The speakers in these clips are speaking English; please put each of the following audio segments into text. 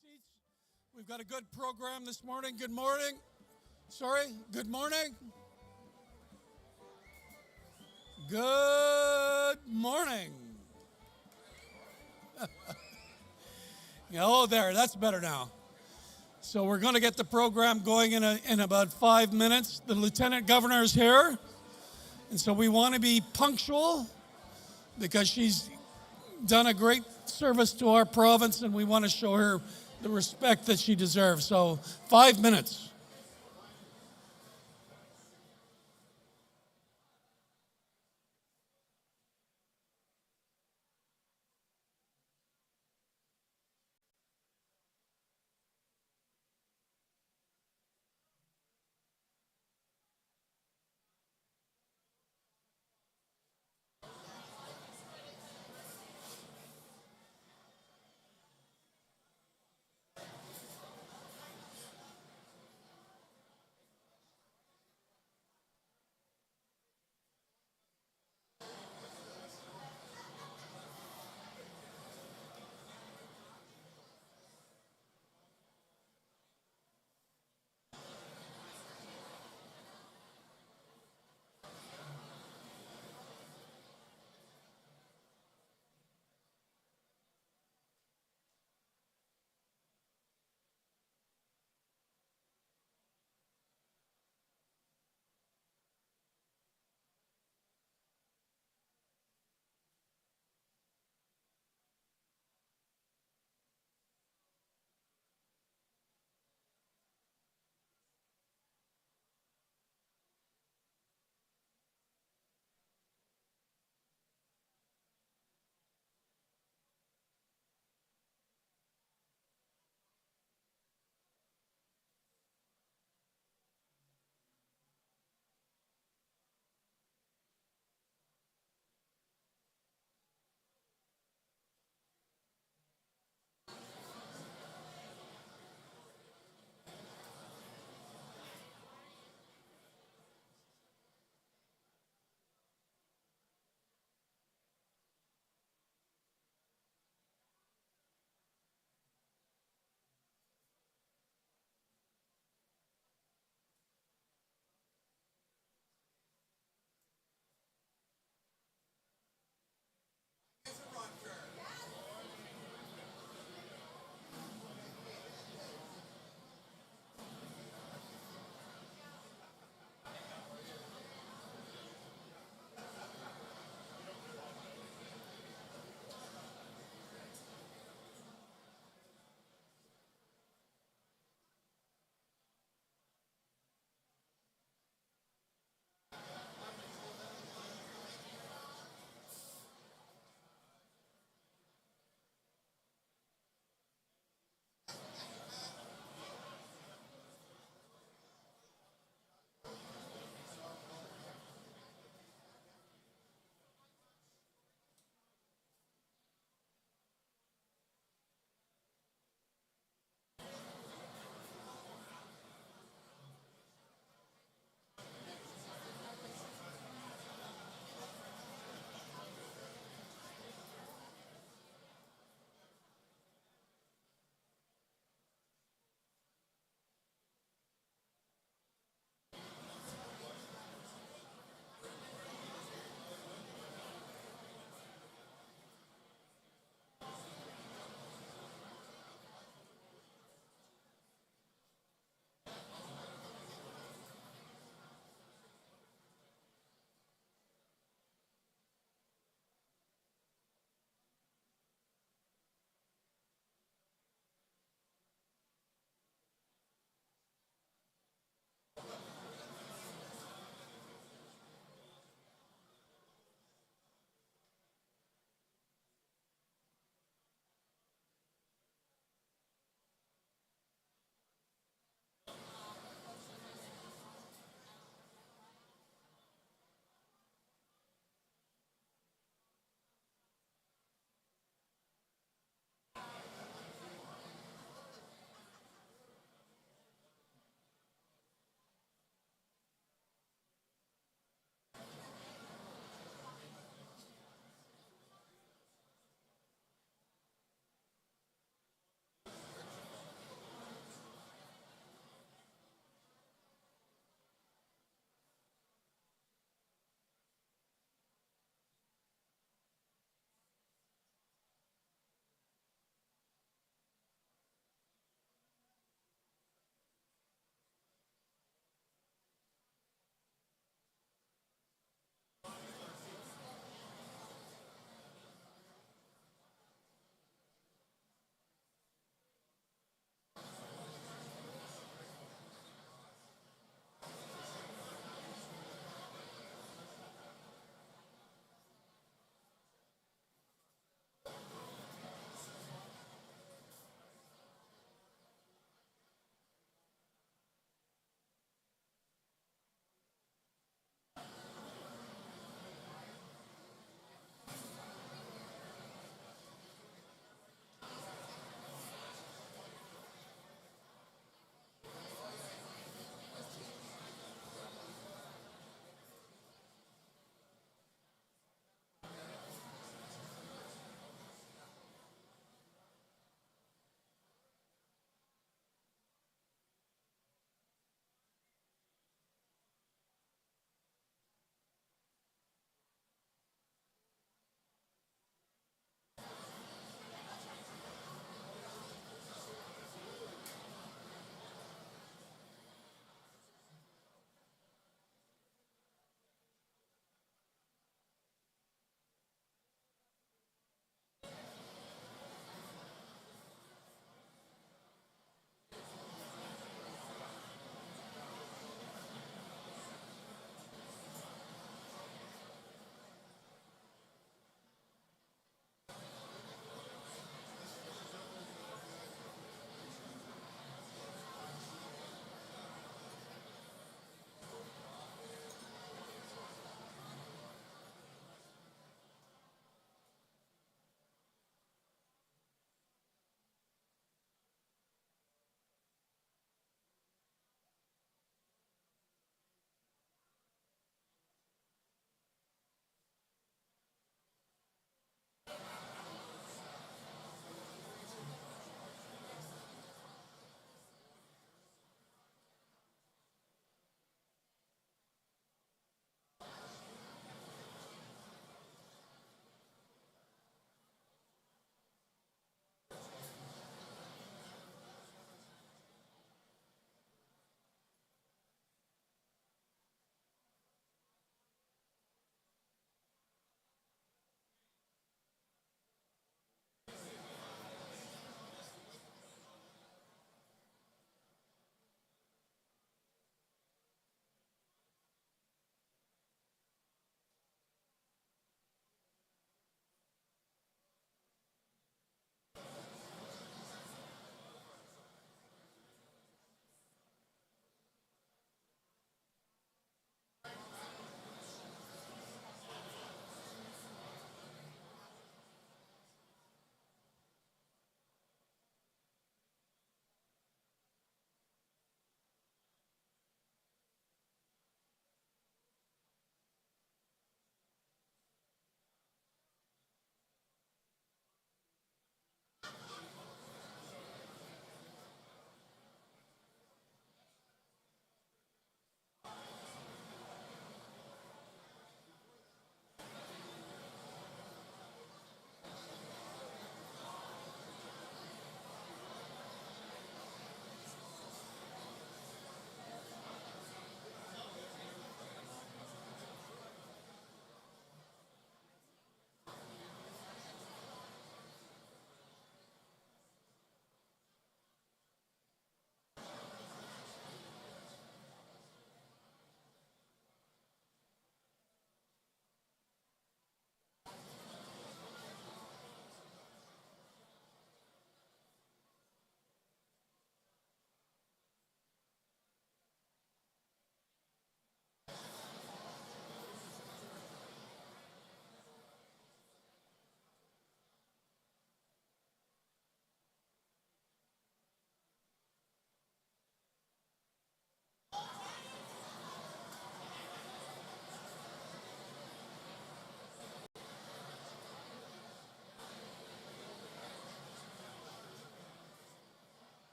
seats. We've got a good program this morning. Good morning. Sorry, good morning. Good morning. Oh, there, that's better now. So we're going to get the program going in about 5 minutes. The Lieutenant Governor is here, and so we want to be punctual because she's done a great service to our province, and we want to show her the respect that she deserves. So 5 minutes.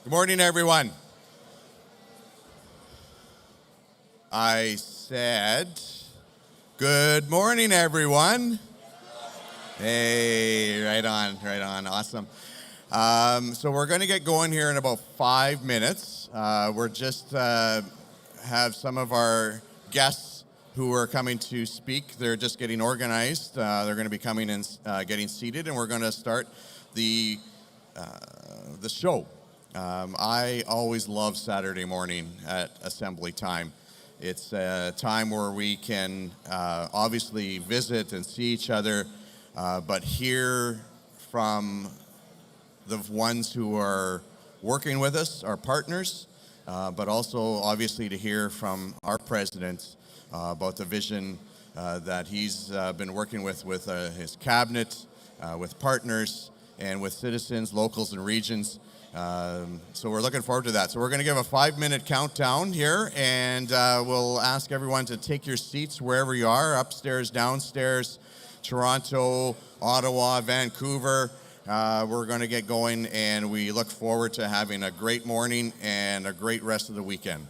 Good morning, everyone. I said, good morning, everyone. Hey, right on, awesome. So we're going to get going here in about 5 minutes. We're just have some of our guests who are coming to speak. They're just getting organized. They're going to be coming and getting seated, and we're going to start the show. I always love Saturday morning at assembly time. It's a time where we can obviously visit and see each other, but hear from the ones who are working with us, our partners, but also obviously to hear from our president about the vision that he's been working with his cabinet, with partners, and with citizens, locals, and regions. So we're looking forward to that. So we're going to give a 5-minute countdown here, and we'll ask everyone to take your seats wherever you are, upstairs, downstairs, Toronto, Ottawa, Vancouver. We're going to get going, and we look forward to having a great morning and a great rest of the weekend.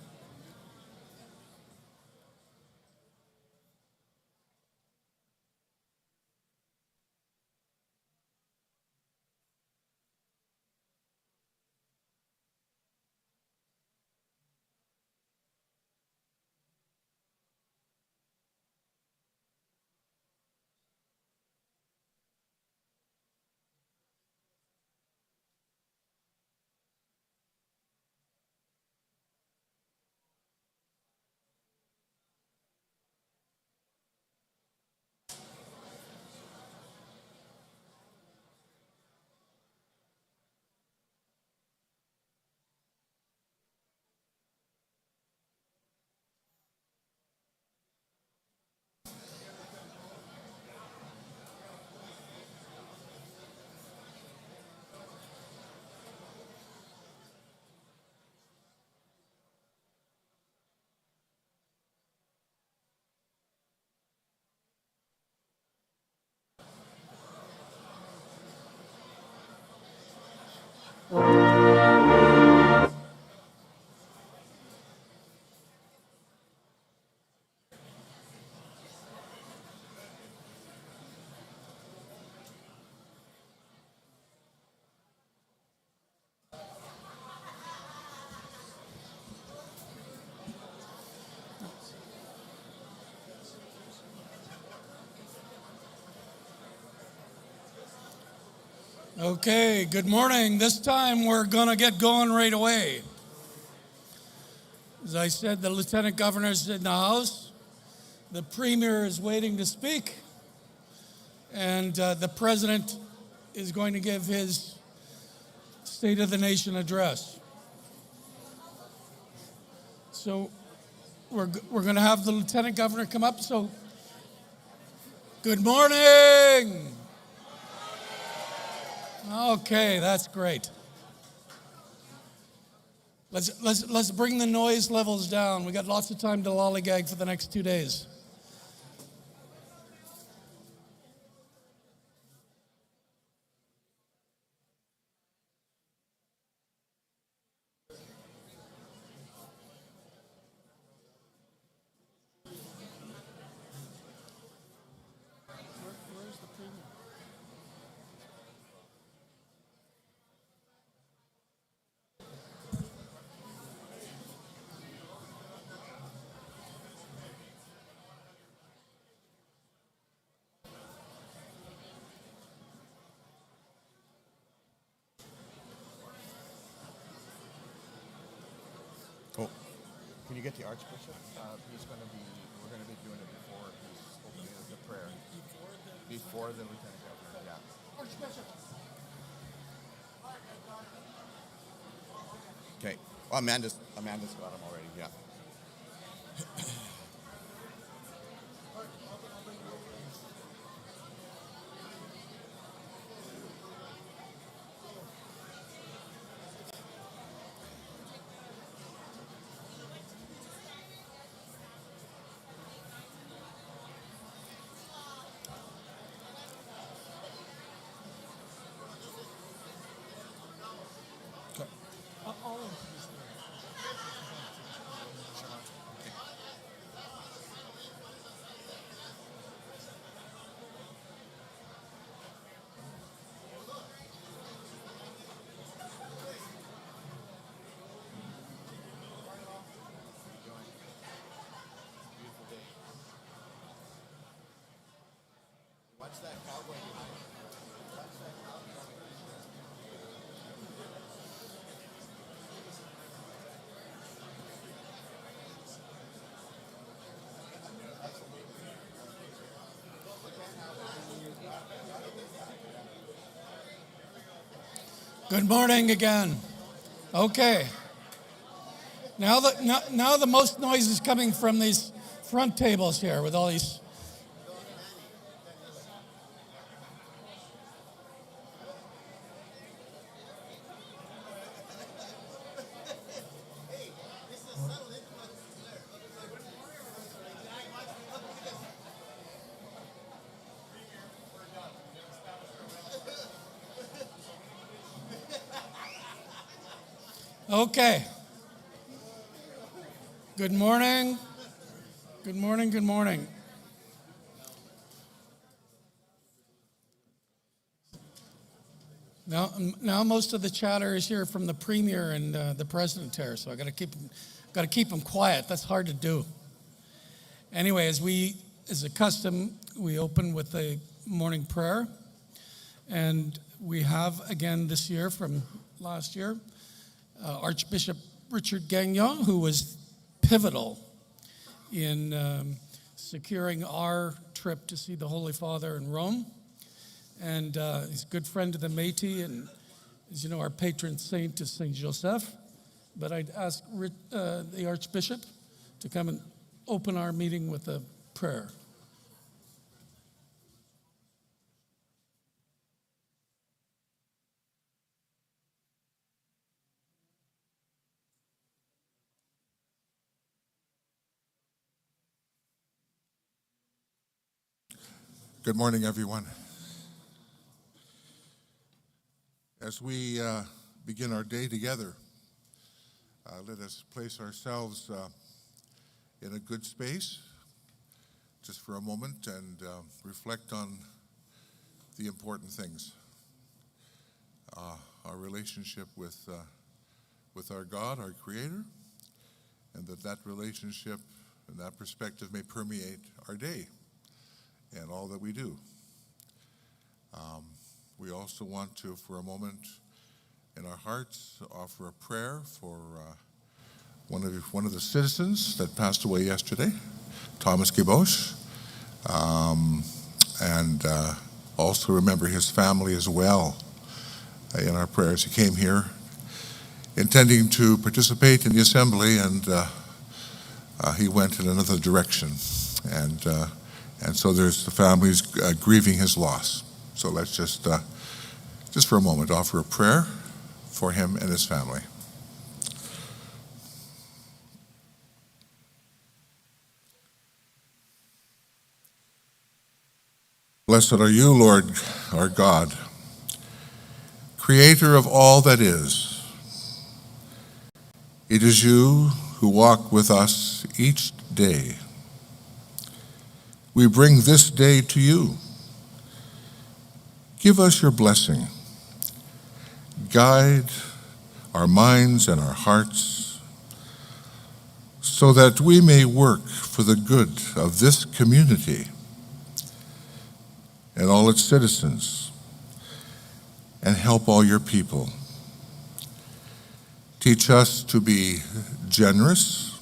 Okay, good morning. This time we're going to get going right away. As I said, the Lieutenant Governor's in the House. The Premier is waiting to speak. And the President is going to give his State of the Nation address. So we're going to have the Lieutenant Governor come up. So good morning. Okay, that's great. Let's bring the noise levels down. We got lots of time to lollygag for the next 2 days. Oh, can you get the Archbishop? We're going to be doing it before he's opening the prayer. Before the Lieutenant Governor, yeah. Archbishop. Okay. Well, Amanda's got him already, yeah. Good morning again. Okay. Now the most noise is coming from these front tables here with all these. Okay. Good morning. Good morning. Good morning. Now most of the chatter is here from the Premier and the President here, so I got to keep them quiet. That's hard to do. Anyway, as a custom, we open with a morning prayer, and we have again this year from last year Archbishop Richard Gagnon, who was pivotal in securing our trip to see the Holy Father in Rome. And he's a good friend of the Métis, and as you know, our patron saint is Saint Joseph. But I'd ask the Archbishop to come and open our meeting with a prayer. Good morning, everyone. As we begin our day together, let us place ourselves in a good space just for a moment and reflect on the important things. Our relationship with our God, our Creator, and that relationship and that perspective may permeate our day and all that we do. We also want to, for a moment, in our hearts, offer a prayer for one of the citizens that passed away yesterday, Thomas Gibosh, and also remember his family as well in our prayers. He came here intending to participate in the assembly, and he went in another direction, and so there's the families grieving his loss. So let's just for a moment, offer a prayer for him and his family. Blessed are you, Lord, our God, Creator of all that is. It is you who walk with us each day. We bring this day to you. Give us your blessing. Guide our minds and our hearts so that we may work for the good of this community and all its citizens and help all your people. Teach us to be generous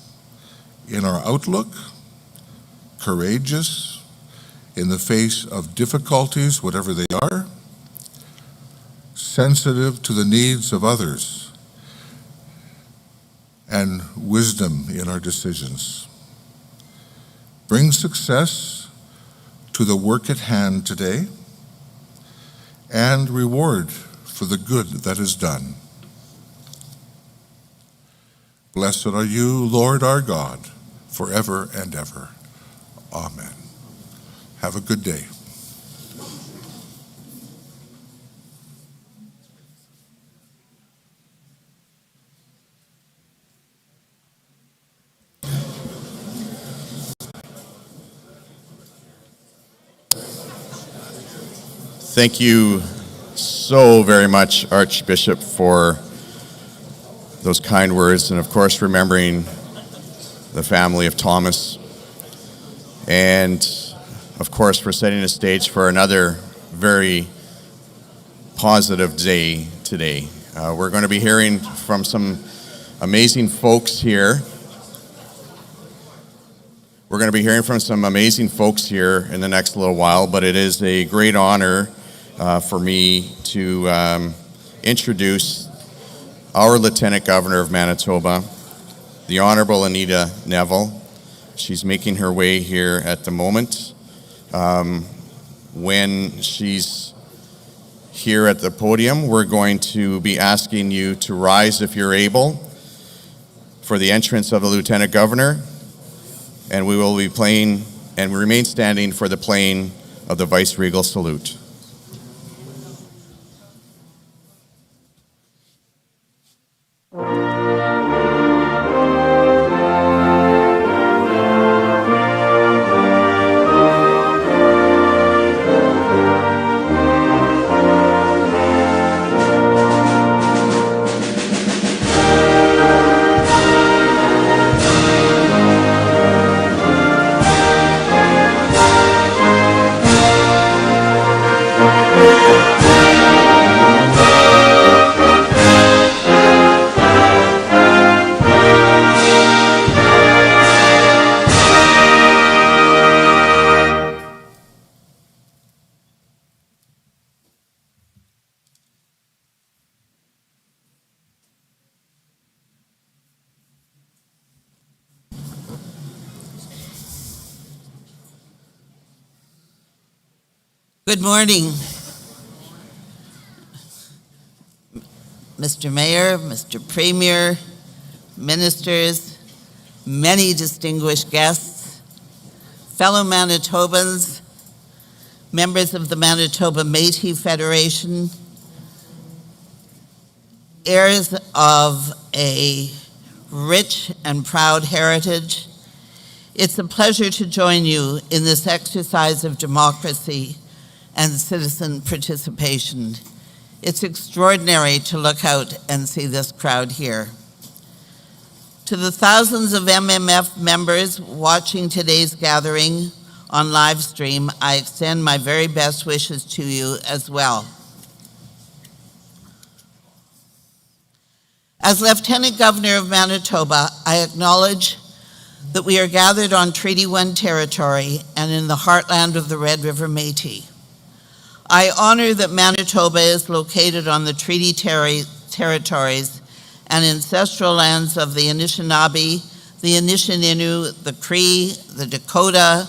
in our outlook, courageous in the face of difficulties, whatever they are, sensitive to the needs of others, and wisdom in our decisions. Bring success to the work at hand today and reward for the good that is done. Blessed are you, Lord our God, forever and ever. Amen. Have a good day. Thank you so very much, Archbishop, for those kind words, and of course remembering the family of Thomas, and of course for setting the stage for another very positive day today. We're going to be hearing from some amazing folks here. We're going to be hearing from some amazing folks here in the next little while, but it is a great honor for me to introduce our Lieutenant Governor of Manitoba, the Honorable Anita Campbell. She's making her way here at the moment. When she's here at the podium, we're going to be asking you to rise if you're able for the entrance of the Lieutenant Governor, and we will be playing and remain standing for the playing of the Vice-Regal Salute. Good morning, Mr. Mayor, Mr. Premier, ministers, many distinguished guests, fellow Manitobans, members of the Manitoba Métis Federation, heirs of a rich and proud heritage. It's a pleasure to join you in this exercise of democracy and citizen participation. It's extraordinary to look out and see this crowd here. To the thousands of MMF members watching today's gathering on live stream, I extend my very best wishes to you as well. As Lieutenant Governor of Manitoba, I acknowledge that we are gathered on Treaty 1 territory and in the heartland of the Red River Métis. I honor that Manitoba is located on the treaty territories and ancestral lands of the Anishinaabe, the Anishinaabe, the Cree, the Dakota,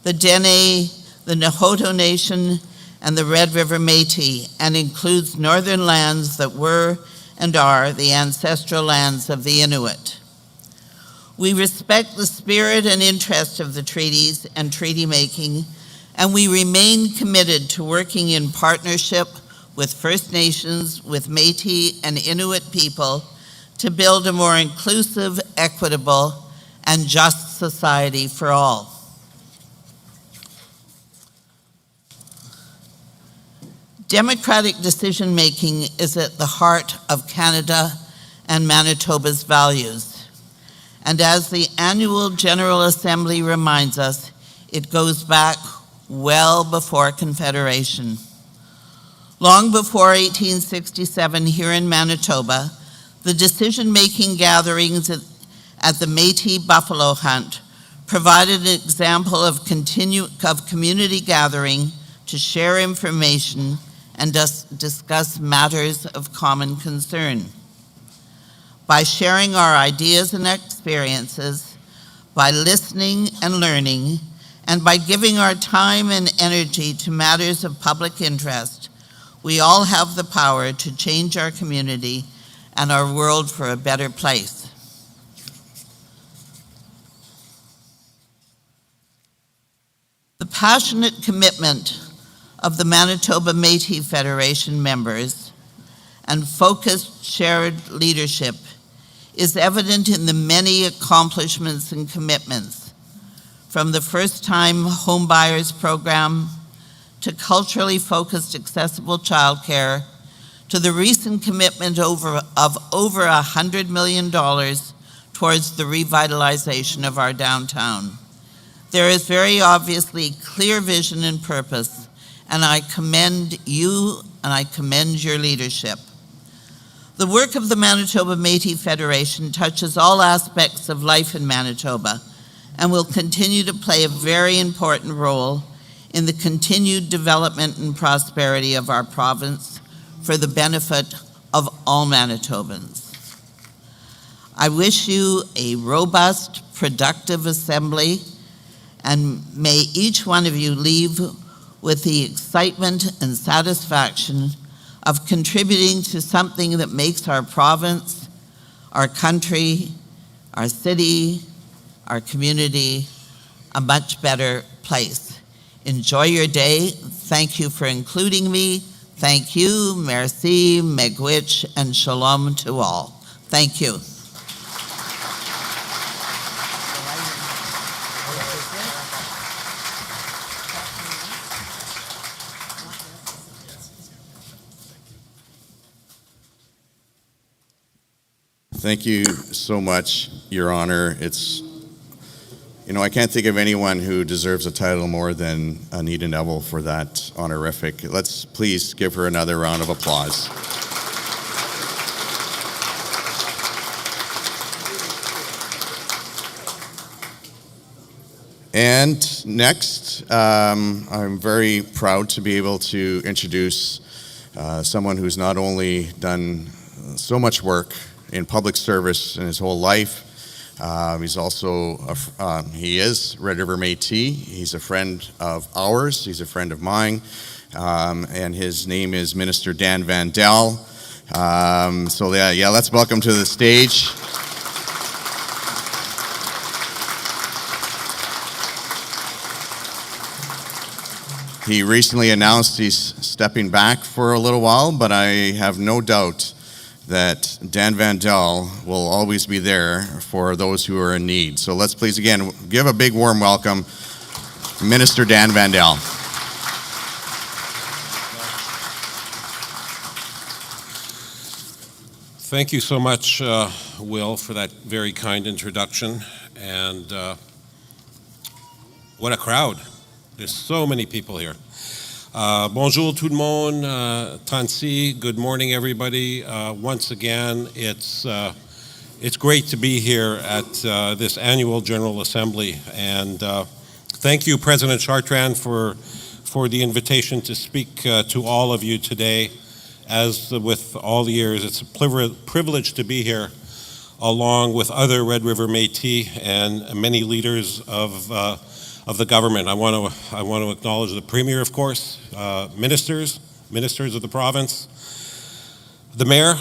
the Dene, the Nahoto Nation, and the Red River Métis, and includes northern lands that were and are the ancestral lands of the Inuit. We respect the spirit and interest of the treaties and treaty making, and we remain committed to working in partnership with First Nations, with Métis and Inuit people to build a more inclusive, equitable, and just society for all. Democratic decision-making is at the heart of Canada and Manitoba's values. And as the annual General Assembly reminds us, it goes back well before Confederation. Long before 1867 here in Manitoba, the decision-making gatherings at the Métis Buffalo Hunt provided an example of community gathering to share information and discuss matters of common concern. By sharing our ideas and experiences, by listening and learning, and by giving our time and energy to matters of public interest, we all have the power to change our community and our world for a better place. The passionate commitment of the Manitoba Métis Federation members and focused shared leadership is evident in the many accomplishments and commitments, from the first-time homebuyers program to culturally focused accessible childcare, to the recent commitment of over $100 million towards the revitalization of our downtown. There is very obviously clear vision and purpose, and I commend you and I commend your leadership. The work of the Manitoba Métis Federation touches all aspects of life in Manitoba and will continue to play a very important role in the continued development and prosperity of our province for the benefit of all Manitobans. I wish you a robust, productive assembly, and may each one of you leave with the excitement and satisfaction of contributing to something that makes our province, our country, our city, our community a much better place. Enjoy your day. Thank you for including me. Thank you, merci, megwich, and shalom to all. Thank you. Thank you so much, Your Honor. I can't think of anyone who deserves a title more than Anita Campbell for that honorific. Let's please give her another round of applause. And next, I'm very proud to be able to introduce someone who's not only done so much work in public service in his whole life. He's also, he is Red River Métis. He's a friend of ours. He's a friend of mine. And his name is Minister Dan Vandal. So let's welcome to the stage. He recently announced he's stepping back for a little while, but I have no doubt that Dan Vandal will always be there for those who are in need. So let's please again give a big warm welcome, Minister Dan Vandal. Thank you so much, Will, for that very kind introduction. And what a crowd. There's so many people here. Bonjour tout le monde, Tansi, good morning everybody. Once again, it's great to be here at this annual General Assembly. And thank you, President Chartrand, for the invitation to speak to all of you today. As with all the years, it's a privilege to be here along with other Red River Métis and many leaders of the government. I want to acknowledge the Premier, of course, ministers of the province, the Mayor.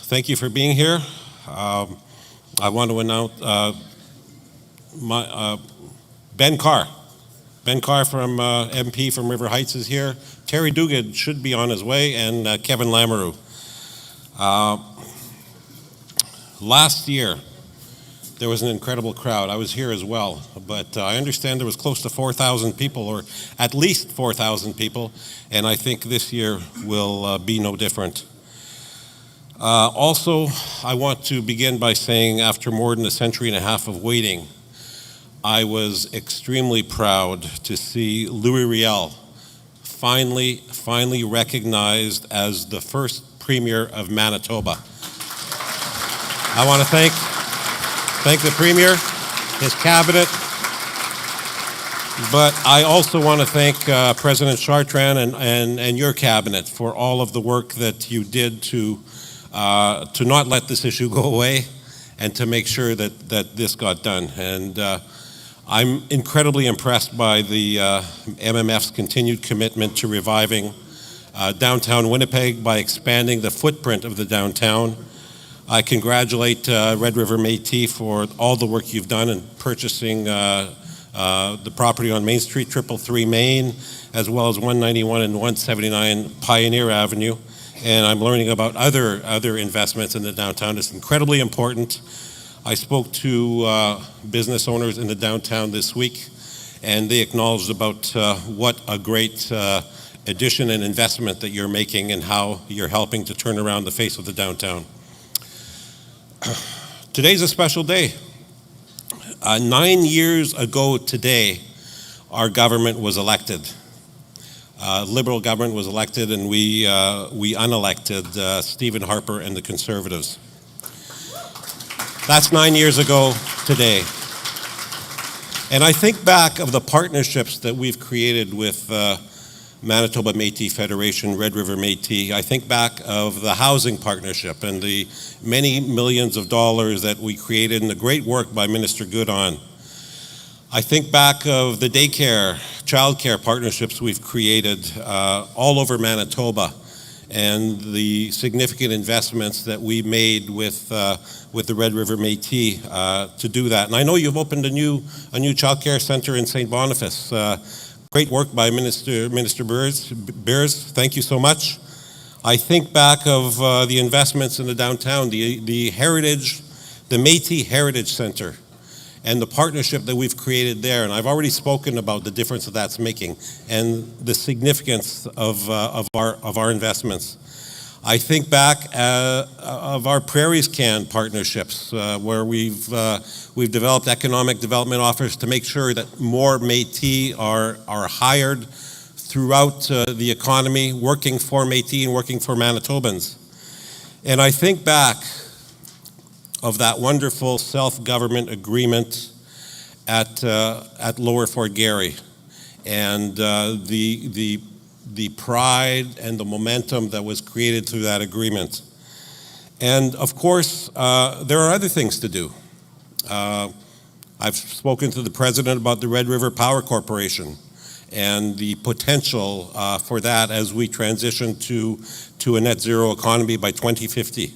Thank you for being here. I want to announce Ben Carr. Ben Carr from MP from River Heights is here. Terry Duguid should be on his way, and Kevin Lamoureux. Last year, there was an incredible crowd. I was here as well, but I understand there was close to 4,000 people, or at least 4,000 people, and I think this year will be no different. Also, I want to begin by saying, after more than a century and a half of waiting, I was extremely proud to see Louis Riel finally recognized as the first Premier of Manitoba. I want to thank the Premier, his cabinet, but I also want to thank President Chartrand and your cabinet for all of the work that you did to not let this issue go away and to make sure that this got done. And I'm incredibly impressed by the MMF's continued commitment to reviving downtown Winnipeg by expanding the footprint of the downtown. I congratulate Red River Métis for all the work you've done in purchasing the property on Main Street, 333 Main, as well as 191 and 179 Pioneer Avenue. And I'm learning about other investments in the downtown. It's incredibly important. I spoke to business owners in the downtown this week, and they acknowledged about what a great addition and investment that you're making and how you're helping to turn around the face of the downtown. Today's a special day. 9 years ago today, our government was elected. Liberal government was elected, and we unelected Stephen Harper and the Conservatives. That's 9 years ago today. And I think back of the partnerships that we've created with Manitoba Métis Federation, Red River Métis. I think back of the housing partnership and the many millions of dollars that we created and the great work by Minister Goodon. I think back of the daycare, childcare partnerships we've created all over Manitoba, and the significant investments that we made with the Red River Métis to do that. And I know you've opened a new childcare center in St. Boniface. Great work by Minister Beers. Thank you so much. I think back of the investments in the downtown, the heritage, the Métis Heritage Center, and the partnership that we've created there. And I've already spoken about the difference that that's making and the significance of our investments. I think back of our Prairies Can partnerships, where we've developed economic development offers to make sure that more Métis are hired throughout the economy, working for Métis and working for Manitobans. And I think back of that wonderful self-government agreement at Lower Fort Garry, and the pride and the momentum that was created through that agreement. And of course, there are other things to do. I've spoken to the President about the Red River Power Corporation and the potential for that as we transition to a net zero economy by 2050.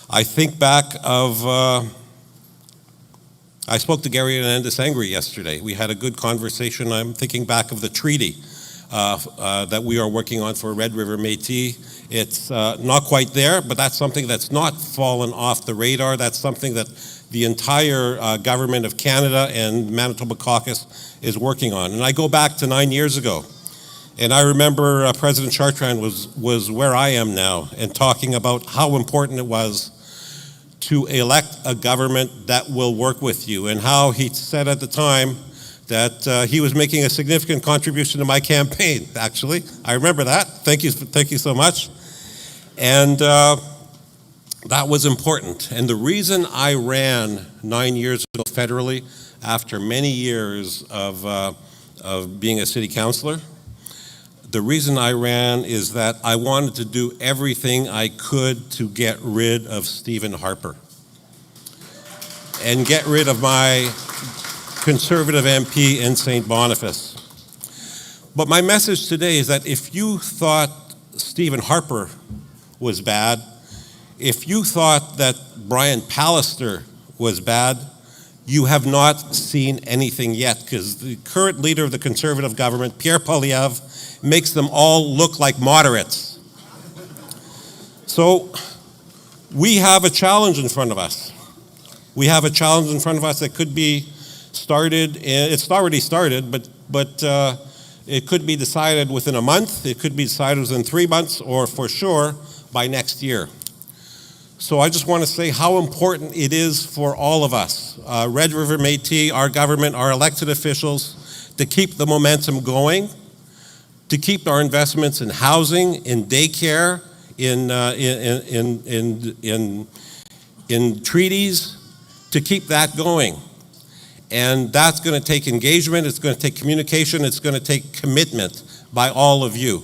I think back of, I spoke to Gary Anandasangaree yesterday. We had a good conversation. I'm thinking back of the treaty that we are working on for Red River Métis. It's not quite there, but that's something that's not fallen off the radar. That's something that the entire government of Canada and Manitoba Caucus is working on. And I go back to 9 years ago, and I remember President Chartrand was where I am now and talking about how important it was to elect a government that will work with you, and how he said at the time that he was making a significant contribution to my campaign, actually. I remember that. Thank you so much. And that was important. And the reason I ran 9 years ago federally, after many years of being a city councillor, the reason I ran is that I wanted to do everything I could to get rid of Stephen Harper and get rid of my Conservative MP in St. Boniface. But my message today is that if you thought Stephen Harper was bad, if you thought that Brian Pallister was bad, you have not seen anything yet, because the current leader of the Conservative government, Pierre Poilievre, makes them all look like moderates. So we have a challenge in front of us. We have a challenge in front of us that could be started, it's already started, but it could be decided within a month, it could be decided within 3 months, or for sure by next year. So I just want to say how important it is for all of us, Red River Métis, our government, our elected officials, to keep the momentum going, to keep our investments in housing, in daycare, in treaties, to keep that going. And that's going to take engagement, it's going to take communication, it's going to take commitment by all of you.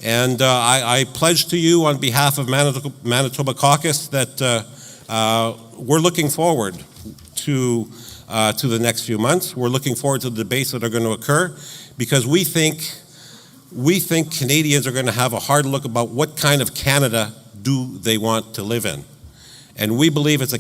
And I pledge to you on behalf of Manitoba Caucus that we're looking forward to the next few months. We're looking forward to the debates that are going to occur, because we think Canadians are going to have a hard look about what kind of Canada do they want to live in. And we believe it's a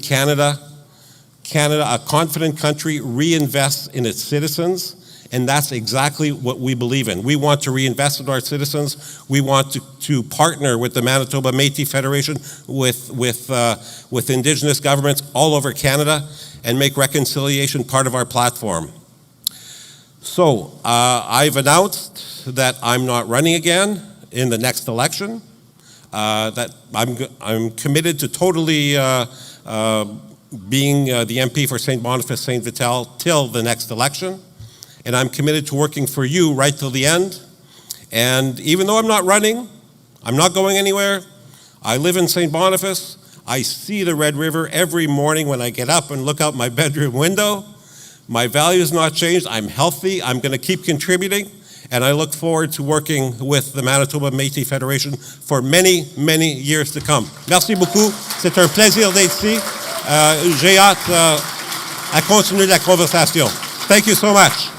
a confident country, reinvests in its citizens, and that's exactly what we believe in. We want to reinvest in our citizens. We want to partner with the Manitoba Métis Federation, with Indigenous governments all over Canada, and make reconciliation part of our platform. So I've announced that I'm not running again in the next election. That I'm committed to totally being the MP for St. Boniface, St. Vital till the next election. And I'm committed to working for you right till the end. And even though I'm not running, I'm not going anywhere. I live in St. Boniface. I see the Red River every morning when I get up and look out my bedroom window. My value's not changed. I'm healthy. I'm going to keep contributing. And I look forward to working with the Manitoba Métis Federation for many, many years to come. Merci beaucoup. C'est un plaisir d'être ici. J'ai hâte à continuer la conversation. Thank you so much.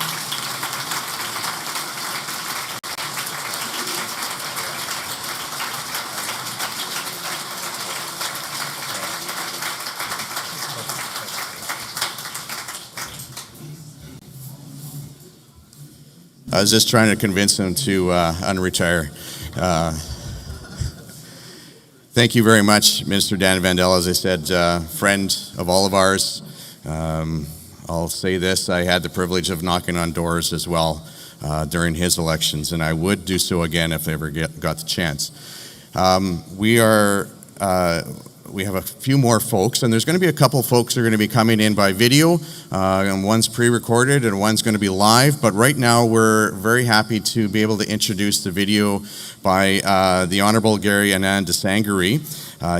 I was just trying to convince him to unretire. Thank you very much, Minister Dan Vandal. As I said, friend of all of ours. I'll say this, I had the privilege of knocking on doors as well during his elections, and I would do so again if I ever got the chance. We have a few more folks, and there's going to be a couple folks that are going to be coming in by video, and one's pre-recorded and one's going to be live, but right now we're very happy to be able to introduce the video by the Honourable Gary Anandasangaree.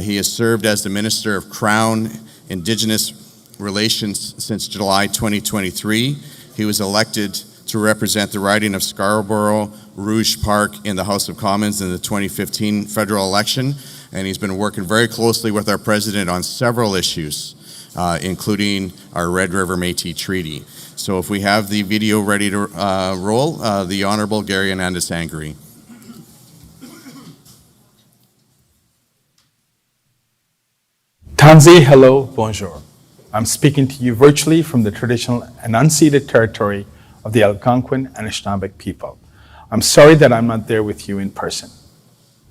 He has served as the Minister of Crown Indigenous Relations since July 2023. He was elected to represent the riding of Scarborough Rouge Park in the House of Commons in the 2015 federal election. And he's been working very closely with our president on several issues, including our Red River Métis Treaty. So if we have the video ready to roll, the Honourable Gary Anandasangaree. Tanzi, hello, bonjour. I'm speaking to you virtually from the traditional and unceded territory of the Algonquin and Anishinaabe people. I'm sorry that I'm not there with you in person.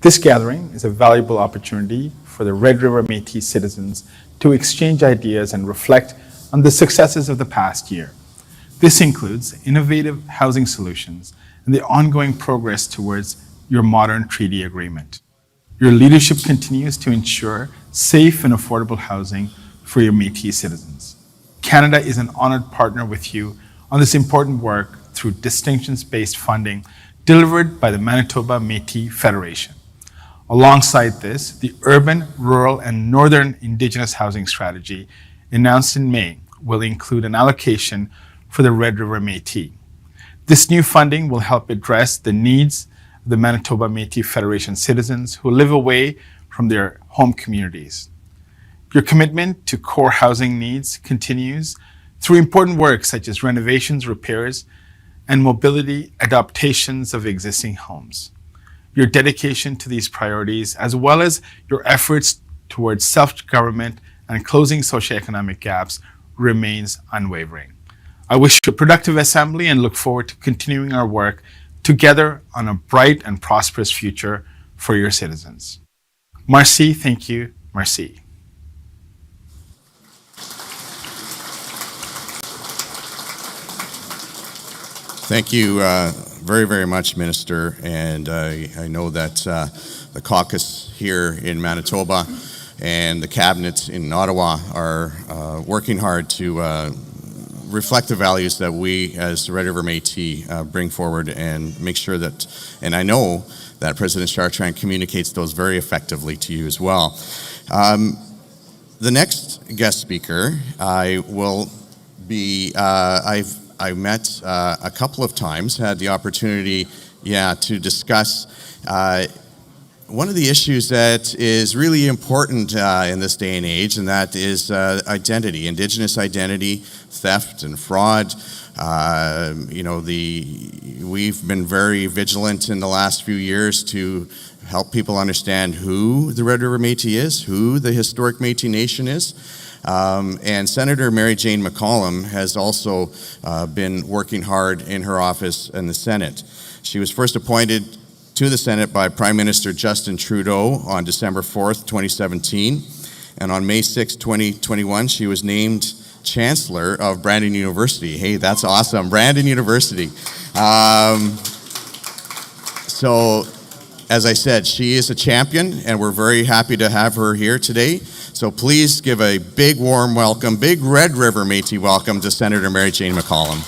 This gathering is a valuable opportunity for the Red River Métis citizens to exchange ideas and reflect on the successes of the past year. This includes innovative housing solutions and the ongoing progress towards your modern treaty agreement. Your leadership continues to ensure safe and affordable housing for your Métis citizens. Canada is an honored partner with you on this important work through distinctions-based funding delivered by the Manitoba Métis Federation. Alongside this, the Urban, Rural, and Northern Indigenous Housing Strategy announced in May will include an allocation for the Red River Métis. This new funding will help address the needs of the Manitoba Métis Federation citizens who live away from their home communities. Your commitment to core housing needs continues through important work such as renovations, repairs, and mobility adaptations of existing homes. Your dedication to these priorities, as well as your efforts towards self-government and closing socioeconomic gaps, remains unwavering. I wish you a productive assembly and look forward to continuing our work together on a bright and prosperous future for your citizens. Merci, thank you, merci. Thank you very, very much, Minister. And I know that the caucus here in Manitoba and the cabinets in Ottawa are working hard to reflect the values that we as the Red River Métis bring forward and make sure that, and I know that President Chartrand communicates those very effectively to you as well. The next guest speaker, I will be, I met a couple of times, had the opportunity, to discuss one of the issues that is really important in this day and age, and that is identity, Indigenous identity, theft and fraud. We've been very vigilant in the last few years to help people understand who the Red River Métis is, who the historic Métis Nation is. And Senator Mary Jane McCollum has also been working hard in her office in the Senate. She was first appointed to the Senate by Prime Minister Justin Trudeau on December 4th, 2017. And on May 6, 2021, she was named Chancellor of Brandon University. Hey, that's awesome. Brandon University. So, as I said, she is a champion, and we're very happy to have her here today. So please give a big warm welcome, big Red River Métis welcome to Senator Mary Jane McCollum.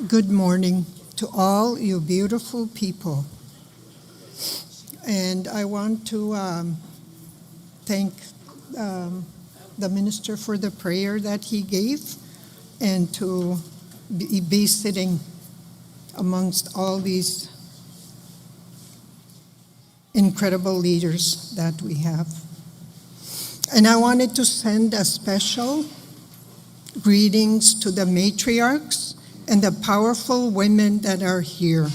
Good morning to all you beautiful people. And I want to thank the minister for the prayer that he gave, and to be sitting amongst all these incredible leaders that we have. And I wanted to send a special greetings to the matriarchs and the powerful women that are here.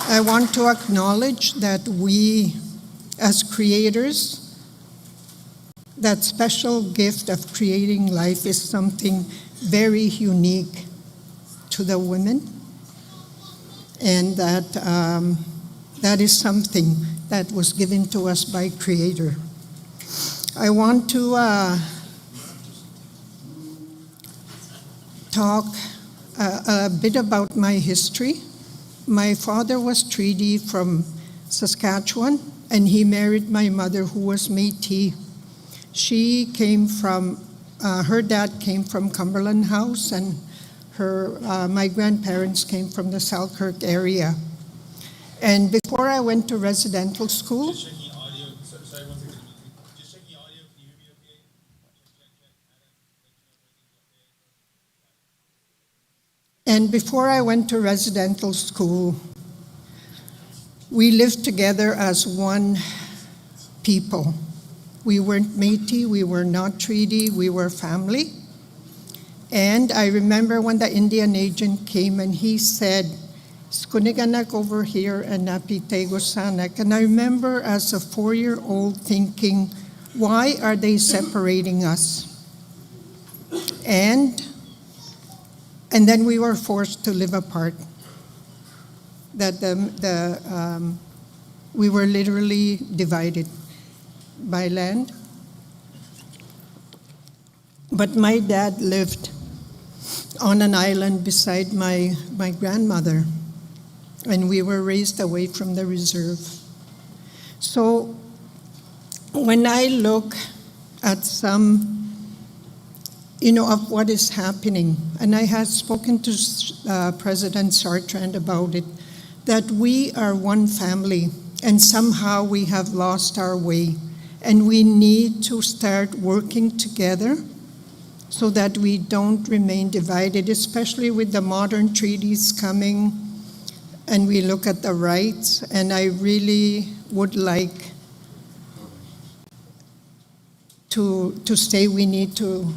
I want to acknowledge that we, as creators, that special gift of creating life is something very unique to the women, and that is something that was given to us by Creator. I want to talk a bit about my history. My father was Treaty from Saskatchewan, and he married my mother, who was Métis. She came from, her dad came from Cumberland House, and my grandparents came from the Selkirk area. And before I went to residential school, we lived together as one people. We weren't Métis, we were not Treaty, we were family. And I remember when the Indian agent came and he said, Skuniganak over here and Napitegosanak. And I remember as a 4-year-old thinking, why are they separating us? And then we were forced to live apart. That we were literally divided by land. But my dad lived on an island beside my grandmother, and we were raised away from the reserve. So when I look at some, of what is happening, and I had spoken to President Chartrand about it, that we are one family, and somehow we have lost our way. And we need to start working together so that we don't remain divided, especially with the modern treaties coming, and we look at the rights. And I really would like to say we need to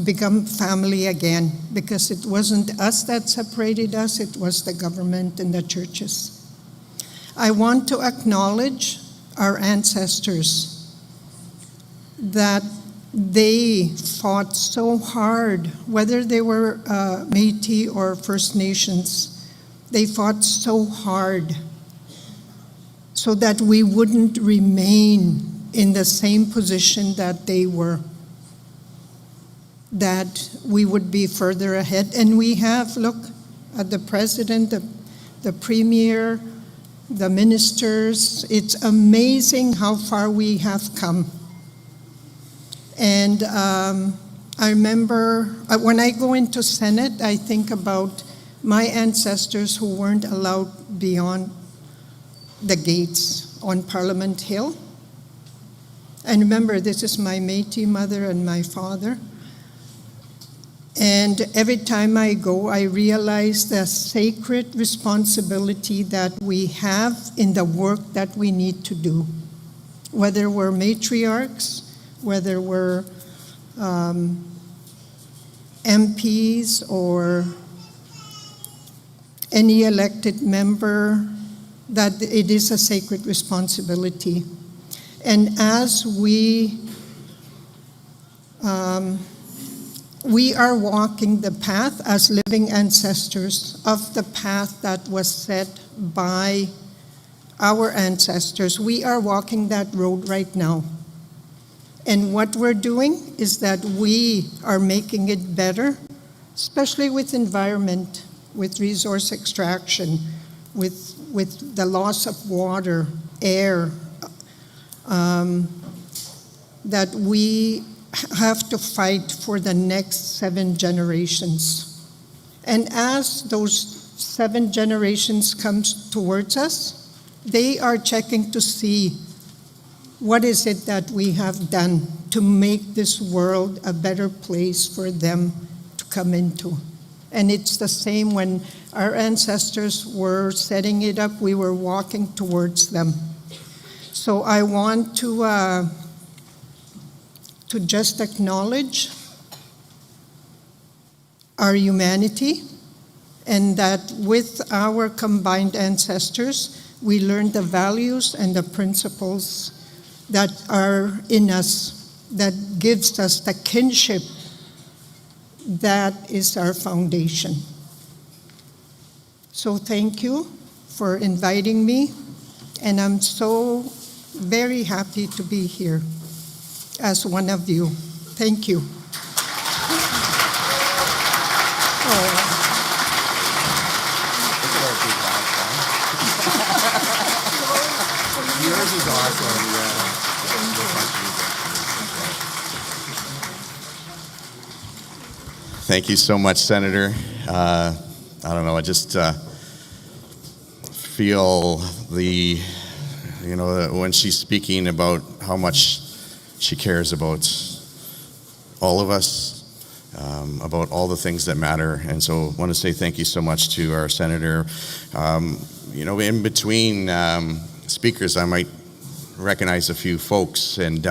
become family again, because it wasn't us that separated us, it was the government and the churches. I want to acknowledge our ancestors, that they fought so hard, whether they were Métis or First Nations, they fought so hard so that we wouldn't remain in the same position that they were, that we would be further ahead. And we have, look at the president, the premier, the ministers. It's amazing how far we have come. And I remember when I go into Senate, I think about my ancestors who weren't allowed beyond the gates on Parliament Hill. And remember, this is my Métis mother and my father. And every time I go, I realize the sacred responsibility that we have in the work that we need to do. Whether we're matriarchs, whether we're MPs or any elected member, that it is a sacred responsibility. And as we we are walking the path as living ancestors of the path that was set by our ancestors. We are walking that road right now. And what we're doing is that we are making it better, especially with environment, with resource extraction, with the loss of water, air, that we have to fight for the next 7 generations. And as those 7 generations come towards us, they are checking to see what is it that we have done to make this world a better place for them to come into. And it's the same when our ancestors were setting it up, we were walking towards them. So I want to just acknowledge our humanity, and that with our combined ancestors, we learned the values and the principles that are in us, that gives us the kinship that is our foundation. So thank you for inviting me, and I'm so very happy to be here as one of you. Thank you. Yours is awesome, yeah. Thank you so much, Senator. I don't know, I just feel the, when she's speaking about how much she cares about all of us, about all the things that matter. And so I want to say thank you so much to our Senator. In between speakers, I might recognize a few folks, and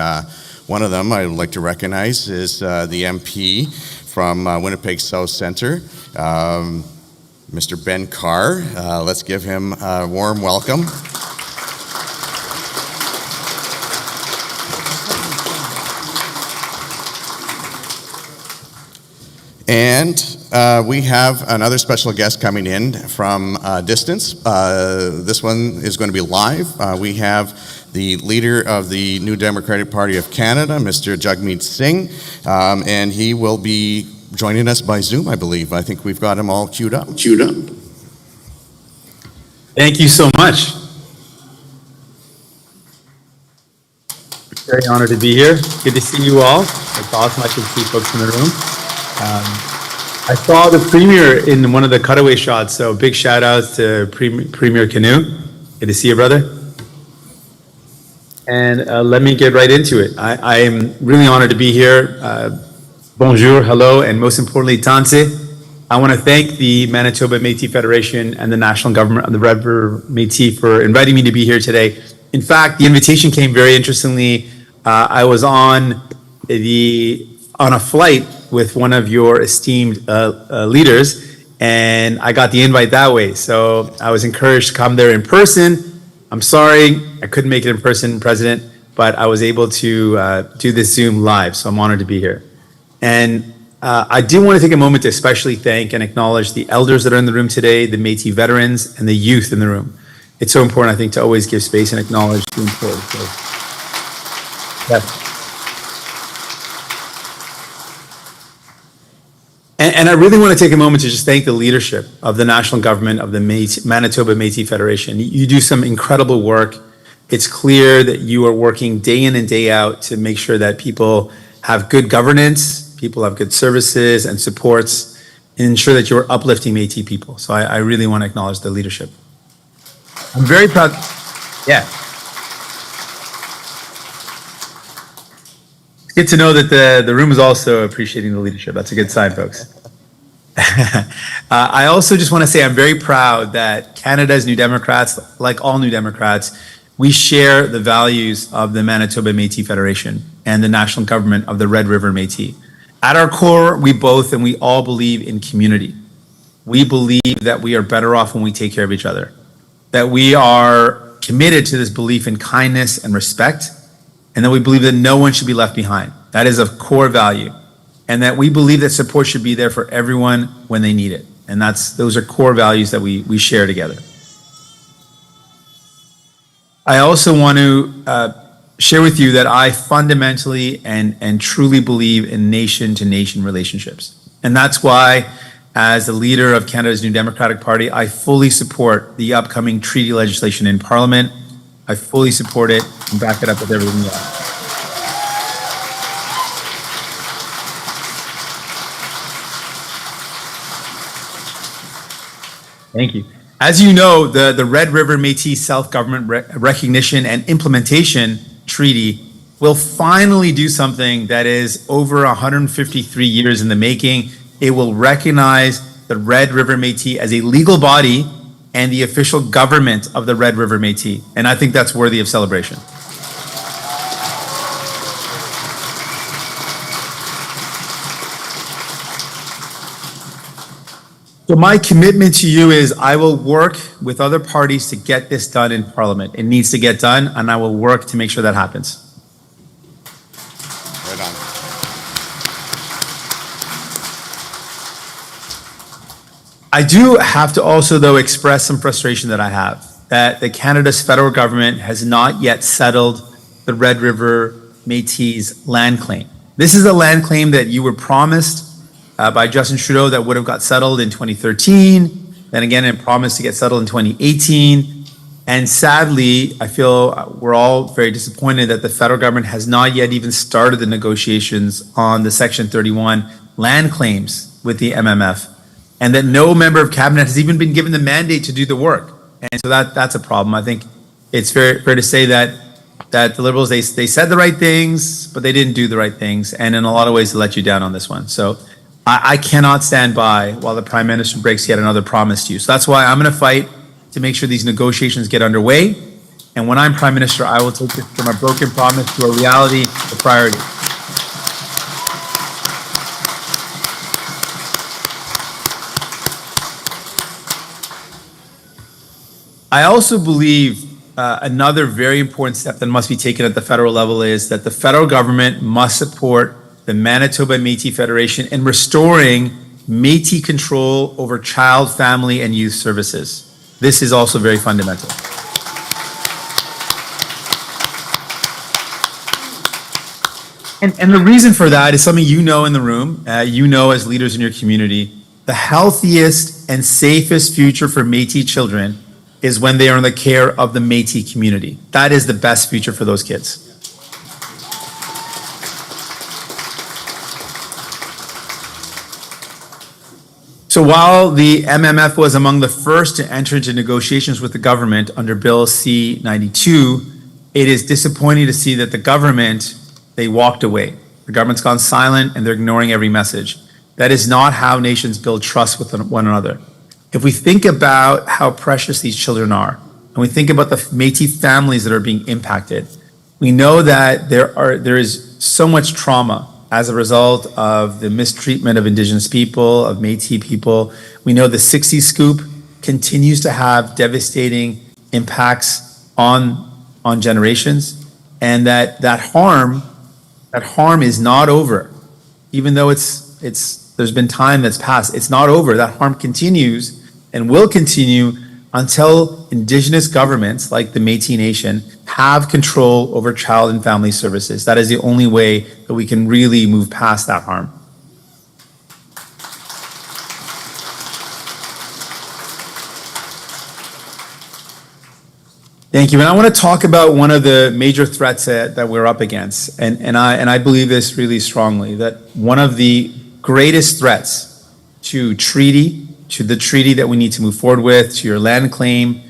one of them I would like to recognize is the MP from Winnipeg South Centre, Mr. Ben Carr. Let's give him a warm welcome. And we have another special guest coming in from distance. This one is going to be live. We have the leader of the New Democratic Party of Canada, Mr. Jagmeet Singh, and he will be joining us by Zoom, I believe. I think we've got him all queued up. Thank you so much. Very honored to be here. Good to see you all. It's awesome I can see folks in the room. I saw the Premier in one of the cutaway shots, so big shout outs to Premier Kinew. Good to see you, brother. And let me get right into it. I am really honored to be here. Bonjour, hello, and most importantly, Tanse. I want to thank the Manitoba Métis Federation and the national government of the Red River Métis for inviting me to be here today. In fact, the invitation came very interestingly. I was on a flight with one of your esteemed leaders, and I got the invite that way. So I was encouraged to come there in person. I'm sorry I couldn't make it in person, President, but I was able to do this Zoom live, so I'm honored to be here. And I do want to take a moment to especially thank and acknowledge the elders that are in the room today, the Métis veterans, and the youth in the room. It's so important, I think, to always give space and acknowledge the importance. So, yes. And I really want to take a moment to just thank the leadership of the national government of the Manitoba Métis Federation. You do some incredible work. It's clear that you are working day in and day out to make sure that people have good governance, people have good services and supports, and ensure that you're uplifting Métis people. So I really want to acknowledge the leadership. I'm very proud. Yeah. It's good to know that the room is also appreciating the leadership. That's a good sign, folks. I also just want to say I'm very proud that Canada's New Democrats, like all New Democrats, we share the values of the Manitoba Métis Federation and the national government of the Red River Métis. At our core, we all believe in community. We believe that we are better off when we take care of each other, that we are committed to this belief in kindness and respect, and that we believe that no one should be left behind. That is a core value. and that we believe that support should be there for everyone when they need it. And those are core values that we share together. I also want to share with you that I fundamentally and truly believe in nation-to-nation relationships. And that's why, as the leader of Canada's New Democratic Party, I fully support the upcoming treaty legislation in Parliament. I fully support it and back it up with everything else. Thank you. As you know, the Red River Métis Self-Government Recognition and Implementation Treaty will finally do something that is over 153 years in the making. It will recognize the Red River Métis as a legal body and the official government of the Red River Métis. And I think that's worthy of celebration. So my commitment to you is I will work with other parties to get this done in Parliament. It needs to get done, and I will work to make sure that happens. Right on. I do have to also, though, express some frustration that I have, that Canada's federal government has not yet settled the Red River Métis land claim. This is a land claim that you were promised by Justin Trudeau that would have got settled in 2013, then again it promised to get settled in 2018. And sadly, I feel we're all very disappointed that the federal government has not yet even started the negotiations on the Section 31 land claims with the MMF, and that no member of cabinet has even been given the mandate to do the work. And so that's a problem. I think it's fair to say that the Liberals, they said the right things, but they didn't do the right things. And in a lot of ways, they let you down on this one. So I cannot stand by while the Prime Minister breaks yet another promise to you. So that's why I'm going to fight to make sure these negotiations get underway. And when I'm Prime Minister, I will take it from a broken promise to a reality, a priority. I also believe another very important step that must be taken at the federal level is that the federal government must support the Manitoba Métis Federation in restoring Métis control over child, family, and youth services. This is also very fundamental. And the reason for that is something you know in the room, you know as leaders in your community. The healthiest and safest future for Métis children is when they are in the care of the Métis community. That is the best future for those kids. So while the MMF was among the first to enter into negotiations with the government under Bill C-92, it is disappointing to see that the government, they walked away. The government's gone silent and they're ignoring every message. That is not how nations build trust with one another. If we think about how precious these children are, and we think about the Métis families that are being impacted, we know that there is so much trauma as a result of the mistreatment of Indigenous people, of Métis people. We know the 60 scoop continues to have devastating impacts on generations, and that harm is not over. Even though there's been time that's passed, it's not over. That harm continues and will continue until Indigenous governments like the Métis Nation have control over child and family services. That is the only way that we can really move past that harm. Thank you. And I want to talk about one of the major threats that we're up against. And I believe this really strongly, that one of the greatest threats to the treaty that we need to move forward with, to your land claim,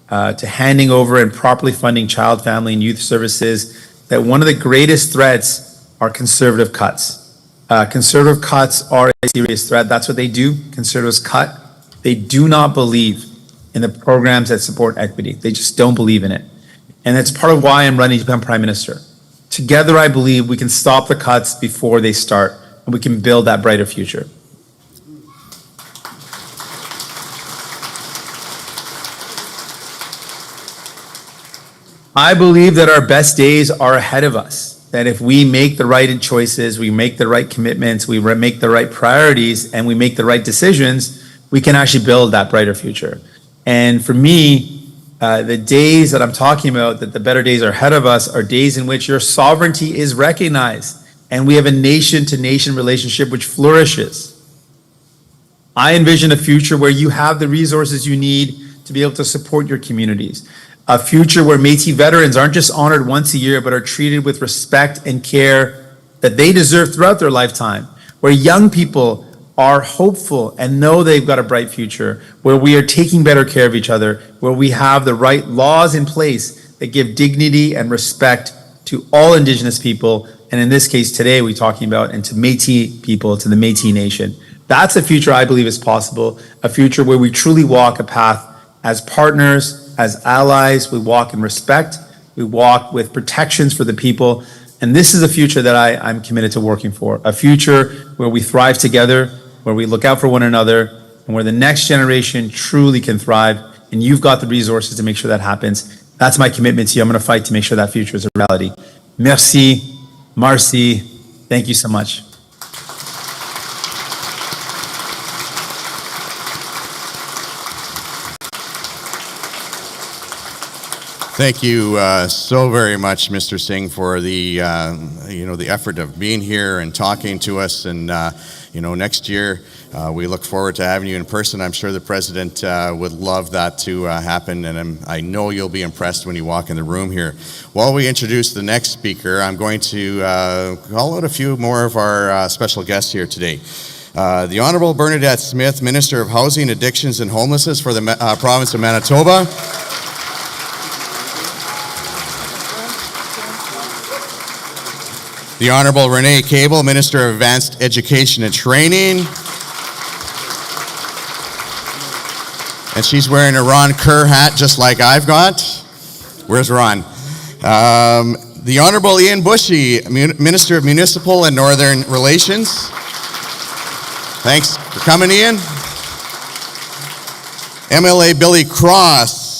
to handing over and properly funding child, family, and youth services, that one of the greatest threats are conservative cuts. Conservative cuts are a serious threat. That's what they do. Conservatives cut. They do not believe in the programs that support equity. They just don't believe in it. And that's part of why I'm running to become Prime Minister. Together, I believe we can stop the cuts before they start, and we can build that brighter future. I believe that our best days are ahead of us. that if we make the right choices, we make the right commitments, we make the right priorities, and we make the right decisions, we can actually build that brighter future. And for me, the days that I'm talking about, that the better days are ahead of us, are days in which your sovereignty is recognized, and we have a nation-to-nation relationship which flourishes. I envision a future where you have the resources you need to be able to support your communities. A future where Métis veterans aren't just honored once a year, but are treated with respect and care that they deserve throughout their lifetime. Where young people are hopeful and know they've got a bright future. Where we are taking better care of each other. Where we have the right laws in place that give dignity and respect to all Indigenous people. And in this case today, we're talking about, and to Métis people, to the Métis Nation. That's a future I believe is possible. A future where we truly walk a path as partners, as allies. We walk in respect, we walk with protections for the people, and this is a future that I'm committed to working for. A future where we thrive together, where we look out for one another, and where the next generation truly can thrive, and you've got the resources to make sure that happens. That's my commitment to you. I'm going to fight to make sure that future is a reality. Merci, Marcy, thank you so much. Thank you so very much, Mr. Singh, for the the effort of being here and talking to us. And next year we look forward to having you in person. I'm sure the president would love that to happen, and I know you'll be impressed when you walk in the room here. While we introduce the next speaker, I'm going to call out a few more of our special guests here today. The Honourable Bernadette Smith, Minister of Housing, Addictions and Homelessness for the province of Manitoba. The Honourable Renee Cable, Minister of Advanced Education and Training. And she's wearing a Ron Kerr hat just like I've got. Where's Ron? The Honourable Ian Bushy, Minister of Municipal and Northern Relations. Thanks for coming, Ian. MLA Billy Cross.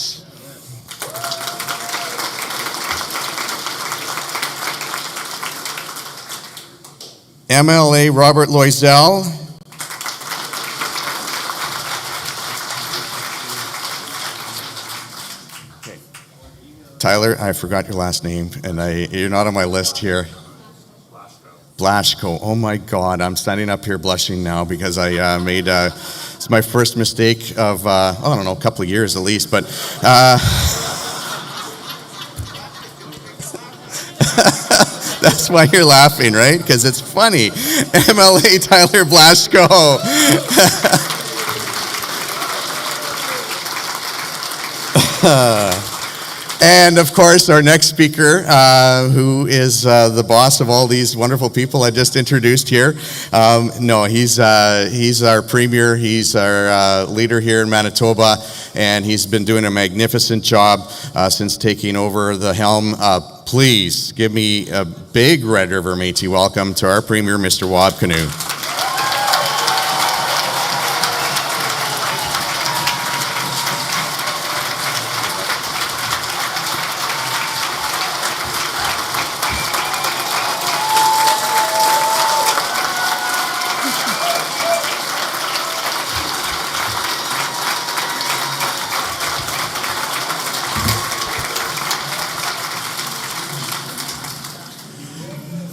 MLA Robert Loisel. Okay. Tyler, I forgot your last name, and you're not on my list here. Blasco. Oh my God, I'm standing up here blushing now because I made, it's my first mistake of, I don't know, a couple of years at least, but that's why you're laughing, right? Because it's funny. MLA Tyler Blasco. And of course, our next speaker, who is the boss of all these wonderful people I just introduced here. He's our premier. He's our leader here in Manitoba, and he's been doing a magnificent job since taking over the helm. Please give me a big Red River Métis welcome to our premier, Mr. Wab Kinew.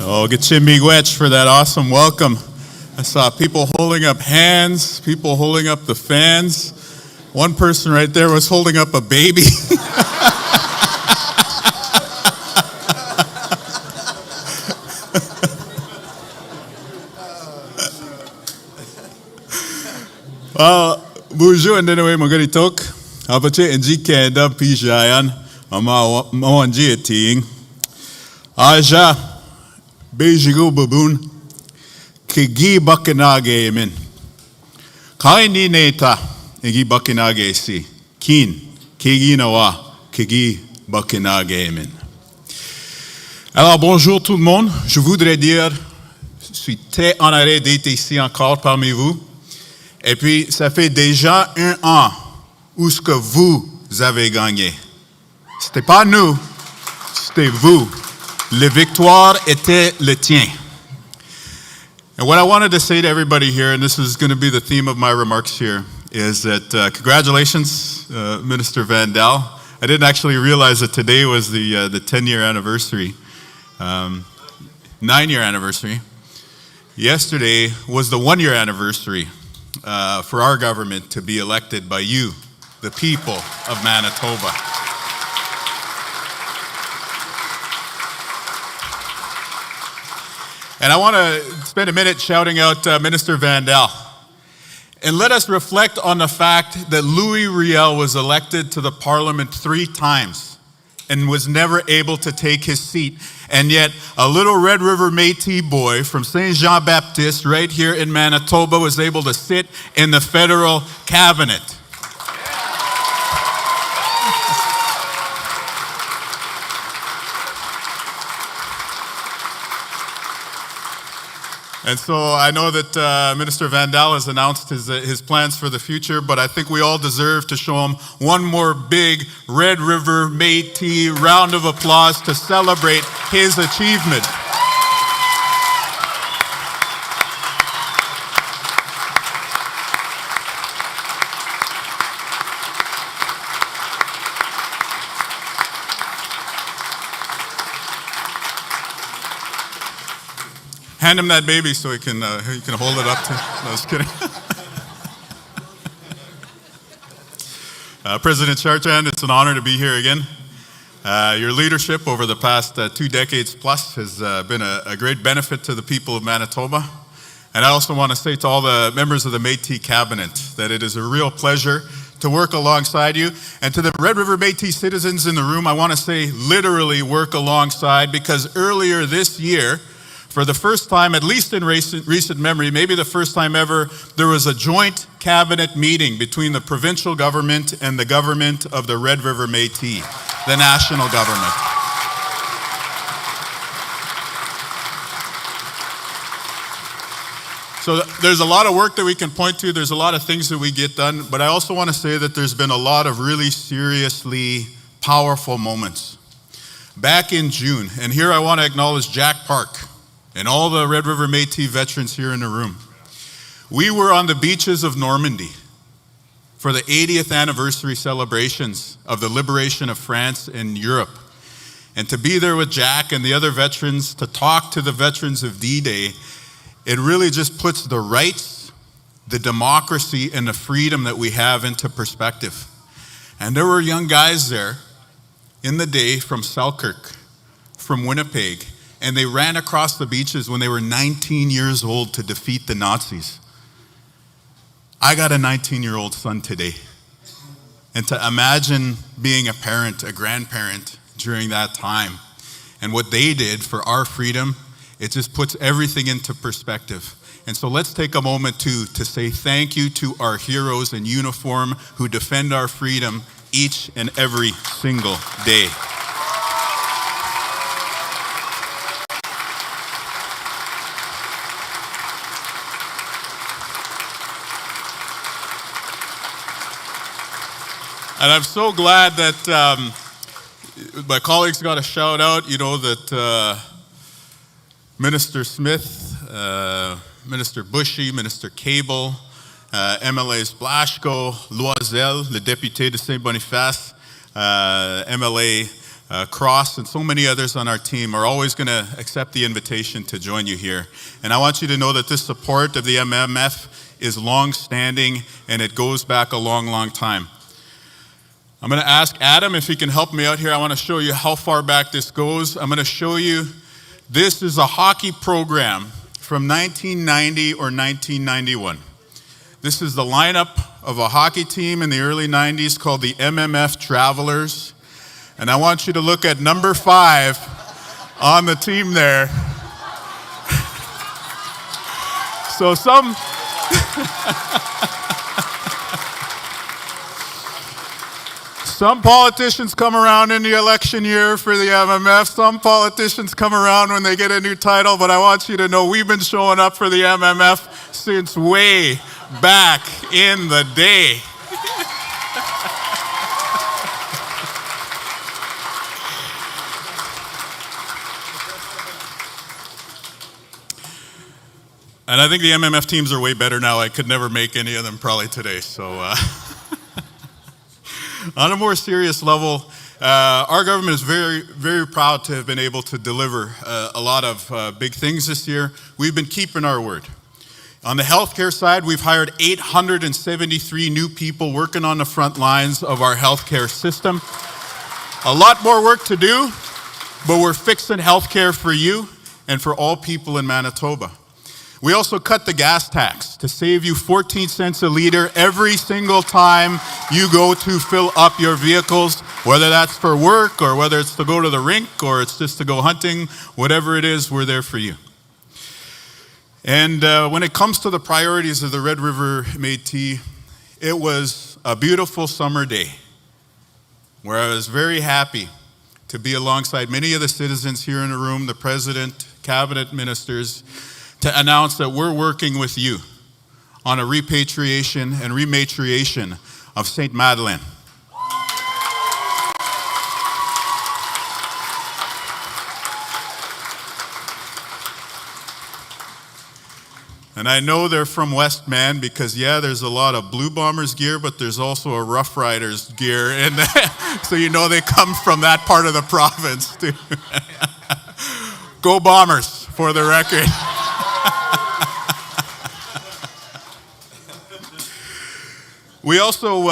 Oh, Gachimigwech for that awesome welcome. I saw people holding up hands, people holding up the fans. One person right there was holding up a baby. Bonjour and anyway, magaritok. Abache enji kenda pijayan. Mama wanji eting. Aja. Bejigo baboon, Kigi Bakanage Emin. Kaini Neta, Egi Bakanage si. Kin, Kigi Nawa, Kigi Bakanage Emin. Alors bonjour tout le monde. Je voudrais dire, je suis très honoré d'être ici encore parmi vous. Et puis, ça fait déjà 1 an où ce que vous avez gagné. C'était pas nous, c'était vous. Les victoires étaient le tien. And what I wanted to say to everybody here, and this is going to be the theme of my remarks here, is that congratulations, Minister Vandal. I didn't actually realize that today was the 10-year anniversary, 9-year anniversary. Yesterday was the 1-year anniversary for our government to be elected by you, the people of Manitoba. And I want to spend a minute shouting out Minister Vandal. And let us reflect on the fact that Louis Riel was elected to the Parliament 3 times and was never able to take his seat. And yet, a little Red River Métis boy from Saint Jean-Baptiste right here in Manitoba was able to sit in the federal cabinet. And so I know that Minister Vandal has announced his plans for the future, but I think we all deserve to show him one more big Red River Métis round of applause to celebrate his achievement. Hand him that baby so he can hold it up to. No, just kidding. President Chartrand, it's an honor to be here again. Your leadership over the past 2 decades plus has been a great benefit to the people of Manitoba. And I also want to say to all the members of the Métis Cabinet that it is a real pleasure to work alongside you. And to the Red River Métis citizens in the room, I want to say literally work alongside, because earlier this year, for the first time, at least in recent memory, maybe the first time ever, there was a joint cabinet meeting between the provincial government and the government of the Red River Métis, the national government. So there's a lot of work that we can point to. There's a lot of things that we get done. But I also want to say that there's been a lot of really seriously powerful moments. Back in June, and here I want to acknowledge Jack Park and all the Red River Métis veterans here in the room. We were on the beaches of Normandy for the 80th anniversary celebrations of the liberation of France and Europe. And to be there with Jack and the other veterans, to talk to the veterans of D-Day, it really just puts the rights, the democracy, and the freedom that we have into perspective. And there were young guys there in the day from Selkirk, from Winnipeg, and they ran across the beaches when they were 19 years old to defeat the Nazis. I got a 19-year-old son today. And to imagine being a parent, a grandparent during that time, and what they did for our freedom, it just puts everything into perspective. And so let's take a moment to say thank you to our heroes in uniform who defend our freedom each and every single day. And I'm so glad that my colleagues got a shout out, that Minister Smith, Minister Bushy, Minister Cable, MLAs Blaschko, Loisel, le député de Saint-Boniface, MLA Cross, and so many others on our team are always going to accept the invitation to join you here. And I want you to know that this support of the MMF is long-standing, and it goes back a long, long time. I'm going to ask Adam if he can help me out here. I want to show you how far back this goes. I'm going to show you, this is a hockey program from 1990 or 1991. This is the lineup of a hockey team in the early 90s called the MMF Travelers. And I want you to look at number 5 on the team there. So some politicians come around in the election year for the MMF. Some politicians come around when they get a new title, but I want you to know we've been showing up for the MMF since way back in the day. And I think the MMF teams are way better now. I could never make any of them probably today. So on a more serious level, our government is very, very proud to have been able to deliver a lot of big things this year. We've been keeping our word. On the healthcare side, we've hired 873 new people working on the front lines of our healthcare system. A lot more work to do, but we're fixing healthcare for you and for all people in Manitoba. We also cut the gas tax to save you 14 cents a liter every single time you go to fill up your vehicles, whether that's for work or whether it's to go to the rink or it's just to go hunting, whatever it is, we're there for you. And when it comes to the priorities of the Red River Métis, it was a beautiful summer day where I was very happy to be alongside many of the citizens here in the room, the President, cabinet ministers, to announce that we're working with you on a repatriation and rematriation of St. Madeleine. And I know they're from Westman because, yeah, there's a lot of Blue Bombers gear, but there's also a Rough Riders gear. And so you know they come from that part of the province, too. Go Bombers, for the record. We also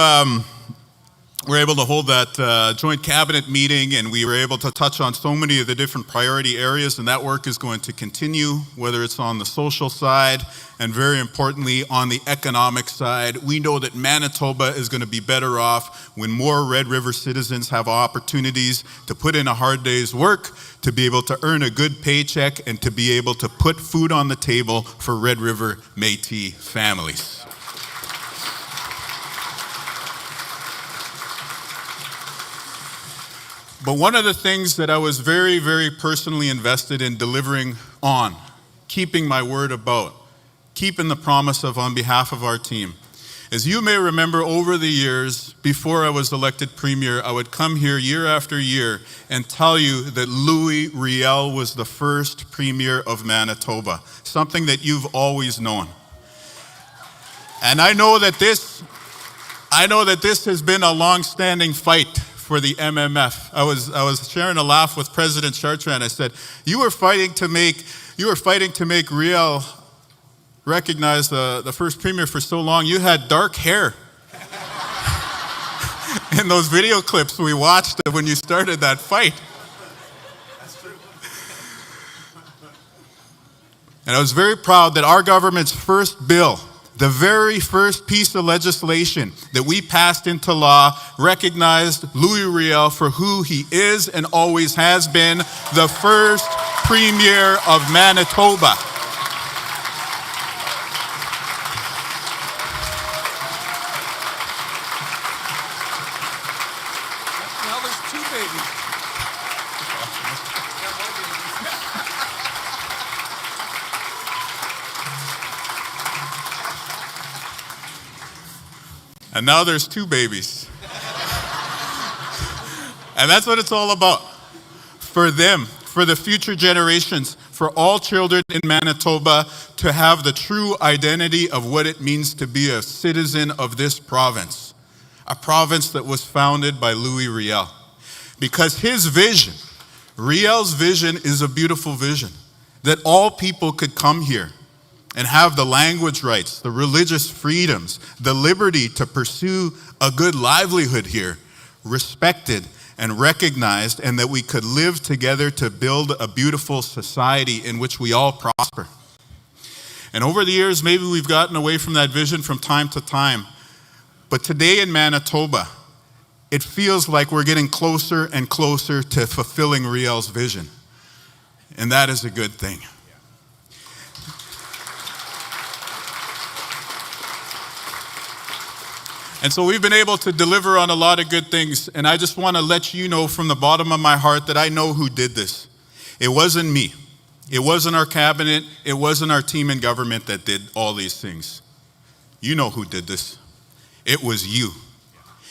were able to hold that joint cabinet meeting, and we were able to touch on so many of the different priority areas, and that work is going to continue, whether it's on the social side and very importantly on the economic side. We know that Manitoba is going to be better off when more Red River citizens have opportunities to put in a hard day's work, to be able to earn a good paycheck, and to be able to put food on the table for Red River Métis families. But one of the things that I was very, very personally invested in delivering on, keeping my word about, keeping the promise of on behalf of our team, as you may remember over the years, before I was elected Premier, I would come here year after year and tell you that Louis Riel was the first Premier of Manitoba, something that you've always known. And I know that this has been a long-standing fight for the MMF. I was sharing a laugh with President Chartrand. I said, you were fighting to make Riel recognize the first Premier for so long. You had dark hair. In those video clips we watched when you started that fight. That's true. And I was very proud that our government's first bill, the very first piece of legislation that we passed into law, recognized Louis Riel for who he is and always has been, the first Premier of Manitoba. Now there's two babies. And now there's two babies. And that's what it's all about. For them, for the future generations, for all children in Manitoba to have the true identity of what it means to be a citizen of this province. A province that was founded by Louis Riel. Because his vision, Riel's vision, is a beautiful vision. That all people could come here and have the language rights, the religious freedoms, the liberty to pursue a good livelihood here, respected and recognized, and that we could live together to build a beautiful society in which we all prosper. And over the years, maybe we've gotten away from that vision from time to time, but today in Manitoba, it feels like we're getting closer and closer to fulfilling Riel's vision. And that is a good thing. And so we've been able to deliver on a lot of good things, and I just want to let you know from the bottom of my heart that I know who did this. It wasn't me. It wasn't our cabinet. It wasn't our team in government that did all these things. You know who did this. It was you.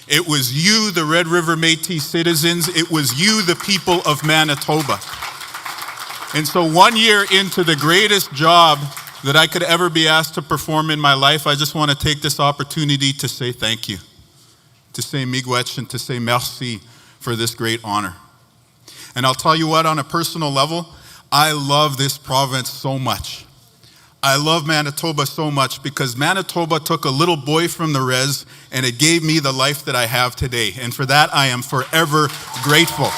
It was you, the Red River Métis citizens. It was you, the people of Manitoba. And so 1 year into the greatest job that I could ever be asked to perform in my life, I just want to take this opportunity to say thank you, to say miigwech, and to say merci for this great honor. And I'll tell you what, on a personal level, I love this province so much. I love Manitoba so much because Manitoba took a little boy from the res and it gave me the life that I have today. And for that, I am forever grateful.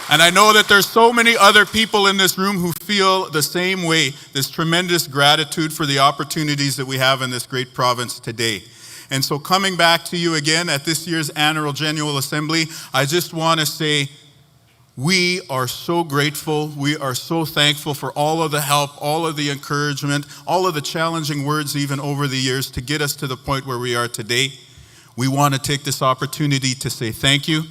And I know that there's so many other people in this room who feel the same way, this tremendous gratitude for the opportunities that we have in this great province today. And so coming back to you again at this year's Annual General Assembly, I just want to say we are so grateful, we are so thankful for all of the help, all of the encouragement, all of the challenging words even over the years to get us to the point where we are today. We want to take this opportunity to say thank you.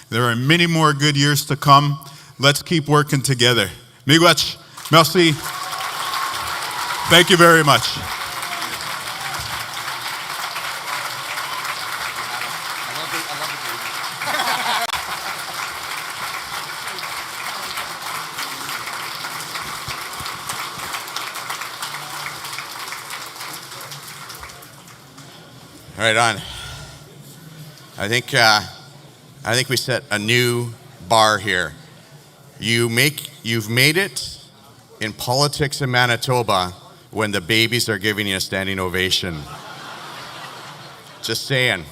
There are many more good years to come. Let's keep working together. Miigwech, merci. Thank you very much. Right on. I think we set a new bar here. You've made it in politics in Manitoba when the babies are giving you a standing ovation. Just saying.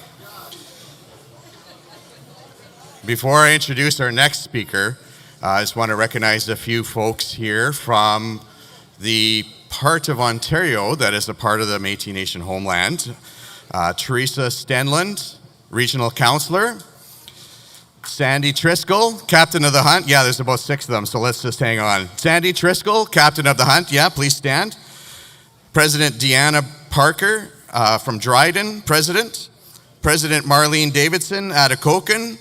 Before I introduce our next speaker, I just want to recognize a few folks here from the part of Ontario that is a part of the Métis Nation homeland. Teresa Stenland, Regional Councillor. Sandy Triscoll, Captain of the Hunt. Yeah, there's about 6 of them, so let's just hang on. Sandy Triscoll, Captain of the Hunt. Yeah, please stand. President Deanna Parker from Dryden, President. President Marlene Davidson, Atikokan.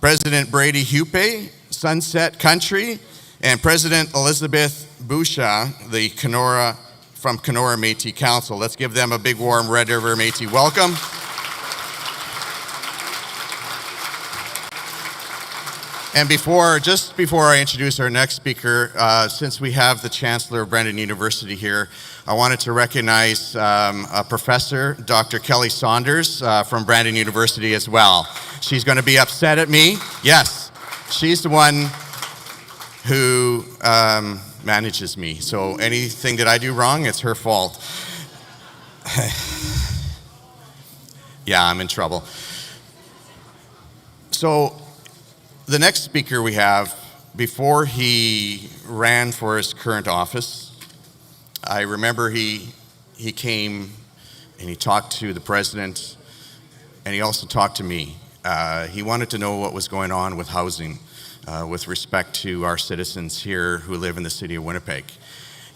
President Brady Hupe, Sunset Country. And President Elizabeth Boucha, the Kenora, from Kenora Métis Council. Let's give them a big warm Red River Métis welcome. And just before I introduce our next speaker, since we have the Chancellor of Brandon University here, I wanted to recognize a professor, Dr. Kelly Saunders from Brandon University as well. She's going to be upset at me. Yes, she's the one who manages me. So anything that I do wrong, it's her fault. Yeah, I'm in trouble. So the next speaker we have, before he ran for his current office, I remember he came and he talked to the president and he also talked to me. He wanted to know what was going on with housing with respect to our citizens here who live in the city of Winnipeg.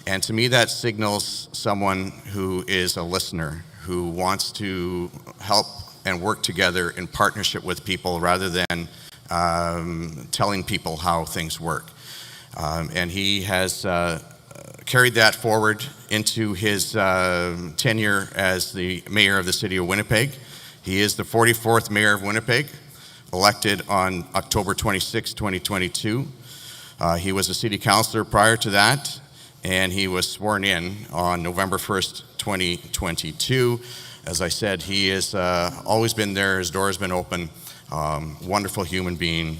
And to me that signals someone who is a listener, who wants to help and work together in partnership with people rather than telling people how things work. And he has carried that forward into his tenure as the mayor of the city of Winnipeg. He is the 44th mayor of Winnipeg, elected on October 26, 2022. He was a city councillor prior to that, and he was sworn in on November 1st, 2022. As I said, he has always been there, his door has been open. Wonderful human being.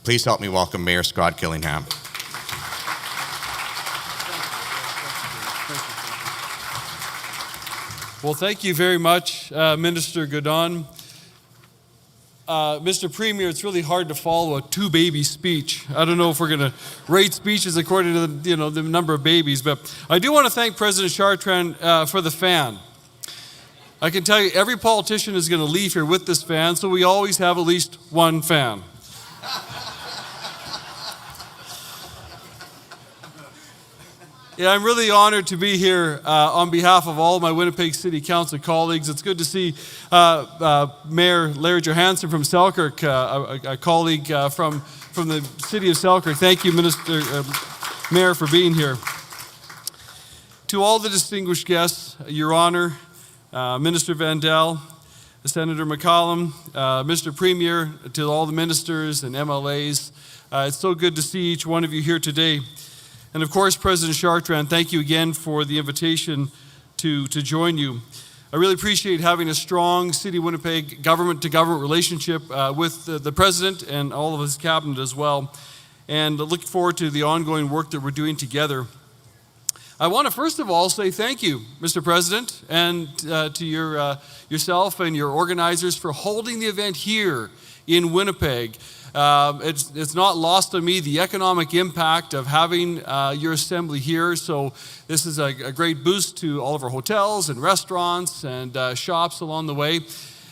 Please help me welcome Mayor Scott Gillingham. Well, thank you very much, Minister Godon. Mr. Premier, it's really hard to follow a 2-baby speech. I don't know if we're going to rate speeches according to the number of babies, but I do want to thank President Chartrand for the fan. I can tell you every politician is going to leave here with this fan, so we always have at least one fan. Yeah, I'm really honored to be here on behalf of all my Winnipeg City Council colleagues. It's good to see Mayor Larry Johansson from Selkirk, a colleague from the city of Selkirk. Thank you, Mayor, for being here. To all the distinguished guests, Your Honor, Minister Vandal, Senator McCollum, Mr. Premier, to all the ministers and MLAs. It's so good to see each one of you here today. And of course, President Chartrand, thank you again for the invitation to join you. I really appreciate having a strong City of Winnipeg government-to-government relationship with the President and all of his cabinet as well. And looking forward to the ongoing work that we're doing together. I want to first of all say thank you, Mr. President, and to yourself and your organizers for holding the event here in Winnipeg. It's not lost on me the economic impact of having your assembly here. So this is a great boost to all of our hotels and restaurants and shops along the way.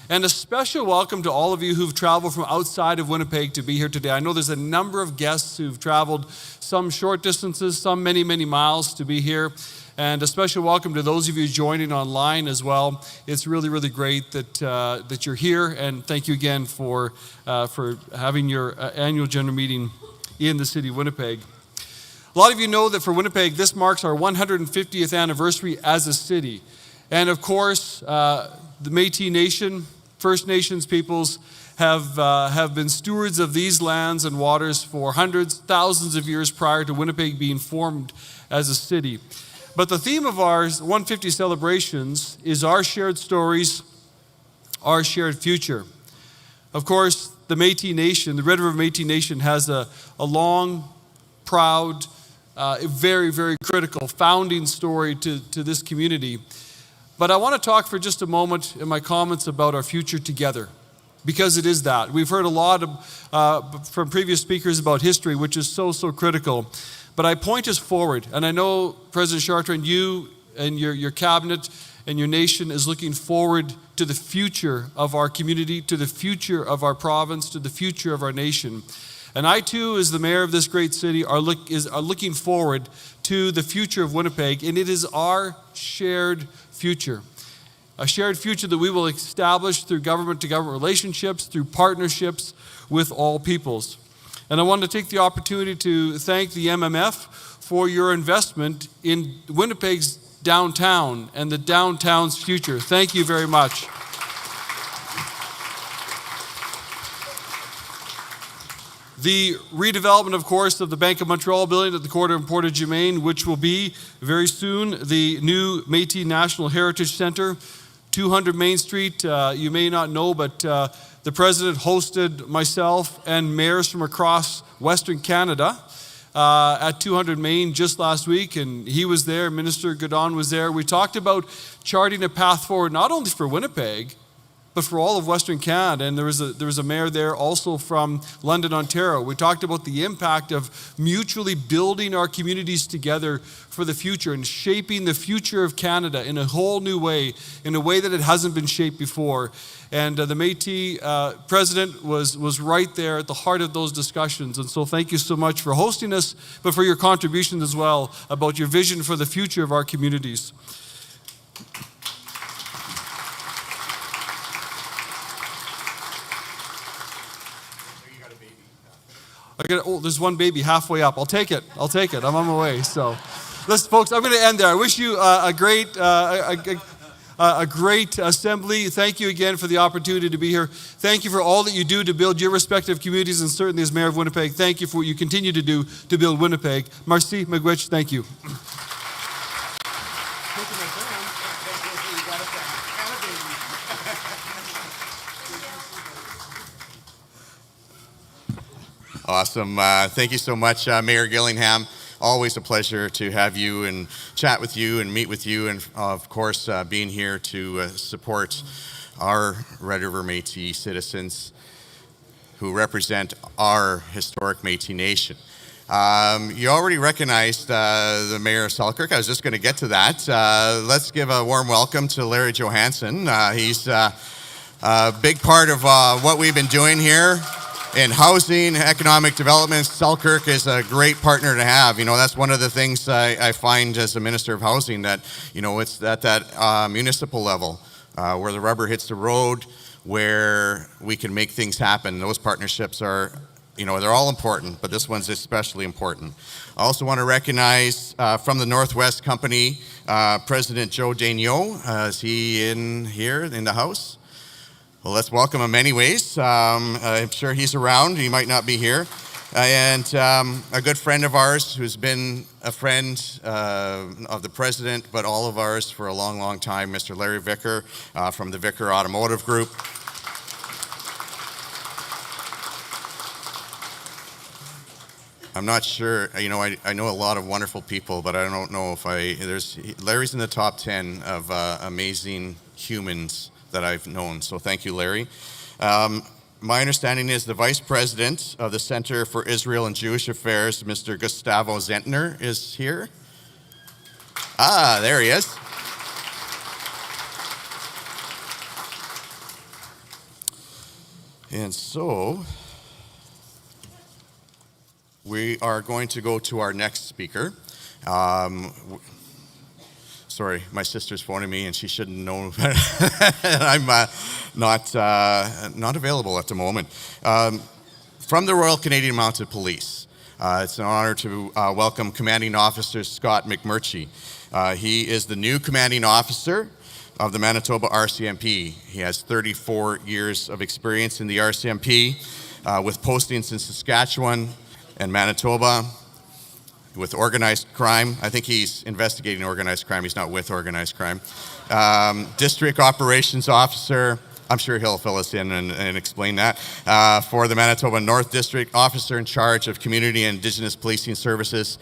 And a special welcome to all of you who've traveled from outside of Winnipeg to be here today. I know there's a number of guests who've traveled some short distances, some many, many miles to be here. And a special welcome to those of you joining online as well. It's really, really great that you're here. And thank you again for having your annual general meeting in the City of Winnipeg. A lot of you know that for Winnipeg, this marks our 150th anniversary as a city. And of course, the Métis Nation, First Nations peoples have been stewards of these lands and waters for hundreds, thousands of years prior to Winnipeg being formed as a city. But the theme of our 150 celebrations is our shared stories, our shared future. Of course, the Métis Nation, the Red River Métis Nation has a long, proud, very, very critical founding story to this community. But I want to talk for just a moment in my comments about our future together, because it is that. We've heard a lot from previous speakers about history, which is so, so critical. But I point us forward, and I know, President Chartrand, you and your cabinet and your nation is looking forward to the future of our community, to the future of our province, to the future of our nation. And I too, as the mayor of this great city, are looking forward to the future of Winnipeg, and it is our shared future. A shared future that we will establish through government-to-government relationships, through partnerships with all peoples. And I want to take the opportunity to thank the MMF for your investment in Winnipeg's downtown and the downtown's future. Thank you very much. The redevelopment, of course, of the Bank of Montreal building at the corner of Port of Germain, which will be very soon the new Métis National Heritage Center, 200 Main Street. You may not know, but the President hosted myself and mayors from across Western Canada at 200 Main just last week, and he was there, Minister Godon was there. We talked about charting a path forward, not only for Winnipeg, but for all of Western Canada. And there was a mayor there also from London, Ontario. We talked about the impact of mutually building our communities together for the future and shaping the future of Canada in a whole new way, in a way that it hasn't been shaped before. And the Métis president was right there at the heart of those discussions. And so thank you so much for hosting us, but for your contributions as well about your vision for the future of our communities. There's one baby halfway up. I'll take it. I'm on my way. So, listen, folks, I'm going to end there. I wish you a great assembly. Thank you again for the opportunity to be here. Thank you for all that you do to build your respective communities, and certainly as mayor of Winnipeg, thank you for what you continue to do to build Winnipeg. Merci, miigwech. Thank you. Awesome. Thank you so much, Mayor Gillingham. Always a pleasure to have you and chat with you and meet with you, and of course being here to support our Red River Métis citizens who represent our historic Métis Nation. You already recognized the Mayor of Selkirk. I was just going to get to that. Let's give a warm welcome to Larry Johansson. He's a big part of what we've been doing here. In housing, economic development, Selkirk is a great partner to have. You know, that's one of the things I find as a Minister of Housing, that, you know, it's at that municipal level where the rubber hits the road, where we can make things happen. Those partnerships are, you know, they're all important, but this one's especially important. I also want to recognize from the Northwest Company, President Joe Daigneault. Is he in here in the house? Well, let's welcome him anyways. I'm sure he's around. He might not be here. And a good friend of ours who's been a friend of the President, but all of ours for a long, long time, Mr. Larry Vicker from the Vicker Automotive Group. I'm not sure, you know, I know a lot of wonderful people, but I don't know if Larry's in the top 10 of amazing humans that I've known. So thank you, Larry. My understanding is the Vice President of the Center for Israel and Jewish Affairs, Mr. Gustavo Zentner, is here. Ah, there he is. And so we are going to go to our next speaker. Sorry, my sister's phoning me, and she shouldn't know I'm not available at the moment. From the Royal Canadian Mounted Police, it's an honor to welcome Commanding Officer Scott McMurchy. He is the new Commanding Officer of the Manitoba RCMP. He has 34 years of experience in the RCMP with postings in Saskatchewan and Manitoba. With organized crime. I think he's investigating organized crime. He's not with organized crime. District Operations Officer. I'm sure he'll fill us in and explain that. For the Manitoba North District, Officer in charge of Community and Indigenous Policing Services.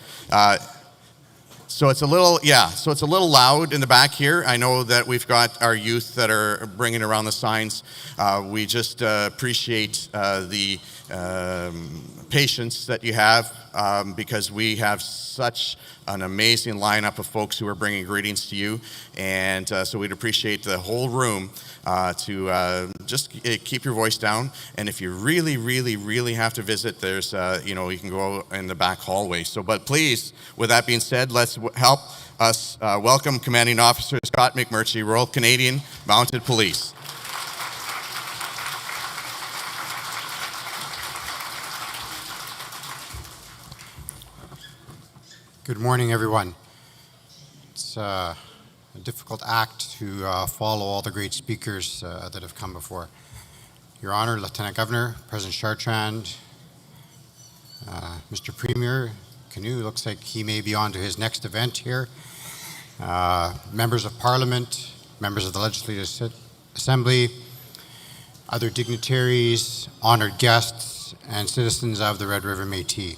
So it's a little loud in the back here. I know that we've got our youth that are bringing around the signs. We just appreciate the patience that you have because we have such an amazing lineup of folks who are bringing greetings to you. And so we'd appreciate the whole room to just keep your voice down. And if you really, really, really have to visit, there's, you can go in the back hallway. So, but please, with that being said, let's help us welcome Commanding Officer Scott McMurchy, Royal Canadian Mounted Police. Good morning, everyone. It's a difficult act to follow all the great speakers that have come before. Your Honor, Lieutenant Governor, President Chartrand, Mr. Premier Kinew, looks like he may be on to his next event here. Members of Parliament, members of the Legislative Assembly, other dignitaries, honored guests, and citizens of the Red River Métis.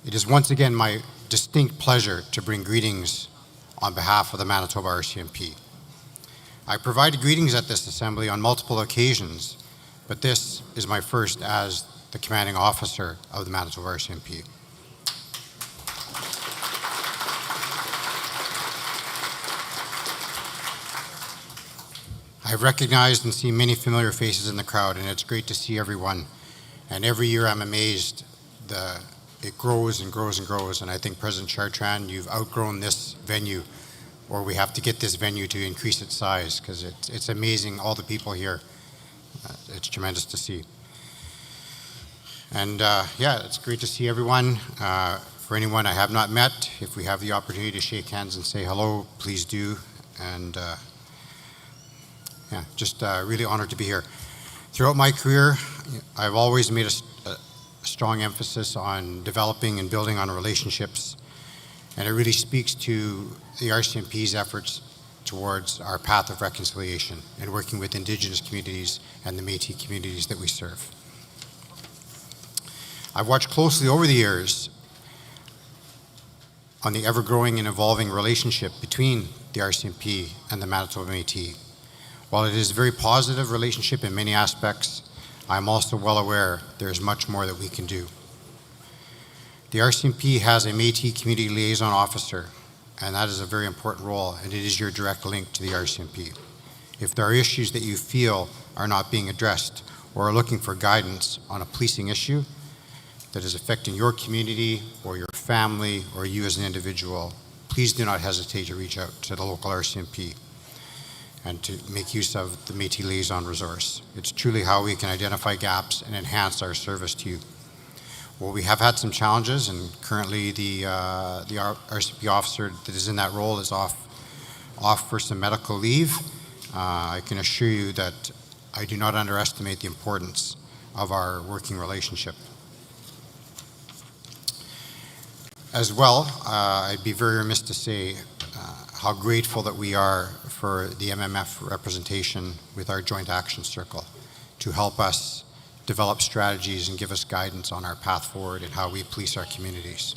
It is once again my distinct pleasure to bring greetings on behalf of the Manitoba RCMP. I provided greetings at this assembly on multiple occasions, but this is my first as the commanding officer of the Manitoba RCMP. I've recognized and seen many familiar faces in the crowd, and it's great to see everyone. And every year I'm amazed it grows and grows and grows, and I think President Chartrand, you've outgrown this venue, or we have to get this venue to increase its size, because it's amazing, all the people here. It's tremendous to see. And it's great to see everyone. For anyone I have not met, if we have the opportunity to shake hands and say hello, please do. And just really honored to be here. Throughout my career, I've always made a strong emphasis on developing and building on relationships, and it really speaks to the RCMP's efforts towards our path of reconciliation and working with Indigenous communities and the Métis communities that we serve. I've watched closely over the years on the ever-growing and evolving relationship between the RCMP and the Manitoba Métis. While it is a very positive relationship in many aspects, I'm also well aware there is much more that we can do. The RCMP has a Métis Community Liaison Officer, and that is a very important role, and it is your direct link to the RCMP. If there are issues that you feel are not being addressed or are looking for guidance on a policing issue that is affecting your community or your family or you as an individual, please do not hesitate to reach out to the local RCMP and to make use of the Métis Liaison resource. It's truly how we can identify gaps and enhance our service to you. Well, we have had some challenges, and currently the RCMP officer that is in that role is off for some medical leave. I can assure you that I do not underestimate the importance of our working relationship. As well, I'd be very remiss to say how grateful that we are for the MMF representation with our Joint Action Circle to help us develop strategies and give us guidance on our path forward and how we police our communities.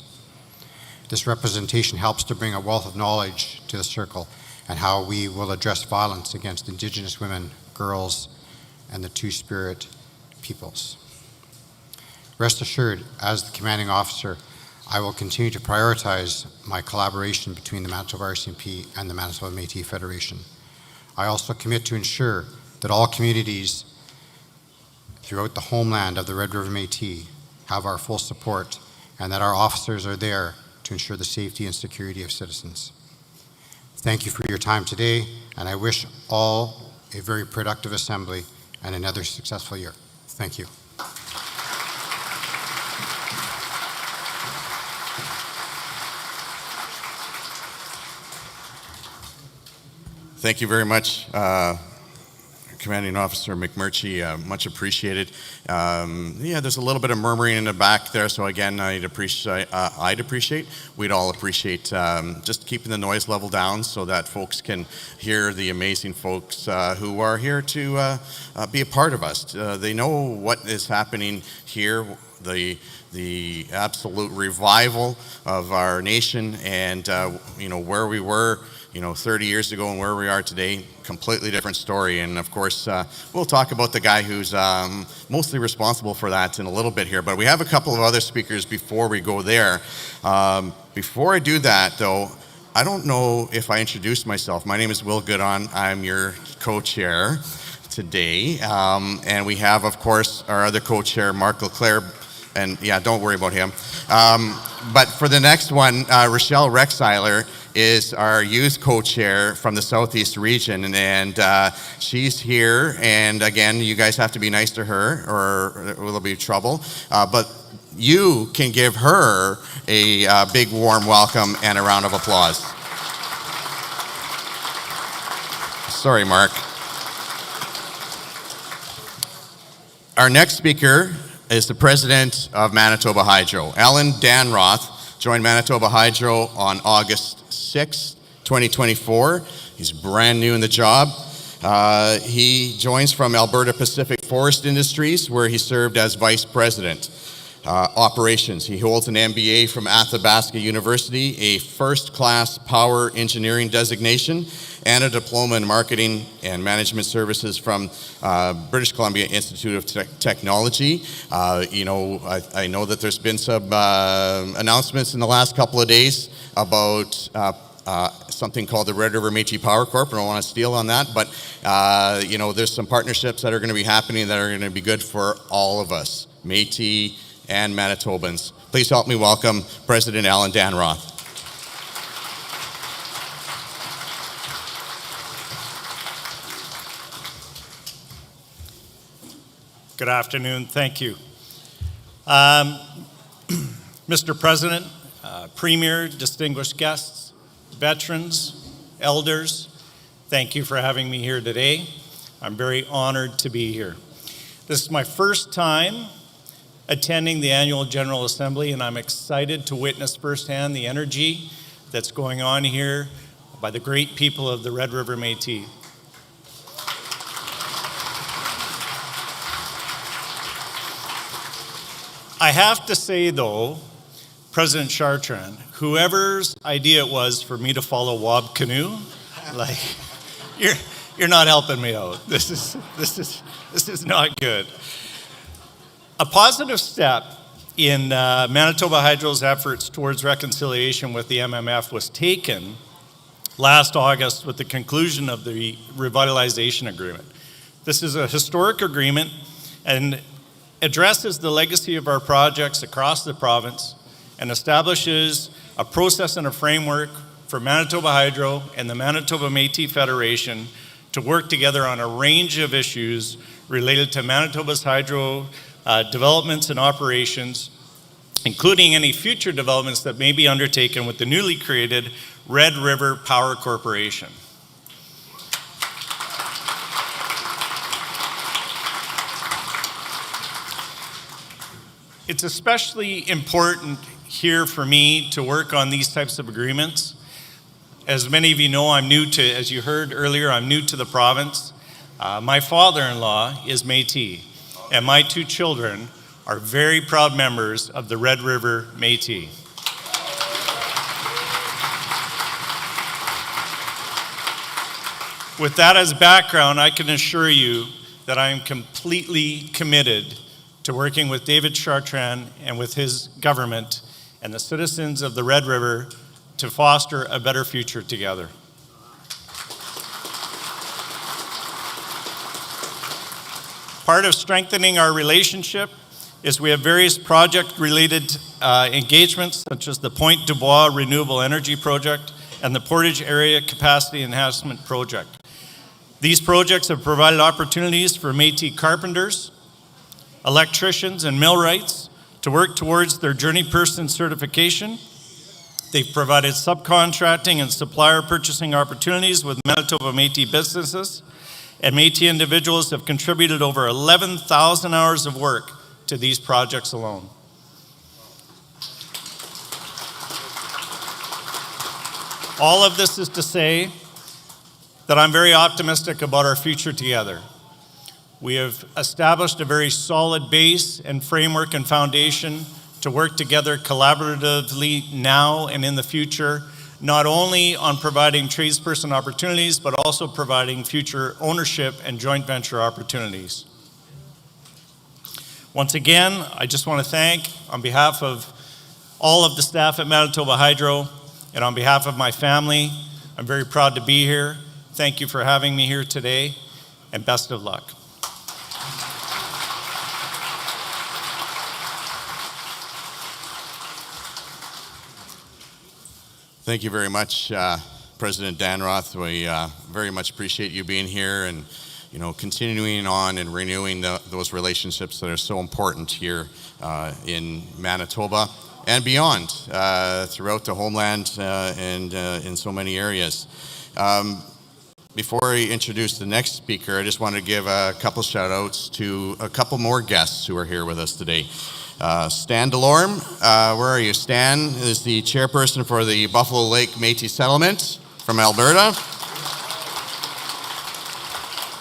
This representation helps to bring a wealth of knowledge to the Circle and how we will address violence against Indigenous women, girls, and the Two-Spirit peoples. Rest assured, as the commanding officer, I will continue to prioritize my collaboration between the Manitoba RCMP and the Manitoba Métis Federation. I also commit to ensure that all communities throughout the homeland of the Red River Métis have our full support and that our officers are there to ensure the safety and security of citizens. Thank you for your time today, and I wish all a very productive assembly and another successful year. Thank you. Thank you very much, Commanding Officer McMurchy. Much appreciated. Yeah, there's a little bit of murmuring in the back there, so again, we'd all appreciate just keeping the noise level down so that folks can hear the amazing folks who are here to be a part of us. They know what is happening here, the absolute revival of our nation, and where we were 30 years ago and where we are today, completely different story. And of course, we'll talk about the guy who's mostly responsible for that in a little bit here. But we have a couple of other speakers before we go there. Before I do that, though, I don't know if I introduced myself. My name is Will Goodon. I'm your co-chair today. And we have, of course, our other co-chair, Mark Leclerc. And yeah, don't worry about him. But for the next one, Rochelle Rexeiler is our youth co-chair from the Southeast region, and she's here, and again, you guys have to be nice to her or there'll be trouble, but you can give her a big warm welcome and a round of applause. Sorry, Mark. Our next speaker is the president of Manitoba Hydro. Alan Danroth joined Manitoba Hydro on August 6, 2024. He's brand new in the job. He joins from Alberta Pacific Forest Industries, where he served as vice president. Operations. He holds an MBA from Athabasca University, a first-class power engineering designation, and a diploma in marketing and management services from British Columbia Institute of Technology. I know that there's been some announcements in the last couple of days about something called the Red River Métis Power Corp. I don't want to steal on that, but there's some partnerships that are going to be happening that are going to be good for all of us, Métis and Manitobans. Please help me welcome President Alan Danroth. Good afternoon. Thank you. Mr. President, Premier, distinguished guests, veterans, elders, thank you for having me here today. I'm very honored to be here. This is my first time attending the annual General Assembly, and I'm excited to witness firsthand the energy that's going on here by the great people of the Red River Métis. I have to say, though, President Chartrand, whoever's idea it was for me to follow Wab Kinew, you're not helping me out. This is not good. A positive step in Manitoba Hydro's efforts towards reconciliation with the MMF was taken last August with the conclusion of the revitalization agreement. This is a historic agreement and addresses the legacy of our projects across the province and establishes a process and a framework for Manitoba Hydro and the Manitoba Métis Federation to work together on a range of issues related to Manitoba's hydro developments and operations, including any future developments that may be undertaken with the newly created Red River Power Corporation. It's especially important here for me to work on these types of agreements. As many of you know, as you heard earlier, I'm new to the province. My father-in-law is Métis, and my two children are very proud members of the Red River Métis. With that as background, I can assure you that I am completely committed to working with David Chartrand and with his government and the citizens of the Red River to foster a better future together. Part of strengthening our relationship is we have various project-related engagements, such as the Pointe du Bois Renewable Energy Project and the Portage Area Capacity Enhancement Project. These projects have provided opportunities for Métis carpenters, electricians, and millwrights to work towards their journey person certification. They've provided subcontracting and supplier purchasing opportunities with Manitoba Métis businesses, and Métis individuals have contributed over 11,000 hours of work to these projects alone. All of this is to say that I'm very optimistic about our future together. We have established a very solid base and framework and foundation to work together collaboratively now and in the future, not only on providing tradesperson opportunities, but also providing future ownership and joint venture opportunities. Once again, I just want to thank, on behalf of all of the staff at Manitoba Hydro and on behalf of my family, I'm very proud to be here. Thank you for having me here today, and best of luck. Thank you very much, President Danroth. We very much appreciate you being here and continuing on and renewing those relationships that are so important here in Manitoba and beyond, throughout the homeland and in so many areas. Before I introduce the next speaker, I just want to give a couple shout outs to a couple more guests who are here with us today. Stan Delorme, where are you? Stan is the chairperson for the Buffalo Lake Métis Settlement from Alberta.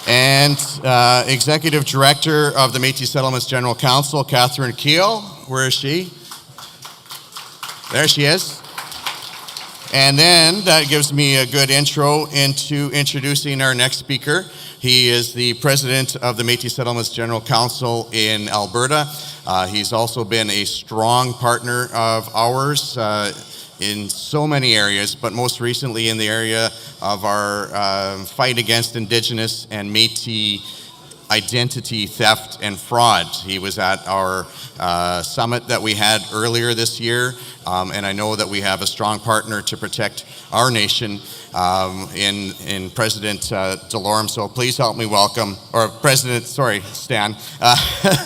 And Executive Director of the Métis Settlements General Council, Catherine Keel. Where is she? There she is. And then that gives me a good intro into introducing our next speaker. He is the president of the Métis Settlements General Council in Alberta. He's also been a strong partner of ours in so many areas, but most recently in the area of our fight against Indigenous and Métis identity theft and fraud. He was at our summit that we had earlier this year, and I know that we have a strong partner to protect our nation in President Delorme. So please help me welcome, or Stan.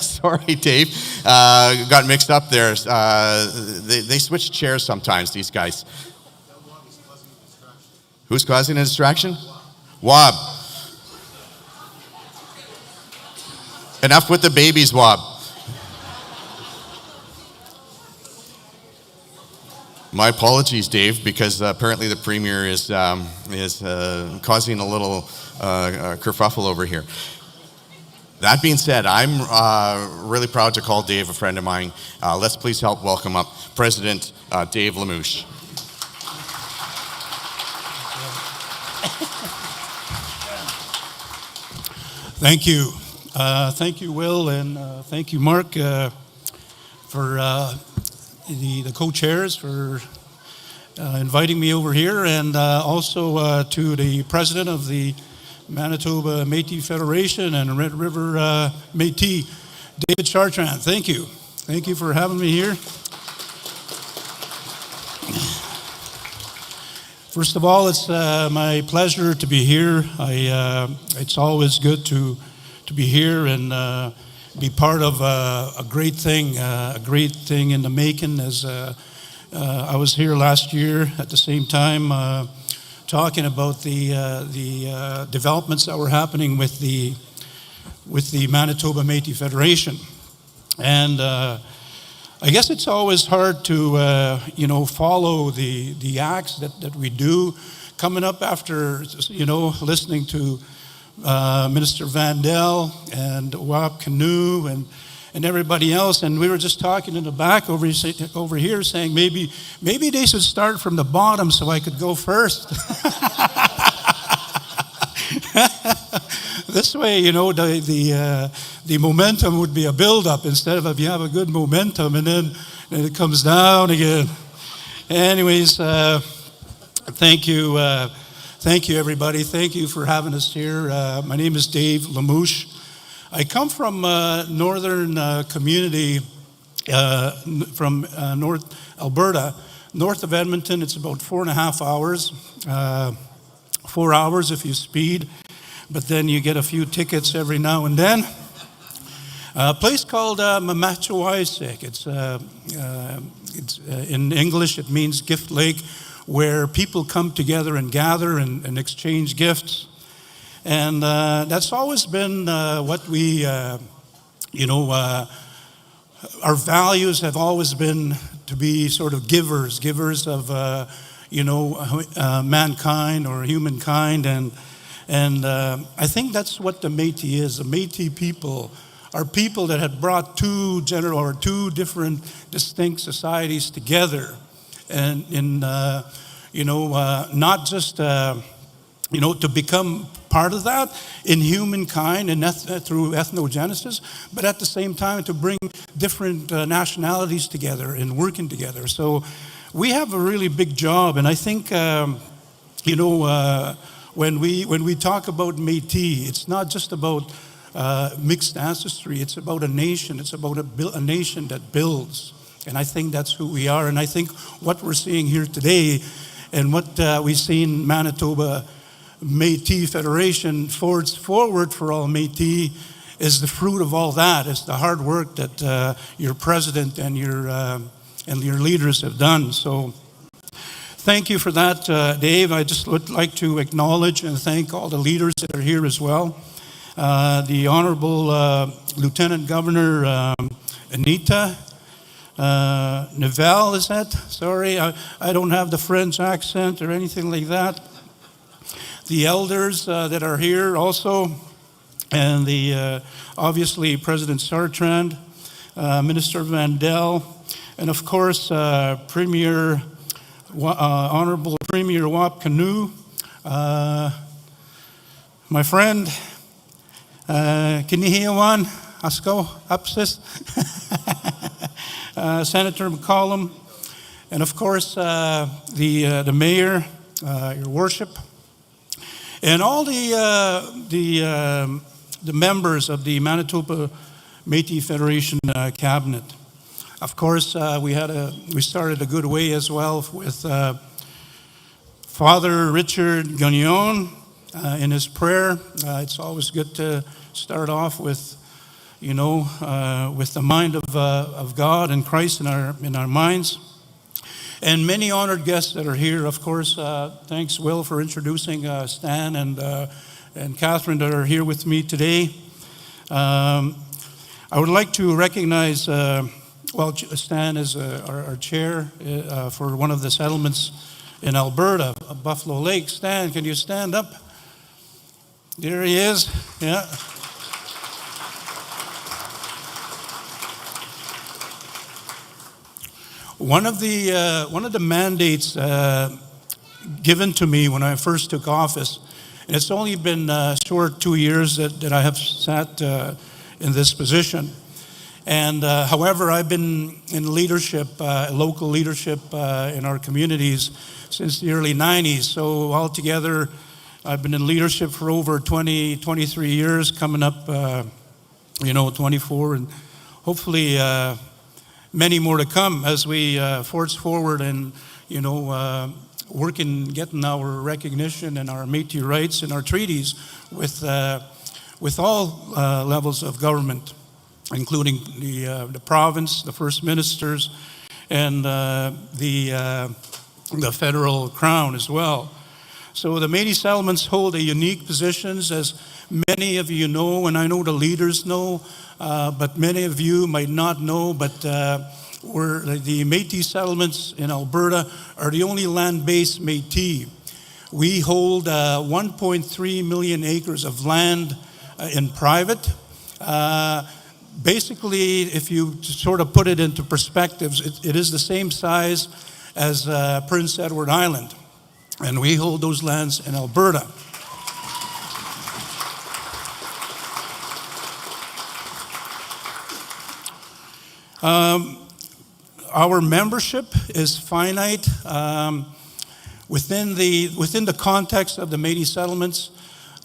Sorry, Dave. Got mixed up there. They switch chairs sometimes, these guys. Who's causing a distraction? Wab. Enough with the babies, Wab. My apologies, Dave, because apparently the Premier is causing a little kerfuffle over here. That being said, I'm really proud to call Dave a friend of mine. Let's please help welcome up President Dave Lush. Thank you. Thank you, Will, and thank you, Mark, for the co-chairs for inviting me over here, and also to the president of the Manitoba Métis Federation and Red River Métis, David Chartrand. Thank you. Thank you for having me here. First of all, it's my pleasure to be here. It's always good to be here and be part of a great thing in the making. As I was here last year at the same time talking about the developments that were happening with the Manitoba Métis Federation, and I guess it's always hard to, follow the acts that we do. Coming up after, listening to Minister Vandal and Wab Kinew and everybody else, and we were just talking in the back over here saying maybe they should start from the bottom so I could go first. This way, the momentum would be a build-up instead of if you have a good momentum and then it comes down again. Anyways, thank you everybody. Thank you for having us here. My name is Dave Lush. I come from northern community from North Alberta, north of Edmonton. It's about 4.5 hours, 4 hours if you speed, but then you get a few tickets every now and then. A place called McMurchy. It's in English, it means gift lake, where people come together and gather and exchange gifts. And that's always been what we, our values have always been to be sort of givers of, mankind or humankind. And I think that's what the Métis is. The Métis people are people that had brought two different distinct societies together. And not just, to become part of that in humankind and through ethnogenesis, but at the same time to bring different nationalities together and working together. So we have a really big job, and I think, when we talk about Métis, it's not just about mixed ancestry, it's about a nation. It's about a nation that builds. And I think that's who we are. And I think what we're seeing here today and what we see in Manitoba Métis Federation Forward for All Métis is the fruit of all that. It's the hard work that your president and your leaders have done. So thank you for that, Dave. I just would like to acknowledge and thank all the leaders that are here as well. The Honorable Lieutenant Governor Anita Campbell, is that? Sorry, I don't have the French accent or anything like that. The elders that are here also, and the obviously President Chartrand, Minister Vandal, and of course Honorable Premier Wab Kinew, my friend. Can you hear one? Asko, Upsis. Senator McCollum, and of course the mayor, your worship, and all the members of the Manitoba Métis Federation cabinet. Of course, we started a good way as well with Father Richard Gagnon in his prayer. It's always good to start off with with the mind of God and Christ in our minds. And many honored guests that are here, of course. Thanks, Will, for introducing Stan and Catherine that are here with me today. I would like to recognize, Stan is our chair for one of the settlements in Alberta, Buffalo Lake. Stan, can you stand up? There he is, yeah. One of the mandates given to me when I first took office, and it's only been a short 2 years that I have sat in this position. And however, I've been in leadership, local leadership in our communities since the early 90s. So altogether, I've been in leadership for over 23 years, coming up, 24, and hopefully many more to come as we forge forward and, working, getting our recognition and our Métis rights and our treaties with all levels of government, including the province, the first ministers, and the federal crown as well. So the Métis settlements hold a unique positions, as many of you know, and I know the leaders know, but many of you might not know, but the Métis settlements in Alberta are the only land-based Métis. We hold 1.3 million acres of land in private. Basically, if you sort of put it into perspectives, it is the same size as Prince Edward Island, and we hold those lands in Alberta. Our membership is finite. Within the context of the Métis settlements,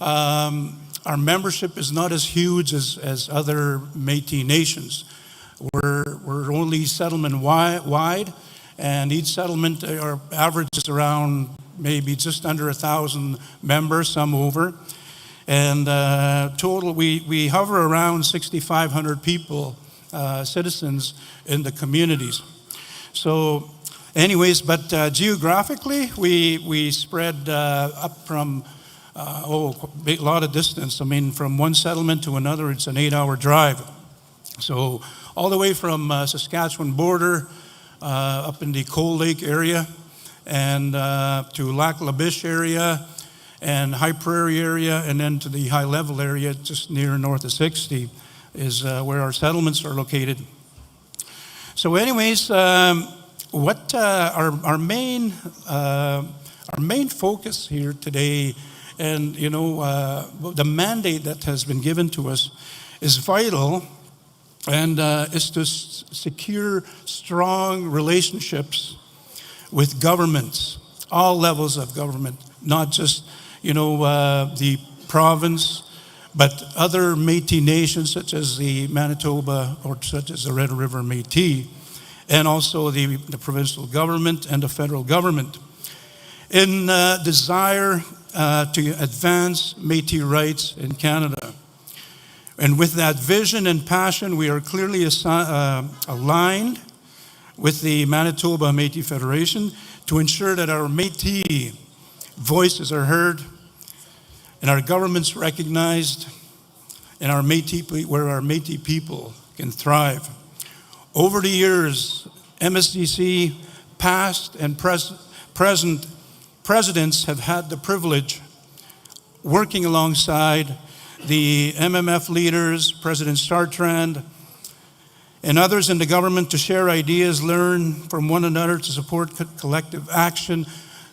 our membership is not as huge as other Métis nations. We're only settlement wide, and each settlement, our average is around maybe just under 1,000 members, some over. And total, we hover around 6,500 people, citizens in the communities. So anyways, but geographically, we spread up from a lot of distance. I mean, from one settlement to another, it's an 8-hour drive. So all the way from Saskatchewan border up in the Cold Lake area and to Lac La Biche area and High Prairie area, and then to the High Level area just near north of 60 is where our settlements are located. So anyways, what our main focus here today, and you know, the mandate that has been given to us is vital, and is to secure strong relationships with governments, all levels of government, not just, you know, the province, but other Métis nations such as the Manitoba or such as the Red River Métis, and also the provincial government and the federal government, in desire to advance Métis rights in Canada. And with that vision and passion, we are clearly aligned with the Manitoba Métis Federation to ensure that our Métis voices are heard and our governments recognized, and where our Métis people can thrive. Over the years, MSDC past and present presidents have had the privilege working alongside the MMF leaders, President Chartrand, and others in the government to share ideas, learn from one another, to support collective action.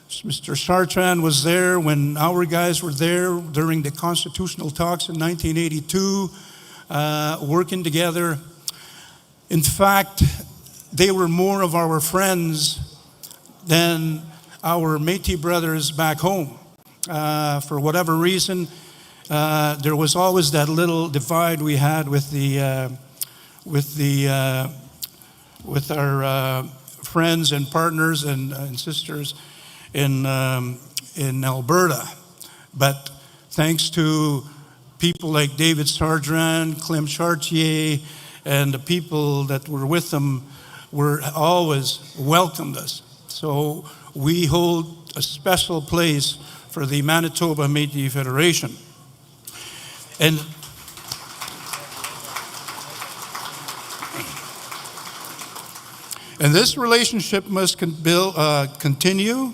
Mr. Chartrand was there when our guys were there during the constitutional talks in 1982, working together. In fact, they were more of our friends than our Métis brothers back home. For whatever reason, there was always that little divide we had with our friends and partners and sisters in Alberta. But thanks to people like David Chartrand, Clem Chartier, and the people that were with them were always welcomed us. So we hold a special place for the Manitoba Métis Federation. And this relationship must continue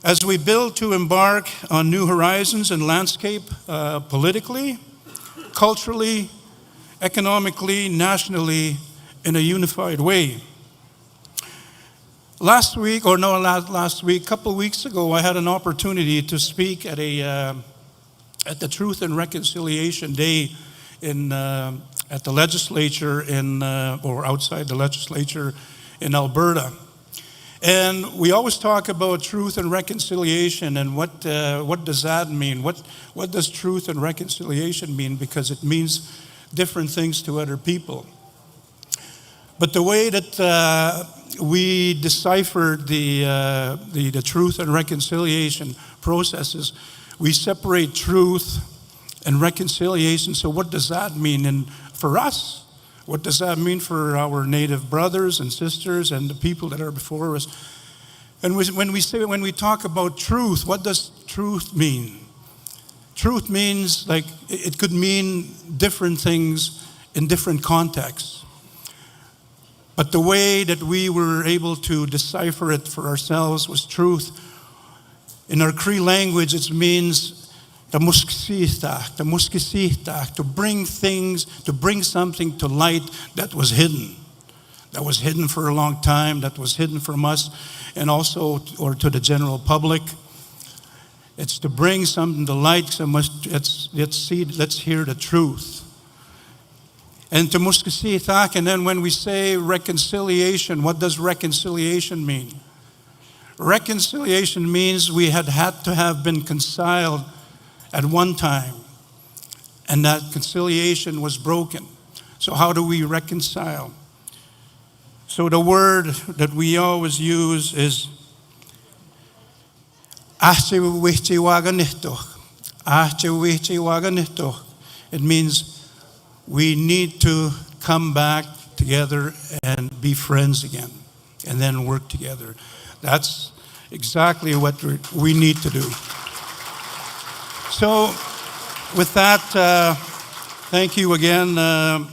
as we build to embark on new horizons and landscape politically, culturally, economically, nationally, in a unified way. A couple of weeks ago, I had an opportunity to speak at the Truth and Reconciliation Day at the legislature or outside the legislature in Alberta. And we always talk about truth and reconciliation, and what does that mean? What does truth and reconciliation mean? Because it means different things to other people. But the way that we deciphered the truth and reconciliation processes, we separate truth and reconciliation. So what does that mean? And for us, what does that mean for our Native brothers and sisters and the people that are before us? And when we talk about truth, what does truth mean? Truth means, like, it could mean different things in different contexts. But the way that we were able to decipher it for ourselves was truth. In our Cree language, it means to bring things, to bring something to light that was hidden for a long time, that was hidden from us, and also, or to the general public. It's to bring something to light. So let's hear the truth. And to muskasitak, and then when we say reconciliation, what does reconciliation mean? Reconciliation means we had to have been reconciled at one time, and that conciliation was broken. So how do we reconcile? So the word that we always use is it means we need to come back together and be friends again, and then work together. That's exactly what we need to do. So with that, thank you again. I'm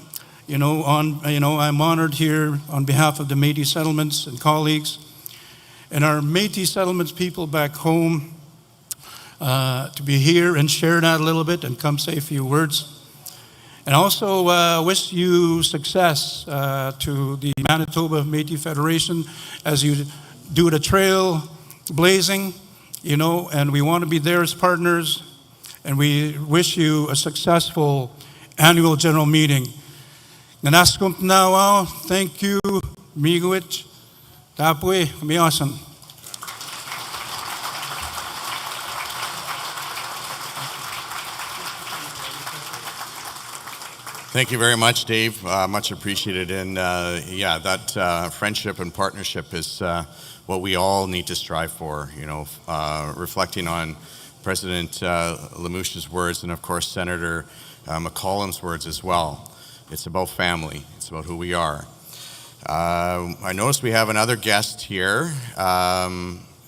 honored here on behalf of the Métis Settlements and colleagues and our Métis Settlements people back home to be here and share that a little bit and come say a few words. And also wish you success to the Manitoba Métis Federation as you do the trail blazing, and we want to be there as partners, and we wish you a successful annual general meeting. Nanaskum now, thank you, Miigwech, Tapwe, Miasan. Thank you very much, Dave. Much appreciated. And that friendship and partnership is what we all need to strive for, reflecting on President Lemouche's words and, of course, Senator McCollum's words as well. It's about family. It's about who we are. I noticed we have another guest here.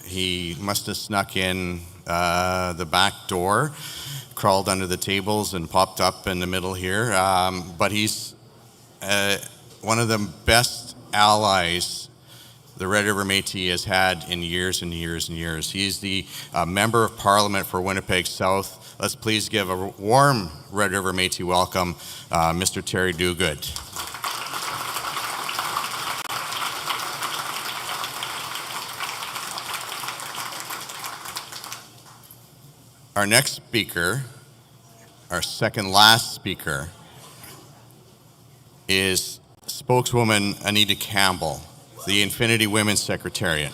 He must have snuck in the back door, crawled under the tables and popped up in the middle here. But he's one of the best allies the Red River Métis has had in years and years and years. He's the Member of Parliament for Winnipeg South. Let's please give a warm Red River Métis welcome, Mr. Terry Duguid. Our next speaker, our second last speaker, is spokeswoman Anita Campbell, the Infinity Women's Secretariat.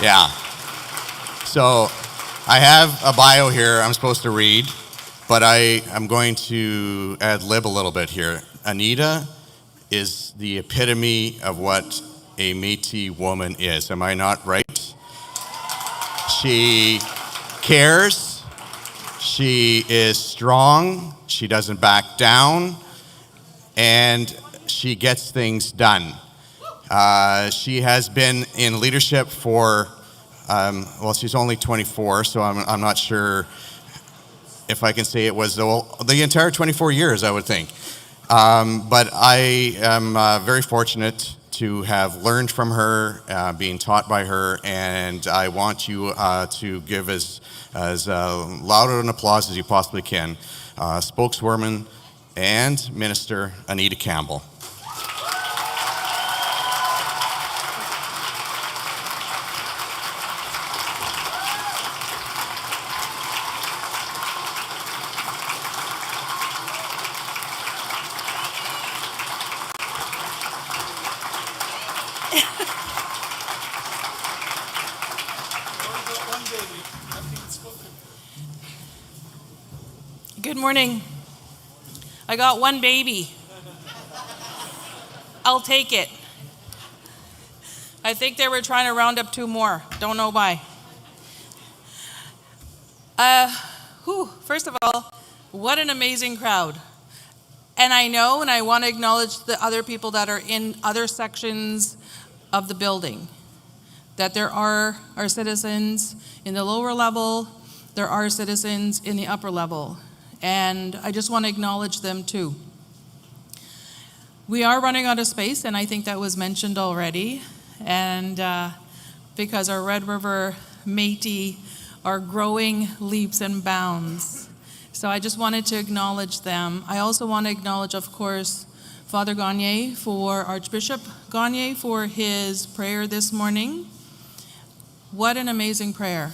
Yeah. So I have a bio here I'm supposed to read, but I'm going to ad-lib a little bit here. Anita is the epitome of what a Métis woman is. Am I not right? She cares, she is strong, she doesn't back down, and she gets things done. She has been in leadership for, she's only 24, so I'm not sure if I can say it was the entire 24 years, I would think. But I am very fortunate to have learned from her, being taught by her, and I want you to give as loud an applause as you possibly can. Spokeswoman and Minister Anita Campbell. Good morning. I got one baby. I'll take it. I think they were trying to round up 2 more. Don't know why. First of all, what an amazing crowd. And I know, and I want to acknowledge the other people that are in other sections of the building, that there are our citizens in the lower level, there are citizens in the upper level, and I just want to acknowledge them too. We are running out of space, and I think that was mentioned already, and because our Red River Métis are growing leaps and bounds. So I just wanted to acknowledge them. I also want to acknowledge, of course, Father Gagné, Archbishop Gagné, for his prayer this morning. What an amazing prayer.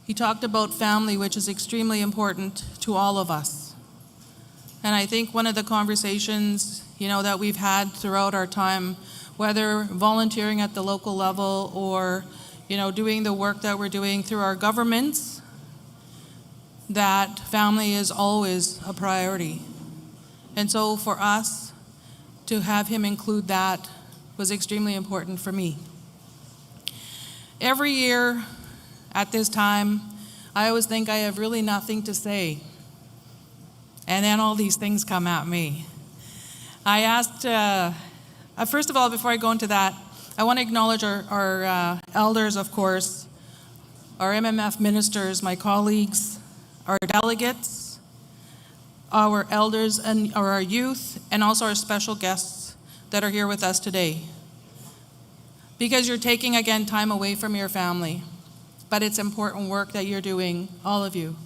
He talked about family, which is extremely important to all of us. And I think one of the conversations, that we've had throughout our time, whether volunteering at the local level or, doing the work that we're doing through our governments, that family is always a priority. And so for us to have him include that was extremely important for me. Every year at this time, I always think I have really nothing to say. And then all these things come at me. I asked, first of all, before I go into that, I want to acknowledge our elders, of course, our MMF ministers, my colleagues, our delegates, our elders, and our youth, and also our special guests that are here with us today. Because you're taking, again, time away from your family. But it's important work that you're doing, all of you.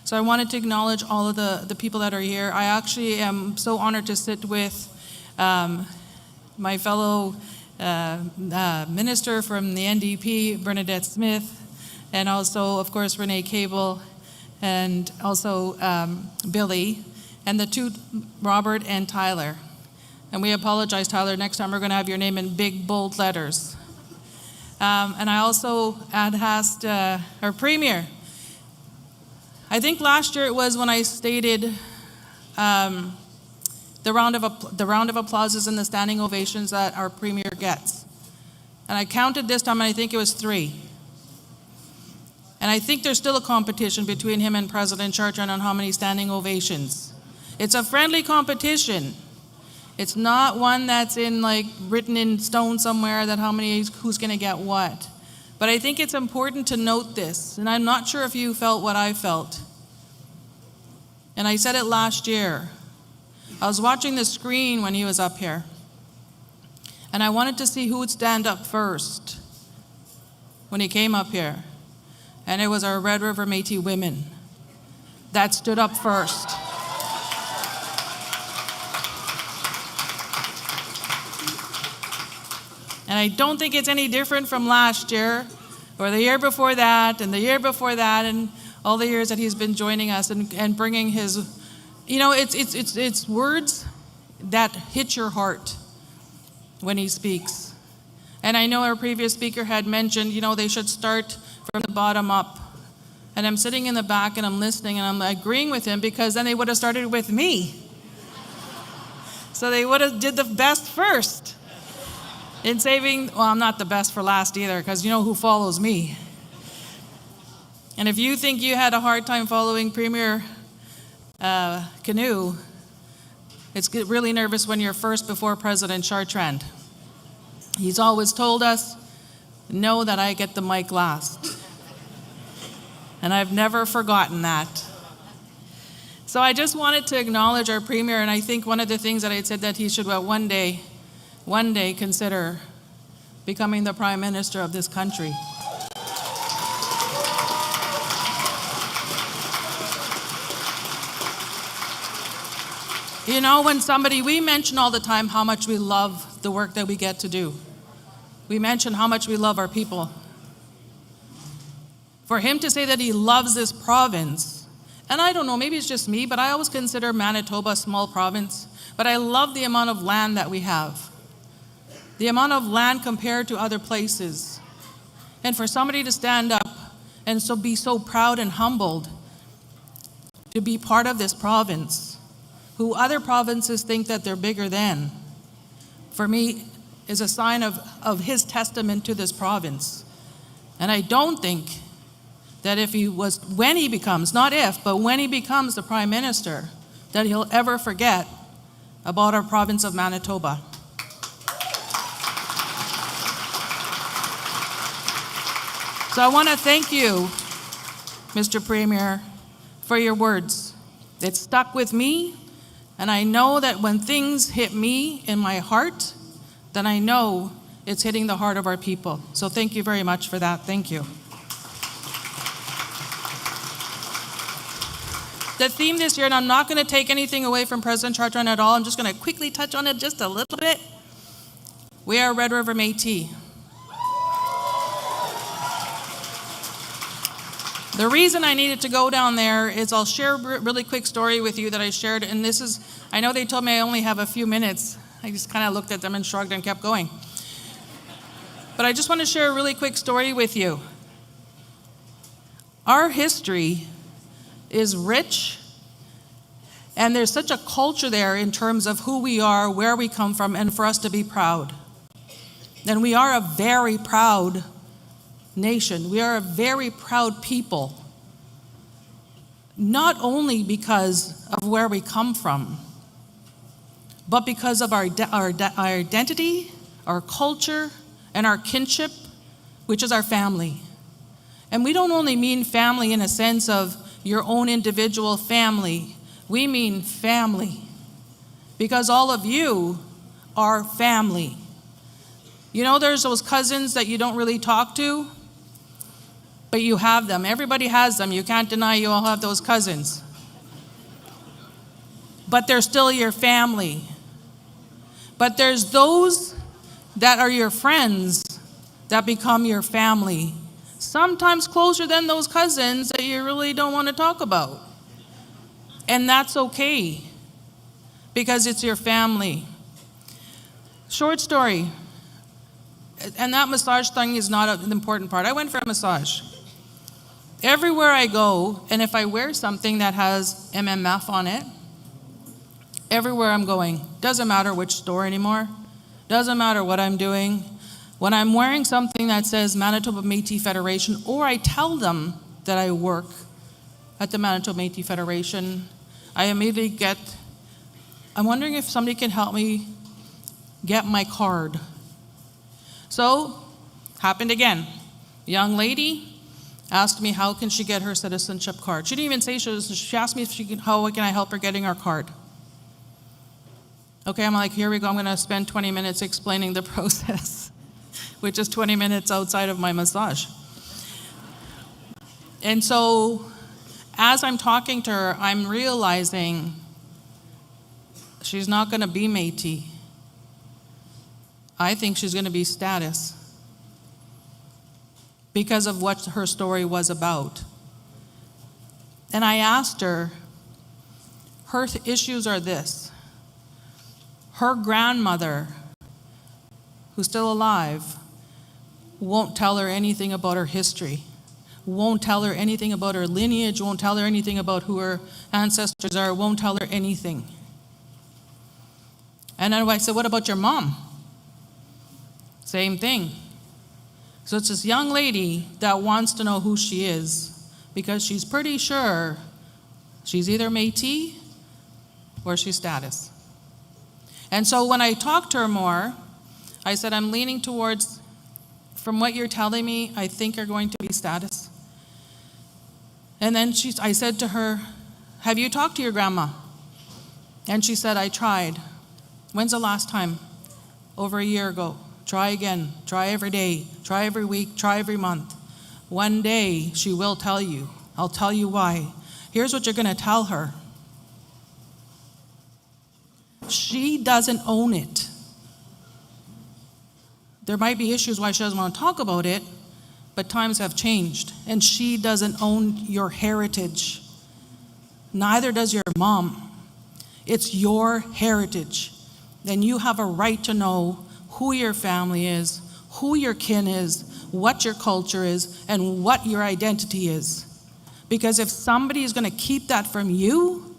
So I wanted to acknowledge all of the people that are here. I actually am so honored to sit with my fellow minister from the NDP, Bernadette Smith, and also, of course, Renee Cable, and also Billy, and the two, Robert and Tyler. And we apologize, Tyler, next time we're going to have your name in big, bold letters. And I also had asked our Premier. I think last year it was when I stated the round of applauses and the standing ovations that our Premier gets. And I counted this time, and I think it was 3. And I think there's still a competition between him and President Chartrand on how many standing ovations. It's a friendly competition. It's not one that's written in stone somewhere that who's going to get what. But I think it's important to note this, and I'm not sure if you felt what I felt. And I said it last year. I was watching the screen when he was up here, and I wanted to see who would stand up first when he came up here. And it was our Red River Métis women that stood up first. And I don't think it's any different from last year, or the year before that, and the year before that, and all the years that he's been joining us and bringing his, it's words that hit your heart when he speaks. And I know our previous speaker had mentioned, they should start from the bottom up. And I'm sitting in the back and I'm listening and I'm agreeing with him, because then they would have started with me. So they would have did the best first. In saving, well, I'm not the best for last either, because you know who follows me. And if you think you had a hard time following Premier Kinew, it's really nervous when you're first before President Chartrand. He's always told us, know that I get the mic last. And I've never forgotten that. So I just wanted to acknowledge our Premier, and I think one of the things that I said that he should one day consider becoming the Prime Minister of this country. We mention all the time how much we love the work that we get to do. We mention how much we love our people. For him to say that he loves this province, and I don't know, maybe it's just me, but I always consider Manitoba a small province, but I love the amount of land that we have. The amount of land compared to other places. And for somebody to stand up and be so proud and humbled to be part of this province, who other provinces think that they're bigger than, for me, is a sign of his testament to this province. And I don't think that when he becomes the Prime Minister, that he'll ever forget about our province of Manitoba. So I want to thank you, Mr. Premier, for your words. It stuck with me, and I know that when things hit me in my heart, then I know it's hitting the heart of our people. So thank you very much for that. Thank you. The theme this year, and I'm not going to take anything away from President Chartrand at all, I'm just going to quickly touch on it just a little bit. We are Red River Métis. The reason I needed to go down there is I'll share a really quick story with you that I shared, and this is, I know they told me I only have a few minutes. I just kind of looked at them and shrugged and kept going. But I just want to share a really quick story with you. Our history is rich, and there's such a culture there in terms of who we are, where we come from, and for us to be proud. And we are a very proud nation. We are a very proud people, not only because of where we come from, but because of our identity, our culture, and our kinship, which is our family. And we don't only mean family in a sense of your own individual family. We mean family, because all of you are family. You know, there's those cousins that you don't really talk to, but you have them. Everybody has them. You can't deny you all have those cousins. But they're still your family. But there's those that are your friends that become your family. Sometimes closer than those cousins that you really don't want to talk about. And that's okay, because it's your family. Short story. And that massage thing is not an important part. I went for a massage. Everywhere I go, and if I wear something that has MMF on it, everywhere I'm going, doesn't matter which store anymore, doesn't matter what I'm doing, when I'm wearing something that says Manitoba Métis Federation, or I tell them that I work at the Manitoba Métis Federation, I immediately get, I'm wondering if somebody can help me get my card. So, happened again. Young lady asked me how can she get her citizenship card. She didn't even say she asked me if she can, how can I help her getting her card. Okay, I'm like, here we go. I'm going to spend 20 minutes explaining the process, which is 20 minutes outside of my massage. And so, as I'm talking to her, I'm realizing she's not going to be Métis. I think she's going to be status, because of what her story was about. And I asked her, her issues are this. Her grandmother, who's still alive, won't tell her anything about her history, won't tell her anything about her lineage, won't tell her anything about who her ancestors are, won't tell her anything. And then I said, what about your mom? Same thing. So it's this young lady that wants to know who she is, because she's pretty sure she's either Métis or she's status. And so when I talked to her more, I said, I'm leaning towards, from what you're telling me, I think you're going to be status. And then I said to her, have you talked to your grandma? And she said, I tried. When's the last time? Over a year ago. Try again. Try every day. Try every week. Try every month. One day she will tell you. I'll tell you why. Here's what you're going to tell her. She doesn't own it. There might be issues why she doesn't want to talk about it, but times have changed, and she doesn't own your heritage. Neither does your mom. It's your heritage. Then you have a right to know who your family is, who your kin is, what your culture is, and what your identity is. Because if somebody is going to keep that from you,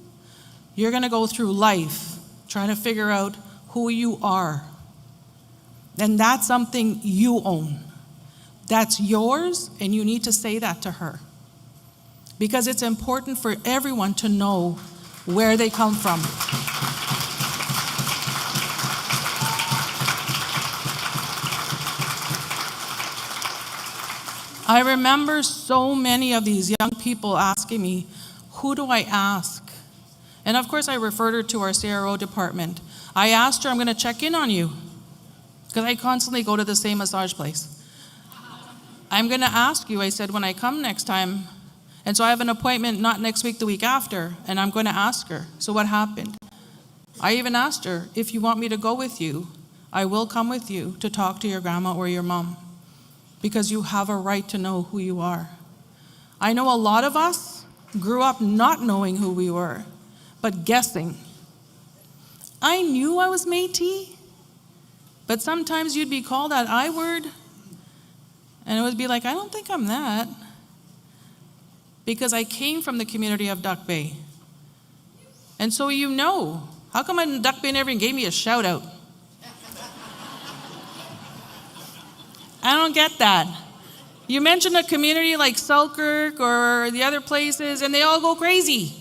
you're going to go through life trying to figure out who you are. And that's something you own. That's yours, and you need to say that to her. Because it's important for everyone to know where they come from. I remember so many of these young people asking me, who do I ask? And of course I referred her to our CRO department. I asked her, I'm going to check in on you, because I constantly go to the same massage place. I'm going to ask you, I said, when I come next time. And so I have an appointment not next week, the week after, and I'm going to ask her, so what happened? I even asked her, if you want me to go with you, I will come with you to talk to your grandma or your mom, because you have a right to know who you are. I know a lot of us grew up not knowing who we were, but guessing. I knew I was Métis, but sometimes you'd be called that I word, and it would be like, I don't think I'm that, because I came from the community of Duck Bay. And so you know, how come in Duck Bay never even gave me a shout out? I don't get that. You mention a community like Selkirk or the other places, and they all go crazy.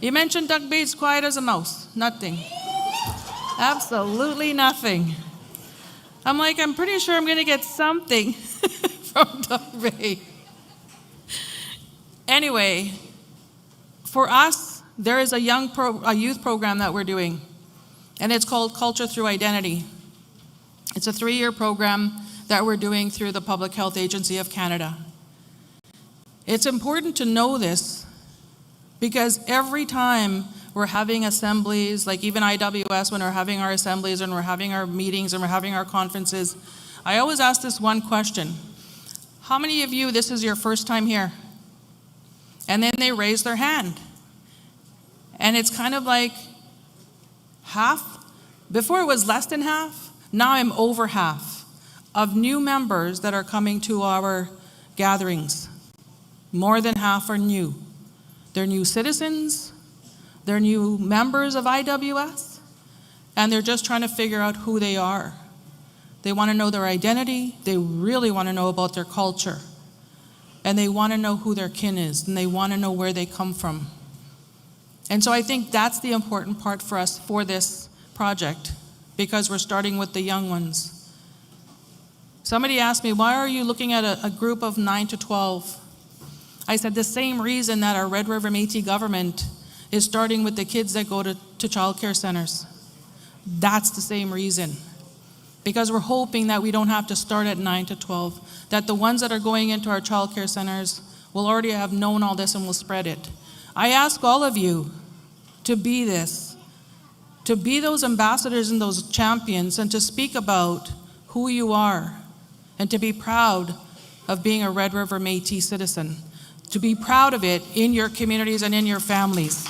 You mention Duck Bay, it's quiet as a mouse. Nothing. Absolutely nothing. I'm like, I'm pretty sure I'm going to get something from Duck Bay. Anyway, for us, there is a youth program that we're doing, and it's called Culture Through Identity. It's a 3-year program that we're doing through the Public Health Agency of Canada. It's important to know this, because every time we're having assemblies, like even IWS, when we're having our assemblies and we're having our meetings and we're having our conferences, I always ask this one question. How many of you, this is your first time here? And then they raise their hand. And it's kind of like half. Before it was less than half. Now I'm over half of new members that are coming to our gatherings. More than half are new. They're new citizens, they're new members of IWS, and they're just trying to figure out who they are. They want to know their identity, they really want to know about their culture, and they want to know who their kin is, and they want to know where they come from. And so I think that's the important part for us for this project, because we're starting with the young ones. Somebody asked me, why are you looking at a group of 9 to 12? I said, the same reason that our Red River Métis government is starting with the kids that go to childcare centers. That's the same reason. Because we're hoping that we don't have to start at 9 to 12, that the ones that are going into our childcare centers will already have known all this and will spread it. I ask all of you to be this, to be those ambassadors and those champions, and to speak about who you are, and to be proud of being a Red River Métis citizen, to be proud of it in your communities and in your families.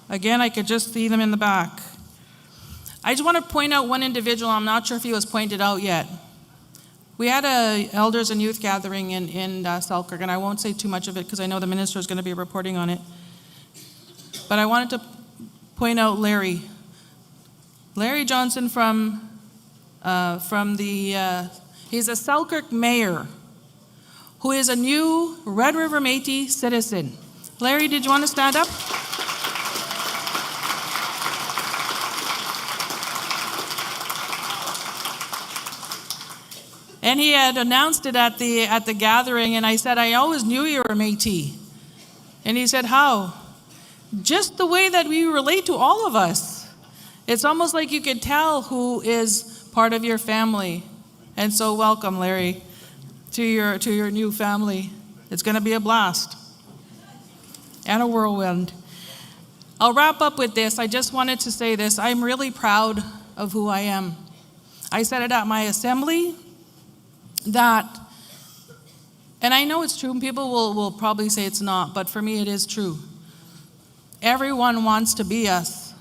Again, I could just see them in the back. I just want to point out one individual. I'm not sure if he was pointed out yet. We had a elders and youth gathering in Selkirk, and I won't say too much of it because I know the minister is going to be reporting on it. But I wanted to point out Larry Johnson he's a Selkirk mayor who is a new Red River Métis citizen. Larry, did you want to stand up? And he had announced it at the gathering, and I said, I always knew you were Métis. And he said, how? Just the way that we relate to all of us. It's almost like you can tell who is part of your family. And so welcome, Larry, to your new family. It's going to be a blast and a whirlwind. I'll wrap up with this. I just wanted to say this. I'm really proud of who I am. I said it at my assembly that, and I know it's true, and people will probably say it's not, but for me it is true. Everyone wants to be us.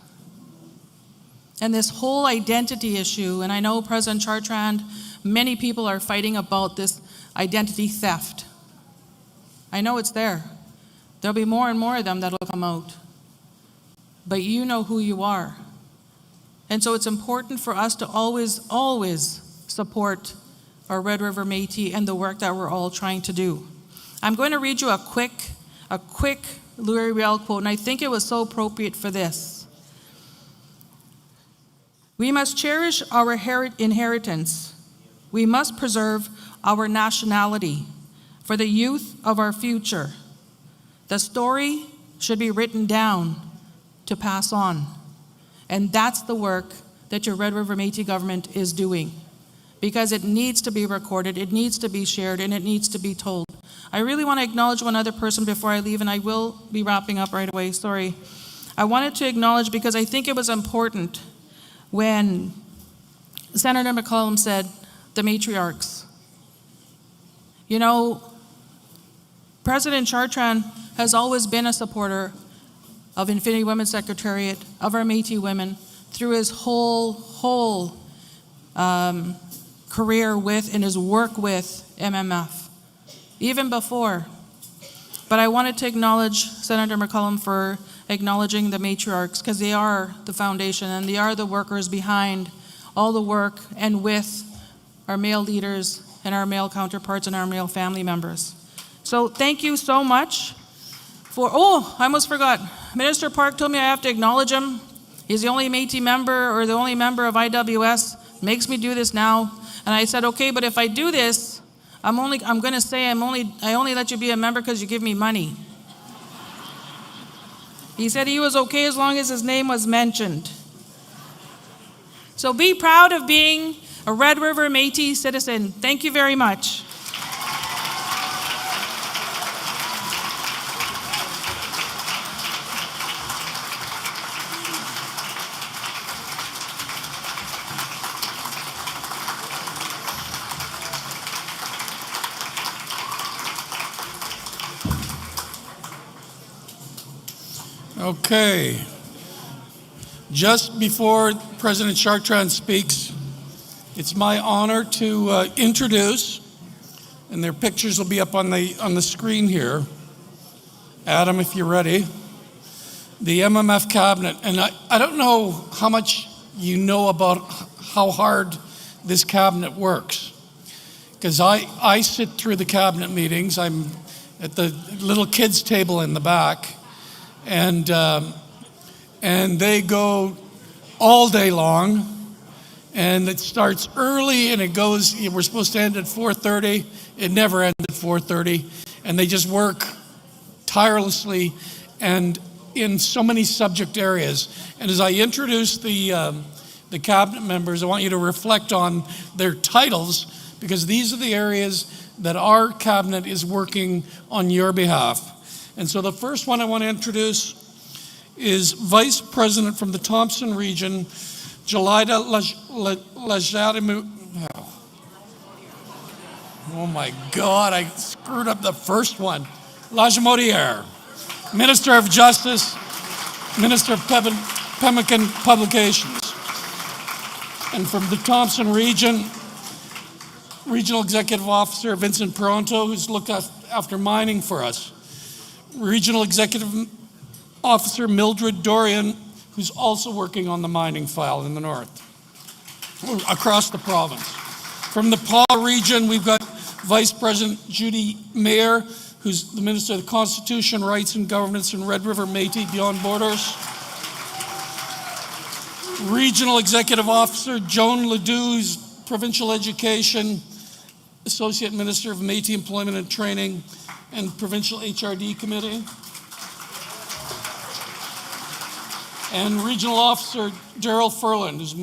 And this whole identity issue, and I know President Chartrand, many people are fighting about this identity theft. I know it's there. There'll be more and more of them that'll come out. But you know who you are. And so it's important for us to always, always support our Red River Métis and the work that we're all trying to do. I'm going to read you a quick Louis Riel quote, and I think it was so appropriate for this. We must cherish our inheritance. We must preserve our nationality for the youth of our future. The story should be written down to pass on. And that's the work that your Red River Métis government is doing, because it needs to be recorded, it needs to be shared, and it needs to be told. I really want to acknowledge one other person before I leave, and I will be wrapping up right away, sorry. I wanted to acknowledge, because I think it was important when Senator McCollum said the matriarchs. You know, President Chartrand has always been a supporter of Infinity Women's Secretariat, of our Métis women, through his whole career with and his work with MMF, even before. But I wanted to acknowledge Senator McCollum for acknowledging the matriarchs, because they are the foundation and they are the workers behind all the work and with our male leaders and our male counterparts and our male family members. So thank you so much for, I almost forgot. Minister Park told me I have to acknowledge him. He's the only Métis member or the only member of IWS. Makes me do this now. And I said, okay, but if I do this, I'm going to say I only let you be a member because you give me money. He said he was okay as long as his name was mentioned. So be proud of being a Red River Métis citizen. Thank you very much. Okay. Just before President Chartrand speaks, it's my honor to introduce, and their pictures will be up on the screen here. Adam, if you're ready. The MMF cabinet, and I don't know how much you know about how hard this cabinet works, because I sit through the cabinet meetings. I'm at the little kids table in the back, and they go all day long, and it starts early and it goes, we're supposed to end at 4:30. It never ends at 4:30, and they just work tirelessly and in so many subject areas. And as I introduce the cabinet members, I want you to reflect on their titles, because these are the areas that our cabinet is working on your behalf. And so the first one I want to introduce is Vice President from the Thompson region, Jelida Lajadimu. Oh my God, I screwed up the first one. Lajamodiere, Minister of Justice, Minister of Pemmican Publications. And from the Thompson region, Regional Executive Officer Vincent Peronto, who's looked after mining for us. Regional Executive Officer Mildred Dorian, who's also working on the mining file in the north, across the province. From the Paul region, we've got Vice President Judy Mayer, who's the Minister of the Constitution, Rights and Governance in Red River Métis Beyond Borders. Regional Executive Officer Joan Ledoux, who's Provincial Education, Associate Minister of Métis Employment and Training, and Provincial HRD Committee. And Regional Officer Daryl Furland, who's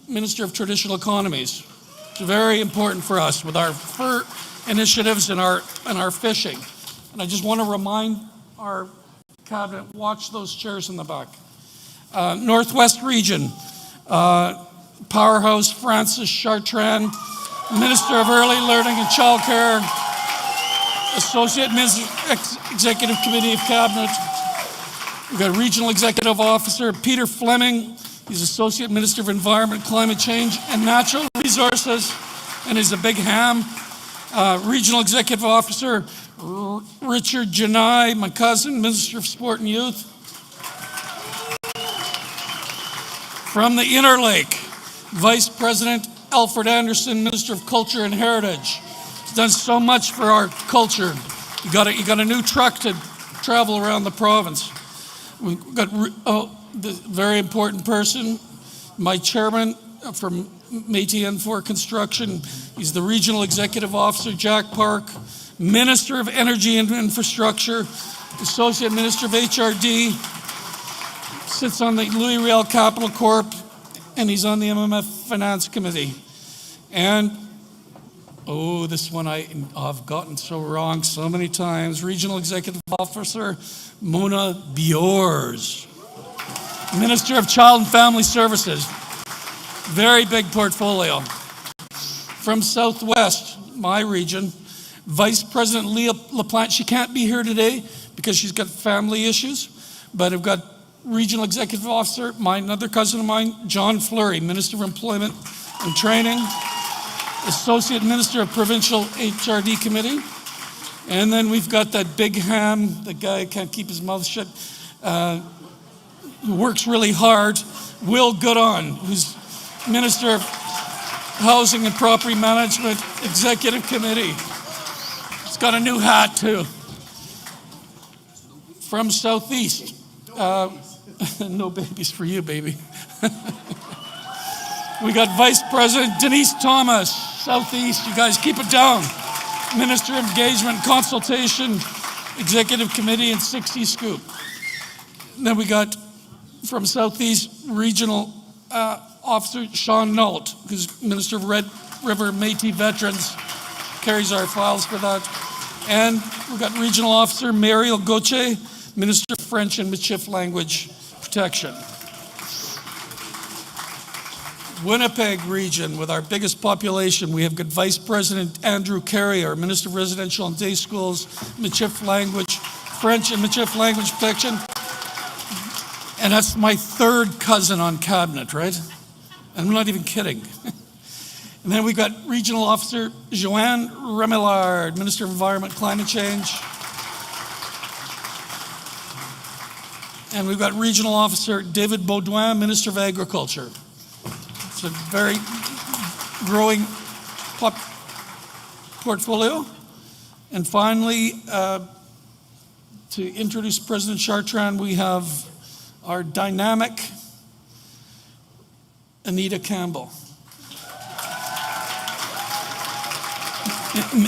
Minister of Traditional Economies. It's very important for us with our fur initiatives and our fishing. And I just want to remind our cabinet, watch those chairs in the back. Northwest Region, Powerhouse Francis Chartrand, Minister of Early Learning and Childcare, Associate Minister, Executive Committee of Cabinet. We've got Regional Executive Officer Peter Fleming. He's Associate Minister of Environment, Climate Change, and Natural Resources, and is a big ham. Regional Executive Officer Richard Janai, my cousin, Minister of Sport and Youth. From the Interlake, Vice President Alfred Anderson, Minister of Culture and Heritage. He's done so much for our culture. You got a new truck to travel around the province. We've got the very important person, my chairman from Métis N4 Construction. He's the regional executive officer, Jack Park, Minister of Energy and Infrastructure, Associate Minister of HRD, sits on the Louis Riel Capital Corp, and he's on the MMF Finance Committee. And, oh, this one I've gotten so wrong so many times, Regional Executive Officer Mona Biors, Minister of Child and Family Services. Very big portfolio. From Southwest, my region, Vice President Leah LaPlante. She can't be here today because she's got family issues, but I've got Regional Executive Officer, another cousin of mine, John Fleury, Minister of Employment and Training, Associate Minister of Provincial HRD Committee. And then we've got that big ham, the guy who can't keep his mouth shut, who works really hard, Will Goodon, who's Minister of Housing and Property Management Executive Committee. He's got a new hat too. From Southeast, no babies for you, baby. We got Vice President Denise Thomas, Southeast. You guys keep it down. Minister of Engagement, Consultation, Executive Committee, and 60 Scoop. And then we got from Southeast Regional Officer Sean Nault, who's Minister of Red River Métis Veterans, carries our files for that. And we've got Regional Officer Mariel Gauthier, Minister of French and Michif Language Protection. Winnipeg region, with our biggest population, we have got Vice President Andrew Carey, our Minister of Residential and Day Schools, Michif Language, French and Michif Language Protection. And that's my third cousin on cabinet, right? I'm not even kidding. And then we got Regional Officer Joanne Remillard, Minister of Environment, Climate Change. And we've got Regional Officer David Baudouin, Minister of Agriculture. It's a very growing portfolio. And finally, to introduce President Chartrand, we have our dynamic Anita Campbell.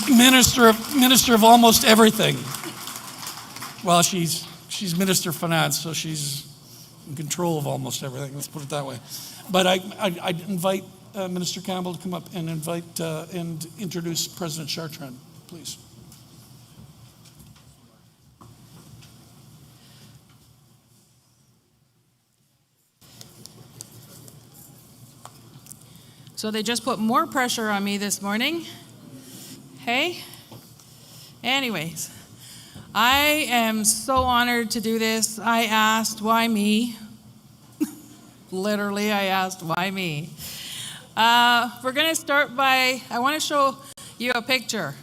Minister of almost everything. Well, she's Minister of Finance, so she's in control of almost everything, let's put it that way. But I'd invite Minister Campbell to come up and invite and introduce President Chartrand, please. So they just put more pressure on me this morning. Hey? Anyways, I am so honored to do this. I asked, why me? Literally, I asked, why me? We're going to start by, I want to show you a picture.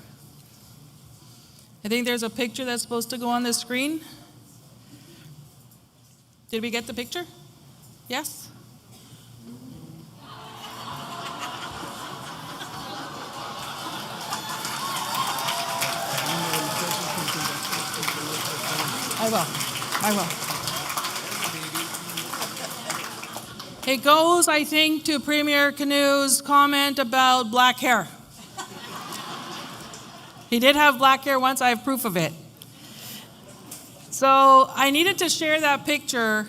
I think there's a picture that's supposed to go on the screen. Did we get the picture? Yes? I will. It goes, I think, to Premier Kinew's comment about black hair. He did have black hair once, I have proof of it. So I needed to share that picture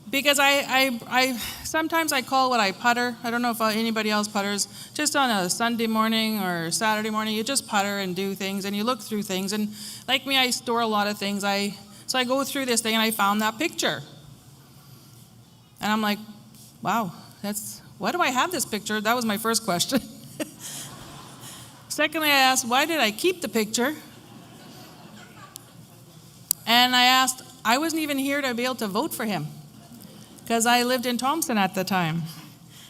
because I sometimes I call what I putter. I don't know if anybody else putters. Just on a Sunday morning or Saturday morning, you just putter and do things and you look through things. And like me, I store a lot of things. So I go through this thing and I found that picture. And I'm like, wow, why do I have this picture? That was my first question. Secondly, I asked, why did I keep the picture? And I asked, I wasn't even here to be able to vote for him because I lived in Thompson at the time.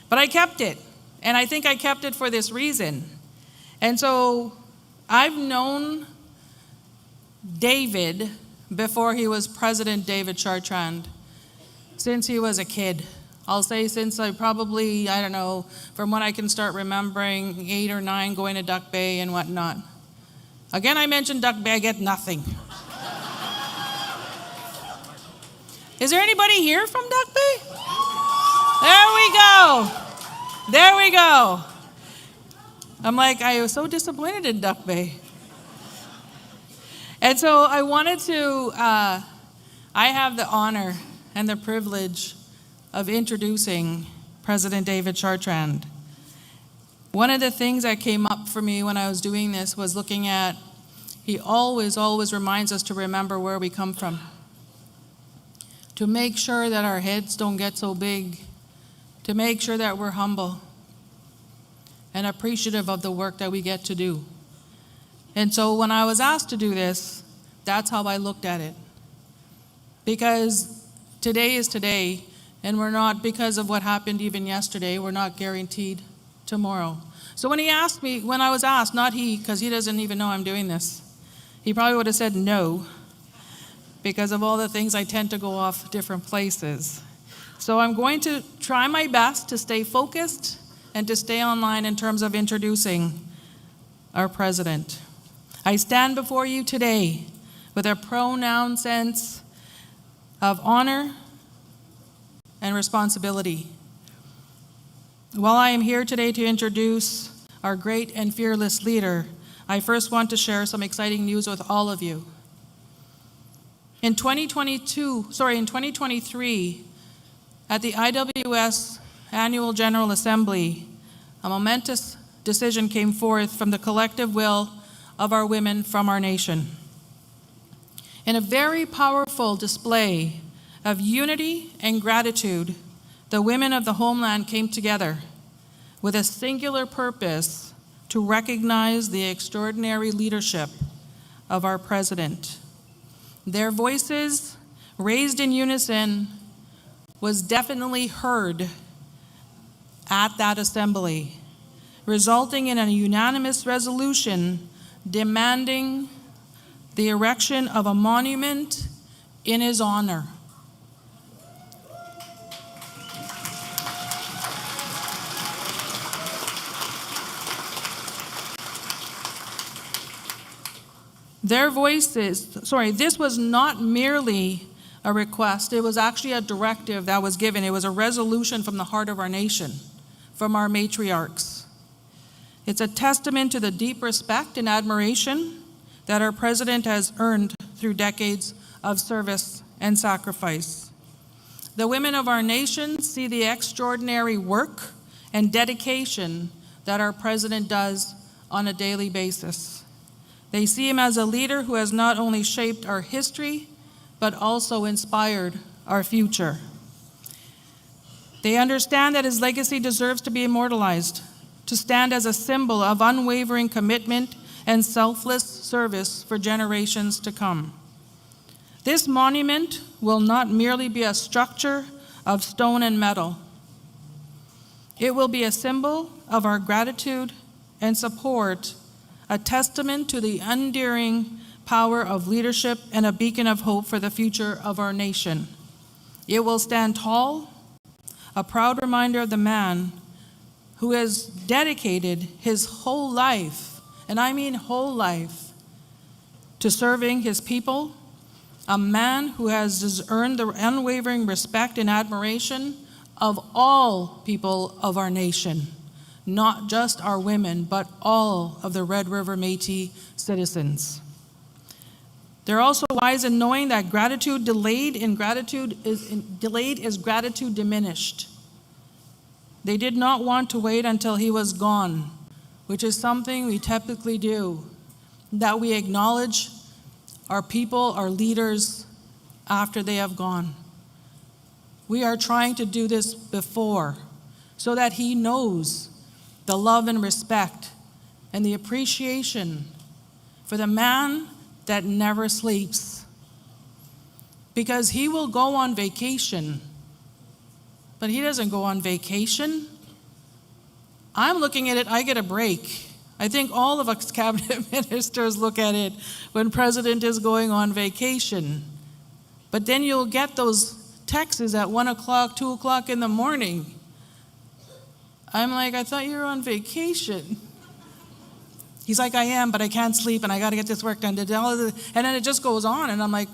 But I kept it. And I think I kept it for this reason. And so I've known David before he was President David Chartrand, since he was a kid. I'll say since I probably, I don't know, from when I can start remembering 8 or 9 going to Duck Bay and whatnot. Again, I mentioned Duck Bay, I get nothing. Is there anybody here from Duck Bay? There we go. There we go. I'm like, I was so disappointed in Duck Bay. And so I wanted to, I have the honor and the privilege of introducing President David Chartrand. One of the things that came up for me when I was doing this was looking at, he always reminds us to remember where we come from. To make sure that our heads don't get so big. To make sure that we're humble and appreciative of the work that we get to do. And so when I was asked to do this, that's how I looked at it. Because today is today, and we're not, because of what happened even yesterday, we're not guaranteed tomorrow. So when he asked me, when I was asked, not he, because he doesn't even know I'm doing this, he probably would have said no, because of all the things I tend to go off different places. So I'm going to try my best to stay focused and to stay online in terms of introducing our president. I stand before you today with a pronoun sense of honor and responsibility. While I am here today to introduce our great and fearless leader, I first want to share some exciting news with all of you. In 2023, at the IWS Annual General Assembly, a momentous decision came forth from the collective will of our women from our nation. In a very powerful display of unity and gratitude, the women of the homeland came together with a singular purpose to recognize the extraordinary leadership of our president. Their voices, raised in unison, was definitely heard at that assembly, resulting in a unanimous resolution demanding the erection of a monument in his honor. Their voices, this was not merely a request, it was actually a directive that was given. It was a resolution from the heart of our nation, from our matriarchs. It's a testament to the deep respect and admiration that our president has earned through decades of service and sacrifice. The women of our nation see the extraordinary work and dedication that our president does on a daily basis. They see him as a leader who has not only shaped our history, but also inspired our future. They understand that his legacy deserves to be immortalized, to stand as a symbol of unwavering commitment and selfless service for generations to come. This monument will not merely be a structure of stone and metal. It will be a symbol of our gratitude and support, a testament to the enduring power of leadership and a beacon of hope for the future of our nation. It will stand tall, a proud reminder of the man who has dedicated his whole life, and I mean whole life, to serving his people, a man who has earned the unwavering respect and admiration of all people of our nation, not just our women, but all of the Red River Métis citizens. They're also wise in knowing that gratitude delayed is gratitude diminished. They did not want to wait until he was gone, which is something we typically do, that we acknowledge our people, our leaders, after they have gone. We are trying to do this before, so that he knows the love and respect and the appreciation for the man that never sleeps. Because he will go on vacation, but he doesn't go on vacation. I'm looking at it, I get a break. I think all of us cabinet ministers look at it when president is going on vacation. But then you'll get those texts at 1 o'clock, 2 o'clock in the morning. I'm like, I thought you were on vacation. He's like, I am, but I can't sleep and I got to get this work done. And then it just goes on and I'm like,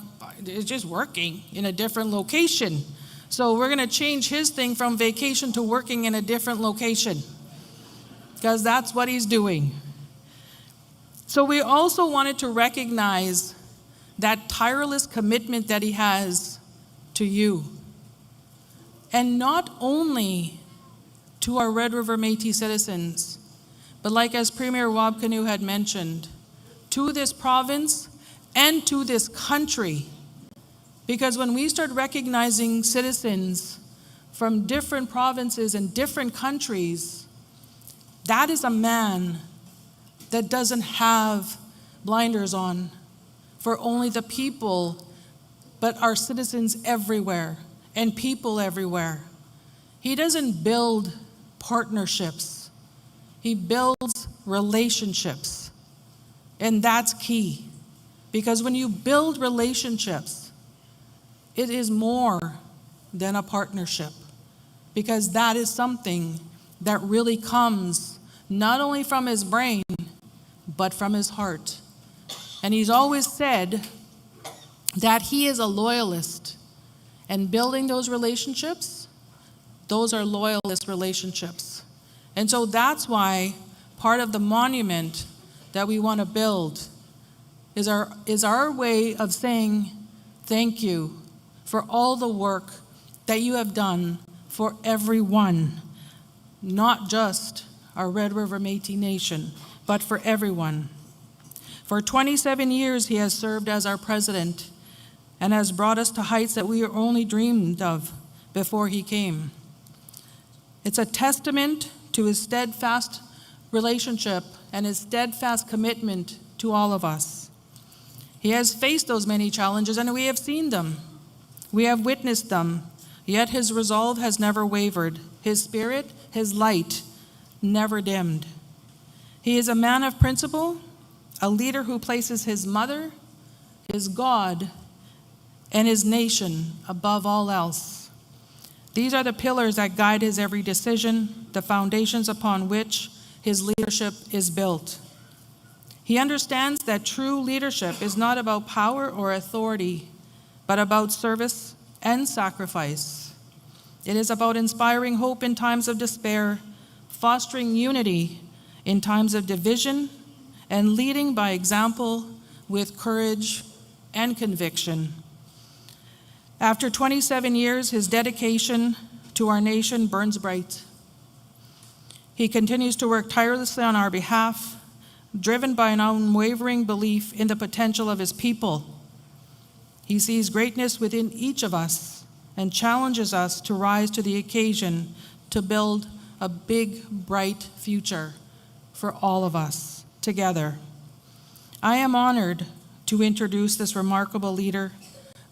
it's just working in a different location. So we're going to change his thing from vacation to working in a different location, because that's what he's doing. So we also wanted to recognize that tireless commitment that he has to you. And not only to our Red River Métis citizens, but like as Premier Wab Kinew had mentioned, to this province and to this country. Because when we start recognizing citizens from different provinces and different countries, that is a man that doesn't have blinders on for only the people, but our citizens everywhere and people everywhere. He doesn't build partnerships. He builds relationships. And that's key. Because when you build relationships, it is more than a partnership. Because that is something that really comes not only from his brain, but from his heart. And he's always said that he is a loyalist. And building those relationships, those are loyalist relationships. And so that's why part of the monument that we want to build is our way of saying thank you for all the work that you have done for everyone, not just our Red River Métis Nation, but for everyone. For 27 years, he has served as our president and has brought us to heights that we only dreamed of before he came. It's a testament to his steadfast relationship and his steadfast commitment to all of us. He has faced those many challenges, and we have seen them. We have witnessed them, yet his resolve has never wavered. His spirit, his light, never dimmed. He is a man of principle, a leader who places his mother, his God, and his nation above all else. These are the pillars that guide his every decision, the foundations upon which his leadership is built. He understands that true leadership is not about power or authority, but about service and sacrifice. It is about inspiring hope in times of despair, fostering unity in times of division, and leading by example with courage and conviction. After 27 years, his dedication to our nation burns bright. He continues to work tirelessly on our behalf, driven by an unwavering belief in the potential of his people. He sees greatness within each of us and challenges us to rise to the occasion to build a big, bright future for all of us together. I am honored to introduce this remarkable leader,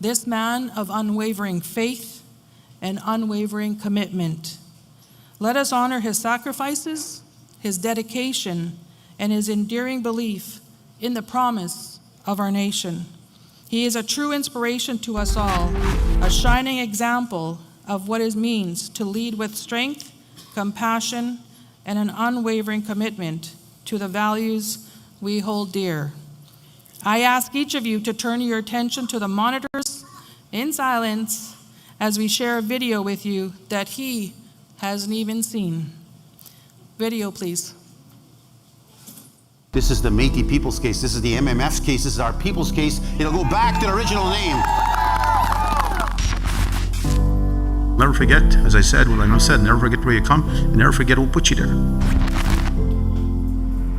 this man of unwavering faith and unwavering commitment. Let us honor his sacrifices, his dedication, and his enduring belief in the promise of our nation. He is a true inspiration to us all, a shining example of what it means to lead with strength, compassion, and an unwavering commitment to the values we hold dear. I ask each of you to turn your attention to the monitors in silence as we share a video with you that he hasn't even seen. Video, please. This is the Métis People's case. This is the MMF's case. This is our people's case. It'll go back to the original name. Never forget, as I said, what I said, never forget where you come, and never forget what put you there.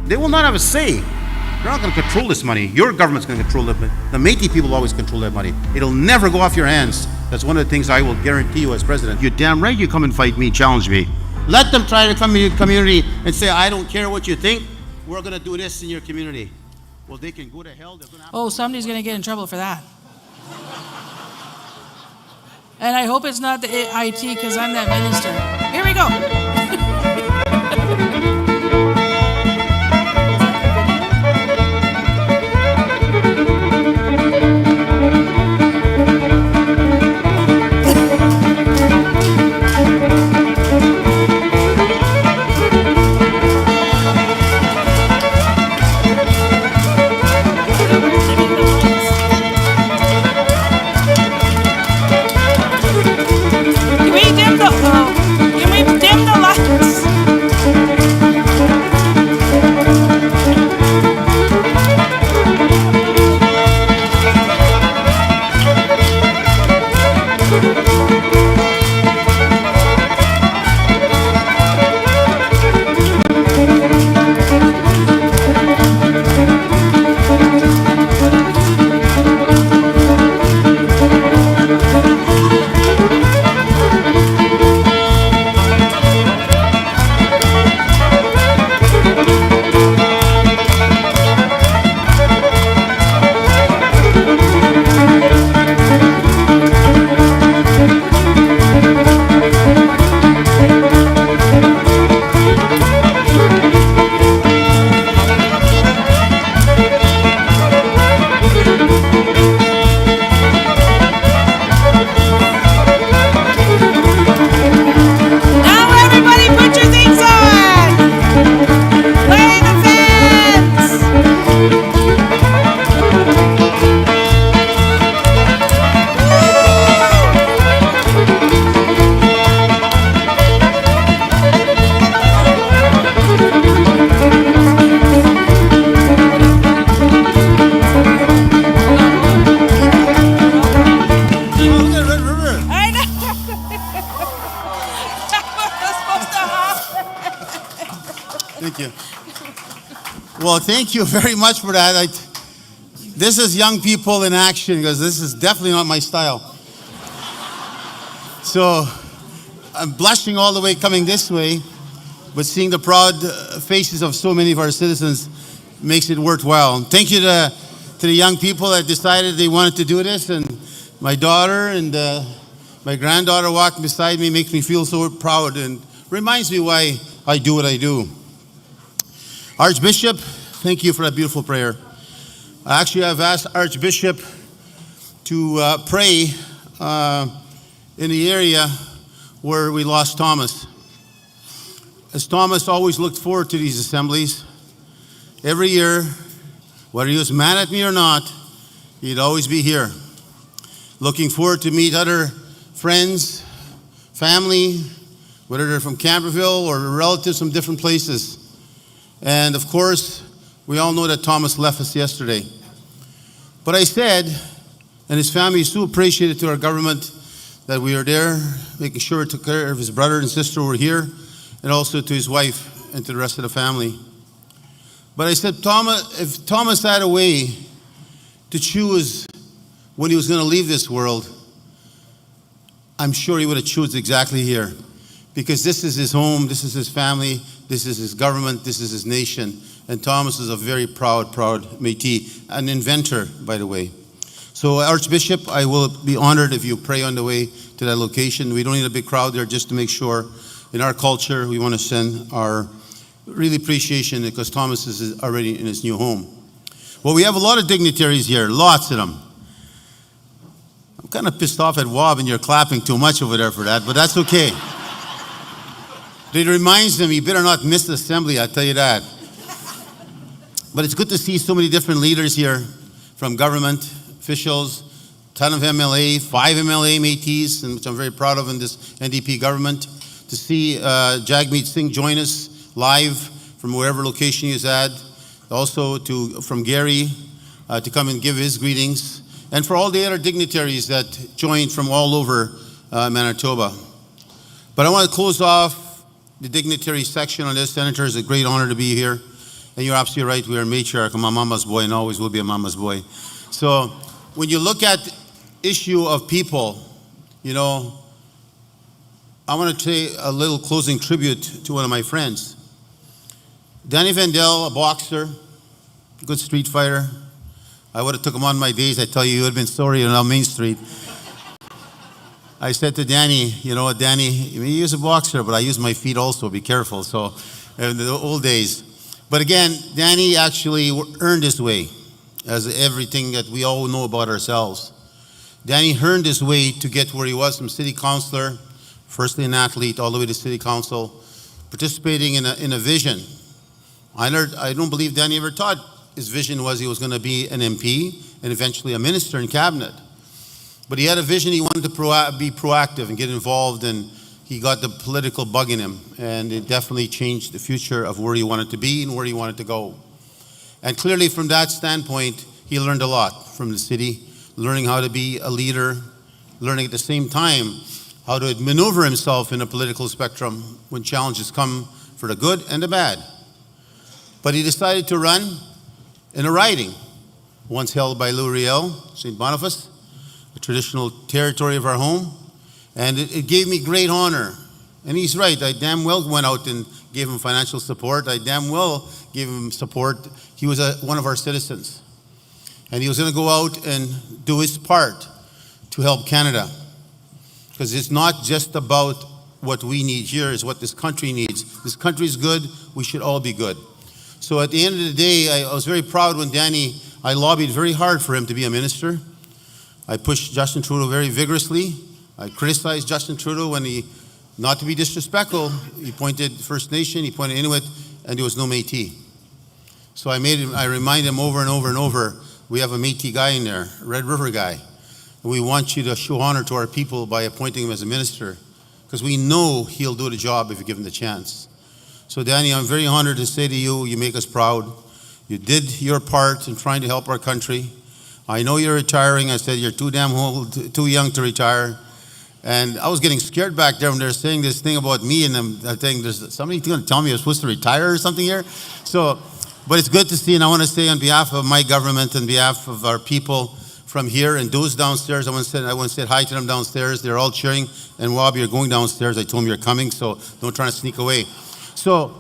They will not have a say. They're not going to control this money. Your government's going to control it. The Métis people always control that money. It'll never go off your hands. That's one of the things I will guarantee you as president. You're damn right you come and fight me, challenge me. Let them try to come in your community and say, I don't care what you think. We're going to do this in your community. Well, they can go to hell. Oh, somebody's going to get in trouble for that. And I hope it's not the IT, because I'm that minister. Here we go. you. Well, thank you very much for that. This is young people in action, because this is definitely not my style. So I'm blushing all the way coming this way, but seeing the proud faces of so many of our citizens makes it worthwhile. Thank you to the young people that decided they wanted to do this, and my daughter and my granddaughter walking beside me makes me feel so proud and reminds me why I do what I do. Archbishop, thank you for that beautiful prayer. Actually, I've asked Archbishop to pray in the area where we lost Thomas. As Thomas always looked forward to these assemblies, every year, whether he was mad at me or not, he'd always be here. Looking forward to meet other friends, family, whether they're from Camberville or relatives from different places. And of course, we all know that Thomas left us yesterday. But I said, and his family is so appreciated to our government that we are there, making sure he took care of his brother and sister who were here, and also to his wife and to the rest of the family. But I said, if Thomas had a way to choose when he was going to leave this world, I'm sure he would have chosen exactly here. Because this is his home, this is his family, this is his government, this is his nation. And Thomas is a very proud Métis, an inventor, by the way. So Archbishop, I will be honored if you pray on the way to that location. We don't need a big crowd there, just to make sure. In our culture, we want to send our really appreciation, because Thomas is already in his new home. Well, we have a lot of dignitaries here, lots of them. I'm kind of pissed off at Wab, and you're clapping too much over there for that, but that's okay. It reminds them, you better not miss the assembly, I'll tell you that. But it's good to see so many different leaders here from government, officials, a ton of MLA, 5 MLA Métis, and which I'm very proud of in this NDP government. To see Jagmeet Singh join us live from wherever location he is at. Also from Gary to come and give his greetings. And for all the other dignitaries that joined from all over Manitoba. But I want to close off the dignitary section on this. Senator, it's a great honor to be here. And you're absolutely right, we are a matriarch. I'm a mama's boy and always will be a mama's boy. So when you look at the issue of people, you know, I want to say a little closing tribute to one of my friends. Dan Vandal, a boxer, good street fighter. I would have took him on my days. I tell you, he would have been sorry on Main Street. I said to Danny, you know what, Danny, he was a boxer, but I use my feet also, be careful. So, in the old days. But again, Danny actually earned his way, as everything that we all know about ourselves. Danny earned his way to get where he was, from city councillor, firstly an athlete, all the way to city council, participating in a vision. I don't believe Danny ever thought his vision was he was going to be an MP and eventually a minister in cabinet. But he had a vision. He wanted to be proactive and get involved, and he got the political bug in him, and it definitely changed the future of where he wanted to be and where he wanted to go. And clearly from that standpoint, he learned a lot from the city, learning how to be a leader, learning at the same time how to maneuver himself in a political spectrum when challenges come for the good and the bad. But he decided to run in a riding, once held by L'Oreal, St. Boniface, a traditional territory of our home. And it gave me great honor. And he's right, I damn well went out and gave him financial support. I damn well gave him support. He was one of our citizens. And he was going to go out and do his part to help Canada. Because it's not just about what we need here, it's what this country needs. This country is good, we should all be good. So at the end of the day, I was very proud when I lobbied very hard for him to be a minister. I pushed Justin Trudeau very vigorously. I criticized Justin Trudeau when not to be disrespectful, he pointed First Nation, he pointed Inuit, and there was no Métis. So I remind him over and over and over, we have a Métis guy in there, a Red River guy. And we want you to show honor to our people by appointing him as a minister, because we know he'll do the job if you give him the chance. So Danny, I'm very honored to say to you, you make us proud. You did your part in trying to help our country. I know you're retiring. I said you're too damn old, too young to retire. And I was getting scared back there when they were saying this thing about me, and I think there's somebody going to tell me I was supposed to retire or something here. So, but it's good to see, and I want to say on behalf of my government, on behalf of our people from here and those downstairs, I want to say hi to them downstairs. They're all cheering. And Wab, you're going downstairs. I told them you're coming, so don't try to sneak away. So,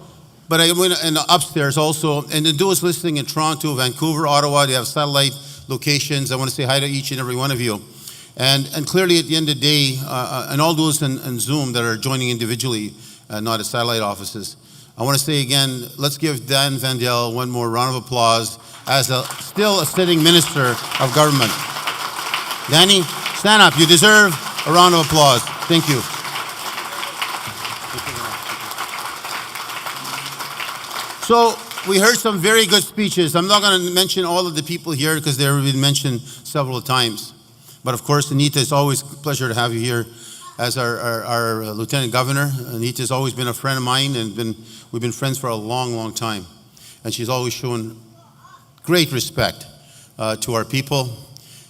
but I went and upstairs also, and then those listening in Toronto, Vancouver, Ottawa, they have satellite locations. I want to say hi to each and every one of you. And clearly at the end of the day, and all those in Zoom that are joining individually, not at satellite offices, I want to say again, let's give Dan Vandal one more round of applause as still a sitting minister of government. Danny, stand up. You deserve a round of applause. Thank you. So we heard some very good speeches. I'm not going to mention all of the people here because they've already been mentioned several times. But of course, Anita, it's always a pleasure to have you here as our Lieutenant Governor. Anita has always been a friend of mine, and we've been friends for a long, long time. And she's always shown great respect to our people.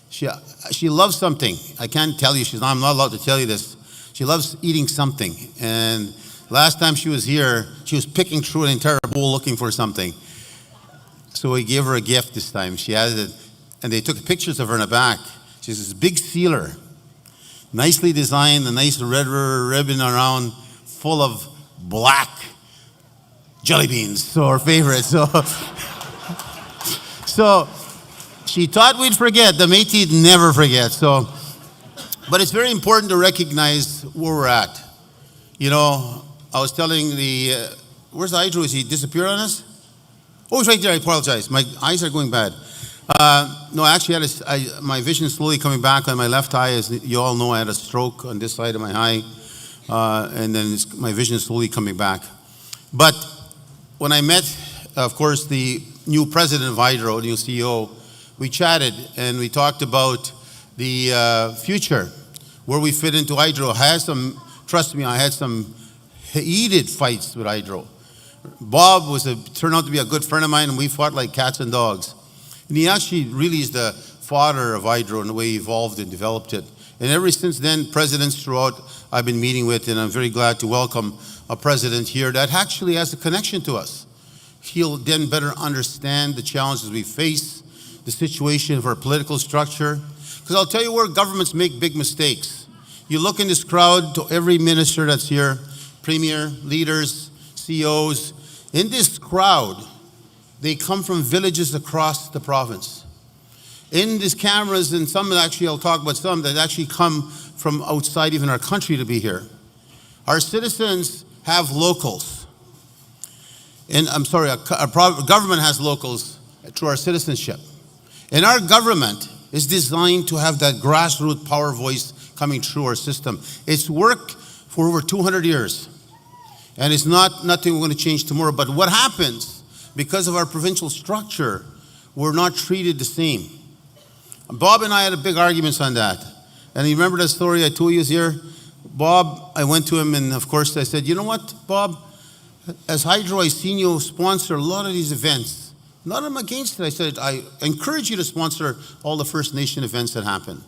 She loves something. I can't tell you, I'm not allowed to tell you this. She loves eating something. And last time she was here, she was picking through an entire bowl looking for something. So we gave her a gift this time. She had it, and they took pictures of her in the back. She's this big sealer, nicely designed, a nice red ribbon around, full of black jelly beans, so her favorite. So she thought we'd forget. The Métis never forget. So, but it's very important to recognize where we're at. You know, I was telling where's the Hydro? Is he disappeared on us? Oh, he's right there. I apologize. My eyes are going bad. No, actually, my vision is slowly coming back on my left eye. As you all know, I had a stroke on this side of my eye, and then my vision is slowly coming back. But when I met, of course, the new president of Hydro, the new CEO, we chatted and we talked about the future, where we fit into Hydro. Trust me, I had some heated fights with Hydro. Bob turned out to be a good friend of mine, and we fought like cats and dogs. And he actually really is the father of Hydro in the way he evolved and developed it. And ever since then, presidents throughout I've been meeting with, and I'm very glad to welcome a president here that actually has a connection to us. He'll then better understand the challenges we face, the situation of our political structure. Because I'll tell you where governments make big mistakes. You look in this crowd, to every minister that's here, premier, leaders, CEOs, in this crowd, they come from villages across the province. In these cameras, and some actually, I'll talk about some that actually come from outside even our country to be here. Our citizens have locals. And I'm sorry, our government has locals through our citizenship. And our government is designed to have that grassroots power voice coming through our system. It's worked for over 200 years. And it's nothing we're going to change tomorrow. But what happens, because of our provincial structure, we're not treated the same. Bob and I had a big arguments on that. And you remember that story I told you here? Bob, I went to him, and of course I said, you know what, Bob? As Hydro, I've seen you sponsor a lot of these events. Not I'm against it. I said, I encourage you to sponsor all the First Nation events that happen.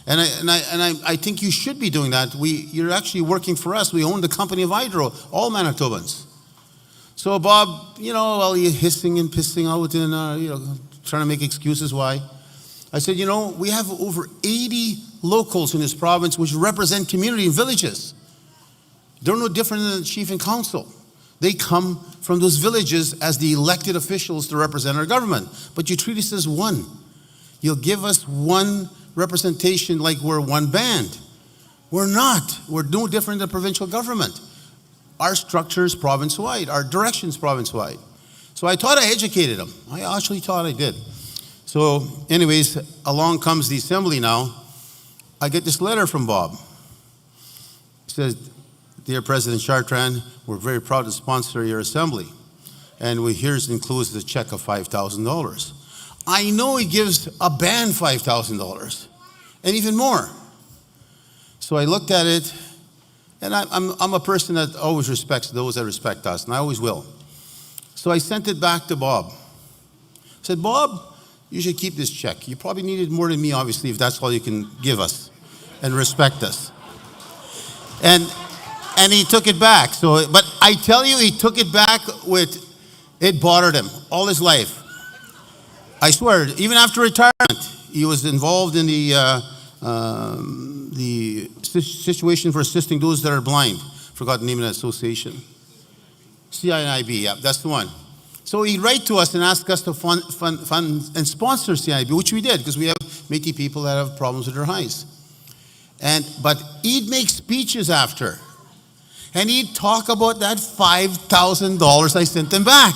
And I think you should be doing that. You're actually working for us. We own the company of Hydro, all Manitobans. So Bob, while you're hissing and pissing out and trying to make excuses why, I said, we have over 80 locals in this province which represent community and villages. They're no different than the chief and council. They come from those villages as the elected officials to represent our government. But you treat us as one. You'll give us one representation like we're one band. We're not. We're no different than provincial government. Our structure is province-wide. Our direction is province-wide. So I thought I educated him. I actually thought I did. So anyways, along comes the assembly now. I get this letter from Bob. It says, Dear President Chartrand, we're very proud to sponsor your assembly. And here's includes the check of $5,000. I know he gives a band $5,000 and even more. So I looked at it, and I'm a person that always respects those that respect us, and I always will. So I sent it back to Bob. I said, Bob, you should keep this check. You probably need it more than me, obviously, if that's all you can give us and respect us. And he took it back. So, but I tell you, he took it back with, it bothered him all his life. I swear, even after retirement, he was involved in the situation for assisting those that are blind. Forgot the name of that association. CINIB, yeah, that's the one. So he'd write to us and ask us to fund and sponsor CINIB, which we did, because we have Métis people that have problems with their eyes. But he'd make speeches after. And he'd talk about that $5,000 I sent him back.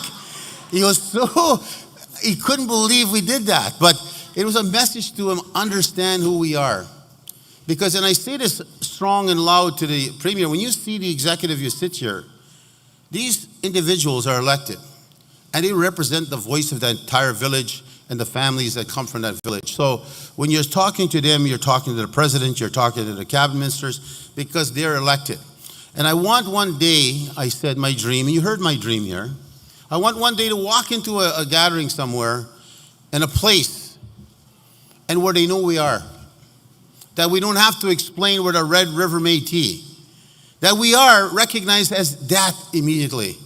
He couldn't believe we did that. But it was a message to him, understand who we are. Because, and I say this strong and loud to the Premier, when you see the executive, you sit here, these individuals are elected. And they represent the voice of the entire village and the families that come from that village. So when you're talking to them, you're talking to the president, you're talking to the cabinet ministers, because they're elected. And I want one day, I said my dream, and you heard my dream here, I want one day to walk into a gathering somewhere in a place and where they know we are. That we don't have to explain we're the Red River Métis. That we are recognized as that immediately.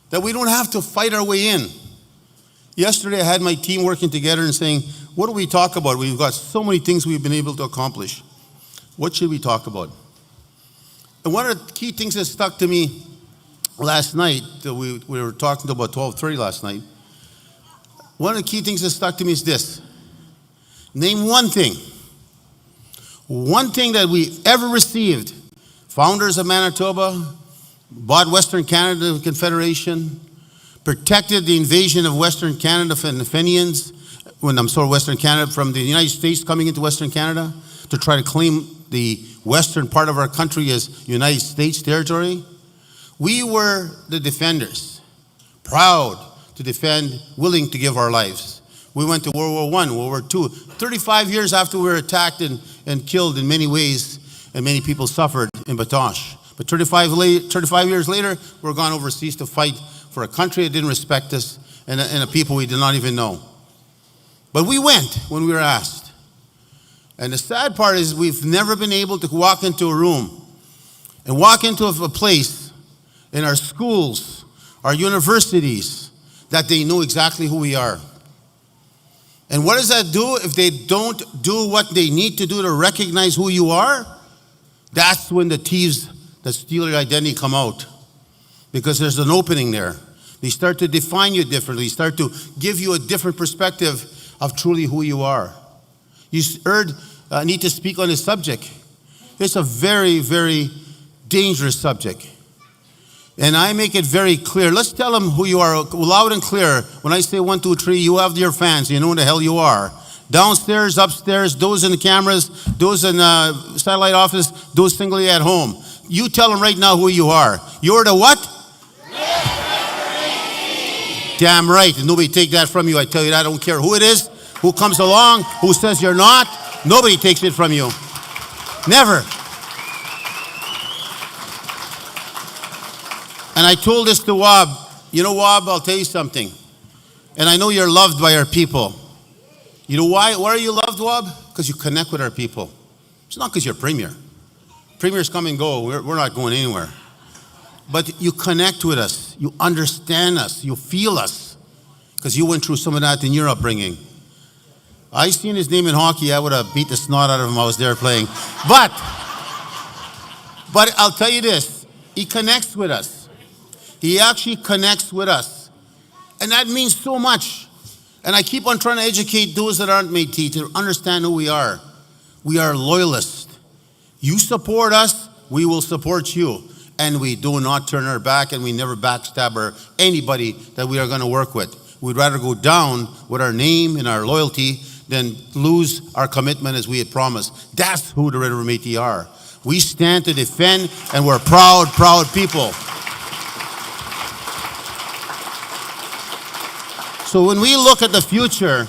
That we don't have to fight our way in. Yesterday I had my team working together and saying, what do we talk about? We've got so many things we've been able to accomplish. What should we talk about? And one of the key things that stuck to me last night, we were talking about 12:30 last night, one of the key things that stuck to me is this. Name one thing that we ever received. Founders of Manitoba, bought Western Canada Confederation, protected the invasion of Western Canada from the Fenians, Western Canada from the United States coming into Western Canada to try to claim the western part of our country as United States territory. We were the defenders, proud to defend, willing to give our lives. We went to World War I, World War II, 35 years after we were attacked and killed in many ways, and many people suffered in Batoche. But 35 years later, we're gone overseas to fight for a country that didn't respect us and a people we did not even know. But we went when we were asked. And the sad part is we've never been able to walk into a room and walk into a place in our schools, our universities, that they know exactly who we are. And what does that do if they don't do what they need to do to recognize who you are? That's when the thieves that steal your identity come out. Because there's an opening there. They start to define you differently, start to give you a different perspective of truly who you are. You heard Anita speak on this subject. It's a very, very dangerous subject. And I make it very clear. Let's tell them who you are, loud and clear. When I say 1, 2, 3, you have your fans. You know who the hell you are. Downstairs, upstairs, those in the cameras, those in the satellite office, those singly at home. You tell them right now who you are. You're the what? Damn right. And nobody take that from you. I tell you that. I don't care who it is, who comes along, who says you're not. Nobody takes it from you. Never. And I told this to Wab. You know, Wab, I'll tell you something. And I know you're loved by our people. You know why? Why are you loved, Wab? Because you connect with our people. It's not because you're Premier. Premiers come and go. We're not going anywhere. But you connect with us. You understand us. You feel us. Because you went through some of that in your upbringing. I seen his name in hockey. I would have beat the snot out of him. I was there playing. But I'll tell you this. He connects with us. He actually connects with us. And that means so much. And I keep on trying to educate those that aren't Métis to understand who we are. We are loyalists. You support us, we will support you. And we do not turn our back, and we never backstab anybody that we are going to work with. We'd rather go down with our name and our loyalty than lose our commitment as we had promised. That's who the Red River Métis are. We stand to defend, and we're proud, proud people. So when we look at the future,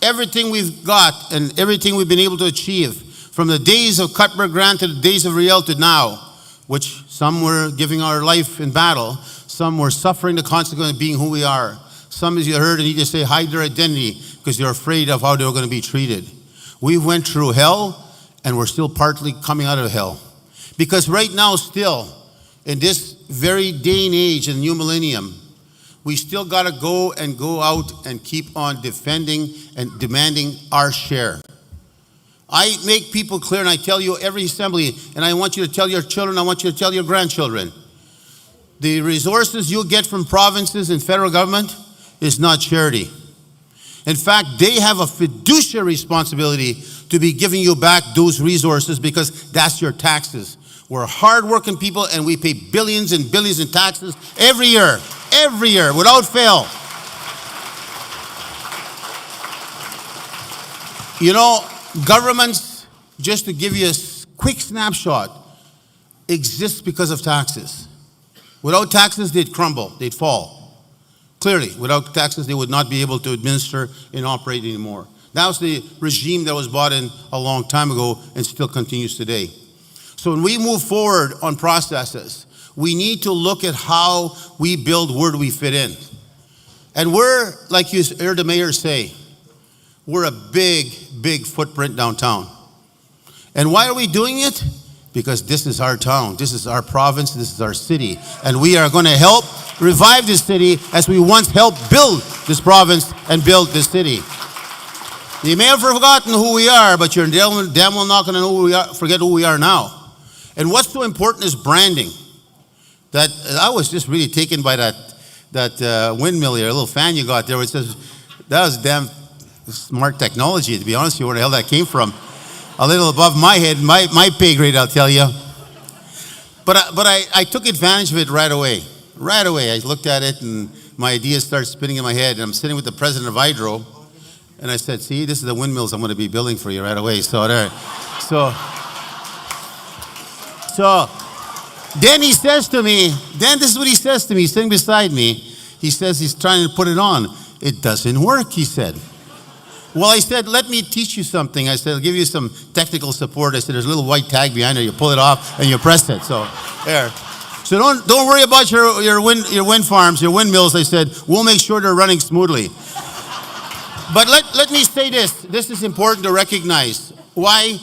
everything we've got and everything we've been able to achieve, from the days of Cuthbert Grant to the days of Riel to now, which some were giving our life in battle, some were suffering the consequence of being who we are. Some, as you heard, need to say hide their identity because they're afraid of how they were going to be treated. We went through hell, and we're still partly coming out of hell Because right now still, in this very day and age, in the new millennium, we still got to go out and keep on defending and demanding our share. I make people clear, and I tell you every assembly, and I want you to tell your children, I want you to tell your grandchildren, the resources you get from provinces and federal government is not charity. In fact, they have a fiduciary responsibility to be giving you back those resources because that's your taxes. We're hardworking people and we pay billions and billions in taxes every year, without fail. You know, governments, just to give you a quick snapshot, exist because of taxes. Without taxes, they'd crumble, they'd fall. Clearly, without taxes, they would not be able to administer and operate anymore. That was the regime that was brought in a long time ago and still continues today. So when we move forward on processes, we need to look at how we build, where do we fit in. And we're, like you heard the mayor say, we're a big, big footprint downtown. And why are we doing it? Because this is our town, this is our province, this is our city. And we are going to help revive this city as we once helped build this province and build this city. You may have forgotten who we are, but you're damn well not going to know who we are, forget who we are now. And what's so important is branding. That I was just really taken by that windmill here, a little fan you got there, which says, that was damn smart technology, to be honest with you, where the hell that came from. A little above my head, my pay grade, I'll tell you. But I took advantage of it right away. Right away, I looked at it and my ideas started spinning in my head. And I'm sitting with the president of Hydro, and I said, see, this is the windmills I'm going to be building for you right away. So there. So then he says to me, then this is what he says to me, sitting beside me. He says he's trying to put it on. It doesn't work, he said. Well, I said, let me teach you something. I said, I'll give you some technical support. I said, there's a little white tag behind there. You pull it off and you press it. So there. So don't worry about your wind farms, your windmills. I said, we'll make sure they're running smoothly. But let me say this. This is important to recognize. Why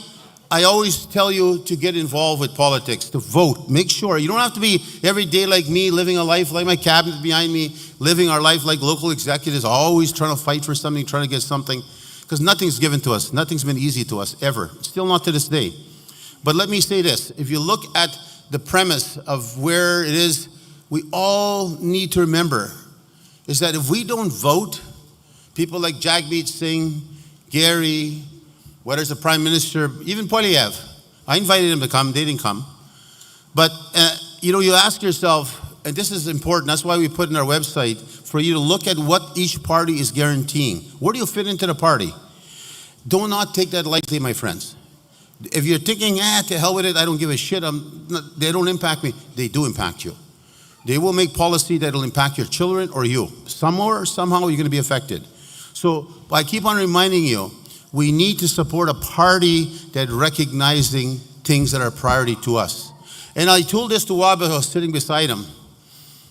I always tell you to get involved with politics, to vote. Make sure. You don't have to be every day like me, living a life like my cabinet behind me, living our life like local executives, always trying to fight for something, trying to get something. Because nothing's given to us. Nothing's been easy to us, ever. Still not to this day. But let me say this. If you look at the premise of where it is, we all need to remember is that if we don't vote, people like Jagmeet Singh, Gary, whether it's the Prime Minister, even Poilievre, I invited them to come, they didn't come. But, you ask yourself, and this is important, that's why we put in our website, for you to look at what each party is guaranteeing. Where do you fit into the party? Do not take that lightly, my friends. If you're thinking, to hell with it, I don't give a shit, they don't impact me, they do impact you. They will make policy that will impact your children or you. Somewhere, somehow, you're going to be affected. So I keep on reminding you, we need to support a party that recognizing things that are priority to us. And I told this to Wab, I was sitting beside him,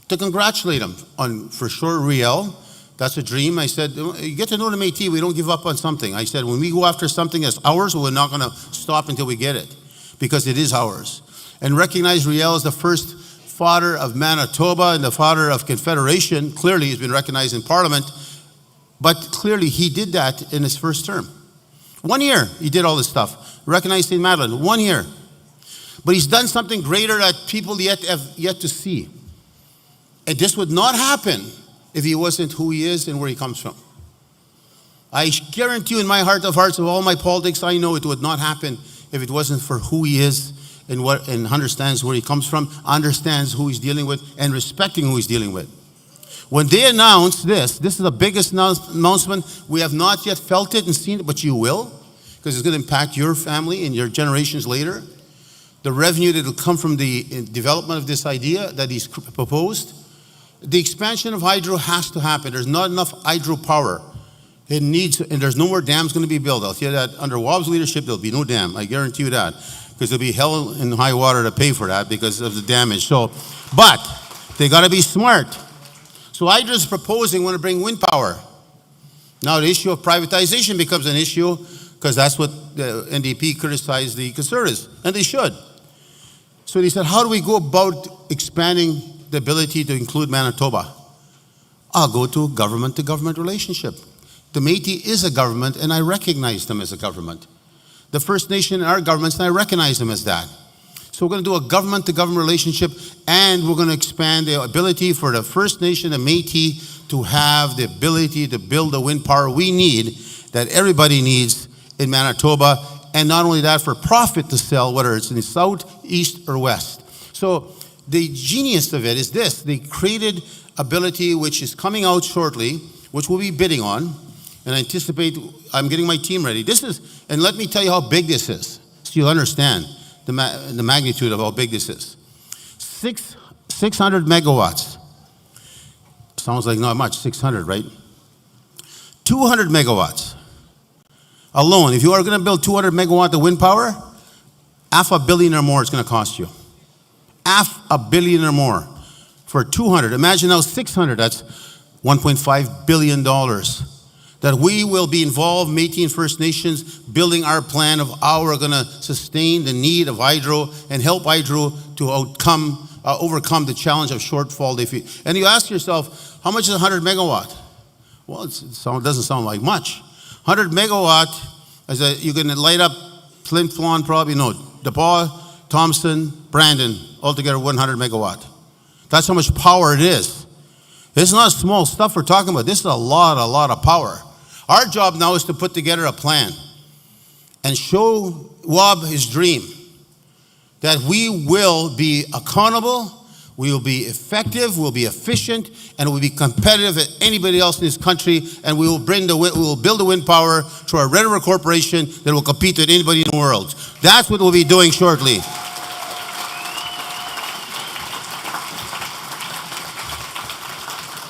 to congratulate him on, for sure, Riel. That's a dream. I said, you get to know the Métis, we don't give up on something. I said, when we go after something that's ours, we're not going to stop until we get it, because it is ours. And recognize Riel as the first father of Manitoba and the father of Confederation. Clearly, he's been recognized in Parliament, but clearly he did that in his first term. 1 year, he did all this stuff. Recognized St. Madeleine, 1 year. But he's done something greater that people have yet to see. And this would not happen if he wasn't who he is and where he comes from. I guarantee you in my heart of hearts of all my politics, I know it would not happen if it wasn't for who he is and understands where he comes from, understands who he's dealing with, and respecting who he's dealing with. When they announced this is the biggest announcement. We have not yet felt it and seen it, but you will, because it's going to impact your family and your generations later. The revenue that will come from the development of this idea that he's proposed. The expansion of hydro has to happen. There's not enough hydro power. It needs, and there's no more dams going to be built. I'll tell you that under Wab's leadership, there'll be no dam. I guarantee you that, because there'll be hell and high water to pay for that because of the damage. So, but they got to be smart. So Hydro is proposing want to bring wind power. Now the issue of privatization becomes an issue because that's what the NDP criticized the Conservatives, and they should. So he said, how do we go about expanding the ability to include Manitoba? I'll go to government relationship. The Métis is a government, and I recognize them as a government. The First Nation are governments, and I recognize them as that. So we're going to do a government-to-government relationship, and we're going to expand the ability for the First Nation and Métis to have the ability to build the wind power we need, that everybody needs in Manitoba, and not only that, for profit to sell, whether it's in the south, east, or west. So the genius of it is this. They created ability which is coming out shortly, which we'll be bidding on, and I anticipate, I'm getting my team ready. This is, and let me tell you how big this is, so you'll understand the magnitude of how big this is. 600 megawatts. Sounds like not much, 600, right? 200 megawatts. Alone, if you are going to build 200 megawatt of wind power, $500 million or more it's going to cost you. $500 million or more for 200. Imagine now 600, that's $1.5 billion. That we will be involved, Métis and First Nations, building our plan of how we're going to sustain the need of hydro and help hydro to overcome the challenge of shortfall. And you ask yourself, how much is 100 megawatt? Well, it doesn't sound like much. 100 megawatt, you can light up Flin Flon, probably, no, DePaul, Thompson, Brandon, altogether 100 megawatt. That's how much power it is. It's not small stuff we're talking about. This is a lot of power. Our job now is to put together a plan and show Wab his dream that we will be accountable, we will be effective, we'll be efficient, and we'll be competitive at anybody else in this country, and we will build the wind power through our Red River Corporation that will compete with anybody in the world. That's what we'll be doing shortly.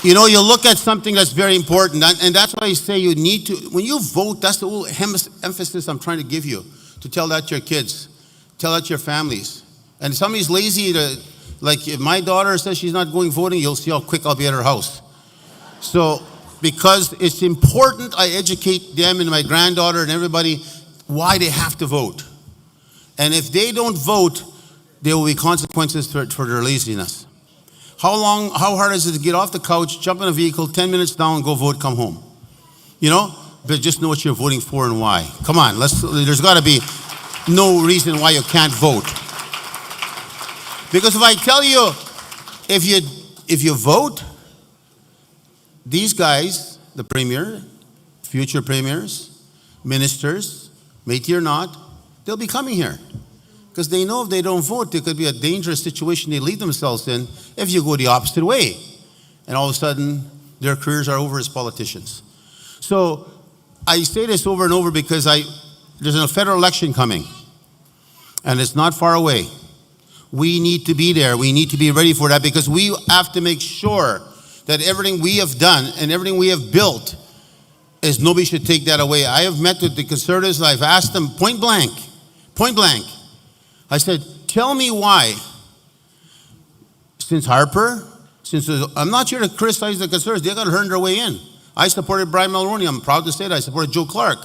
You know, you look at something that's very important, and that's why I say you need to, when you vote, that's the whole emphasis I'm trying to give you, to tell that to your kids, tell that to your families. And if somebody's lazy to, like if my daughter says she's not going voting, you'll see how quick I'll be at her house. So, because it's important I educate them and my granddaughter and everybody why they have to vote. And if they don't vote, there will be consequences for their laziness. How hard is it to get off the couch, jump in a vehicle, 10 minutes down, go vote, come home? You know? But just know what you're voting for and why. Come on, there's got to be no reason why you can't vote. Because if I tell you, if you vote, these guys, the premier, future premiers, ministers, Métis or not, they'll be coming here. Because they know if they don't vote, there could be a dangerous situation they leave themselves in if you go the opposite way. And all of a sudden, their careers are over as politicians. So I say this over and over because there's a federal election coming. And it's not far away. We need to be there. We need to be ready for that because we have to make sure that everything we have done and everything we have built is nobody should take that away. I have met with the Conservatives. I've asked them point blank. I said, tell me why, since Harper, I'm not here to criticize the Conservatives, they got to earn their way in. I supported Brian Mulroney, I'm proud to say that. I supported Joe Clark.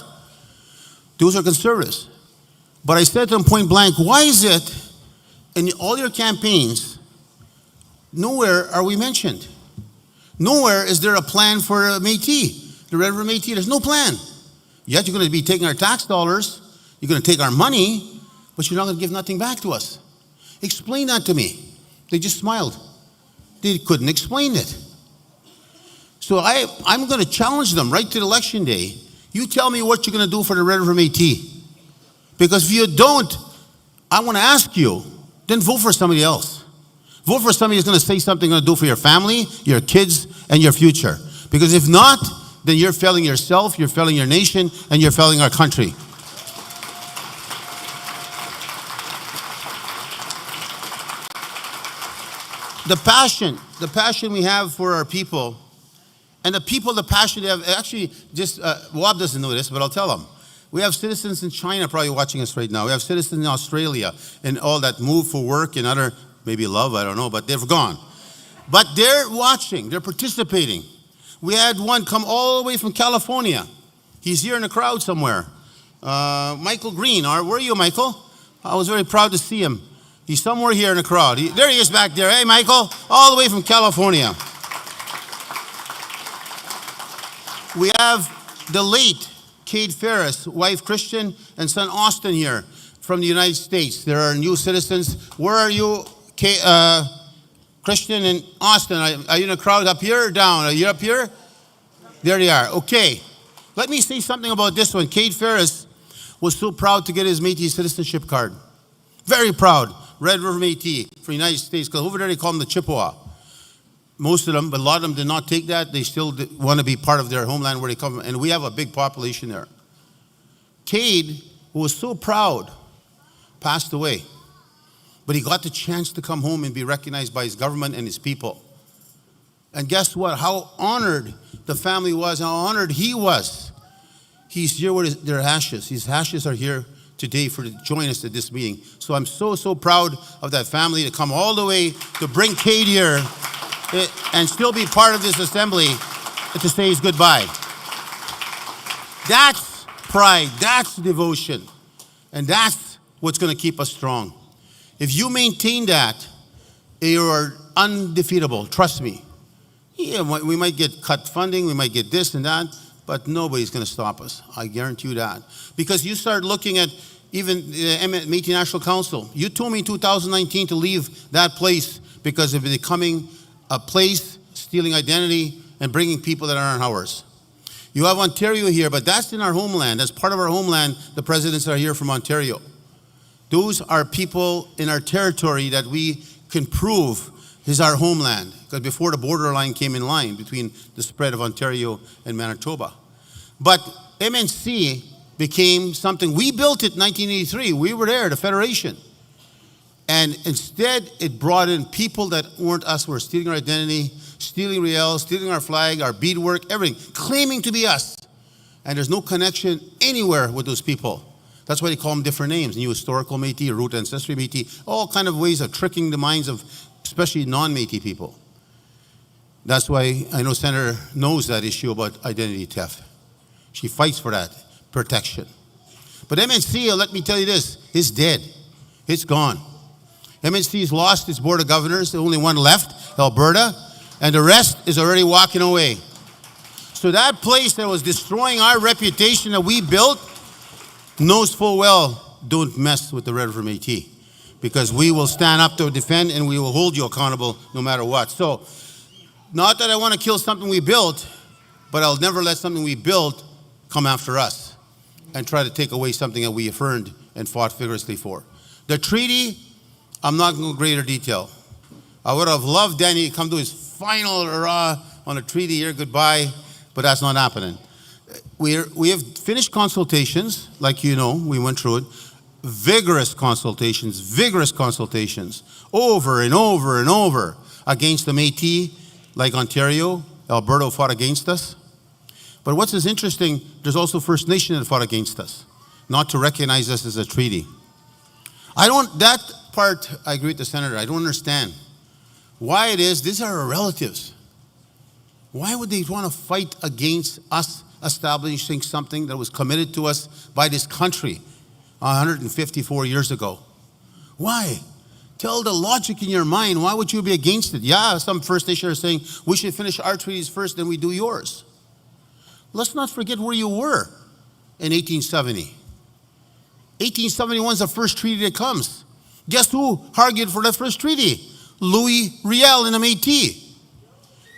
Those are Conservatives. But I said to them point blank, why is it in all your campaigns, nowhere are we mentioned? Nowhere is there a plan for Métis, the Red River Métis. There's no plan. Yet you're going to be taking our tax dollars, you're going to take our money, but you're not going to give nothing back to us. Explain that to me. They just smiled. They couldn't explain it. So I'm going to challenge them right to the election day. You tell me what you're going to do for the Red River Métis. Because if you don't, I want to ask you, then vote for somebody else. Vote for somebody who's going to say something you're going to do for your family, your kids, and your future. Because if not, then you're failing yourself, you're failing your nation, and you're failing our country. The passion we have for our people, and the passion they have, actually, Wab doesn't know this, but I'll tell him. We have citizens in China probably watching us right now. We have citizens in Australia and all that move for work and other, maybe love, I don't know, but they've gone. But they're watching, they're participating. We had one come all the way from California. He's here in the crowd somewhere. Michael Green, where are you, Michael? I was very proud to see him. He's somewhere here in the crowd. There he is back there. Hey, Michael, all the way from California. We have the late Cade Ferris, wife Christian, and son Austin here from the United States. There are new citizens. Where are you, Christian and Austin? Are you in the crowd up here or down? Are you up here? There they are. Okay. Let me say something about this one. Cade Ferris was so proud to get his Métis citizenship card. Very proud. Red River Métis for the United States, because over there they call them the Chippewa. Most of them, but a lot of them did not take that. They still want to be part of their homeland where they come from, and we have a big population there. Cade, who was so proud, passed away. But he got the chance to come home and be recognized by his government and his people. And guess what? How honored the family was, how honored he was. He's here with their ashes. His ashes are here today to join us at this meeting. So I'm so proud of that family to come all the way to bring Cade here and still be part of this assembly to say his goodbye. That's pride, that's devotion, and that's what's going to keep us strong. If you maintain that, you are undefeatable, trust me. Yeah, we might get cut funding, we might get this and that, but nobody's going to stop us. I guarantee you that. Because you start looking at even the Métis National Council. You told me in 2019 to leave that place because of becoming a place stealing identity and bringing people that aren't ours. You have Ontario here, but that's in our homeland. That's part of our homeland. The presidents are here from Ontario. Those are people in our territory that we can prove is our homeland, because before the borderline came in line between the spread of Ontario and Manitoba. But MNC became something, we built it in 1983, we were there, the Federation. And instead, it brought in people that weren't us, were stealing our identity, stealing Riel, stealing our flag, our beadwork, everything, claiming to be us. And there's no connection anywhere with those people. That's why they call them different names, New Historical Métis, Root Ancestry Métis, all kind of ways of tricking the minds of especially non-Métis people. That's why I know Senator knows that issue about identity theft. She fights for that protection. But MNC, let me tell you this, is dead. It's gone. MNC's lost its board of governors. There's only one left, Alberta, and the rest is already walking away. So that place that was destroying our reputation that we built knows full well, don't mess with the Red River Métis, because we will stand up to defend and we will hold you accountable no matter what. So, not that I want to kill something we built, but I'll never let something we built come after us and try to take away something that we have earned and fought vigorously for. The treaty, I'm not going to go greater detail. I would have loved Danny to come to his final hurrah on the treaty here, goodbye, but that's not happening. We have finished consultations, like you know, we went through it. Vigorous consultations, over and over and over against the Métis, like Ontario, Alberta fought against us. But what's as interesting, there's also First Nation that fought against us, not to recognize us as a treaty. That part, I agree with the Senator, I don't understand why it is, these are our relatives. Why would they want to fight against us establishing something that was committed to us by this country 154 years ago? Why? Tell the logic in your mind. Why would you be against it? Yeah, some First Nation are saying we should finish our treaties first, then we do yours. Let's not forget where you were in 1870. 1871 is the first treaty that comes. Guess who argued for that first treaty? Louis Riel and the Métis.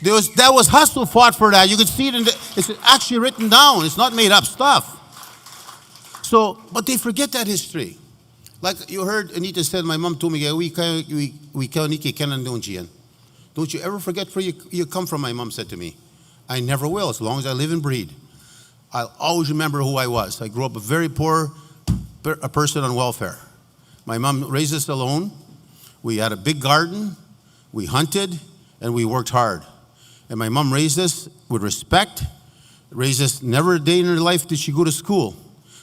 That was us who fought for that. You could see it it's actually written down. It's not made up stuff. So, but they forget that history. Like you heard Anita said, my mom told me, don't you ever forget where you come from, my mom said to me. I never will, as long as I live and breathe. I'll always remember who I was. I grew up a very poor a person on welfare. My mom raised us alone. We had a big garden. We hunted, and we worked hard. And my mom raised us with respect, raised us, never a day in her life did she go to school,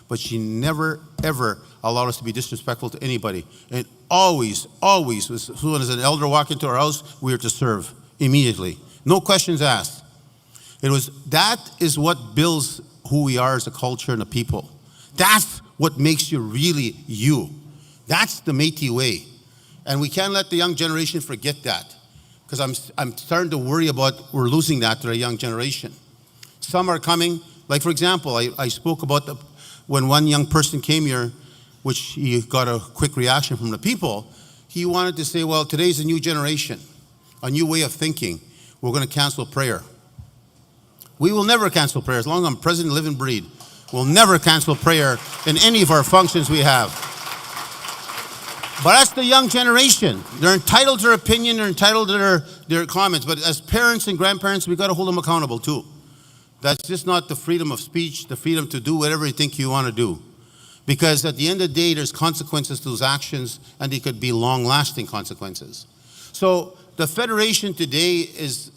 but she never, ever allowed us to be disrespectful to anybody. And always, always, as soon as an elder walked into our house, we were to serve immediately. No questions asked. That is what builds who we are as a culture and a people. That's what makes you really you. That's the Métis way. And we can't let the young generation forget that, because I'm starting to worry about we're losing that to the young generation. Some are coming, like for example, I spoke about when one young person came here, which he got a quick reaction from the people. He wanted to say, well, today's a new generation, a new way of thinking. We're going to cancel prayer. We will never cancel prayer. As long as I'm president, live and breed, we'll never cancel prayer in any of our functions we have. But that's the young generation. They're entitled to their opinion, they're entitled to their comments. But as parents and grandparents, we've got to hold them accountable too. That's just not the freedom of speech, the freedom to do whatever you think you want to do. Because at the end of the day, there's consequences to those actions, and they could be long-lasting consequences. So the Federation today is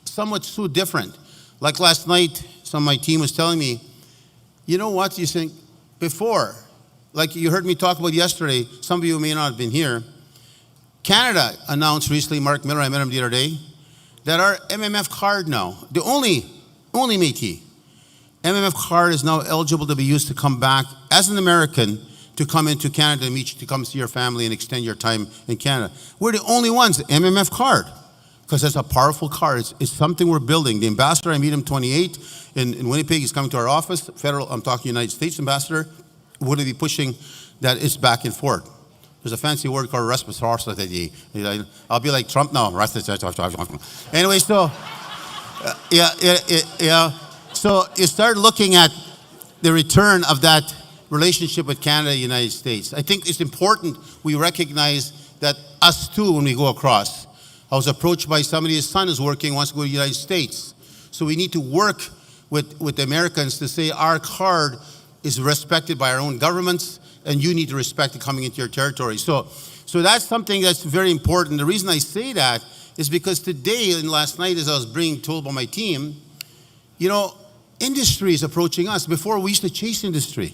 somewhat so different. Like last night, some of my team was telling me, you know what, you think, before, like you heard me talk about yesterday, some of you may not have been here, Canada announced recently, Mark Miller, I met him the other day, that our MMF card now, the only Métis, MMF card is now eligible to be used to come back as an American to come into Canada and meet you, to come see your family and extend your time in Canada. We're the only ones, MMF card, because it's a powerful card. It's something we're building. The ambassador, I meet him 28 in Winnipeg, he's coming to our office. Federal, I'm talking United States ambassador, we're going to be pushing that it's back and forth. There's a fancy word called reciprocity. I'll be like Trump now. Anyway, so, so you start looking at the return of that relationship with Canada and the United States. I think it's important we recognize that us too, when we go across. I was approached by somebody, his son is working, wants to go to the United States. So we need to work with the Americans to say our card is respected by our own governments, and you need to respect it coming into your territory. So that's something that's very important. The reason I say that is because today and last night, as I was being told by my team, you know, industry is approaching us. Before, we used to chase industry.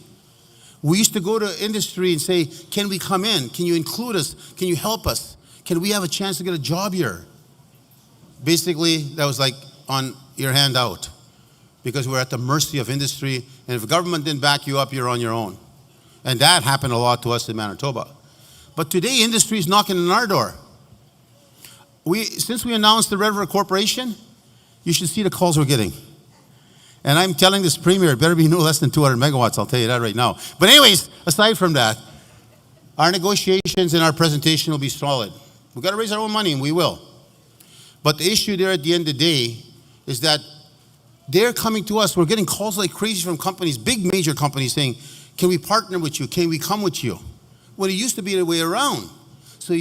We used to go to industry and say, can we come in? Can you include us? Can you help us? Can we have a chance to get a job here? Basically, that was like on your hand out, because we're at the mercy of industry, and if the government didn't back you up, you're on your own. And that happened a lot to us in Manitoba. But today, industry is knocking on our door. Since we announced the Red River Corporation, you should see the calls we're getting. And I'm telling this Premier, it better be no less than 200 megawatts, I'll tell you that right now. But anyways, aside from that, our negotiations and our presentation will be solid. We've got to raise our own money, and we will. But the issue there at the end of the day is that they're coming to us. We're getting calls like crazy from companies, big major companies, saying, can we partner with you? Can we come with you? Well, it used to be the way around. So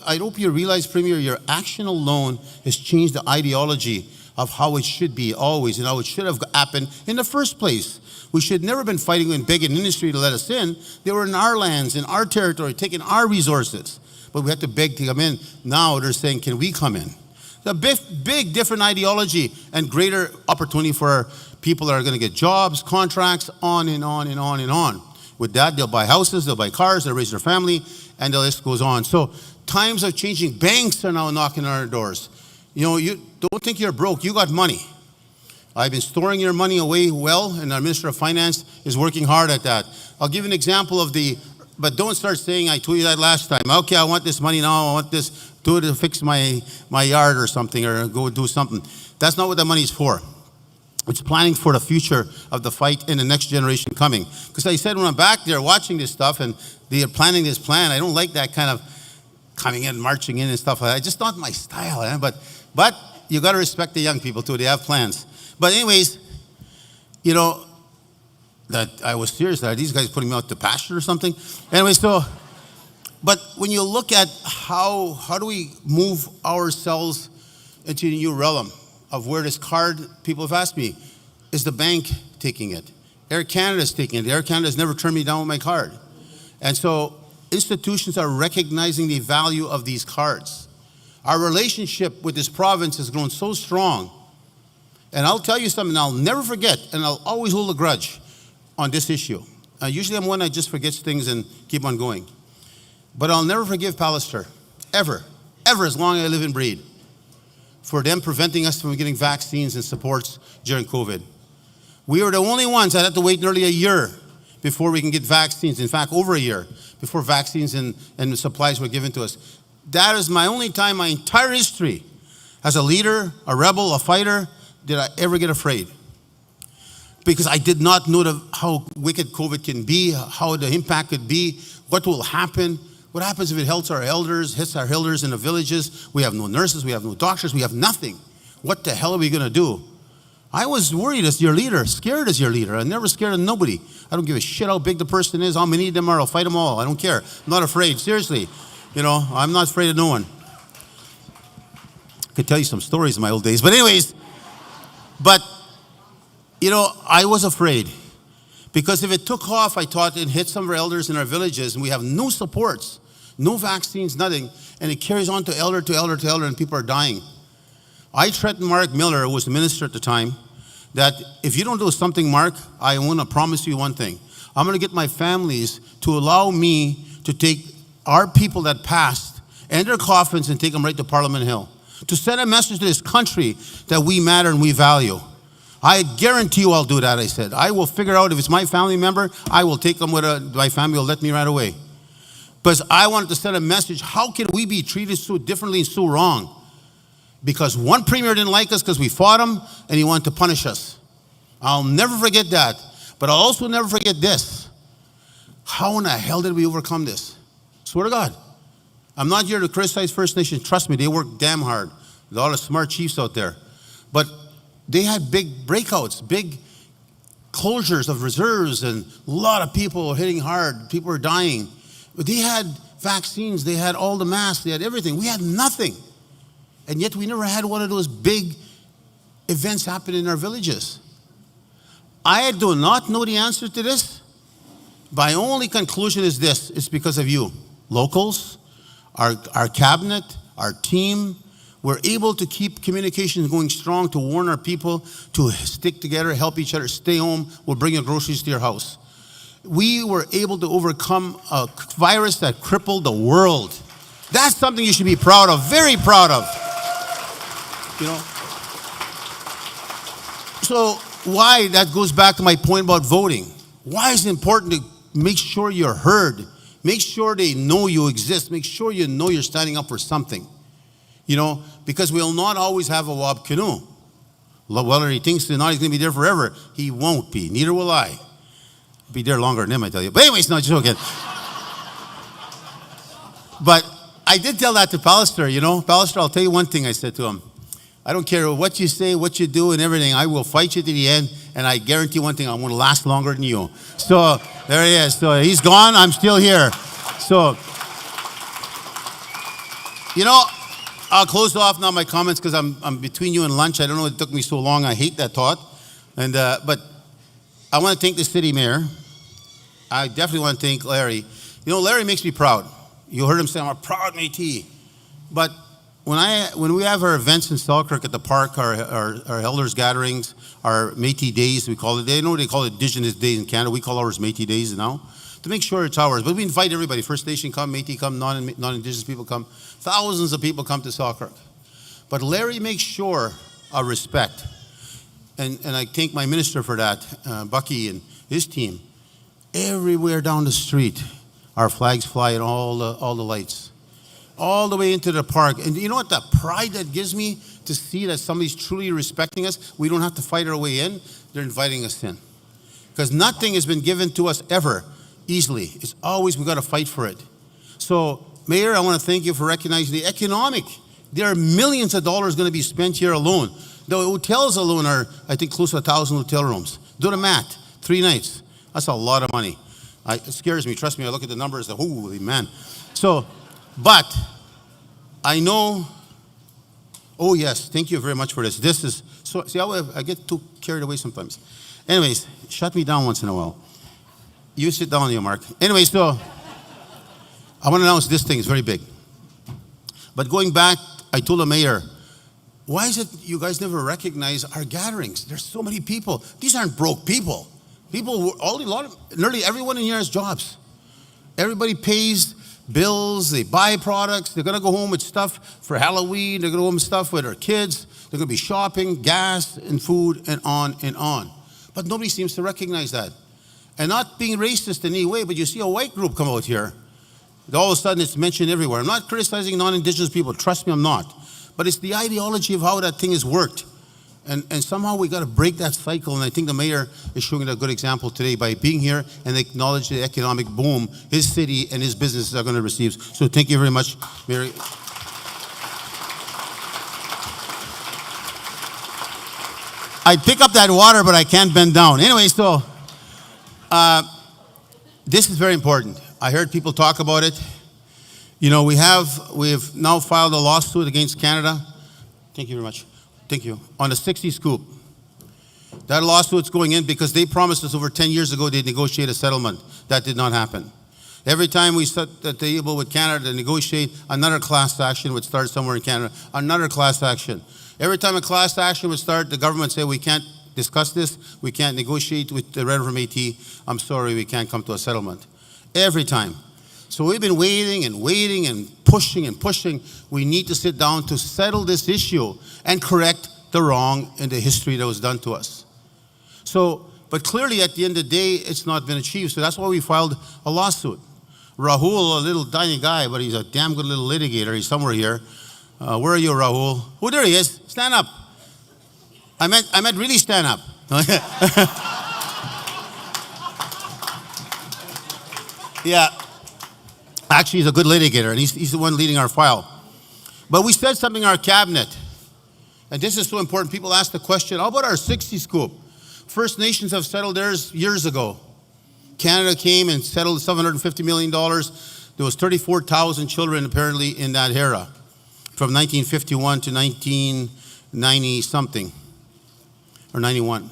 I hope you realize, Premier, your action alone has changed the ideology of how it should be always and how it should have happened in the first place. We should never have been fighting and begging industry to let us in. They were in our lands, in our territory, taking our resources. But we had to beg to come in. Now they're saying, can we come in? A big different ideology and greater opportunity for people that are going to get jobs, contracts, on and on and on and on. With that, they'll buy houses, they'll buy cars, they'll raise their family, and the list goes on. So times are changing. Banks are now knocking on our doors. You know, you don't think you're broke. You got money. I've been storing your money away well, and our Minister of Finance is working hard at that. I'll give you an example of but don't start saying, I told you that last time. Okay, I want this money now, I want this, do it to fix my yard or something, or go do something. That's not what that money is for. It's planning for the future of the fight and the next generation coming. Because I said when I'm back there watching this stuff and they're planning this plan, I don't like that kind of coming in, marching in and stuff like that. It's just not my style. But you got to respect the young people too. They have plans. But anyways, you know, that I was serious. Are these guys putting me out to pasture or something? Anyway, but when you look at how do we move ourselves into the new realm of where this card, people have asked me, is the bank taking it? Air Canada is taking it. Air Canada has never turned me down with my card. And so institutions are recognizing the value of these cards. Our relationship with this province has grown so strong. And I'll tell you something I'll never forget, and I'll always hold a grudge on this issue. Usually I'm one that just forgets things and keep on going. But I'll never forgive Pallister, ever, as long as I live and breathe, for them preventing us from getting vaccines and supports during COVID. We were the only ones that had to wait nearly a year before we can get vaccines. In fact, over a year before vaccines and the supplies were given to us. That is my only time, my entire history, as a leader, a rebel, a fighter, did I ever get afraid. Because I did not know how wicked COVID can be, how the impact could be, what will happen. What happens if it hits our elders in the villages? We have no nurses, we have no doctors, we have nothing. What the hell are we going to do? I was worried as your leader, scared as your leader. I'm never scared of nobody. I don't give a shit how big the person is, how many of them are. I'll fight them all. I don't care. I'm not afraid. Seriously. You know, I'm not afraid of no one. I could tell you some stories in my old days. But anyways, you know, I was afraid. Because if it took off, I thought it hit some of our elders in our villages, and we have no supports, no vaccines, nothing, and it carries on to elder to elder to elder, and people are dying. I threatened Mark Miller, who was the minister at the time, that if you don't do something, Mark, I want to promise you one thing. I'm going to get my families to allow me to take our people that passed and their coffins and take them right to Parliament Hill, to send a message to this country that we matter and we value. I guarantee you I'll do that, I said. I will figure out if it's my family member, I will take them with my family will let me right away. Because I wanted to send a message, how can we be treated so differently and so wrong? Because one premier didn't like us because we fought him and he wanted to punish us. I'll never forget that. But I'll also never forget this. How in the hell did we overcome this? Swear to God. I'm not here to criticize First Nations. Trust me, they work damn hard. There's a lot of smart chiefs out there. But they had big breakouts, big closures of reserves, and a lot of people were hitting hard. People were dying. But they had vaccines, they had all the masks, they had everything. We had nothing. And yet we never had one of those big events happen in our villages. I do not know the answer to this. My only conclusion is this: it's because of you. Locals, our cabinet, our team, we're able to keep communications going strong, to warn our people to stick together, help each other, stay home, we'll bring your groceries to your house. We were able to overcome a virus that crippled the world. That's something you should be proud of, very proud of. You know? So why, that goes back to my point about voting. Why is it important to make sure you're heard? Make sure they know you exist. Make sure you know you're standing up for something. You know, because we'll not always have a Wab Kinew. Whether he thinks he's going to be there forever, he won't be. Neither will I. Be there longer than him, I tell you. But anyways, not joking. But I did tell that to Pallister, you know. Pallister, I'll tell you one thing I said to him. I don't care what you say, what you do, and everything. I will fight you to the end, and I guarantee one thing, I'm going to last longer than you. So there he is. So he's gone. I'm still here. So, you know, I'll close off now my comments because I'm between you and lunch. I don't know it took me so long. I hate that thought. And but I want to thank the city mayor. I definitely want to thank Larry. You know, Larry makes me proud. You heard him say, I'm a proud Métis. But when we have our events in Selkirk at the park, our elders gatherings, our Métis days, we call it. They know they call it Indigenous Days in Canada. We call ours Métis Days now, to make sure it's ours. But we invite everybody. First Nation come, Métis come, non-Indigenous people come. Thousands of people come to Selkirk. But Larry makes sure of respect. And I thank my minister for that, Bucky and his team. Everywhere down the street, our flags fly and all the lights. All the way into the park. And you know what, the pride that gives me to see that somebody's truly respecting us, we don't have to fight our way in, they're inviting us in. Because nothing has been given to us ever easily. It's always, we got to fight for it. So, Mayor, I want to thank you for recognizing the economic. There are millions of dollars going to be spent here alone. The hotels alone are, I think, close to 1,000 hotel rooms. Do the math, 3 nights. That's a lot of money. It scares me. Trust me, I look at the numbers, holy man. So, but I know, oh yes, thank you very much for this. This is, so see, I get too carried away sometimes. Anyways, shut me down once in a while. You sit down here, Mark. Anyway, so I want to announce this thing is very big. But going back, I told the mayor, why is it you guys never recognize our gatherings? There's so many people. These aren't broke people. People, nearly everyone in here has jobs. Everybody pays bills, they buy products, they're going to go home with stuff for Halloween, they're going to go home with stuff with their kids, they're going to be shopping, gas and food, and on and on. But nobody seems to recognize that. And not being racist in any way, but you see a white group come out here, All of a sudden, it's mentioned everywhere. I'm not criticizing non-Indigenous people. Trust me, I'm not. But it's the ideology of how that thing has worked. And somehow we got to break that cycle. And I think the mayor is showing a good example today by being here and acknowledge the economic boom his city and his businesses are going to receive. So thank you very much, Mayor. I'd pick up that water, but I can't bend down. Anyway, so this is very important. I heard people talk about it. You know, we've now filed a lawsuit against Canada. Thank you very much. Thank you. On the 60 scoop. That lawsuit's going in because they promised us over 10 years ago they'd negotiate a settlement. That did not happen. Every time we sat at the table with Canada to negotiate, another class action would start somewhere in Canada. Another class action. Every time a class action would start, the government would say, we can't discuss this, we can't negotiate with the Red River Métis, I'm sorry, we can't come to a settlement. Every time. So we've been waiting and pushing. We need to sit down to settle this issue and correct the wrong in the history that was done to us. So, but clearly at the end of the day, it's not been achieved. So that's why we filed a lawsuit. Rahul, a little tiny guy, but he's a damn good little litigator. He's somewhere here. Where are you, Rahul? Oh, there he is. Stand up. I meant really stand up. Yeah. Actually, he's a good litigator, and he's the one leading our file. But we said something in our cabinet, and this is so important. People ask the question, how about our 60 scoop? First Nations have settled theirs years ago. Canada came and settled $750 million. There was 34,000 children apparently in that era, from 1951 to 1990-something, or 91.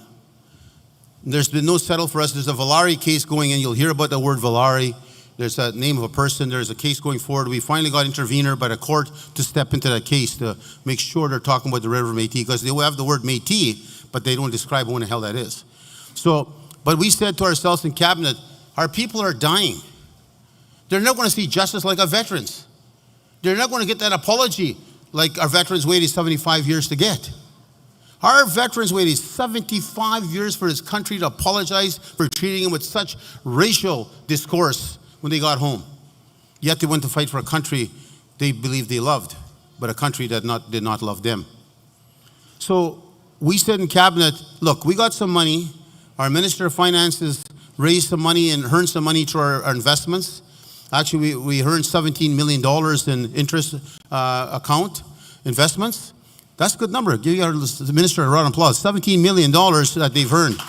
There's been no settle for us. There's a Valari case going in. You'll hear about the word Valari. There's a name of a person. There's a case going forward. We finally got intervener by the court to step into that case to make sure they're talking about the Red River Métis, because they have the word Métis, but they don't describe what the hell that is. So, but we said to ourselves in cabinet, our people are dying. They're not going to see justice like our veterans. They're not going to get that apology like our veterans waited 75 years to get. Our veterans waited 75 years for this country to apologize for treating them with such racial discourse when they got home. Yet they went to fight for a country they believed they loved, but a country that did not love them. So we said in cabinet, look, we got some money. Our Minister of Finances raised some money and earned some money through our investments. Actually, we earned $17 million in interest account investments. That's a good number. Give our minister a round of applause. $17 million that they've earned.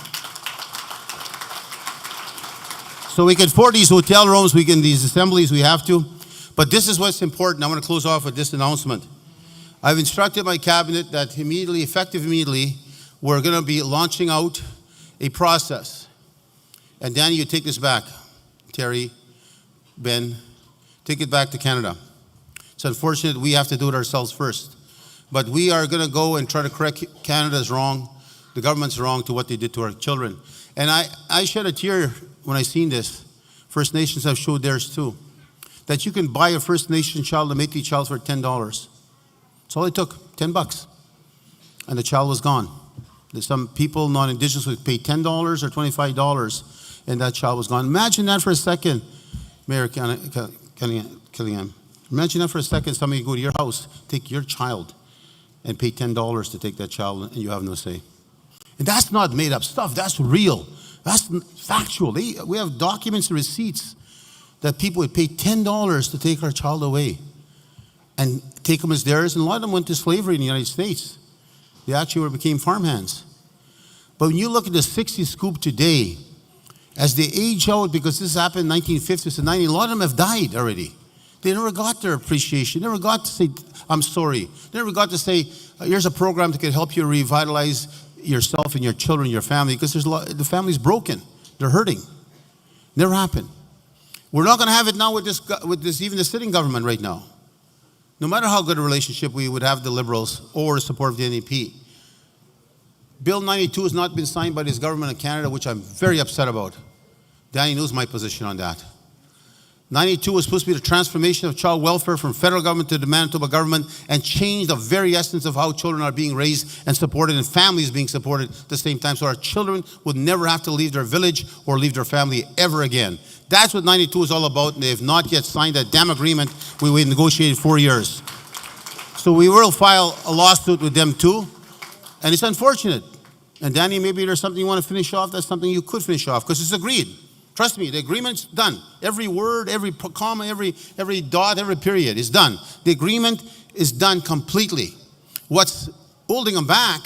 So we can afford these hotel rooms, these assemblies, we have to. But this is what's important. I want to close off with this announcement. I've instructed my cabinet that effective immediately, we're going to be launching out a process. And Danny, you take this back. Terry, Ben, take it back to Canada. It's unfortunate we have to do it ourselves first. But we are going to go and try to correct Canada's wrong, the government's wrong to what they did to our children. And I shed a tear when I seen this. First Nations have showed theirs too. That you can buy a First Nation child, a Métis child, for $10. That's all it took, $10. And the child was gone. There's some people, non-Indigenous, would pay $10 or $25, and that child was gone. Imagine that for a second, Mayor Gillingham. Imagine that for a second, somebody go to your house, take your child, and pay $10 to take that child, and you have no say. And that's not made up stuff, that's real. That's factual. We have documents and receipts that people would pay $10 to take our child away and take them as theirs. And a lot of them went to slavery in the United States. They actually became farmhands. But when you look at the 60 scoop today, as they age out, because this happened in 1950s and 90s, a lot of them have died already. They never got their appreciation. Never got to say, I'm sorry. They never got to say, here's a program that can help you revitalize yourself and your children, your family, because the family's broken. They're hurting. Never happened. We're not going to have it now with this, even the sitting government right now. No matter how good a relationship we would have with the Liberals or the support of the NDP. Bill 92 has not been signed by this government of Canada, which I'm very upset about. Danny knows my position on that. 92 was supposed to be the transformation of child welfare from federal government to the Manitoba government and change the very essence of how children are being raised and supported and families being supported at the same time, so our children would never have to leave their village or leave their family ever again. That's what 92 is all about, and they have not yet signed that damn agreement we negotiated 4 years. So we will file a lawsuit with them too, and it's unfortunate. And Danny, maybe there's something you want to finish off. That's something you could finish off because it's agreed. Trust me, the agreement's done. Every word, every comma, every dot, every period is done. The agreement is done completely. What's holding them back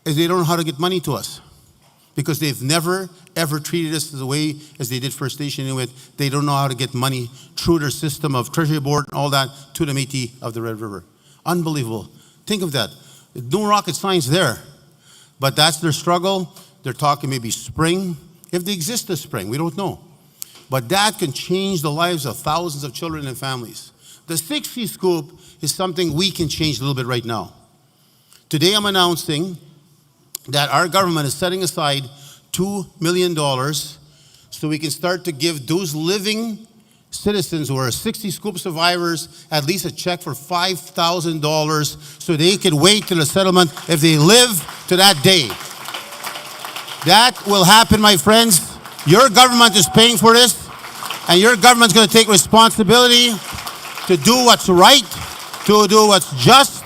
is they don't know how to get money to us because they've never, ever treated us the way as they did First Nation Inuit. They don't know how to get money through their system of Treasury Board and all that to the Métis of the Red River. Unbelievable. Think of that. No rocket science there. But that's their struggle. They're talking maybe spring. If they exist this spring, we don't know. But that can change the lives of thousands of children and families. The 60 scoop is something we can change a little bit right now. Today I'm announcing that our government is setting aside $2 million so we can start to give those living citizens who are 60 scoop survivors at least a check for $5,000 so they can wait till the settlement if they live to that day. That will happen, my friends. Your government is paying for this, and your government's going to take responsibility to do what's right, to do what's just,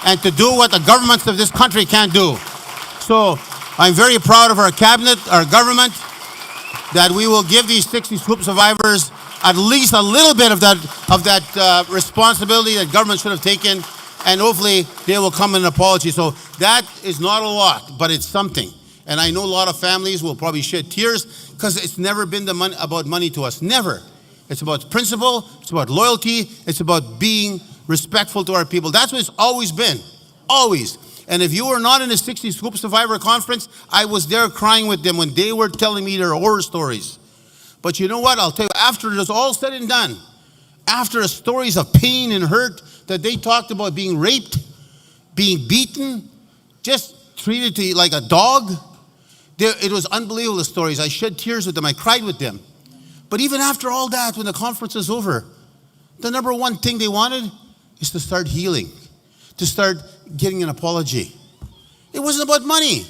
and to do what the governments of this country can't do. So I'm very proud of our cabinet, our government, that we will give these 60 scoop survivors at least a little bit of that responsibility that government should have taken, and hopefully they will come in an apology. So that is not a lot, but it's something. And I know a lot of families will probably shed tears because it's never been about money to us. Never. It's about principle. It's about loyalty. It's about being respectful to our people. That's what it's always been. Always. And if you were not in the 60 Scoop Survivor Conference, I was there crying with them when they were telling me their horror stories. But you know what? I'll tell you, after it was all said and done, after the stories of pain and hurt that they talked about being raped, being beaten, just treated like a dog, it was unbelievable, the stories. I shed tears with them. I cried with them. But even after all that, when the conference was over, the number one thing they wanted is to start healing, to start getting an apology. It wasn't about money.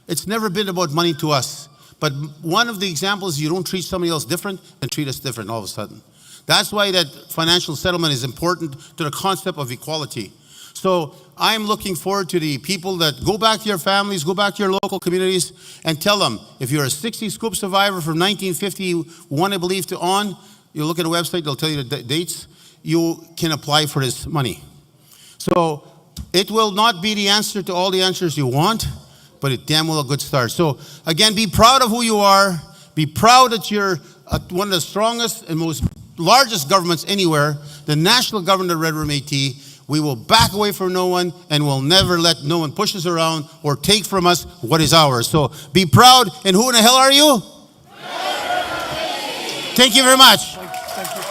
It's never been about money to us. But one of the examples, you don't treat somebody else different and treat us different all of a sudden. That's why that financial settlement is important to the concept of equality. So I'm looking forward to the people that go back to your families, go back to your local communities, and tell them, if you're a 60 Scoop survivor from 1951, I believe, to on, you look at the website, they'll tell you the dates, you can apply for this money. So it will not be the answer to all the answers you want, but it damn well a good start. So again, be proud of who you are. Be proud that you're one of the strongest and most largest governments anywhere, the national government of Red River Métis. We will back away from no one, and we'll never let no one push us around or take from us what is ours. So be proud. And who in the hell are you? Thank you very much. Thank you,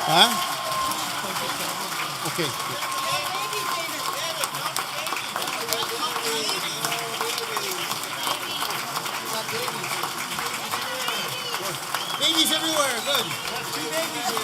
Huh? Okay. Babies everywhere. Good. 2 babies here.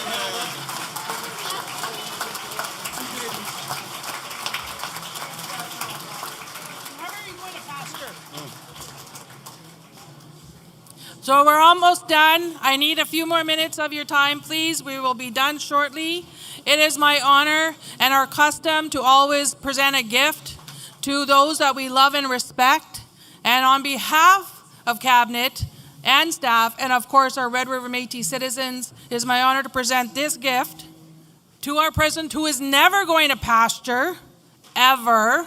So we're almost done. I need a few more minutes of your time, please. We will be done shortly. It is my honor and our custom to always present a gift to those that we love and respect. And on behalf of Cabinet and staff, and of course our Red River Métis citizens, it is my honor to present this gift to our president, who is never going to pasture, ever.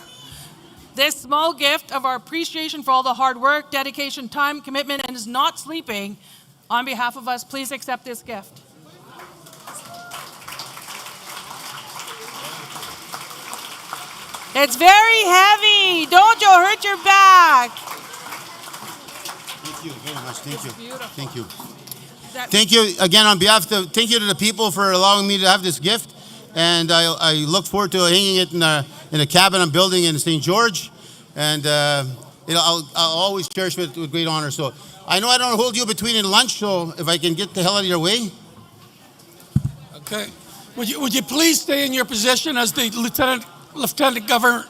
This small gift of our appreciation for all the hard work, dedication, time, commitment, and is not sleeping. On behalf of us, please accept this gift. It's very heavy. Don't you hurt your back. Thank you very much. Thank you. Beautiful. Thank you. Thank you again on behalf of thank you to the people for allowing me to have this gift. And I look forward to hanging it in a cabin I'm building in St. George. And I'll always cherish it with great honor. So I know I don't hold you between and lunch, so if I can get the hell out of your way. Okay. Would you please stay in your position as the Lieutenant Governor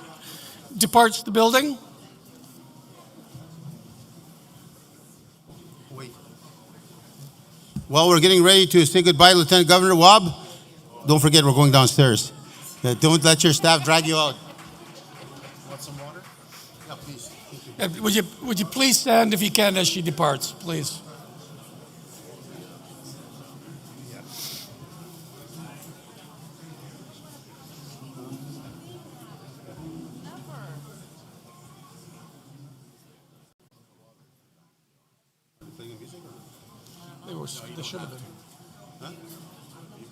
departs the building? Wait. while we're getting ready to say goodbye, Lieutenant Governor Wab, don't forget we're going downstairs. Don't let your staff drag you out. Want some water? Yeah, please. Would you please stand if you can as she departs, please? They should have been. Huh?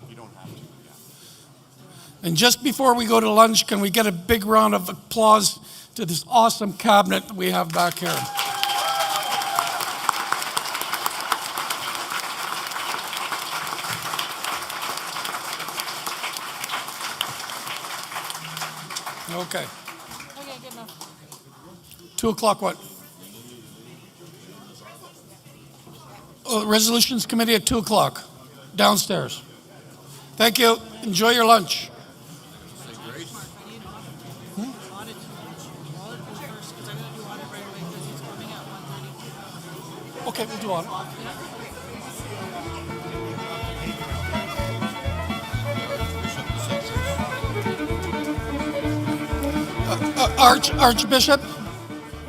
You don't have to. And just before we go to lunch, can we get a big round of applause to this awesome cabinet that we have back here? Okay. Okay, good enough. 2 o'clock what? Oh, Resolutions Committee at 2 o'clock, downstairs. Thank you. Enjoy your lunch. Okay, we'll do audit.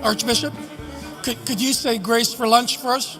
Archbishop, could you say grace for lunch for us?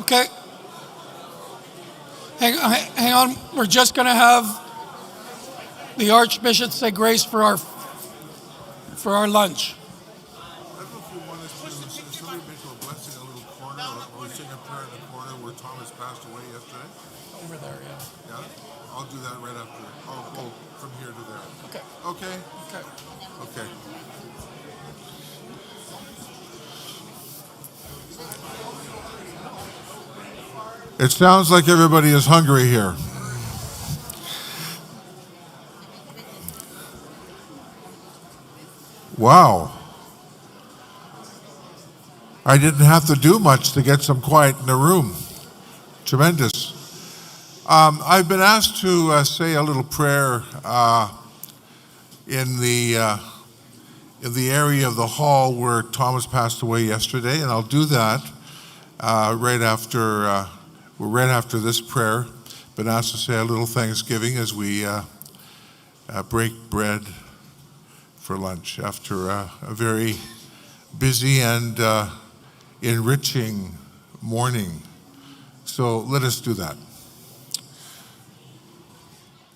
Okay. Hang on. We're just going to have the Archbishop say grace for our lunch. I don't know if you want us to, somebody make a blessing a little corner, or sing a prayer in the corner where Thomas passed away yesterday. Over there, yeah. Yeah? I'll do that right after. I'll go from here to there. Okay. Okay? Okay. Okay. It sounds like everybody is hungry here. Wow. I didn't have to do much to get some quiet in the room. Tremendous. I've been asked to say a little prayer in the area of the hall where Thomas passed away yesterday, and I'll do that right after this prayer. Been asked to say a little thanksgiving as we break bread for lunch after a very busy and enriching morning. So let us do that.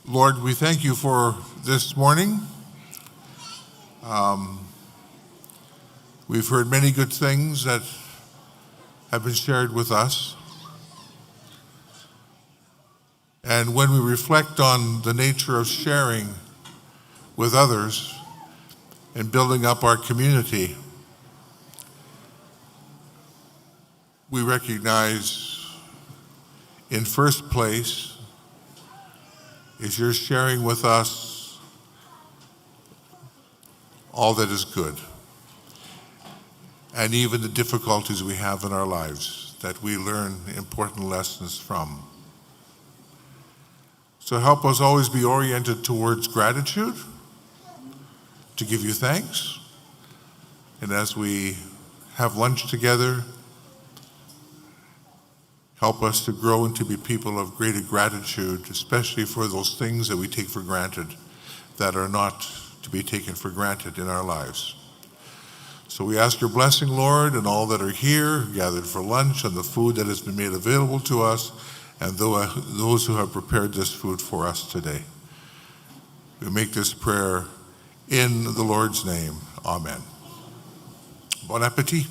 Lord, we thank you for this morning. We've heard many good things that have been shared with us. And when we reflect on the nature of sharing with others and building up our community, we recognize in first place is you're sharing with us all that is good, and even the difficulties we have in our lives that we learn important lessons from. So help us always be oriented towards gratitude, to give you thanks, and as we have lunch together, help us to grow and to be people of greater gratitude, especially for those things that we take for granted that are not to be taken for granted in our lives. So we ask your blessing, Lord, and all that are here, gathered for lunch, and the food that has been made available to us, and those who have prepared this food for us today. We make this prayer in the Lord's name. Amen. Bon appetit.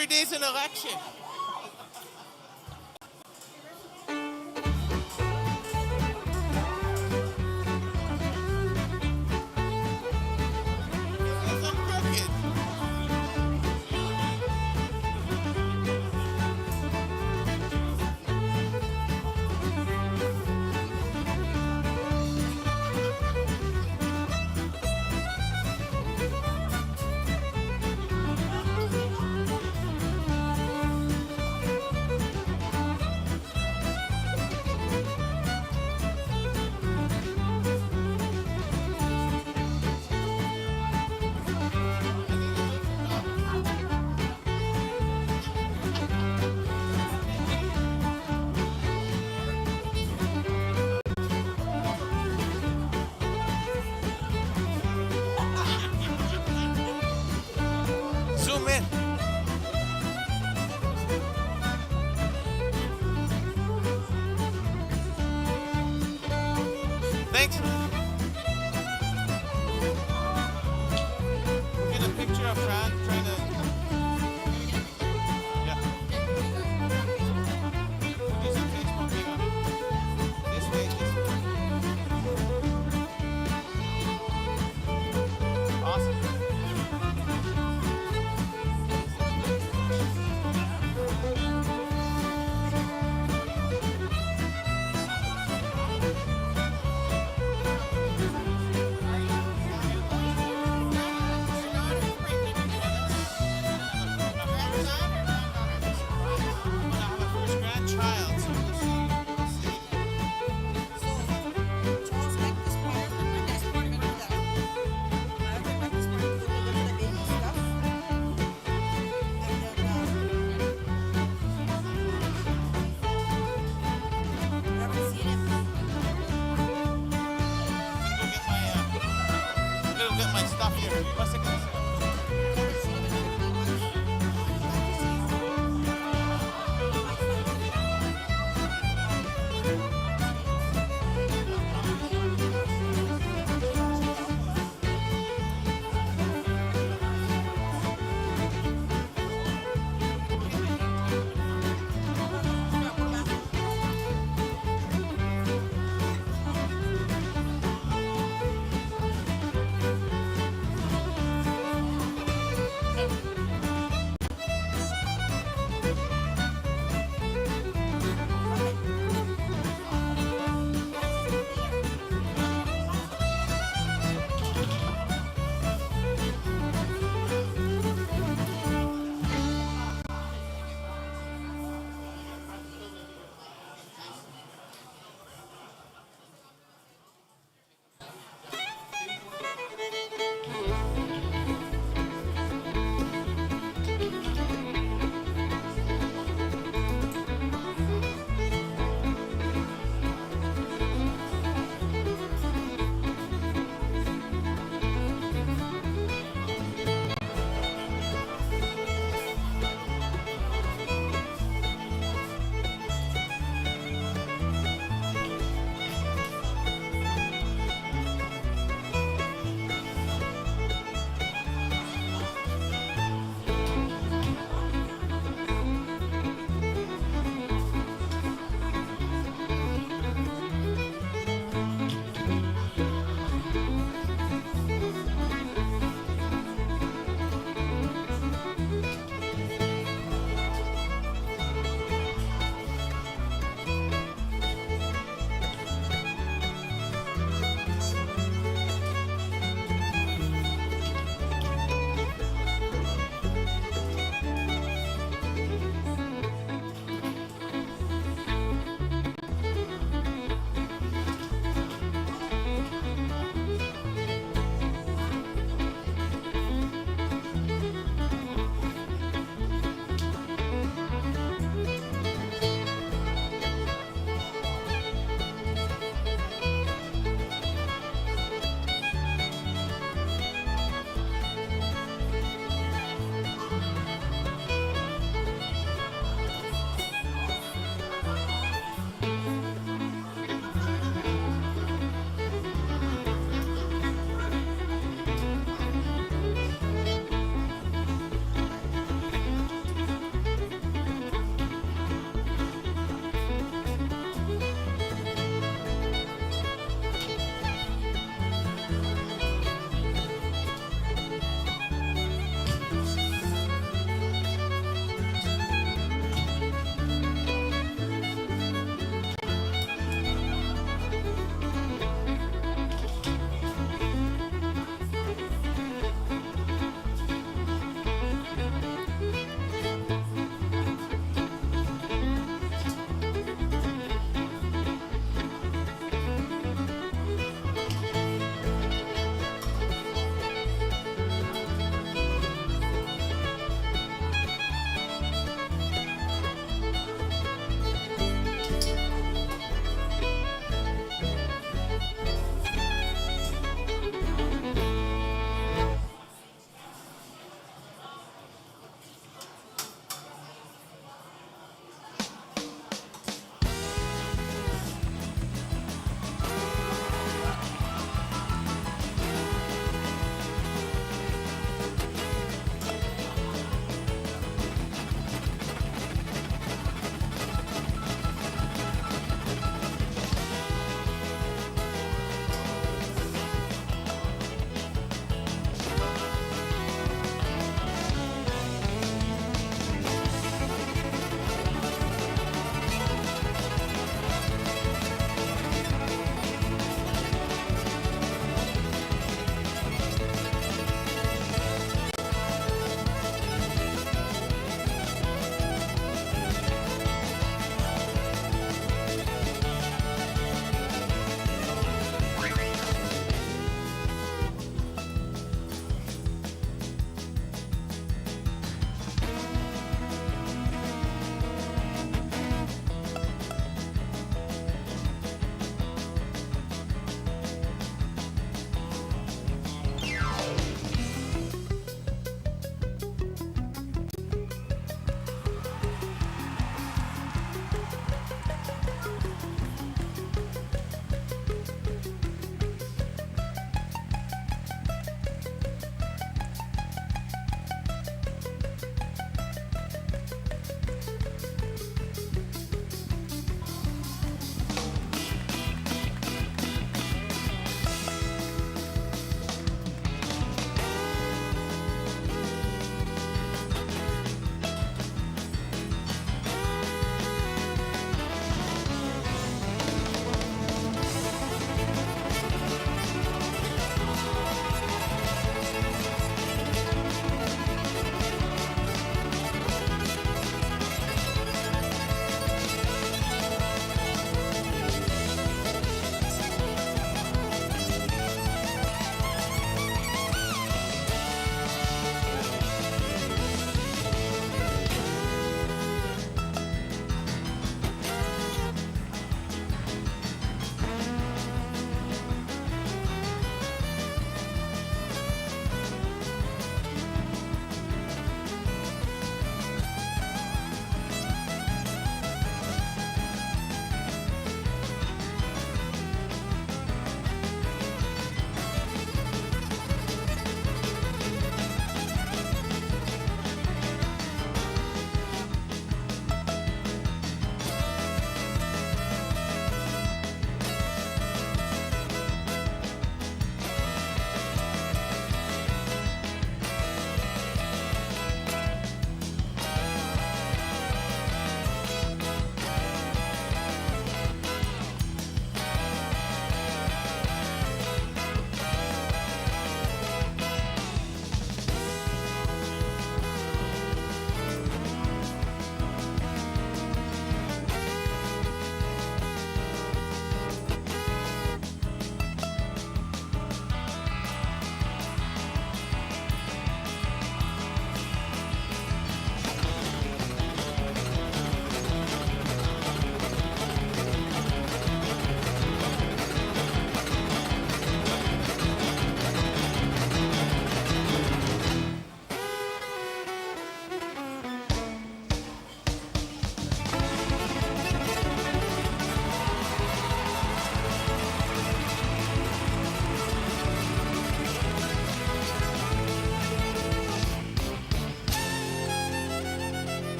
Every day's an election. Zoom in. Thanks. Get a picture of Fran trying to. Yeah. Put this on Facebook. This way, this way. Awesome. Get my stuff here. One second.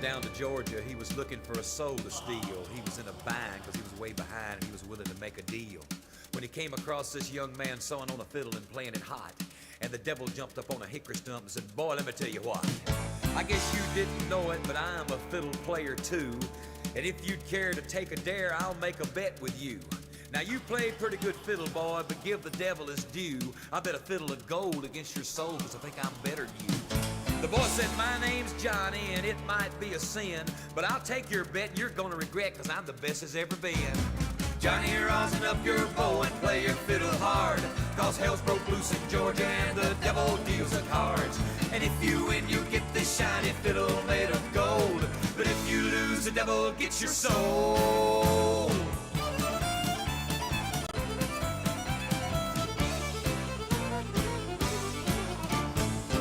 down to Georgia. He was looking for a soul to steal. He was in a bind because he was way behind and he was willing to make a deal. When he came across this young man sawing on a fiddle and playing it hot, and the devil jumped up on a hickory stump and said, "Boy, let me tell you what. I guess you didn't know it, but I'm a fiddle player too. And if you'd care to take a dare, I'll make a bet with you. Now you play pretty good fiddle, boy, but give the devil his due. I bet a fiddle of gold against your soul, because I think I'm better than you." The boy said, "My name's Johnny, and it might be a sin, but I'll take your bet and you're gonna regret, because I'm the best as ever been. Johnny, rosin up your bow and play your fiddle hard, cause hell's broke loose in Georgia and the devil deals the cards. And if you win, you get this shiny fiddle made of gold, but if you lose, the devil gets your soul."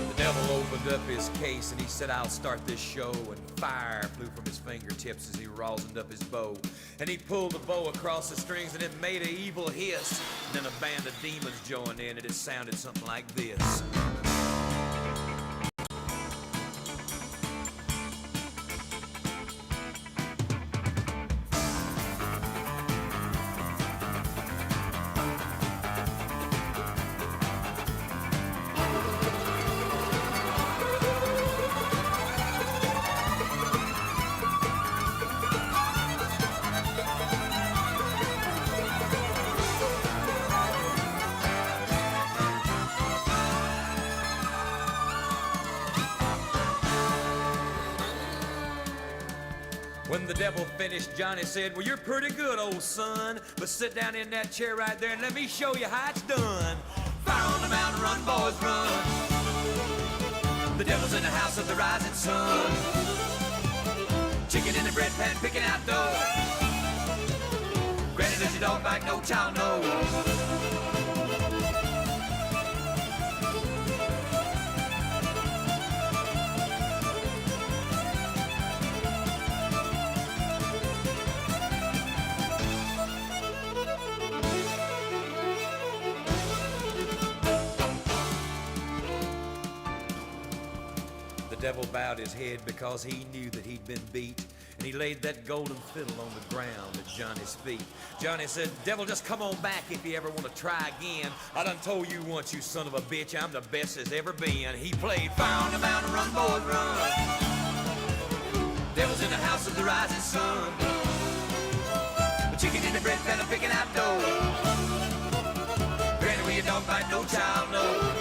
The devil opened up his case and he said, "I'll start this show," and fire flew from his fingertips as he rosined up his bow. And he pulled the bow across the strings and it made an evil hiss. And then a band of demons joined in and it sounded something like this. When the devil finished, Johnny said, "Well, you're pretty good, old son, but sit down in that chair right there and let me show you how it's done. Fire on the mountain, run, boys, run. The devil's in the house of the rising sun. Chicken in the bread pan, picking out dough. Granny, does your dog bite? No child knows." The devil bowed his head because he knew that he'd been beat, and he laid that golden fiddle on the ground at Johnny's feet. Johnny said, "Devil, just come on back if you ever want to try again. I done told you once, you son of a bitch, I'm the best as ever been." He played "Fire on the Mountain, Run, Boys, Run." Devil's in the house of the rising sun. The chicken in the bread pan, picking out dough. Granny, where your dog bite, no child knows.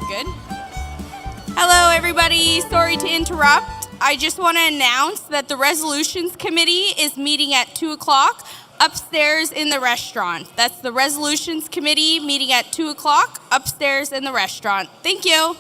Good. Hello, everybody. Sorry to interrupt. I just want to announce that the Resolutions Committee is meeting at 2 o'clock upstairs in the restaurant. That's the Resolutions Committee meeting at 2 o'clock upstairs in the restaurant. Thank you.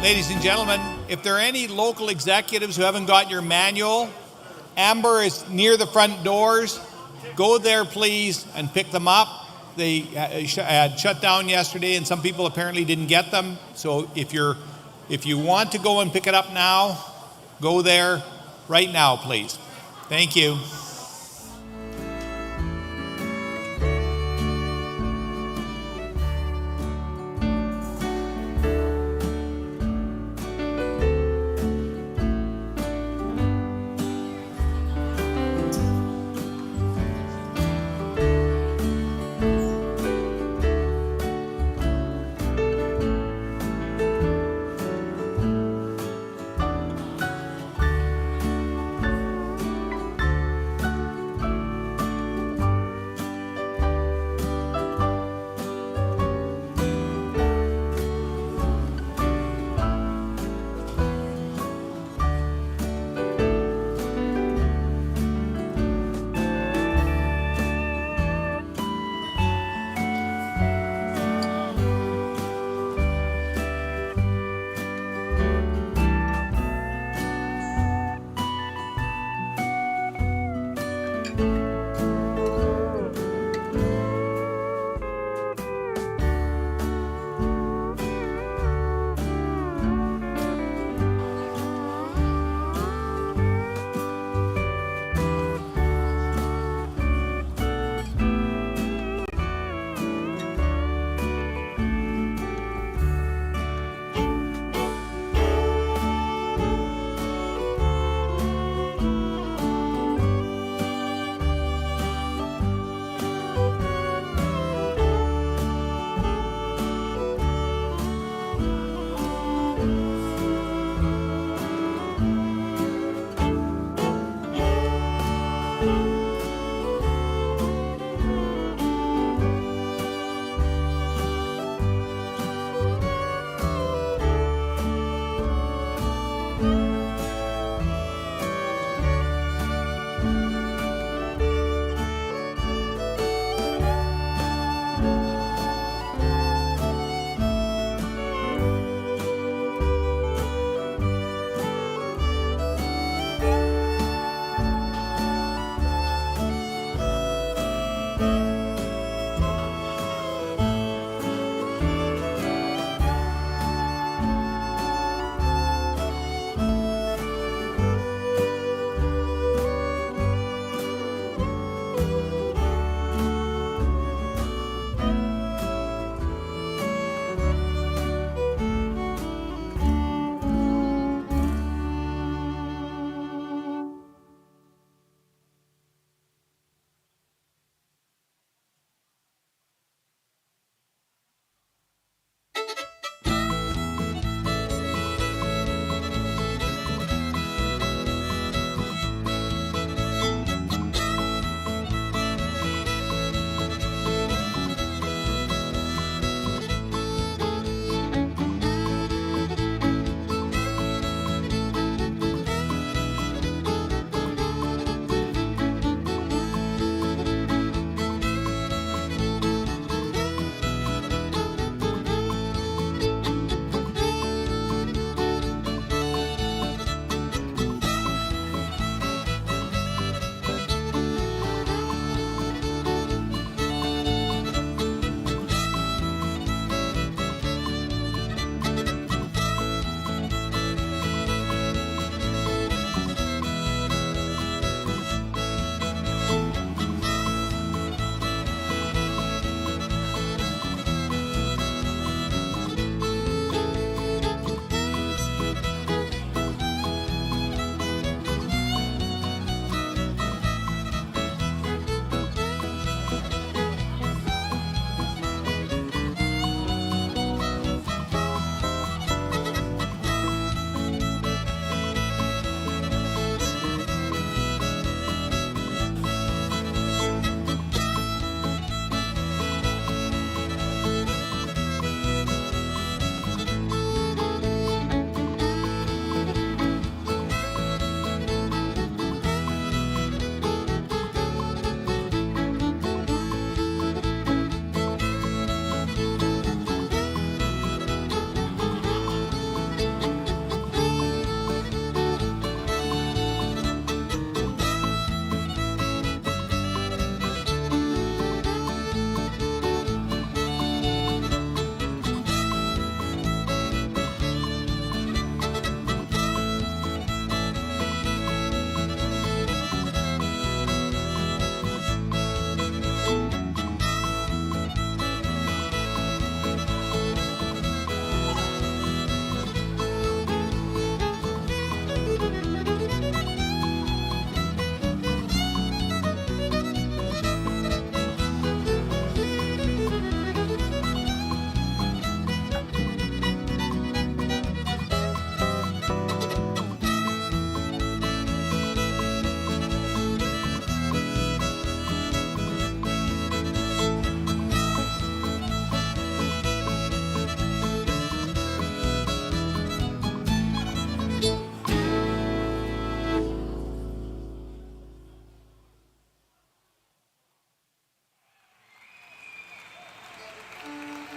Ladies and gentlemen, if there are any local executives who haven't got your manual, Amber is near the front doors. Go there, please, and pick them up. They had shut down yesterday, and some people apparently didn't get them. So if you want to go and pick it up now, go there right now, please. Thank you.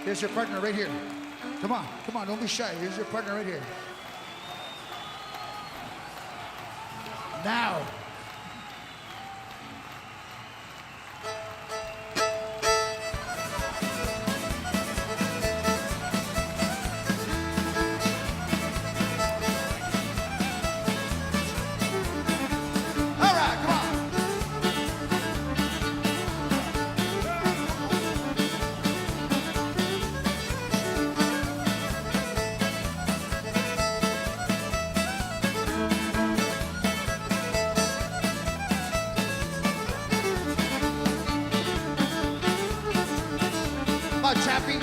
Here's your partner right here. Come on, don't be shy. Here's your partner right here. Now. Chappie.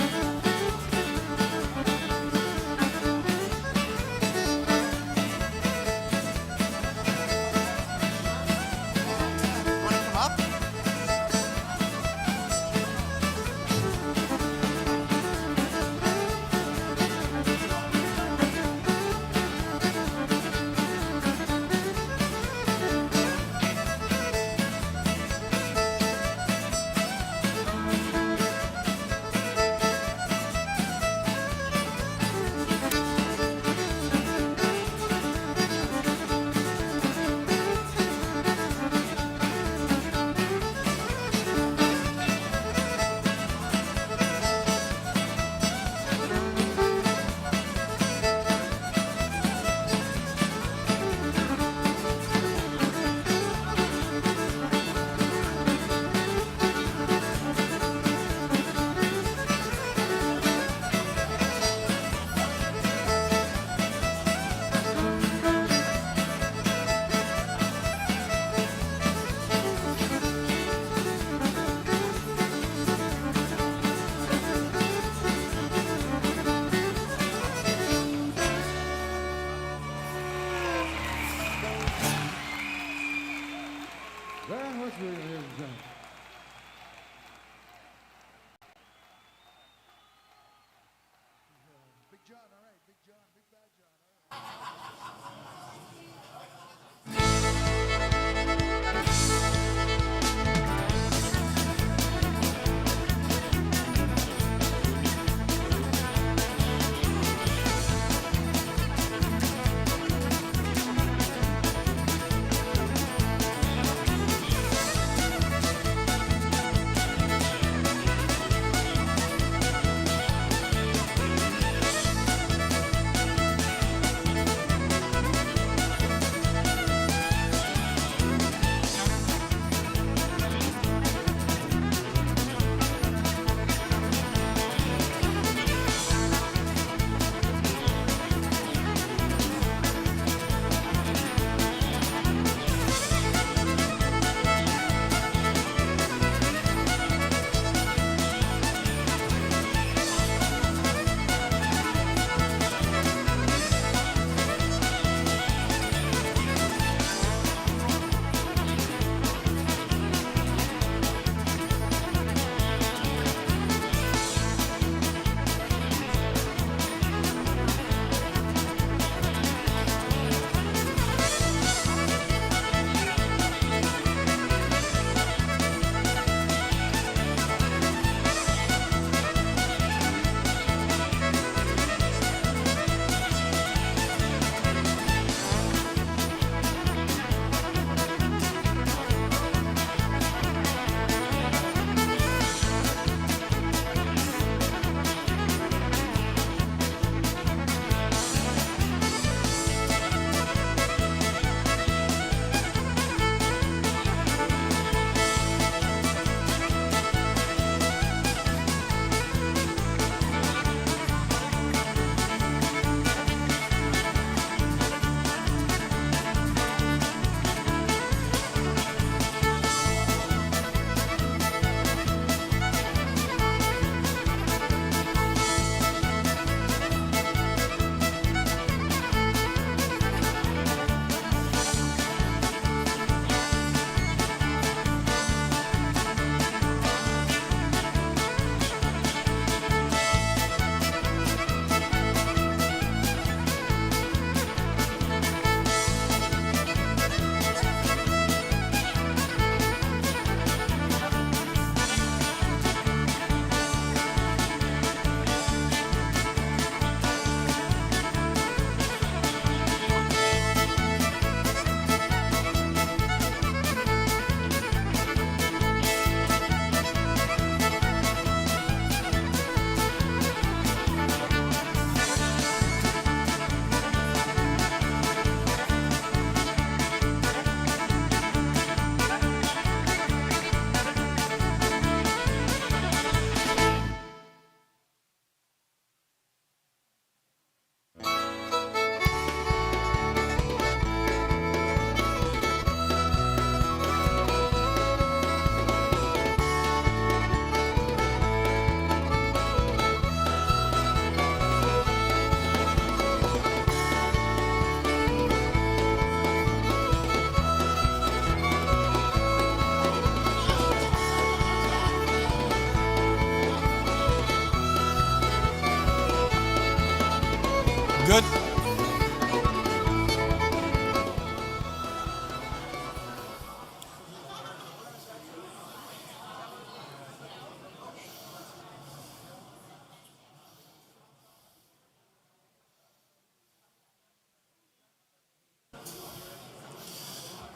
Good.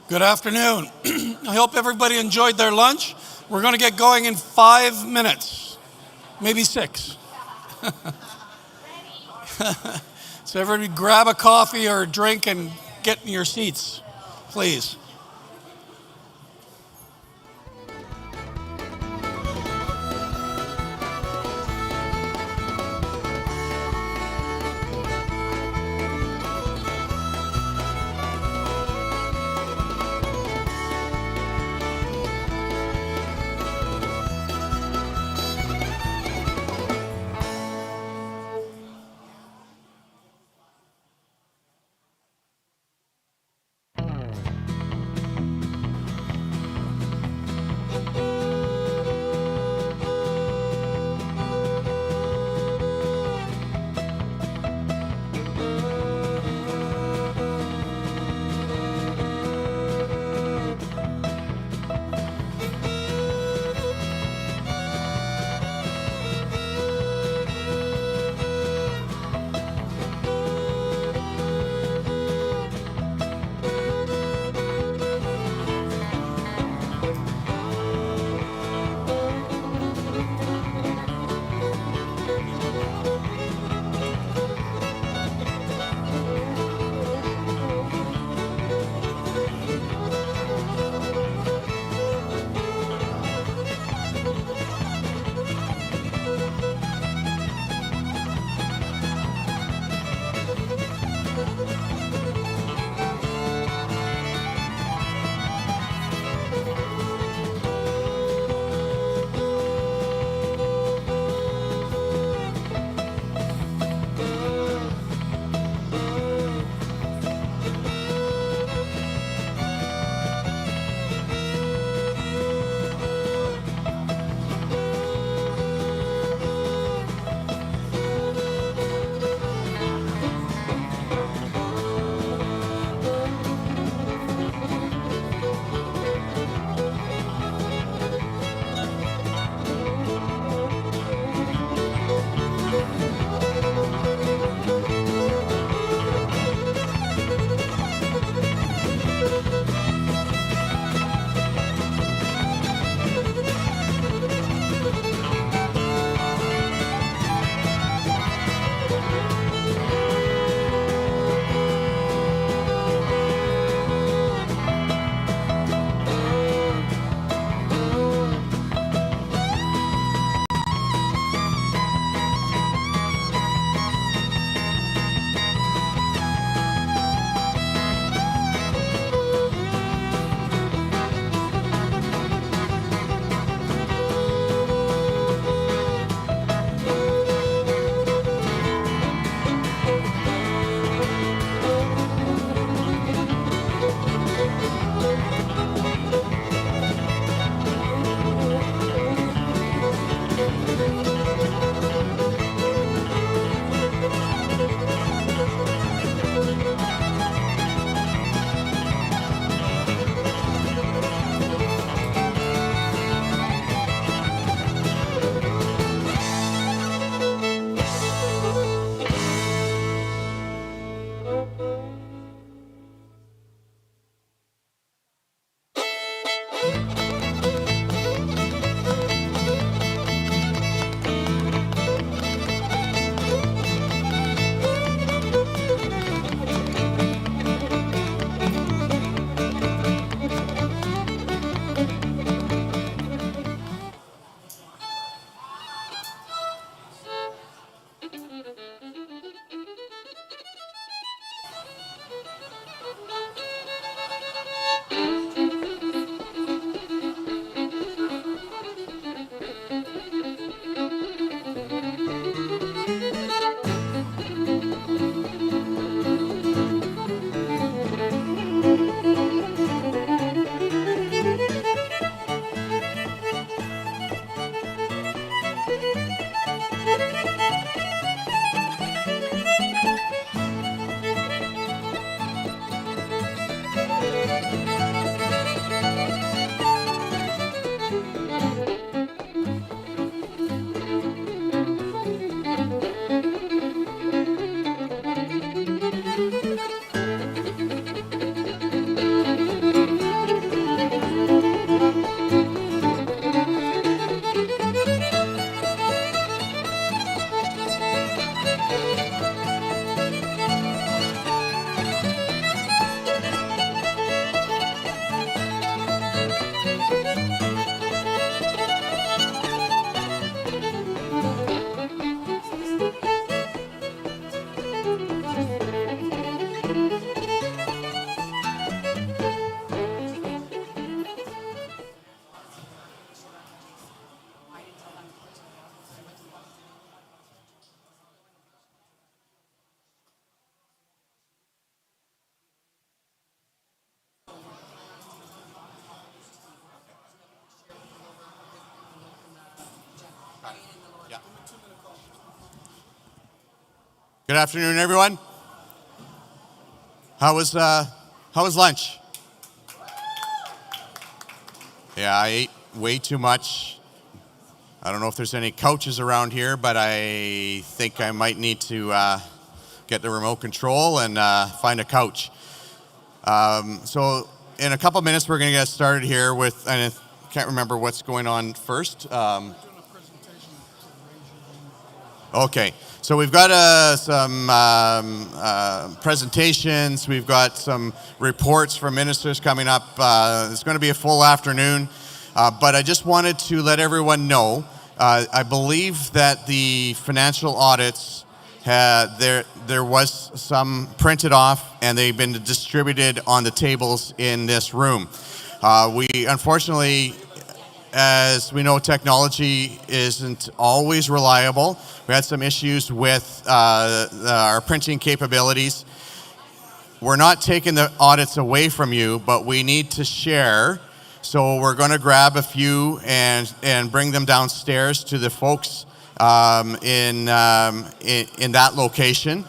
Good afternoon. I hope everybody enjoyed their lunch. We're going to get going in 5 minutes, maybe 6. So everybody grab a coffee or a drink and get in your seats, please. Yeah. Good afternoon, everyone. How was lunch? Yeah, I ate way too much. I don't know if there's any couches around here, but I think I might need to get the remote control and find a couch. So in a couple minutes, we're going to get started here with, and I can't remember what's going on first. Okay, so we've got some presentations. We've got some reports from ministers coming up. It's going to be a full afternoon, but I just wanted to let everyone know, I believe that the financial audits, there was some printed off and they've been distributed on the tables in this room. We unfortunately, as we know, technology isn't always reliable. We had some issues with our printing capabilities. We're not taking the audits away from you, but we need to share. So we're going to grab a few and bring them downstairs to the folks in that location,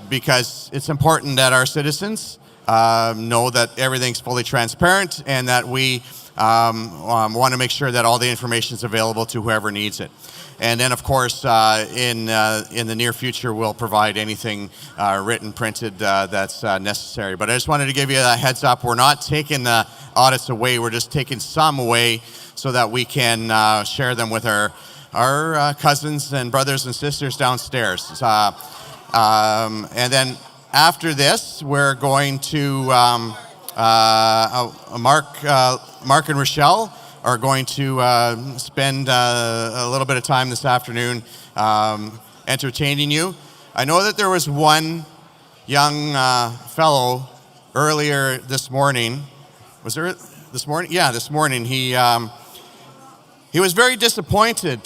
because it's important that our citizens know that everything's fully transparent and that we want to make sure that all the information is available to whoever needs it. And then, of course, in the near future, we'll provide anything written, printed that's necessary. But I just wanted to give you a heads up. We're not taking the audits away. We're just taking some away so that we can share them with our cousins and brothers and sisters downstairs. And then after this, we're going to Mark and Rochelle are going to spend a little bit of time this afternoon entertaining you. I know that there was one young fellow earlier this morning. Was there this morning? Yeah, this morning. He was very disappointed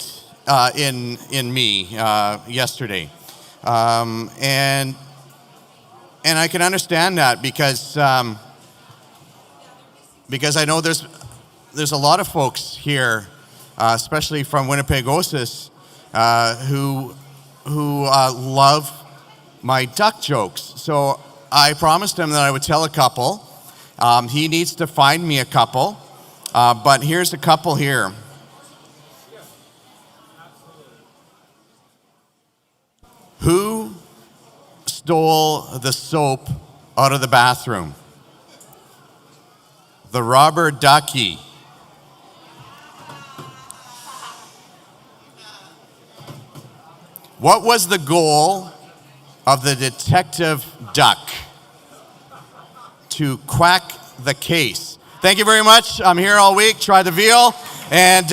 in me yesterday, and I can understand that because I know there's a lot of folks here, especially from Winnipeg-OSIS, who love my duck jokes. So I promised him that I would tell a couple. He needs to find me a couple, but here's a couple here. Who stole the soap out of the bathroom? The robber ducky. What was the goal of the detective duck? To quack the case. Thank you very much. I'm here all week. Try the veal. And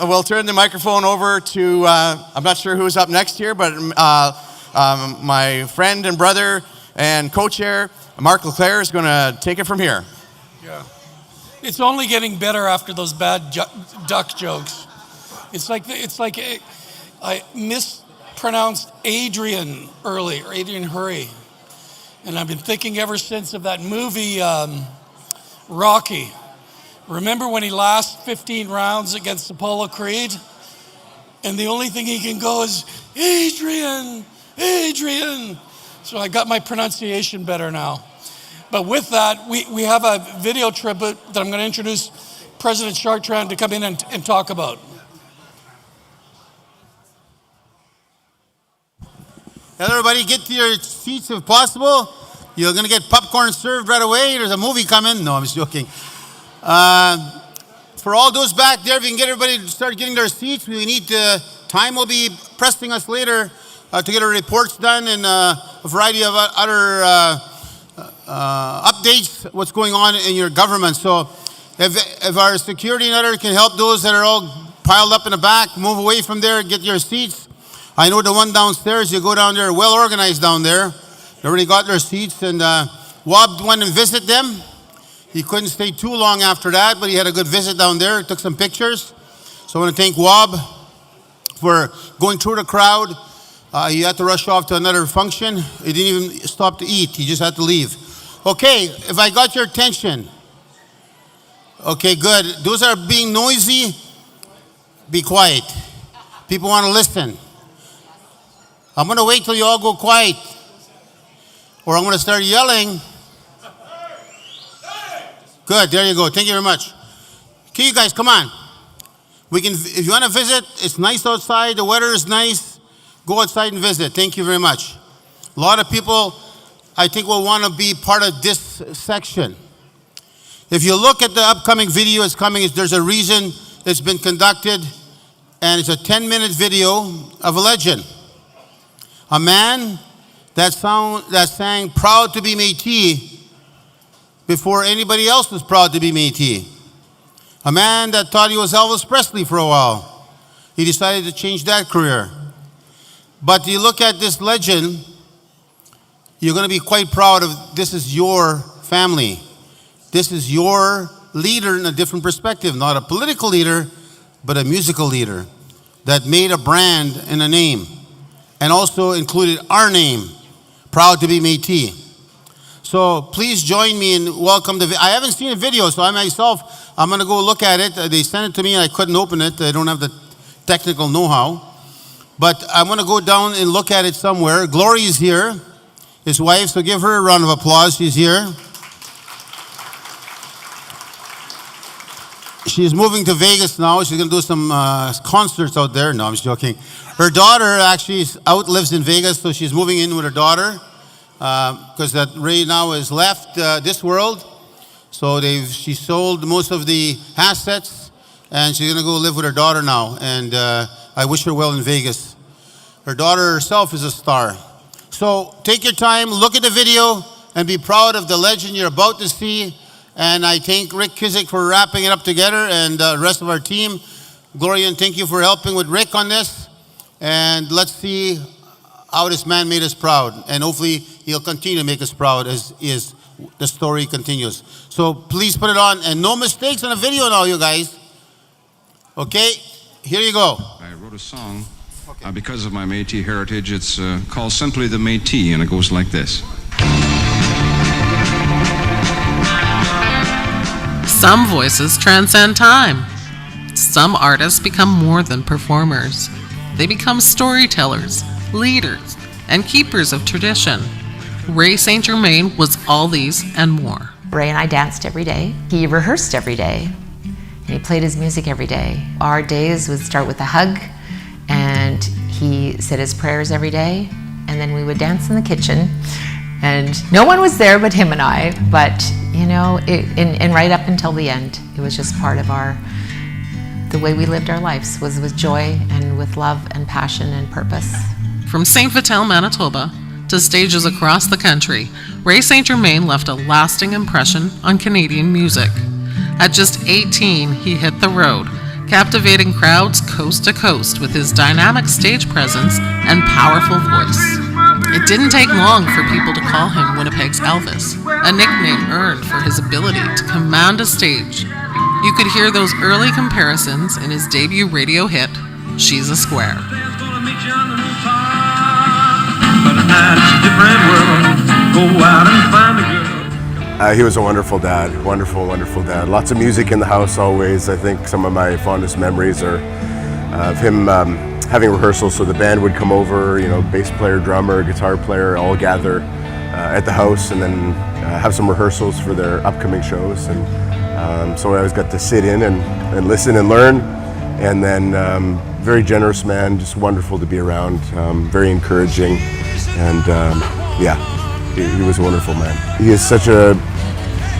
we'll turn the microphone over to, I'm not sure who's up next here, but my friend and brother and co-chair, Mark Leclerc, is going to take it from here. Yeah. It's only getting better after those bad duck jokes. It's like I mispronounced Adrian earlier, Adrian Hurry. And I've been thinking ever since of that movie, Rocky. Remember when he lost 15 rounds against Apollo Creed? And the only thing he can go is, Adrian, Adrian. So I got my pronunciation better now. But with that, we have a video tribute that I'm going to introduce President Chartrand to come in and talk about. Everybody get to your seats if possible. You're going to get popcorn served right away. There's a movie coming. No, I'm just joking. For all those back there, if you can get everybody to start getting their seats, we need time will be pressing us later to get our reports done and a variety of other updates, what's going on in your government. So if our security and other can help those that are all piled up in the back, move away from there, get your seats. I know the one downstairs, you go down there, well organized down there. They already got their seats, and Wab went and visit them. He couldn't stay too long after that, but he had a good visit down there. He took some pictures. So I want to thank Wab for going through the crowd. He had to rush off to another function. He didn't even stop to eat. He just had to leave. Okay, if I got your attention. Okay, good. Those are being noisy. Be quiet. People want to listen. I'm going to wait till you all go quiet, or I'm going to start yelling. Good, there you go. Thank you very much. Okay, you guys, come on. We can, if you want to visit, it's nice outside. The weather is nice. Go outside and visit. Thank you very much. A lot of people, I think, will want to be part of this section. If you look at the upcoming video that's coming, there's a reason it's been conducted, and it's a 10-minute video of a legend. A man that sang proud to be Métis before anybody else was proud to be Métis. A man that thought he was Elvis Presley for a while. He decided to change that career. But you look at this legend, you're going to be quite proud of, this is your family. This is your leader in a different perspective, not a political leader, but a musical leader that made a brand and a name, and also included our name, proud to be Métis. So please join me and welcome I haven't seen a video, so I'm going to go look at it. They sent it to me and I couldn't open it. I don't have the technical know-how. But I'm going to go down and look at it somewhere. Glory is here, his wife, so give her a round of applause. She's here. She's moving to Vegas now. She's going to do some concerts out there. No, I'm just joking. Her daughter actually lives in Vegas, so she's moving in with her daughter because that Ray now has left this world. So she sold most of the assets, and she's going to go live with her daughter now. And I wish her well in Vegas. Her daughter herself is a star. So take your time, look at the video, and be proud of the legend you're about to see. And I thank Rick Kizik for wrapping it up together, and the rest of our team. Gloria, and thank you for helping with Rick on this. And let's see how this man made us proud. And hopefully he'll continue to make us proud as the story continues. So please put it on. And no mistakes on the video now, you guys. Okay, here you go. I wrote a song because of my Métis heritage. It's called simply The Métis, and it goes like this. Some voices transcend time. Some artists become more than performers. They become storytellers, leaders, and keepers of tradition. Ray St. Germain was all these and more. Ray and I danced every day. He rehearsed every day. And he played his music every day. Our days would start with a hug, and he said his prayers every day, and then we would dance in the kitchen. And no one was there but him and I, but you know, and right up until the end, it was just part of the way we lived our lives, was with joy and with love and passion and purpose. From St. Vital, Manitoba, to stages across the country, Ray St. Germain left a lasting impression on Canadian music. At just 18, he hit the road, captivating crowds coast to coast with his dynamic stage presence and powerful voice. It didn't take long for people to call him Winnipeg's Elvis, a nickname earned for his ability to command a stage. You could hear those early comparisons in his debut radio hit, She's a Square. He was a wonderful dad, wonderful dad. Lots of music in the house always. I think some of my fondest memories are of him having rehearsals, so the band would come over, you know, bass player, drummer, guitar player, all gather at the house and then have some rehearsals for their upcoming shows. And so I always got to sit in and listen and learn. And then very generous man, just wonderful to be around, very encouraging. And yeah, he was a wonderful man. He is such a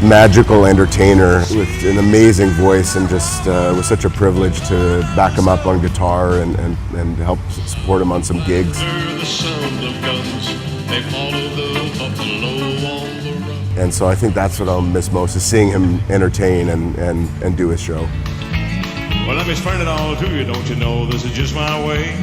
magical entertainer with an amazing voice, and just was such a privilege to back him up on guitar and help support him on some gigs. And so I think that's what I'll miss most, is seeing him entertain and do his show. Well, let me spread it all to you, don't you know, this is just my way.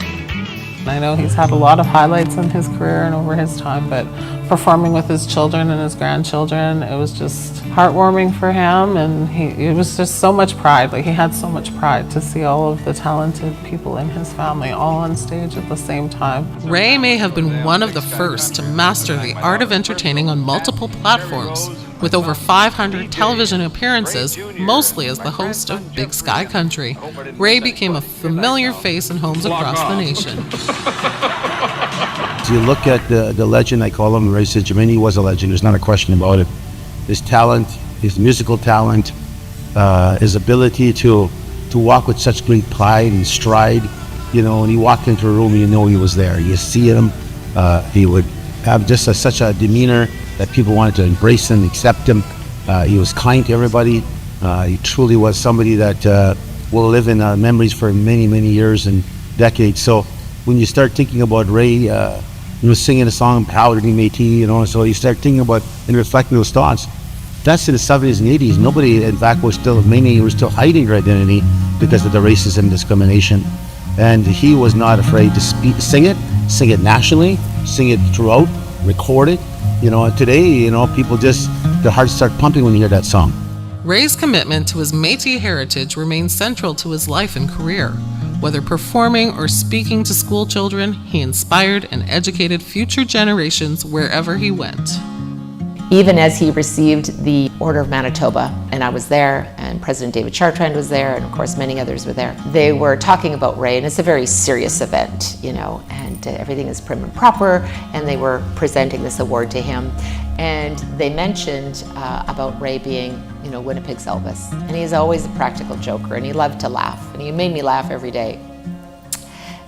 I know he's had a lot of highlights in his career and over his time, but performing with his children and his grandchildren, it was just heartwarming for him, and it was just so much pride. Like, he had so much pride to see all of the talented people in his family all on stage at the same time. Ray may have been one of the first to master the art of entertaining on multiple platforms, With over 500 television appearances, mostly as the host of Big Sky Country, Ray became a familiar face in homes across the nation. As you look at the legend, I call him, Ray Saint-Germain, he was a legend, there's not a question about it. His talent, his musical talent, his ability to walk with such great pride and stride, you know, when he walked into a room, you know he was there. You see him, he would have just such a demeanor that people wanted to embrace him, accept him. He was kind to everybody. He truly was somebody that will live in memories for many, many years and decades. So when you start thinking about Ray, he was singing a song, Proud to be Métis, you know, so you start thinking about and reflecting those thoughts. That's in the 70s and 80s. Nobody, in fact, was still, many were still hiding their identity because of the racism and discrimination. And he was not afraid to sing it nationally, sing it throughout, record it. You know, today, you know, people just, their hearts start pumping when you hear that song. Ray's commitment to his Métis heritage remains central to his life and career. Whether performing or speaking to school children, he inspired and educated future generations wherever he went. Even as he received the Order of Manitoba, and I was there, and President David Chartrand was there, and of course many others were there. They were talking about Ray, and it's a very serious event, you know, and everything is prim and proper, and they were presenting this award to him. And they mentioned about Ray being, you know, Winnipeg's Elvis. And he's always a practical joker, and he loved to laugh, and he made me laugh every day.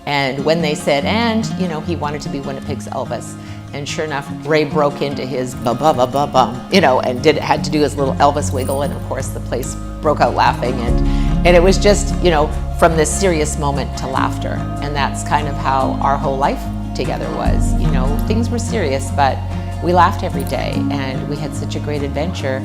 And when they said, and, you know, he wanted to be Winnipeg's Elvis, and sure enough, Ray broke into his ba-ba-ba-ba-bum, you know, and had to do his little Elvis wiggle, and of course the place broke out laughing, and it was just, you know, from this serious moment to laughter. And that's kind of how our whole life together was. You know, things were serious, but we laughed every day, and we had such a great adventure,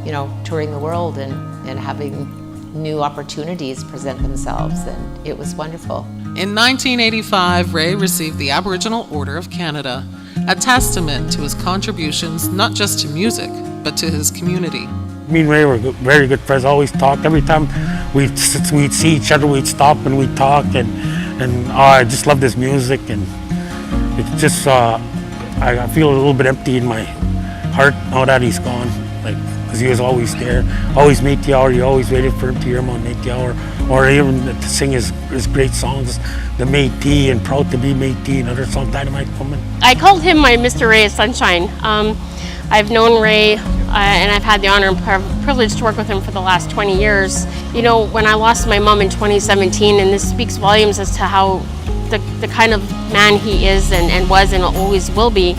you know, touring the world and having new opportunities present themselves, and it was wonderful. In 1985, Ray received the Aboriginal Order of Canada, a testament to his contributions not just to music, but to his community. Me and Ray were very good friends, always talked. Every time we'd see each other, we'd stop and we'd talk, and I just love this music, and it's just, I feel a little bit empty in my heart now that he's gone, like, because he was always there, always Métis Hour. You always waited for him to hear him on Métis Hour, or even to sing his great songs, the Métis and Proud to be Métis and other songs, Dynamite Woman. I called him my Mr. Ray of Sunshine. I've known Ray and I've had the honor and privilege to work with him for the last 20 years. You know, when I lost my mom in 2017, and this speaks volumes as to how the kind of man he is and was and always will be,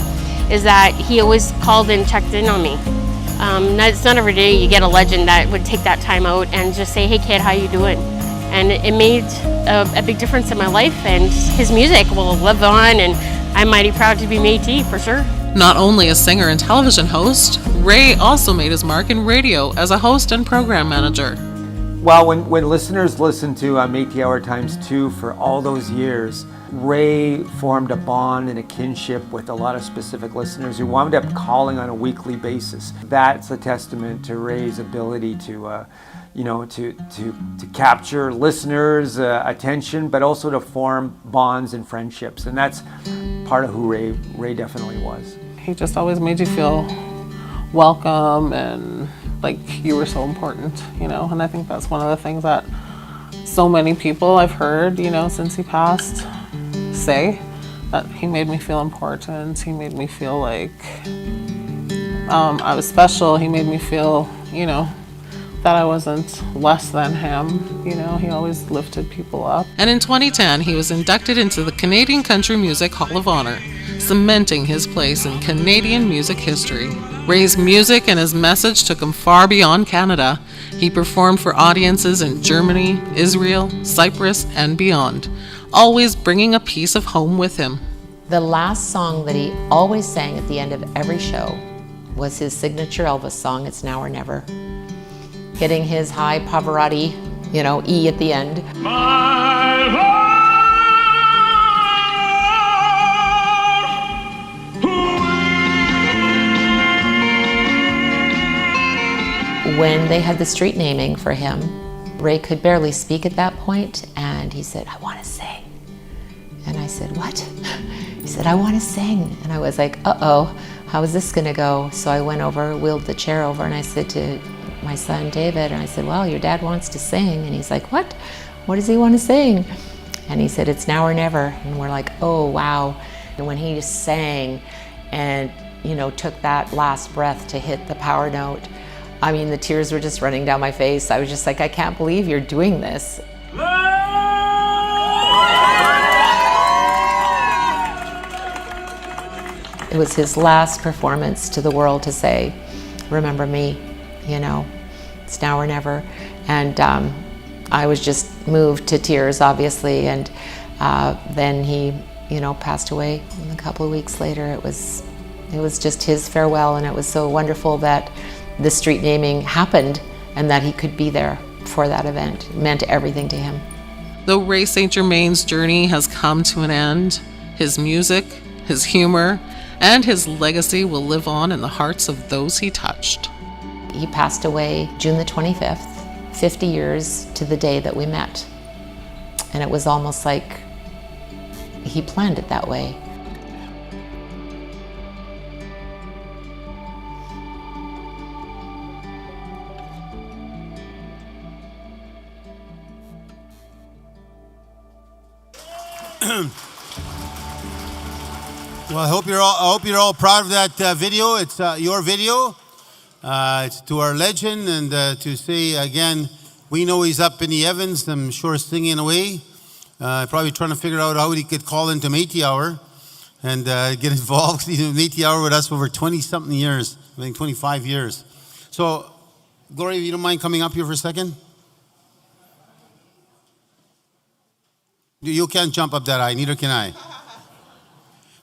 is that he always called and checked in on me. It's not every day you get a legend that would take that time out and just say, hey kid, how you doing? And it made a big difference in my life, and his music will live on, and I'm mighty proud to be Métis for sure. Not only a singer and television host, Ray also made his mark in radio as a host and program manager. Well, when listeners listened to Métis Hour ×2 for all those years, Ray formed a bond and a kinship with a lot of specific listeners who wound up calling on a weekly basis. That's a testament to Ray's ability to, you know, to capture listeners' attention, but also to form bonds and friendships. And that's part of who Ray definitely was. He just always made you feel welcome and like you were so important, you know, and I think that's one of the things that so many people I've heard, you know, since he passed say, that he made me feel important. He made me feel like I was special. He made me feel, you know, that I wasn't less than him. You know, he always lifted people up. And in 2010, he was inducted into the Canadian Country Music Hall of Honor, cementing his place in Canadian music history. Ray's music and his message took him far beyond Canada. He performed for audiences in Germany, Israel, Cyprus, and beyond, always bringing a piece of home with him. The last song that he always sang at the end of every show was his signature Elvis song, It's Now or Never, hitting his high Pavarotti, you know, E at the end. When they had the street naming for him, Ray could barely speak at that point, and he said, I want to sing. And I said, what? He said, I want to sing. And I was like, uh-oh, how is this going to go? So I went over, wheeled the chair over, and I said to my son David, and I said, well, your dad wants to sing. And he's like, what? What does he want to sing? And he said, it's now or never. And we're like, oh, wow. And when he just sang and, you know, took that last breath to hit the power note, I mean, the tears were just running down my face. I was just like, I can't believe you're doing this. It was his last performance to the world to say, remember me, you know, it's now or never. And I was just moved to tears, obviously, and then he, you know, passed away. And a couple of weeks later, it was just his farewell, and it was so wonderful that the street naming happened and that he could be there for that event. It meant everything to him. Though Ray St. Germain's journey has come to an end, his music, his humor, and his legacy will live on in the hearts of those he touched. He passed away June the 25th, 50 years to the day that we met. And it was almost like he planned it that way. Well, I hope you're all proud of that video. It's your video. It's to our legend, and to say again, we know he's up in the heavens, I'm sure, singing away. Probably trying to figure out how he could call into Métis Hour and get involved in Métis Hour with us for over 20-something years, I think 25 years. So, Gloria, if you don't mind coming up here for a second. You can't jump up that high, neither can I.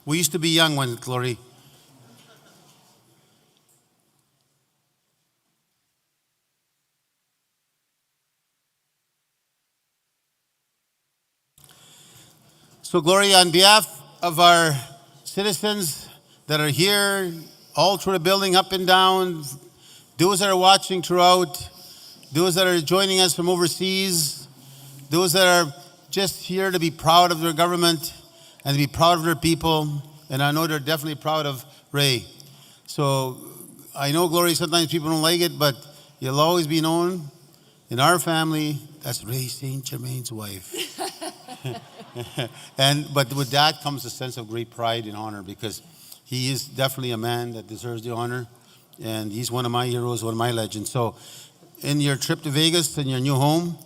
We used to be young ones, Glory. So, Glory, on behalf of our citizens that are here, all through the building, up and down, those that are watching throughout, those that are joining us from overseas, those that are just here to be proud of their government and to be proud of their people, and I know they're definitely proud of Ray. So I know, Glory, sometimes people don't like it, but you'll always be known in our family, that's Ray St. Germain's wife. But with that comes a sense of great pride and honor, because he is definitely a man that deserves the honor, and he's one of my heroes, one of my legends. So in your trip to Vegas and your new home,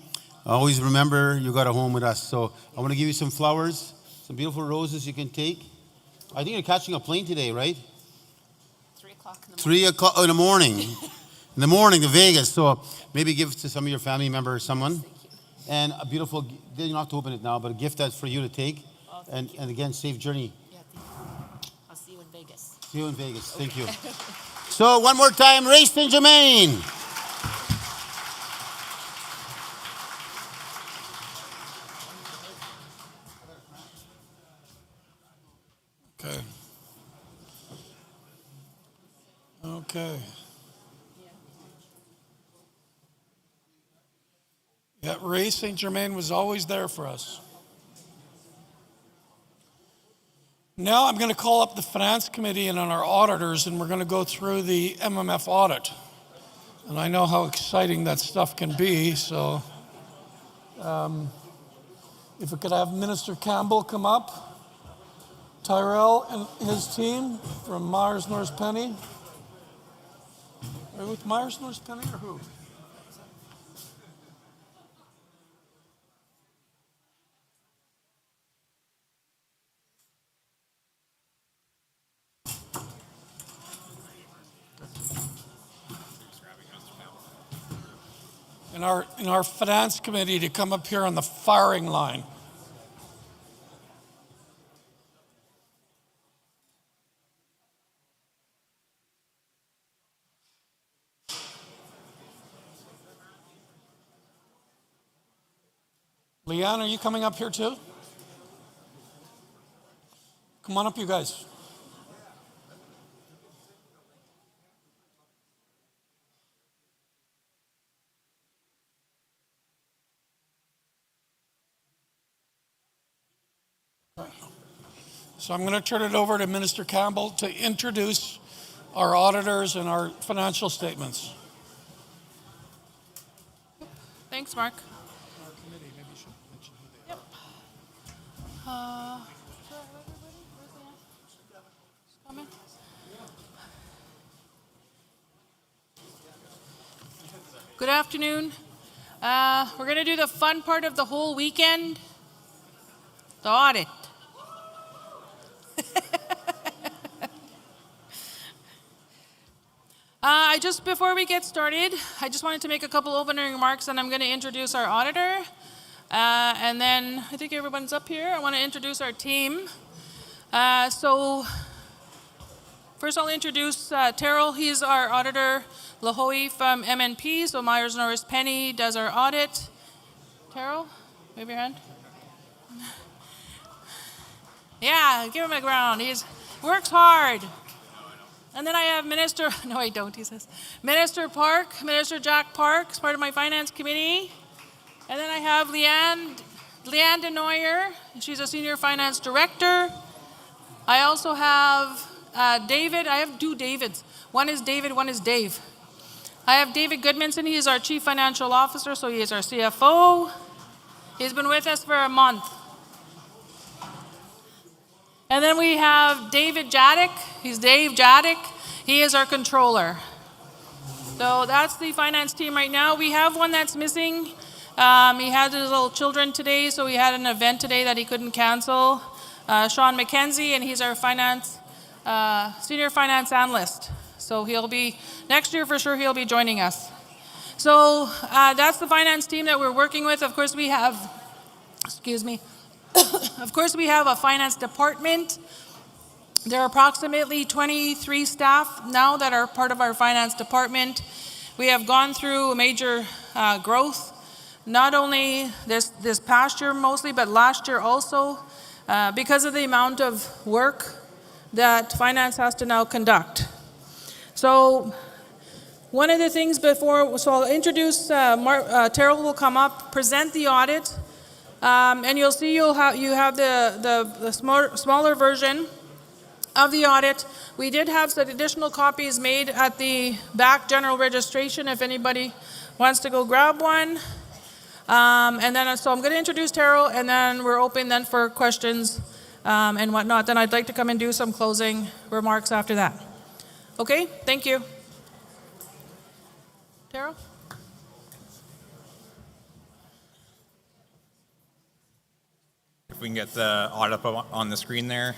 always remember you got a home with us. So I want to give you some flowers, some beautiful roses you can take. I think you're catching a plane today, right? 3 o'clock in the morning. 3 o'clock in the morning. In the morning to Vegas. So maybe give it to some of your family member or someone. Thank you. And a beautiful, you don't have to open it now, but a gift that's for you to take. Oh, and again, safe journey. Yeah, thank you. I'll see you in Vegas. See you in Vegas. Okay. Thank you. So one more time, Ray St. Germain. Okay. Okay. Yeah, Ray St. Germain was always there for us. Now I'm going to call up the Finance Committee and our auditors, and we're going to go through the MMF audit. And I know how exciting that stuff can be, so if we could have Minister Campbell come up. Tyrell and his team from Myers Norris Penny. Are you with Myers Norris Penny or who? In our finance committee to come up here on the firing line. Leanne, are you coming up here too? Come on up, you guys. So I'm going to turn it over to Minister Campbell to introduce our auditors and our financial statements. Thanks, Mark. Yep. Good afternoon. We're going to do the fun part of the whole weekend, the audit. Before we get started, I just wanted to make a couple opening remarks, and I'm going to introduce our auditor. And then I think everyone's up here. I want to introduce our team. So first I'll introduce Terrell. He's our auditor. Lahoy from MNP, so Myers Norris Penny does our audit. Terrell, wave your hand. Yeah, give him a ground. He works hard. And then I have Minister, no I don't, he says. Minister Jack Park, is part of my finance committee. And then I have Leanne Denoyer, she's a senior finance director. I also have David, I have two Davids. One is David, one is Dave. I have David Goodmanson, he is our chief financial officer, so he is our CFO. He's been with us for a month. And then we have David Jadek. He's Dave Jadek. He is our controller. So that's the finance team right now. We have one that's missing. He had his little children today, so we had an event today that he couldn't cancel. Sean McKenzie, and he's our senior finance analyst. So he'll be, next year for sure, he'll be joining us. So that's the finance team that we're working with. Of course, we have, of course, we have a finance department. There are approximately 23 staff now that are part of our finance department. We have gone through major growth, not only this past year mostly, but last year also, because of the amount of work that finance has to now conduct. So one of the things so I'll introduce, Terrell will come up, present the audit. And you'll see you have the smaller version of the audit. We did have some additional copies made at the back general registration if anybody wants to go grab one. And then so I'm going to introduce Terrell, and then we're open then for questions and whatnot. Then I'd like to come and do some closing remarks after that. Okay, thank you. Terrell? If we can get the audit up on the screen there.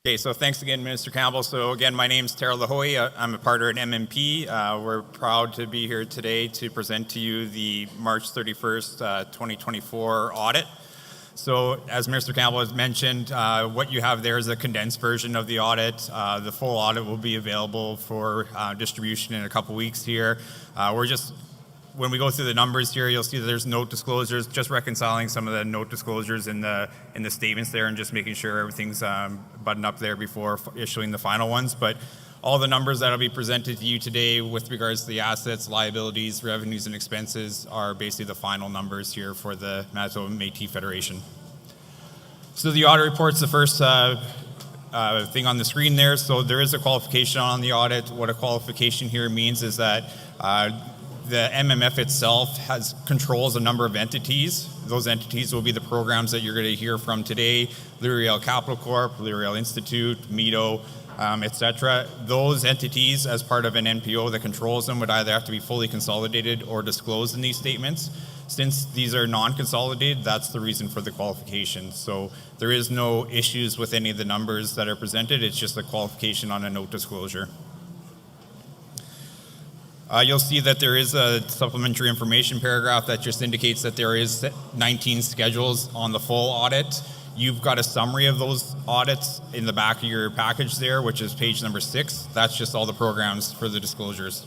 Okay, so thanks again, Minister Campbell. So again, my name's Terrell Lahoy. I'm a partner at MNP. We're proud to be here today to present to you the March 31st, 2024 audit. So as Minister Campbell has mentioned, what you have there is a condensed version of the audit. The full audit will be available for distribution in a couple weeks here. When we go through the numbers here, you'll see that there's note disclosures, just reconciling some of the note disclosures in the statements there and just making sure everything's buttoned up there before issuing the final ones. But all the numbers that will be presented to you today with regards to the assets, liabilities, revenues, and expenses are basically the final numbers here for the Manitoba Métis Federation. So the audit report's the first thing on the screen there. So there is a qualification on the audit. What a qualification here means is that the MMF itself controls a number of entities. Those entities will be the programs that you're going to hear from today: L'Oreal Capital Corp, L'Oreal Institute, MEDO, etc. Those entities, as part of an NPO that controls them, would either have to be fully consolidated or disclosed in these statements. Since these are non-consolidated, that's the reason for the qualification. So there is no issues with any of the numbers that are presented. It's just a qualification on a note disclosure. You'll see that there is a supplementary information paragraph that just indicates that there is 19 schedules on the full audit. You've got a summary of those audits in the back of your package there, which is page number 6. That's just all the programs for the disclosures.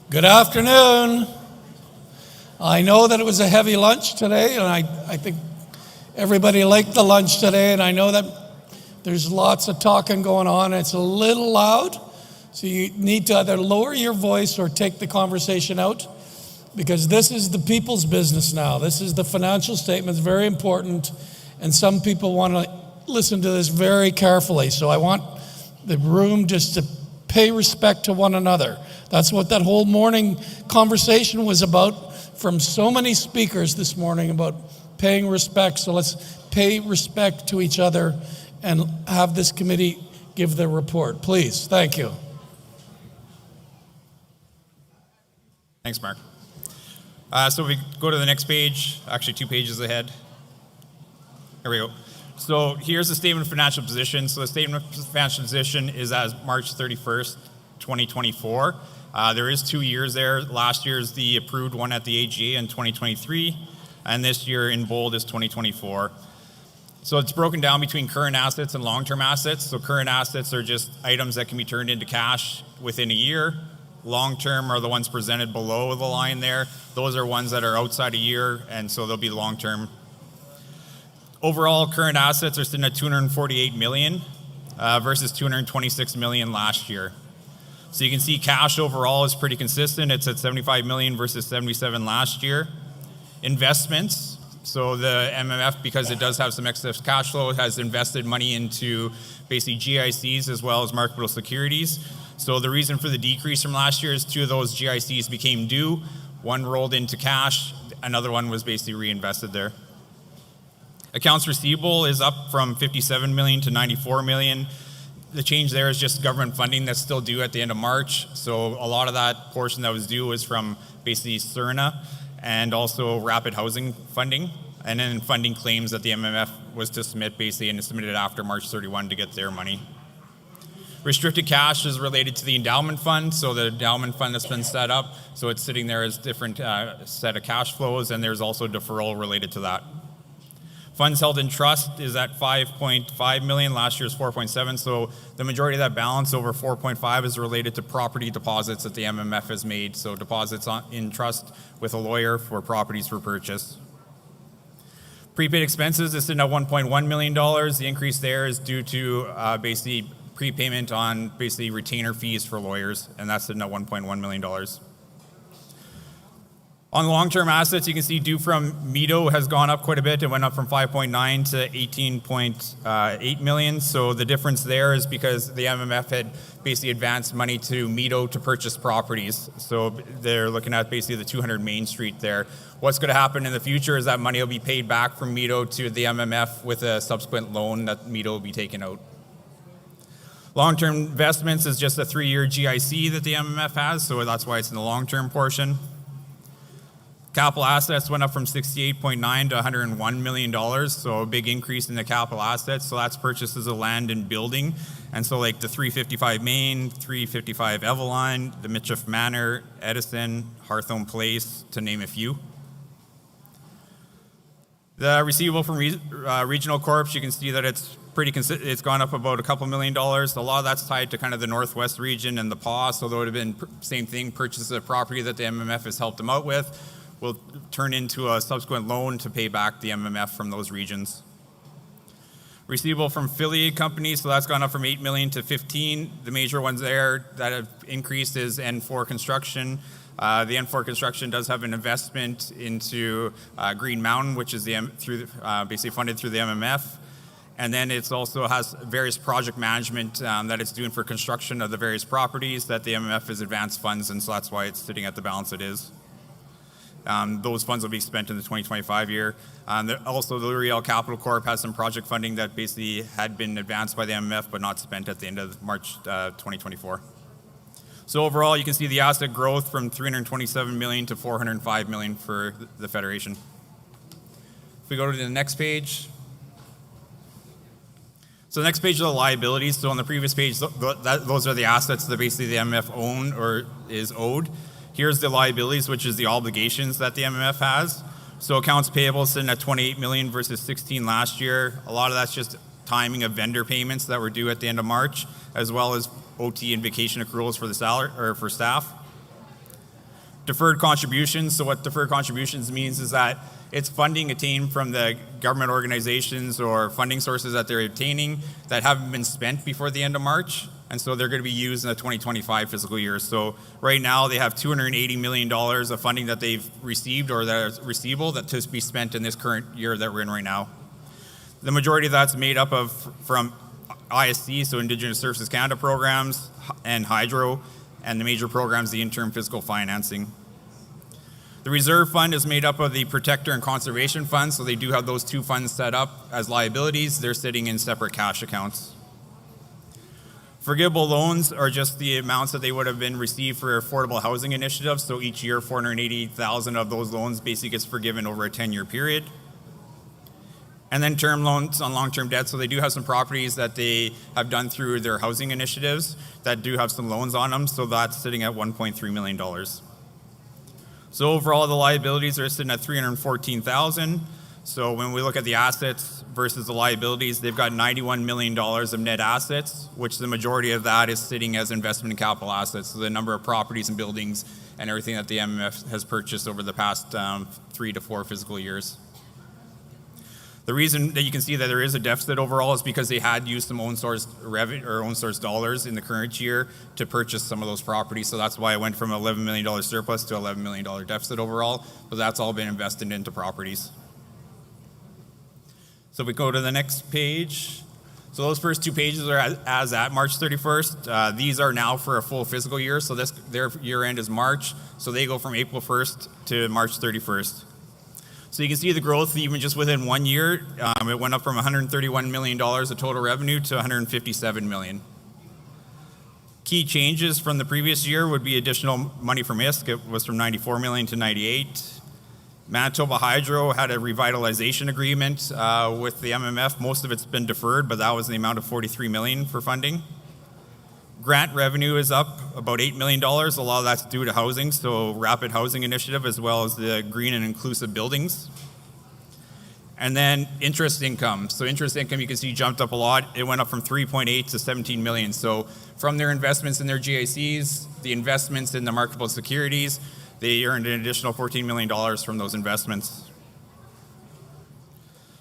Good afternoon. I know that it was a heavy lunch today, and I think Everybody liked the lunch today, and I know that there's lots of talking going on. It's a little loud, so you need to either lower your voice or take the conversation out, because this is the people's business now. This is the financial statements, very important, and some people want to listen to this very carefully. So I want the room just to pay respect to one another. That's what that whole morning conversation was about from so many speakers this morning, about paying respect. So let's pay respect to each other and have this committee give their report. Please, thank you. Thanks, Mark. So we go to the next page, actually 2 pages ahead. Here we go. So here's the statement of financial position. So the statement of financial position is as March 31st, 2024. There is 2 years there. Last year is the approved one at the AGA in 2023, and this year in bold is 2024. So it's broken down between current assets and long-term assets. So current assets are just items that can be turned into cash within a year. Long-term are the ones presented below the line there. Those are ones that are outside a year, and so they'll be long-term. Overall, current assets are sitting at $248 million versus $226 million last year. So you can see cash overall is pretty consistent. It's at $75 million versus $77 last year. Investments, so the MMF, because it does have some excess cash flow, has invested money into basically GICs as well as marketable securities. So the reason for the decrease from last year is 2 of those GICs became due. One rolled into cash, another one was basically reinvested there. Accounts receivable is up from $57 million to $94 million. The change there is just government funding that's still due at the end of March. So a lot of that portion that was due was from basically CERNA and also rapid housing funding, and then funding claims that the MMF was to submit basically, and submitted after March 31 to get their money. Restricted cash is related to the endowment fund, so the endowment fund that's been set up, so it's sitting there as different set of cash flows, and there's also deferral related to that. Funds held in trust is at $5.5 million, last year's $4.7, so the majority of that balance, over $4.5, is related to property deposits that the MMF has made, so deposits in trust with a lawyer for properties for purchase. Prepaid expenses is sitting at $1.1 million. The increase there is due to basically prepayment on basically retainer fees for lawyers, and that's sitting at $1.1 million. On long-term assets, you can see due from MEDO has gone up quite a bit. It went up from 5.9 to 18.8 million. So the difference there is because the MMF had basically advanced money to MEDO to purchase properties. So they're looking at basically the 200 Main Street there. What's going to happen in the future is that money will be paid back from MEDO to the MMF with a subsequent loan that MEDO will be taking out. Long-term investments is just a 3-year GIC that the MMF has, so that's why it's in the long-term portion. Capital assets went up from 68.9 to $101 million, so a big increase in the capital assets. So that's purchases of land and building. And so like the 355 Main, 355 Eveline, the Mitchell Manor, Edison, Hawthorne Place, to name a few. The receivable from regional corps, you can see that it's pretty consistent. It's gone up about a couple $1 million. A lot of that's tied to kind of the Northwest region and the PAW, so there would have been same thing, purchase of property that the MMF has helped them out with will turn into a subsequent loan to pay back the MMF from those regions. Receivable from affiliate companies, so that's gone up from 8 million to 15. The major ones there that have increased is N4 Construction. The N4 Construction does have an investment into Green Mountain, which is basically funded through the MMF. And then it also has various project management that it's doing for construction of the various properties that the MMF has advanced funds, and so that's why it's sitting at the balance it is. Those funds will be spent in the 2025 year. Also, the L'Oreal Capital Corp has some project funding that basically had been advanced by the MMF but not spent at the end of March 2024. So overall, you can see the asset growth from $327 million to $405 million for the Federation. If we go to the next page. So the next page are the liabilities. So on the previous page, those are the assets that basically the MMF own or is owed. Here's the liabilities, which is the obligations that the MMF has. So accounts payable sitting at 28 million versus 16 last year. A lot of that's just timing of vendor payments that were due at the end of March, as well as OT and vacation accruals for the salary or for staff. Deferred contributions. So what deferred contributions means is that it's funding attained from the government organizations or funding sources that they're obtaining that haven't been spent before the end of March. And so they're going to be used in the 2025 fiscal year. So right now they have $280 million of funding that they've received or that are receivable that to be spent in this current year that we're in right now. The majority of that's made up of from ISC, so Indigenous Services Canada programs, and Hydro, and the major programs, the interim fiscal financing. The reserve fund is made up of the protector and conservation funds, so they do have those two funds set up as liabilities. They're sitting in separate cash accounts. Forgivable loans are just the amounts that they would have been received for affordable housing initiatives. So each year, $488,000 of those loans basically gets forgiven over a 10-year period. And then term loans on long-term debt. So they do have some properties that they have done through their housing initiatives that do have some loans on them. So that's sitting at $1.3 million. So overall, the liabilities are sitting at $314,000. So when we look at the assets versus the liabilities, they've got $91 million of net assets, which the majority of that is sitting as investment in capital assets. So the number of properties and buildings and everything that the MMF has purchased over the past 3 to 4 fiscal years. The reason that you can see that there is a deficit overall is because they had used some own source revenue or own source dollars in the current year to purchase some of those properties. So that's why it went from $11 million surplus to $11 million deficit overall, but that's all been invested into properties. So if we go to the next page. So those first 2 pages are as at March 31st. These are now for a full fiscal year. So their year end is March. So they go from April 1st to March 31st. So you can see the growth even just within 1 year. It went up from $131 million of total revenue to $157 million. Key changes from the previous year would be additional money from ISK. It was from $94 million to $98. Manitoba Hydro had a revitalization agreement with the MMF. Most of it's been deferred, but that was the amount of $43 million for funding. Grant revenue is up about $8 million. A lot of that's due to housing, so Rapid Housing Initiative, as well as the Green and Inclusive Buildings. And then interest income. So interest income, you can see, jumped up a lot. It went up from 3.8 to 17 million. So from their investments in their GICs, the investments in the marketable securities, they earned an additional $14 million from those investments.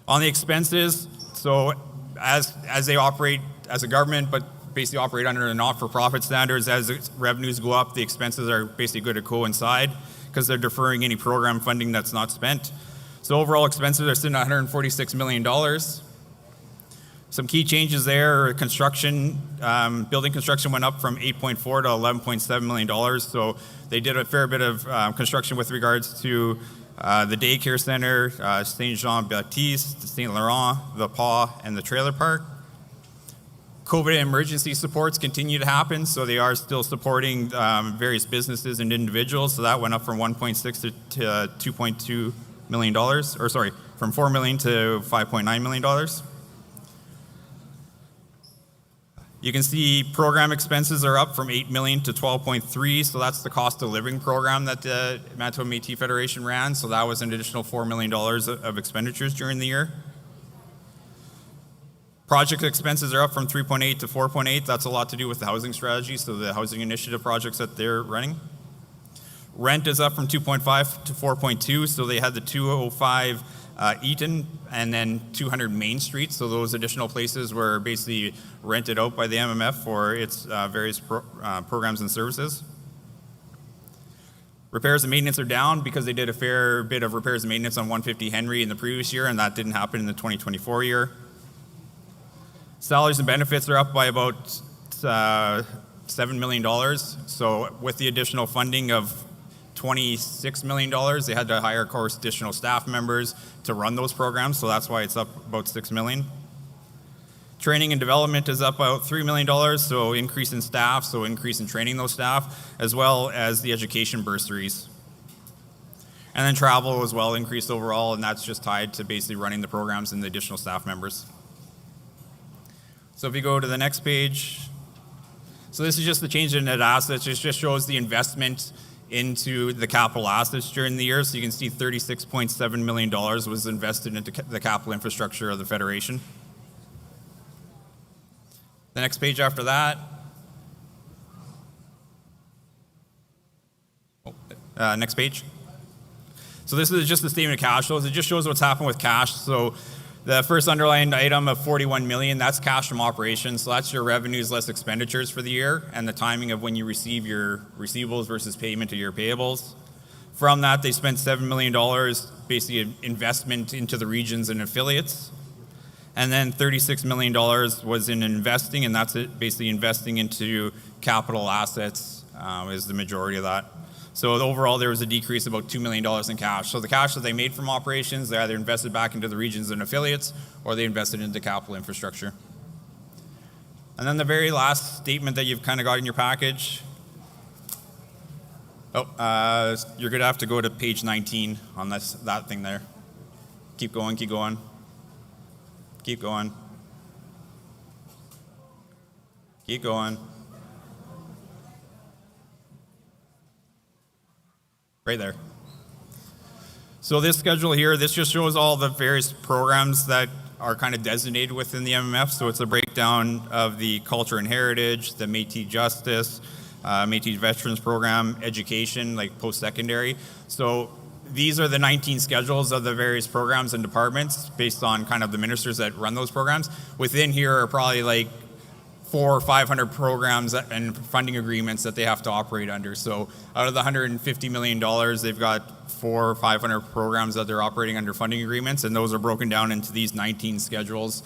On the expenses, so as they operate as a government, but basically operate under the not-for-profit standards, as revenues go up, the expenses are basically going to coincide because they're deferring any program funding that's not spent. So overall expenses are sitting at $146 million. Some key changes there: construction, building construction went up from $8.4 to $11.7 million. So they did a fair bit of construction with regards to the daycare center, Saint Jean Baptiste, Saint Laurent, the PAW, and the trailer park. COVID emergency supports continue to happen, so they are still supporting various businesses and individuals. So that went up from 1.6 to $2.2 million, or sorry, from $4 million to $5.9 million. You can see program expenses are up from $8 million to $12.3, so that's the cost of living program that the Manitoba Métis Federation ran. So that was an additional $4 million of expenditures during the year. Project expenses are up from 3.8 to 4.8. That's a lot to do with the housing strategy, so the housing initiative projects that they're running. Rent is up from 2.5 to 4.2, so they had the 205 Eaton and then 200 Main Street, so those additional places were basically rented out by the MMF for its various programs and services. Repairs and maintenance are down because they did a fair bit of repairs and maintenance on 150 Henry in the previous year, and that didn't happen in the 2024 year. Salaries and benefits are up by about $7 million. So with the additional funding of $26 million, they had to hire, of course, additional staff members to run those programs. So that's why it's up about $6 million. Training and development is up about $3 million. So increase in staff, so increase in training those staff, as well as the education bursaries. And then travel as well increased overall, and that's just tied to basically running the programs and the additional staff members. So if you go to the next page, so this is just the change in net assets. It just shows the investment into the capital assets during the year. So you can see $36.7 million was invested into the capital infrastructure of the Federation. The next page after that. Next page. So this is just the statement of cash flows. It just shows what's happened with cash. So the first underlined item of 41 million, that's cash from operations. So that's your revenues less expenditures for the year and the timing of when you receive your receivables versus payment of your payables. From that, they spent $7 million, basically an investment into the regions and affiliates. And then $36 million was in investing, and that's it, basically investing into capital assets is the majority of that. So overall, there was a decrease of about $2 million in cash. So the cash that they made from operations, they either invested back into the regions and affiliates, or they invested into capital infrastructure. And then the very last statement that you've kind of got in your package. You're going to have to go to page 19 on that thing there. Keep going, keep going. Keep going. Keep going. Right there. So this schedule here, this just shows all the various programs that are kind of designated within the MMF. So it's a breakdown of the culture and heritage, the Métis Justice, Métis Veterans Program, education, like post-secondary. So these are the 19 schedules of the various programs and departments based on kind of the ministers that run those programs. Within here are probably like 400 or 500 programs and funding agreements that they have to operate under. So out of the $150 million, they've got 400 or 500 programs that they're operating under funding agreements, and those are broken down into these 19 schedules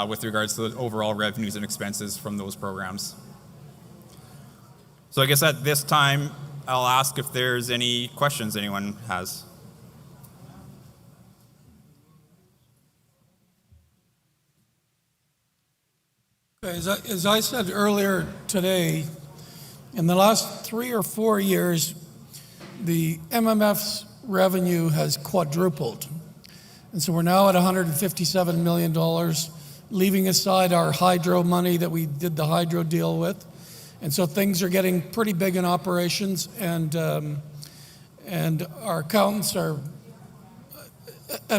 with regards to the overall revenues and expenses from those programs. So I guess at this time, I'll ask if there's any questions anyone has. As I said earlier today, in the last 3 or 4 years, the MMF's revenue has quadrupled. And so we're now at $157 million, leaving aside our hydro money that we did the hydro deal with. And so things are getting pretty big in operations, and our accountants have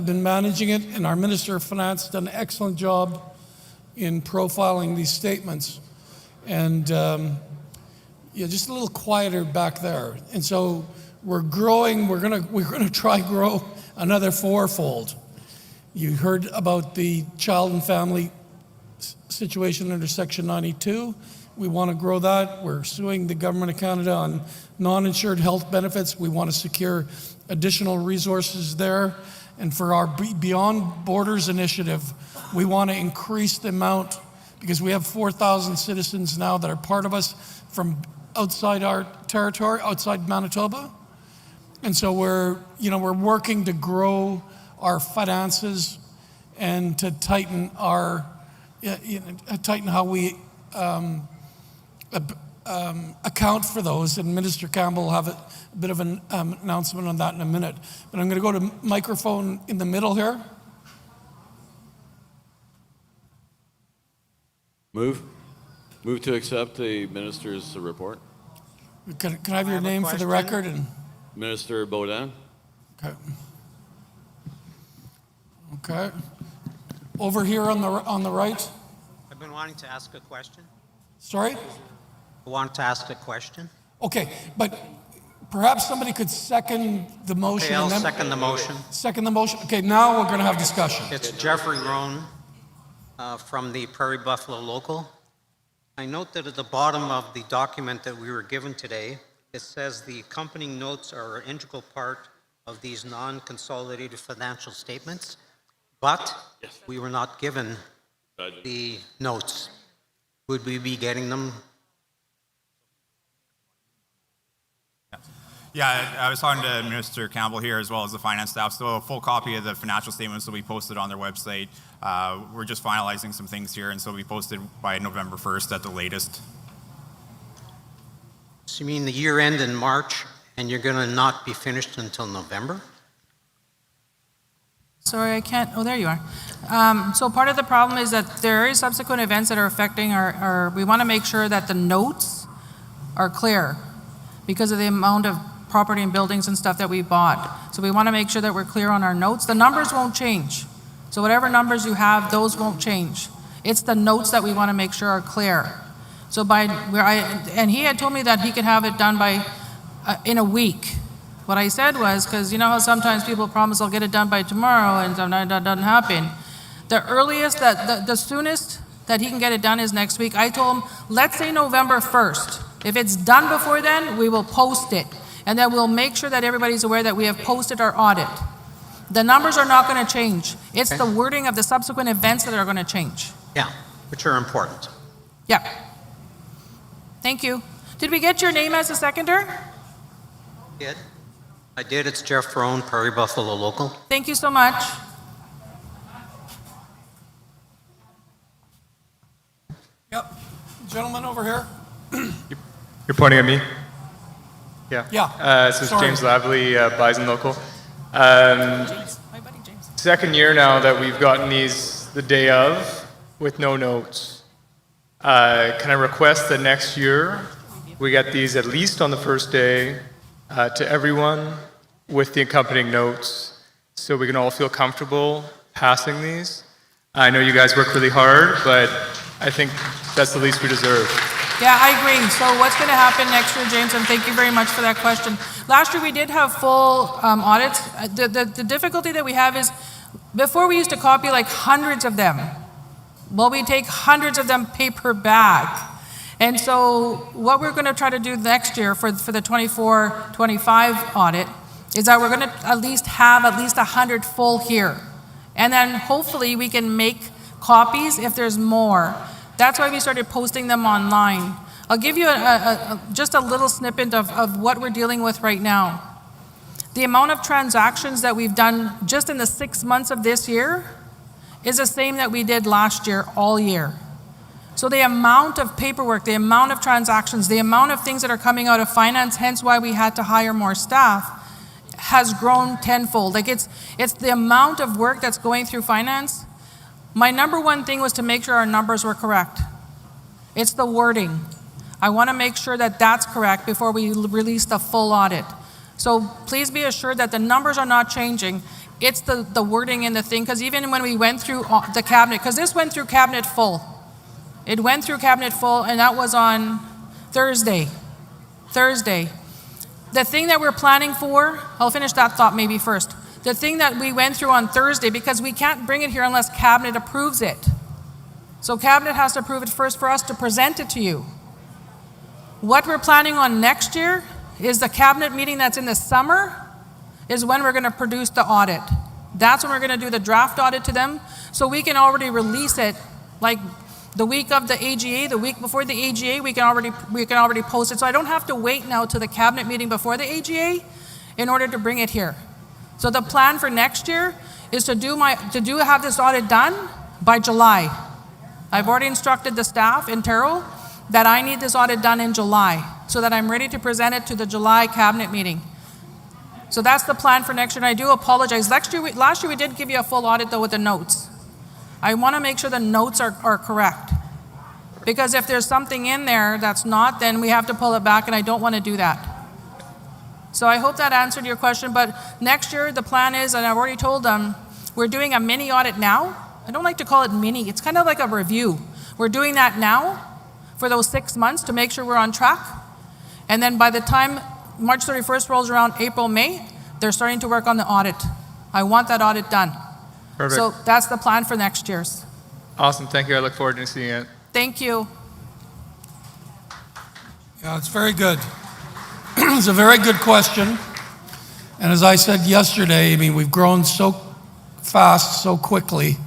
been managing it, and our Minister of Finance done an excellent job in profiling these statements. And just a little quieter back there. And so we're growing, we're gonna try grow another fourfold. You heard about the child and family situation under Section 92. We want to grow that. We're suing the Government of Canada on non-insured health benefits. We want to secure additional resources there. And for our Beyond Borders initiative, we want to increase the amount, because we have 4,000 citizens now that are part of us from outside our territory, outside Manitoba. And so we're working to grow our finances and to tighten how we account for those, and Minister Campbell will have a bit of an announcement on that in a minute. But I'm going to go to microphone in the middle here. Move to accept the minister's report. Can I have your name for the record? And Minister Baudin. Okay. Over here on the right. I've been wanting to ask a question. Sorry? I want to ask a question. Okay, but perhaps somebody could second the motion. Okay, I'll second the motion. Second the motion. Okay, now we're going to have discussion. It's Jeffrey Rohn from the Prairie Buffalo Local. I note that at the bottom of the document that we were given today, it says the accompanying notes are an integral part of these non-consolidated financial statements, but we were not given the notes. Would we be getting them? Yeah, I was talking to Minister Campbell here as well as the finance staff. So a full copy of the financial statements will be posted on their website. We're just finalizing some things here, and so it'll be posted by November 1st at the latest. So you mean the year end in March, and you're going to not be finished until November? Sorry, I can't. Oh, there you are. So part of the problem is that there is subsequent events that are affecting our. We want to make sure that the notes are clear because of the amount of property and buildings and stuff that we bought. So we want to make sure that we're clear on our notes. The numbers won't change. So whatever numbers you have, those won't change. It's the notes that we want to make sure are clear. So and he had told me that he could have it done by in a week. What I said was, because you know how sometimes people promise they'll get it done by tomorrow and sometimes that doesn't happen. The earliest, the soonest that he can get it done is next week. I told him, let's say November 1st. If it's done before then, we will post it. And then we'll make sure that everybody's aware that we have posted our audit. The numbers are not going to change. It's the wording of the subsequent events that are going to change. Yeah, which are important. Yeah. Thank you. Did we get your name as a seconder? I did. It's Jeff Roan, Prairie Buffalo Local. Thank you so much. Yep. Gentleman over here. You're pointing at me? Yeah. Yeah. So it's Sorry. James Lavely, Bison Local. Second year now that we've gotten these the day of with no notes. Can I request that next year we get these at least on the first day to everyone with the accompanying notes so we can all feel comfortable passing these? I know you guys work really hard, but I think that's the least we deserve. Yeah, I agree. So what's going to happen next year, James, and thank you very much for that question. Last year we did have full audits. The difficulty that we have is before we used to copy like hundreds of them. Well, we take hundreds of them paper back. And so what we're going to try to do next year for the 24-25 audit is that we're going to at least have 100 full here. And then hopefully we can make copies if there's more. That's why we started posting them online. I'll give you just a little snippet of what we're dealing with right now. The amount of transactions that we've done just in the 6 months of this year is the same that we did last year, all year. So the amount of paperwork, the amount of transactions, the amount of things that are coming out of finance, hence why we had to hire more staff, has grown tenfold. Like it's the amount of work that's going through finance. My number one thing was to make sure our numbers were correct. It's the wording. I want to make sure that that's correct before we release the full audit. So please be assured that the numbers are not changing. It's the wording in the thing, because even when we went through the cabinet, because this went through cabinet full. It went through cabinet full, and that was on Thursday. The thing that we're planning for, I'll finish that thought maybe first. The thing that we went through on Thursday, because we can't bring it here unless cabinet approves it. So cabinet has to approve it first for us to present it to you. What we're planning on next year is the cabinet meeting that's in the summer is when we're going to produce the audit. That's when we're going to do the draft audit to them, so we can already release it like the week of the AGA, the week before the AGA, we can already post it. So I don't have to wait now to the cabinet meeting before the AGA in order to bring it here. So the plan for next year is to have this audit done by July. I've already instructed the staff in Terrell that I need this audit done in July so that I'm ready to present it to the July cabinet meeting. So that's the plan for next year, and I do apologize. Last year we did give you a full audit though with the notes. I want to make sure the notes are correct. Because if there's something in there that's not, then we have to pull it back, and I don't want to do that. So I hope that answered your question, but next year the plan is, and I've already told them, we're doing a mini audit now. I don't like to call it mini, it's kind of like a review. We're doing that now for those 6 months to make sure we're on track. And then by the time March 31st rolls around, April, May, they're starting to work on the audit. I want that audit done. Perfect. So that's the plan for next year's. Awesome. Thank you. I look forward to seeing it. Thank you. Yeah, it's very good. It's a very good question. And as I said yesterday, I mean, we've grown so fast, so quickly.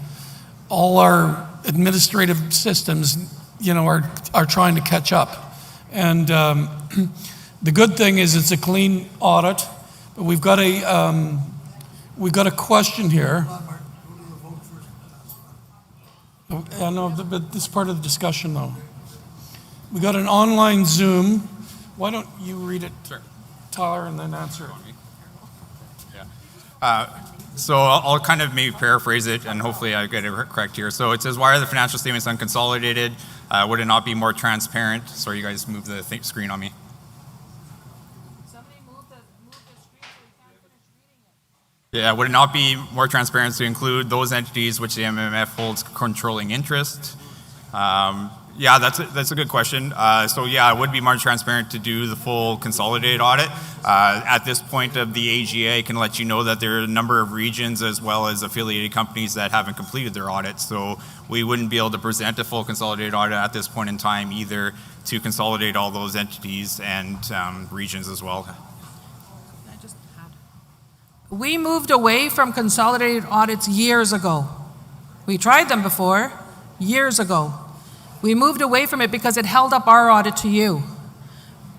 All our administrative systems, are trying to catch up. And the good thing is it's a clean audit. But we've got a question here. I know, but this is part of the discussion, though. We got an online Zoom. Why don't you read it, Tyler, and then answer it? So I'll kind of maybe paraphrase it, and hopefully I get it correct here. So it says, why are the financial statements unconsolidated? Would it not be more transparent? Sorry, you guys moved the screen on me. Yeah, would it not be more transparent to include those entities which the MMF holds controlling interest? Yeah, that's a good question. So yeah, it would be more transparent to do the full consolidated audit. At this point of the AGA, I can let you know that there are a number of regions as well as affiliated companies that haven't completed their audits. So we wouldn't be able to present a full consolidated audit at this point in time either to consolidate all those entities and regions as well. We moved away from consolidated audits years ago. We tried them before, years ago. We moved away from it because it held up our audit to you.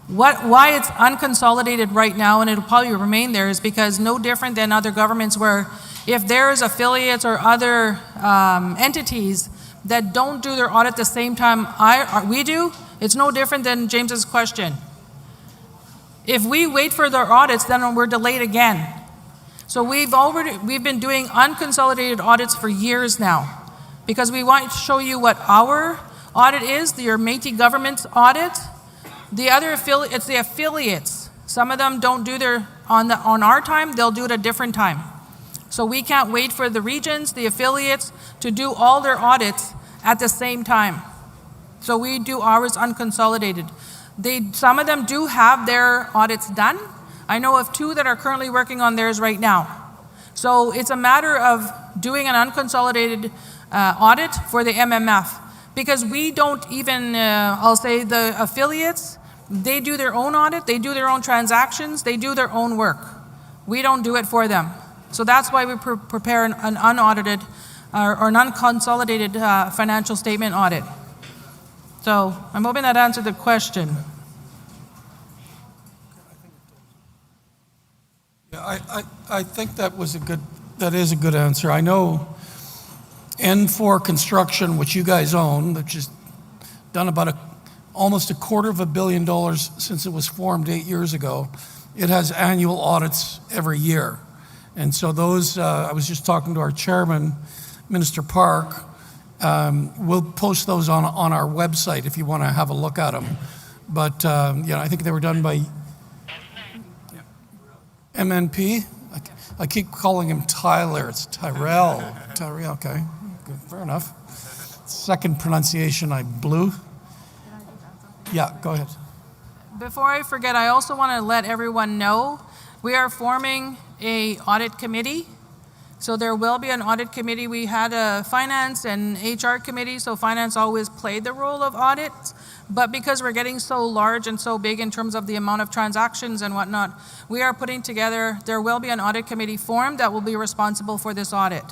Why it's unconsolidated right now, and it'll probably remain there, is because no different than other governments where if there's affiliates or other entities that don't do their audit the same time we do, it's no different than James's question. If we wait for their audits, then we're delayed again. So we've been doing unconsolidated audits for years now because we want to show you what our audit is, your Métis government's audit. The other it's the affiliates. Some of them don't do their on our time, they'll do it a different time. So we can't wait for the regions, the affiliates, to do all their audits at the same time. So we do ours unconsolidated. Some of them do have their audits done. I know of 2 that are currently working on theirs right now. So it's a matter of doing an unconsolidated audit for the MMF. Because we don't even, I'll say the affiliates, they do their own audit, they do their own transactions, they do their own work. We don't do it for them. So that's why we prepare an unaudited or an unconsolidated financial statement audit. So I'm hoping that answered the question. Yeah, I think that is a good answer. I know N4 Construction, which you guys own, which has done about almost $250 million since it was formed 8 years ago. It has annual audits every year. And so those, I was just talking to our chairman, Minister Park, we'll post those on our website if you want to have a look at them. But I think they were done by MNP. I keep calling him Tyler, it's Tyrell. Tyrell, okay. Fair enough. Second pronunciation I blew. Yeah, go ahead. Before I forget, I also want to let everyone know we are forming an audit committee. So there will be an audit committee. We had a finance and HR committee, so finance always played the role of audits. But because we're getting so large and so big in terms of the amount of transactions and whatnot, we are putting together, there will be an audit committee formed that will be responsible for this audit.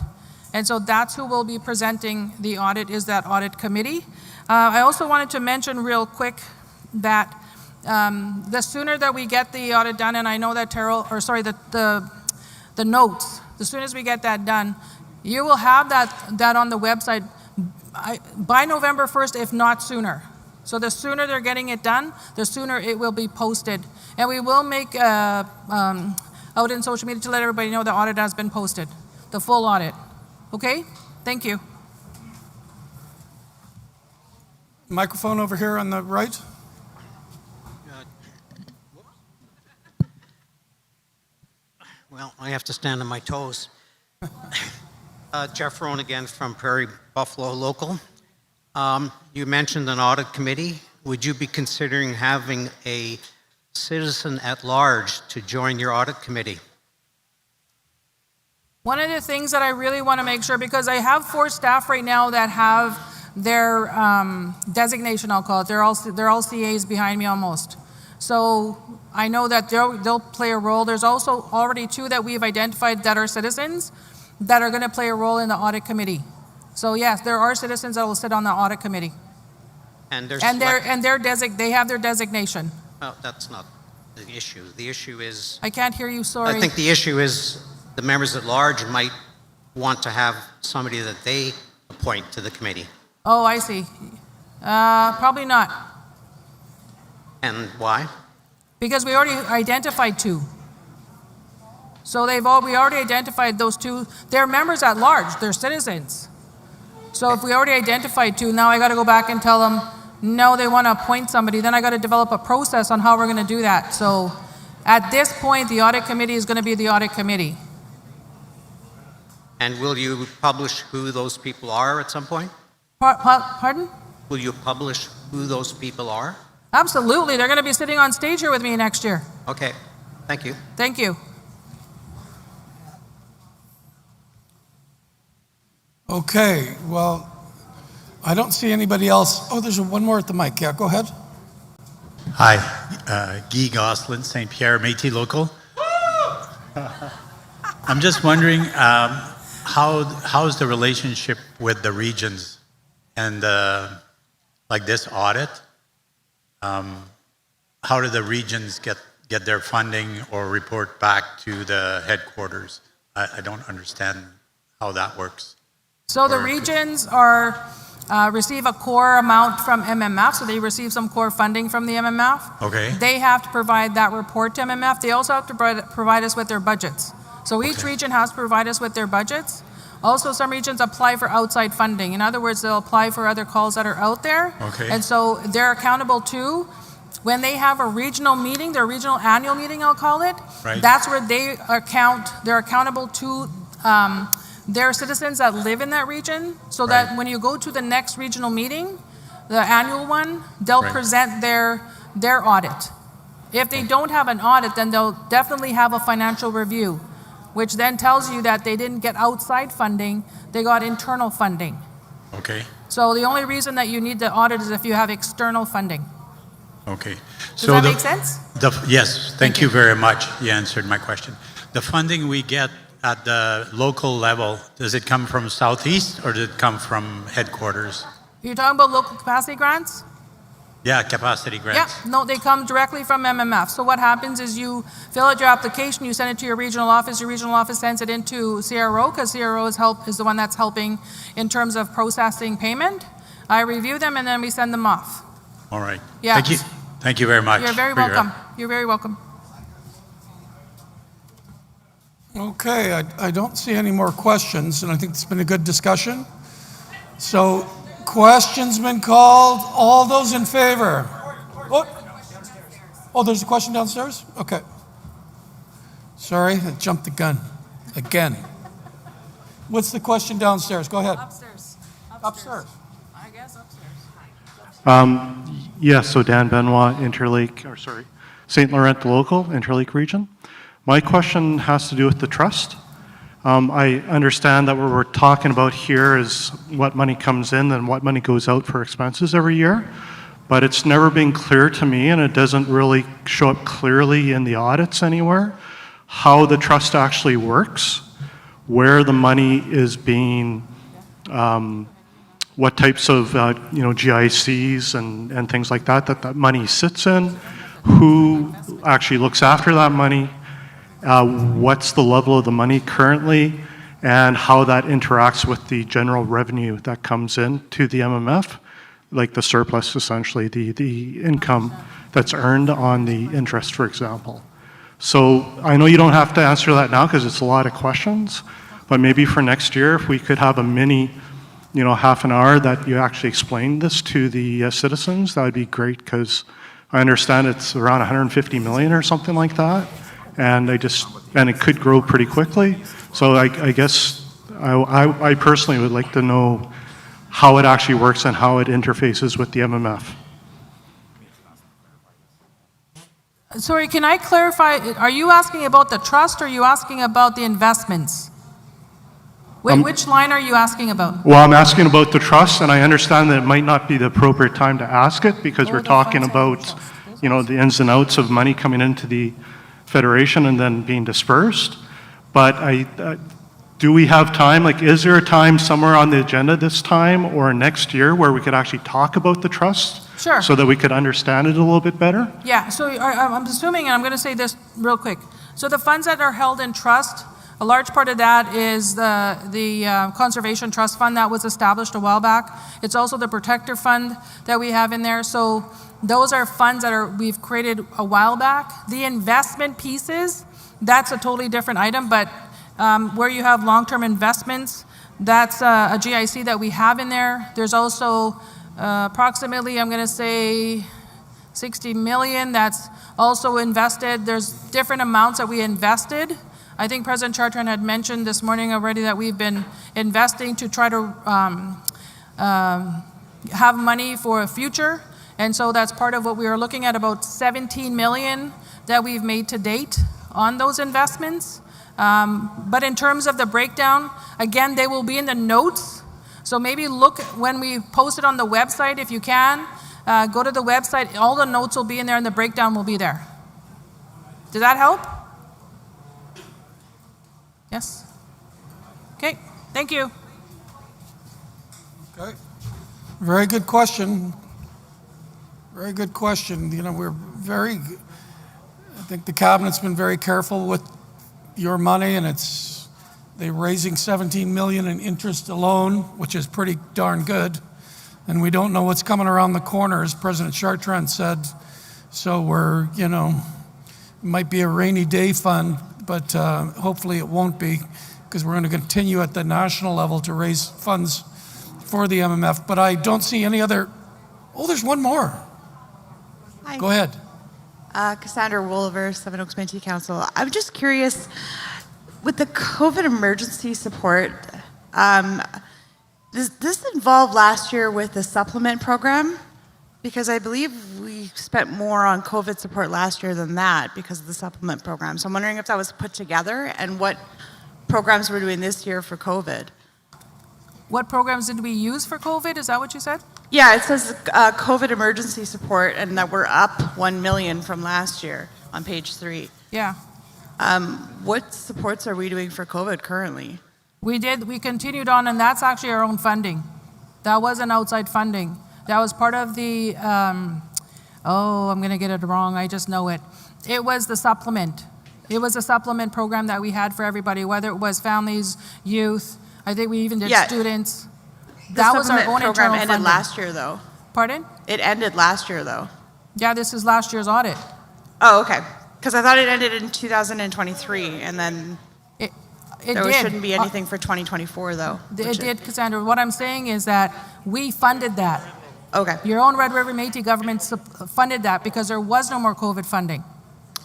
And so that's who will be presenting the audit, is that audit committee. I also wanted to mention real quick that the sooner that we get the audit done, and I know that the notes, as soon as we get that done, you will have that on the website by November 1st, if not sooner. So the sooner they're getting it done, the sooner it will be posted. And we will make out in social media to let everybody know the audit has been posted, the full audit. Okay? Thank you. Microphone over here on the right. Well, I have to stand on my toes. Jeff Rohn again from Prairie Buffalo Local. You mentioned an audit committee. Would you be considering having a citizen at large to join your audit committee? One of the things that I really want to make sure, because I have 4 staff right now that have their designation, I'll call it. They're all CAs behind me almost. So I know that they'll play a role. There's also already 2 that we've identified that are citizens that are going to play a role in the audit committee. So yes, there are citizens that will sit on the audit committee. And they have their designation. Well, that's not the issue. The issue is... I can't hear you, sorry. I think the issue is the members at large might want to have somebody that they appoint to the committee. Oh, I see. Probably not. And why? Because we already identified 2. So we already identified those 2. They're members at large. They're citizens. So if we already identified 2, now I got to go back and tell them, no, they want to appoint somebody. Then I got to develop a process on how we're going to do that. So at this point, the audit committee is going to be the audit committee. And will you publish who those people are at some point? Pardon? will you publish who those people are? Absolutely. They're going to be sitting on stage here with me next year. Okay, thank you. Thank you. Okay, well, I don't see anybody else. Oh, there's one more at the mic. Yeah, go ahead. Hi, Guy Gosselin, St. Pierre, Métis local. I'm just wondering, how's the relationship with the regions and like this audit? How do the regions get their funding or report back to the headquarters? I don't understand how that works. So the regions are receive a core amount from MMF, so they receive some core funding from the MMF. Okay. They have to provide that report to MMF. They also have to provide us with their budgets. So each region has to provide us with their budgets. Also, some regions apply for outside funding. In other words, they'll apply for other calls that are out there. Okay. And so they're accountable too. When they have a regional meeting, their regional annual meeting, I'll call it, right. That's where they're accountable to their citizens that live in that region, so that when you go to the next regional meeting, the annual one, they'll present their audit. If they don't have an audit, then they'll definitely have a financial review, which then tells you that they didn't get outside funding, they got internal funding. Okay. So the only reason that you need the audit is if you have external funding. Okay. Does that make sense? Yes, thank you very much. You answered my question. The funding we get at the local level, does it come from Southeast or does it come from headquarters? You're talking about local capacity grants? Yeah, capacity grants. Yeah, no, they come directly from MMF. So what happens is you fill out your application, you send it to your regional office sends it into CRO, because CRO is the one that's helping in terms of processing payment. I review them and then we send them off. All right. Yeah. Thank you. Thank you very much. You're very welcome. You're very welcome. Okay, I don't see any more questions, and I think it's been a good discussion. So, questions been called. All those in favor? Oh, there's a question downstairs? Okay. Sorry, I jumped the gun again. What's the question downstairs? Go ahead. Upstairs. I guess upstairs. Yes, so Dan Benoit, St. Laurent local, Interlake region. My question has to do with the trust. I understand that what we're talking about here is what money comes in and what money goes out for expenses every year, but it's never been clear to me, and it doesn't really show up clearly in the audits anywhere, how the trust actually works, where the money is being, what types of GICs and things like that money sits in, who actually looks after that money, what's the level of the money currently, and how that interacts with the general revenue that comes in to the MMF, like the surplus, essentially, the income that's earned on the interest, for example. So I know you don't have to answer that now because it's a lot of questions, but maybe for next year, if we could have a mini, half an hour that you actually explain this to the citizens, that would be great, because I understand it's around 150 million or something like that. And it could grow pretty quickly. So I guess I personally would like to know how it actually works and how it interfaces with the MMF. Sorry, can I clarify? Are you asking about the trust or are you asking about the investments? Which line are you asking about? Well, I'm asking about the trust, and I understand that it might not be the appropriate time to ask it because we're talking about, the ins and outs of money coming into the Federation and then being dispersed. But do we have time? Is there a time somewhere on the agenda this time or next year where we could actually talk about the trust? Sure. So that we could understand it a little bit better? Yeah, so I'm assuming, and I'm going to say this real quick. So the funds that are held in trust, a large part of that is the Conservation Trust Fund that was established a while back. It's also the Protector Fund that we have in there. So those are funds that we've created a while back. The investment pieces, that's a totally different item, but where you have long-term investments, that's a GIC that we have in there. There's also approximately, I'm going to say, 60 million that's also invested. There's different amounts that we invested. I think President Chartrand had mentioned this morning already that we've been investing to try to have money for a future. And so that's part of what we are looking at, about 17 million that we've made to date on those investments. But in terms of the breakdown, again, they will be in the notes. So maybe look when we post it on the website, if you can, go to the website, all the notes will be in there and the breakdown will be there. Does that help? Yes? Okay, thank you. Okay. Very good question. Very good question. You know, I think the cabinet's been very careful with your money, and they're raising 17 million in interest alone, which is pretty darn good. And we don't know what's coming around the corner, as President Chartrand said. So it might be a rainy day fund, but hopefully it won't be, because we're going to continue at the national level to raise funds for the MMF. But I don't see any other. Oh, there's one more. Hi. Go ahead. Cassandra Wolliver, Seven Oaks Métis Council. I'm just curious, with the COVID emergency support, does this involve last year with the supplement program? Because I believe we spent more on COVID support last year than that because of the supplement program. So I'm wondering if that was put together and what programs we're doing this year for COVID. What programs did we use for COVID? Is that what you said? Yeah, it says COVID emergency support and that we're up 1 million from last year on page 3. Yeah. What supports are we doing for COVID currently? We continued on, and that's actually our own funding. That wasn't outside funding. That was part of the, I'm going to get it wrong, I just know it. It was the supplement. It was a supplement program that we had for everybody, whether it was families, youth, I think we even did students. That was our own internal funding. The supplement program ended last year, though. Pardon? It ended last year, though. Yeah, this is last year's audit. Oh, okay. Because I thought it ended in 2023, and then there shouldn't be anything for 2024, though. It did, Cassandra. What I'm saying is that we funded that. Okay. Your own Red River Métis government funded that because there was no more COVID funding.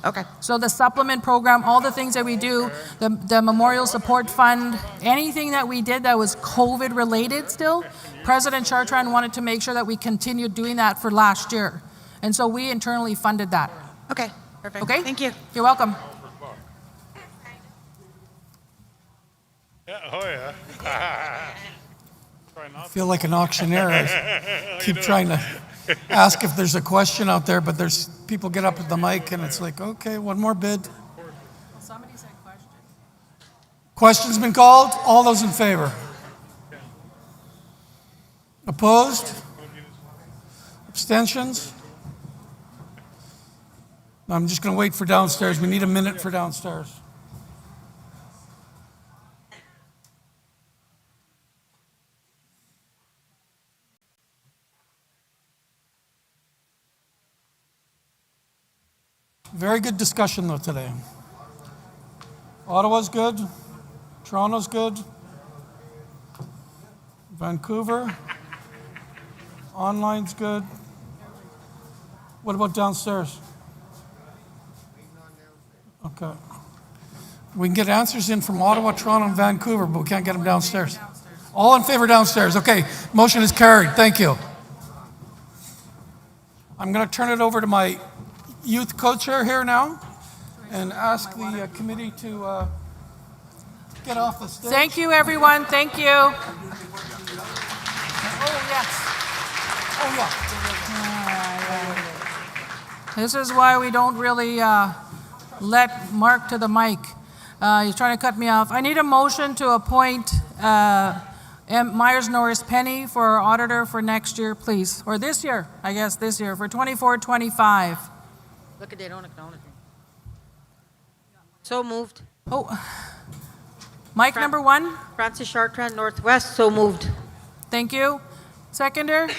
Okay. So the supplement program, all the things that we do, the Memorial Support Fund, anything that we did that was COVID related still, President Chartrand wanted to make sure that we continued doing that for last year. And so we internally funded that. Okay, perfect. Okay? Thank you. You're welcome. Yeah, oh yeah. I feel like an auctioneer. I keep trying to ask if there's a question out there, but there's people get up at the mic and it's like, okay, one more bid. Somebody said question. Question's been called. All those in favor? Opposed? Abstentions? I'm just going to wait for downstairs. We need a minute for downstairs. Very good discussion, though, today. Ottawa's good. Toronto's good. Vancouver. Online's good. What about downstairs? Okay. We can get answers in from Ottawa, Toronto, and Vancouver, but we can't get them downstairs. All in favor downstairs. Okay, motion is carried. Thank you. I'm going to turn it over to my youth co-chair here now and ask the committee to get off the stage. Thank you, everyone. Thank you. Oh, yes. Oh, yeah. This is why we don't really let Mark to the mic. He's trying to cut me off. I need a motion to appoint Myers Norris Penny for our auditor for next year, please. Or this year, I guess this year, for 24-25. Look at, they don't acknowledge me. So moved. Oh, Mike number 1. Francis Chartrand, Northwest, so moved. Thank you. Seconder?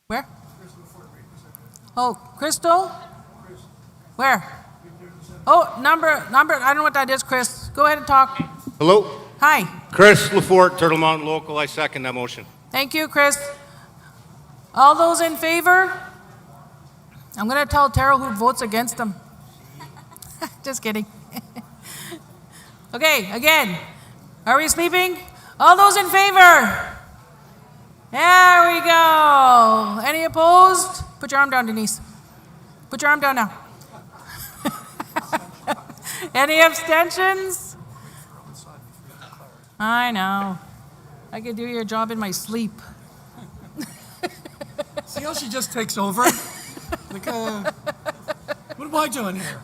Where? Oh, Crystal? Where? Oh, number, I don't know what that is, Chris. Go ahead and talk. Hello? Hi. Chris Lafort, Turtle Mountain Local. I second that motion. Thank you, Chris. All those in favor? I'm going to tell Terrell who votes against them. Just kidding. Okay, again. Are we sleeping? All those in favor? There we go. Any opposed? Put your arm down, Denise. Put your arm down now. Any abstentions? I know. I could do your job in my sleep. See how she just takes over? Like, what am I doing here?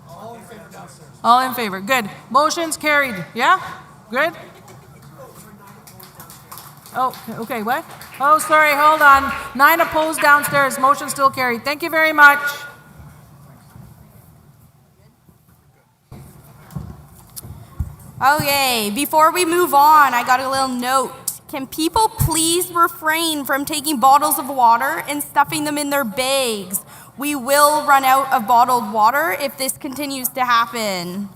All in favor downstairs. All in favor. Good. Motion's carried. Yeah? Good? Oh, okay, what? Oh, sorry, hold on. 9 opposed downstairs. Motion still carried. Thank you very much. Okay, before we move on, I got a little note. Can people please refrain from taking bottles of water and stuffing them in their bags? We will run out of bottled water if this continues to happen.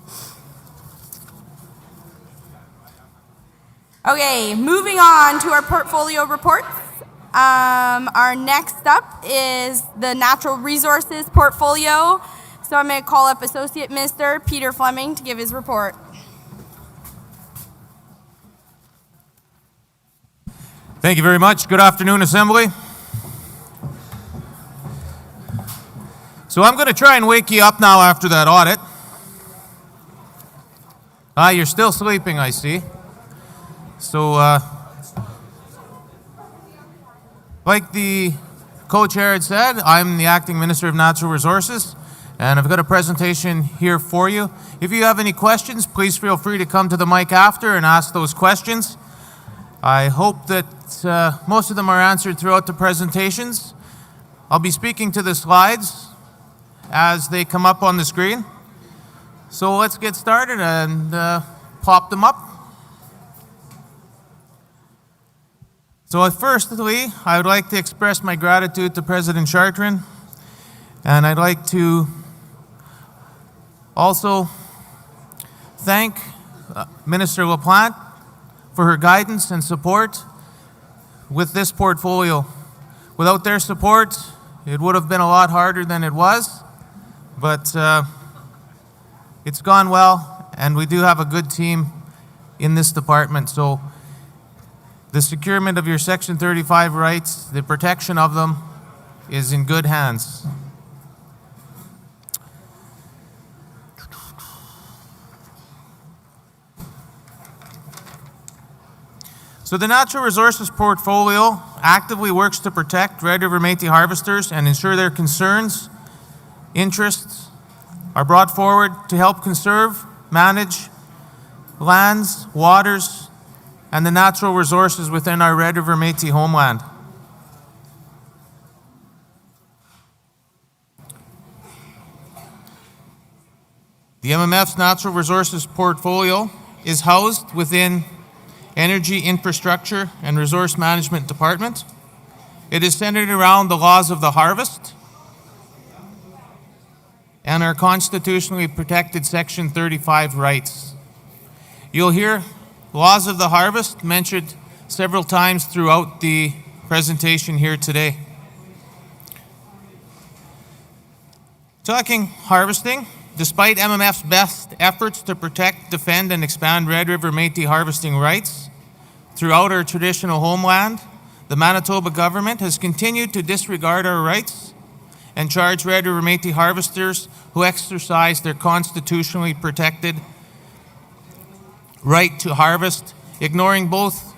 Okay, moving on to our portfolio reports. Our next up is the Natural Resources portfolio. So I'm going to call up Associate Minister Peter Fleming to give his report. Thank you very much. Good afternoon, Assembly. So I'm going to try and wake you up now after that audit. You're still sleeping, I see. So, like the co-chair had said, I'm the Acting Minister of Natural Resources, and I've got a presentation here for you. If you have any questions, please feel free to come to the mic after and ask those questions. I hope that most of them are answered throughout the presentations. I'll be speaking to the slides as they come up on the screen. So let's get started and pop them up. So firstly, I would like to express my gratitude to President Chartrand, and I'd like to also thank Minister LaPlante for her guidance and support with this portfolio. Without their support, it would have been a lot harder than it was, but it's gone well, and we do have a good team in this department. So the securement of your Section 35 rights, the protection of them, is in good hands. So the Natural Resources portfolio actively works to protect Red River Métis harvesters and ensure their concerns, interests are brought forward to help conserve, manage lands, waters, and the natural resources within our Red River Métis homeland. The MMF's Natural Resources portfolio is housed within Energy, Infrastructure, and Resource Management Department. It is centered around the laws of the harvest and our constitutionally protected Section 35 rights. You'll hear laws of the harvest mentioned several times throughout the presentation here today. Talking harvesting, despite MMF's best efforts to protect, defend, and expand Red River Métis harvesting rights throughout our traditional homeland, the Manitoba government has continued to disregard our rights and charge Red River Métis harvesters who exercise their constitutionally protected right to harvest, ignoring both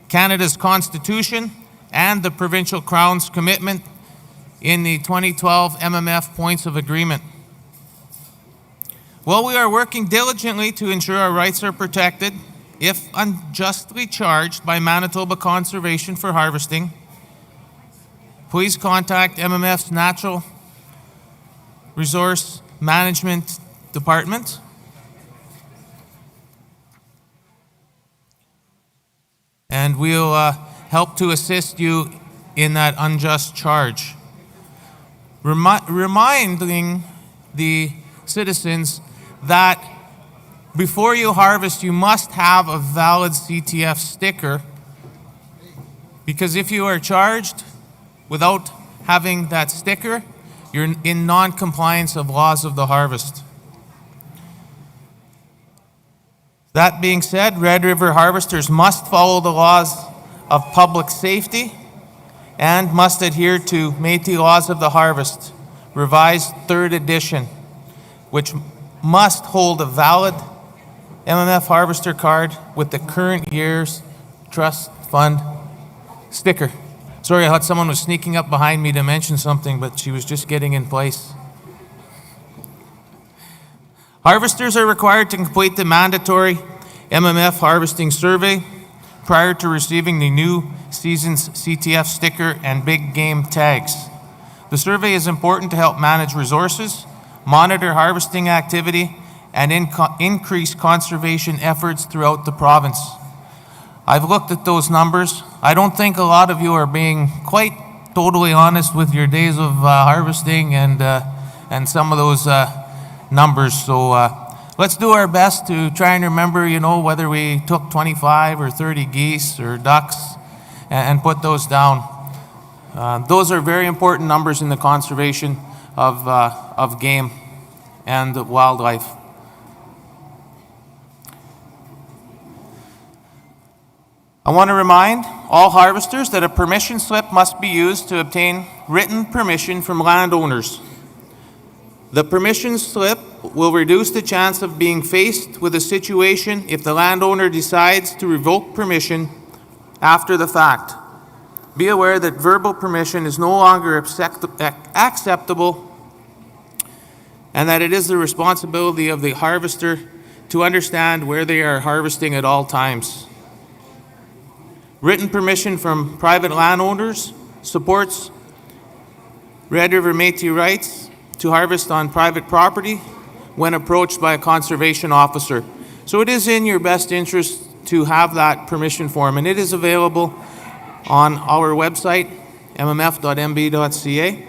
Canada's Constitution and the Provincial Crown's commitment in the 2012 MMF Points of Agreement. While we are working diligently to ensure our rights are protected, if unjustly charged by Manitoba Conservation for harvesting, please contact MMF's Natural Resource Management Department. And we'll help to assist you in that unjust charge. Reminding the citizens that before you harvest, you must have a valid CTF sticker, because if you are charged without having that sticker, you're in non-compliance of laws of the harvest. That being said, Red River harvesters must follow the laws of public safety and must adhere to Métis Laws of the Harvest, revised 3rd edition, which must hold a valid MMF harvester card with the current year's trust fund sticker. Sorry, I thought someone was sneaking up behind me to mention something, but she was just getting in place. Harvesters are required to complete the mandatory MMF harvesting survey prior to receiving the new season's CTF sticker and big game tags. The survey is important to help manage resources, monitor harvesting activity, and increase conservation efforts throughout the province. I've looked at those numbers. I don't think a lot of you are being quite totally honest with your days of harvesting and some of those numbers. So let's do our best to try and remember, whether we took 25 or 30 geese or ducks and put those down. Those are very important numbers in the conservation of game and wildlife. I want to remind all harvesters that a permission slip must be used to obtain written permission from landowners. The permission slip will reduce the chance of being faced with a situation if the landowner decides to revoke permission after the fact. Be aware that verbal permission is no longer acceptable and that it is the responsibility of the harvester to understand where they are harvesting at all times. Written permission from private landowners supports Red River Métis rights to harvest on private property when approached by a conservation officer. So it is in your best interest to have that permission form, and it is available on our website, mmf.mb.ca.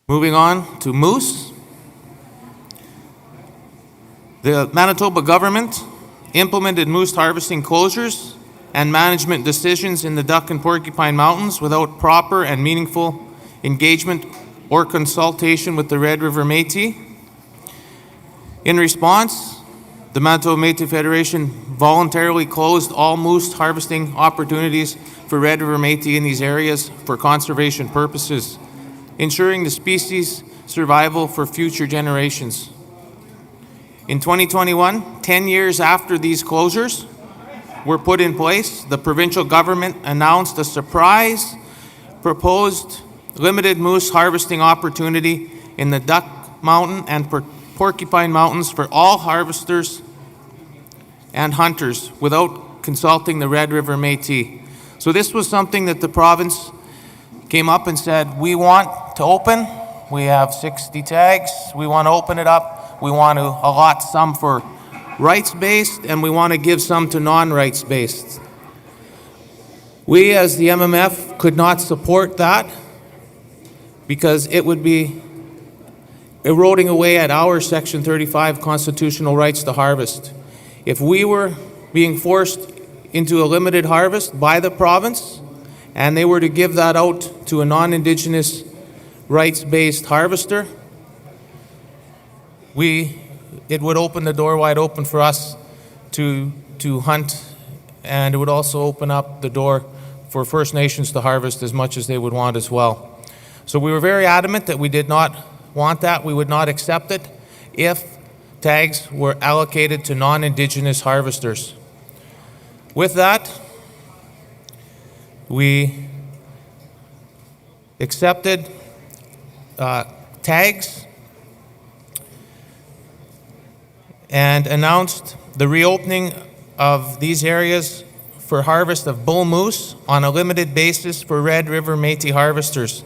Moving on to moose. The Manitoba government implemented moose harvesting closures and management decisions in the Duck and Porcupine Mountains without proper and meaningful engagement or consultation with the Red River Métis. In response, the Manitoba Métis Federation voluntarily closed all moose harvesting opportunities for Red River Métis in these areas for conservation purposes, ensuring the species' survival for future generations. In 2021, 10 years after these closures were put in place, the provincial government announced a surprise proposed limited moose harvesting opportunity in the Duck Mountain and Porcupine Mountains for all harvesters and hunters without consulting the Red River Métis. So this was something that the province came up and said, we want to open. We have 60 tags. We want to open it up. We want to allot some for rights-based, and we want to give some to non-rights-based. We, as the MMF, could not support that because it would be eroding away at our Section 35 constitutional rights to harvest. If we were being forced into a limited harvest by the province, and they were to give that out to a non-Indigenous rights-based harvester, it would open the door wide open for us to hunt, and it would also open up the door for First Nations to harvest as much as they would want as well. So we were very adamant that we did not want that. We would not accept it if tags were allocated to non-Indigenous harvesters. With that, we accepted tags and announced the reopening of these areas for harvest of bull moose on a limited basis for Red River Métis harvesters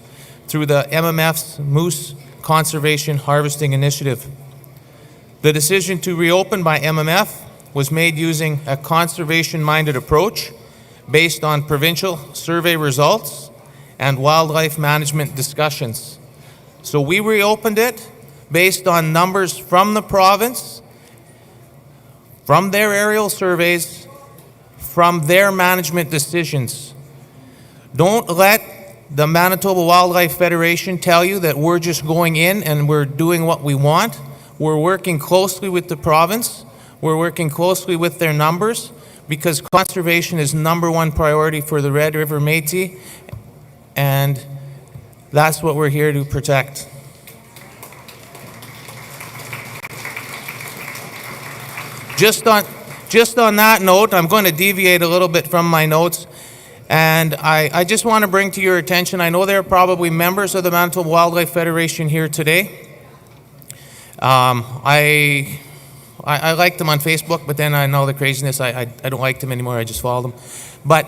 through the MMF's Moose Conservation Harvesting Initiative. The decision to reopen by MMF was made using a conservation-minded approach based on provincial survey results and wildlife management discussions. So we reopened it based on numbers from the province, from their aerial surveys, from their management decisions. Don't let the Manitoba Wildlife Federation tell you that we're just going in and we're doing what we want. We're working closely with the province. We're working closely with their numbers because conservation is #1 priority for the Red River Métis, and that's what we're here to protect. Just on that note, I'm going to deviate a little bit from my notes, and I just want to bring to your attention, I know there are probably members of the Manitoba Wildlife Federation here today. I liked them on Facebook, but then I know the craziness. I don't like them anymore. I just follow them. But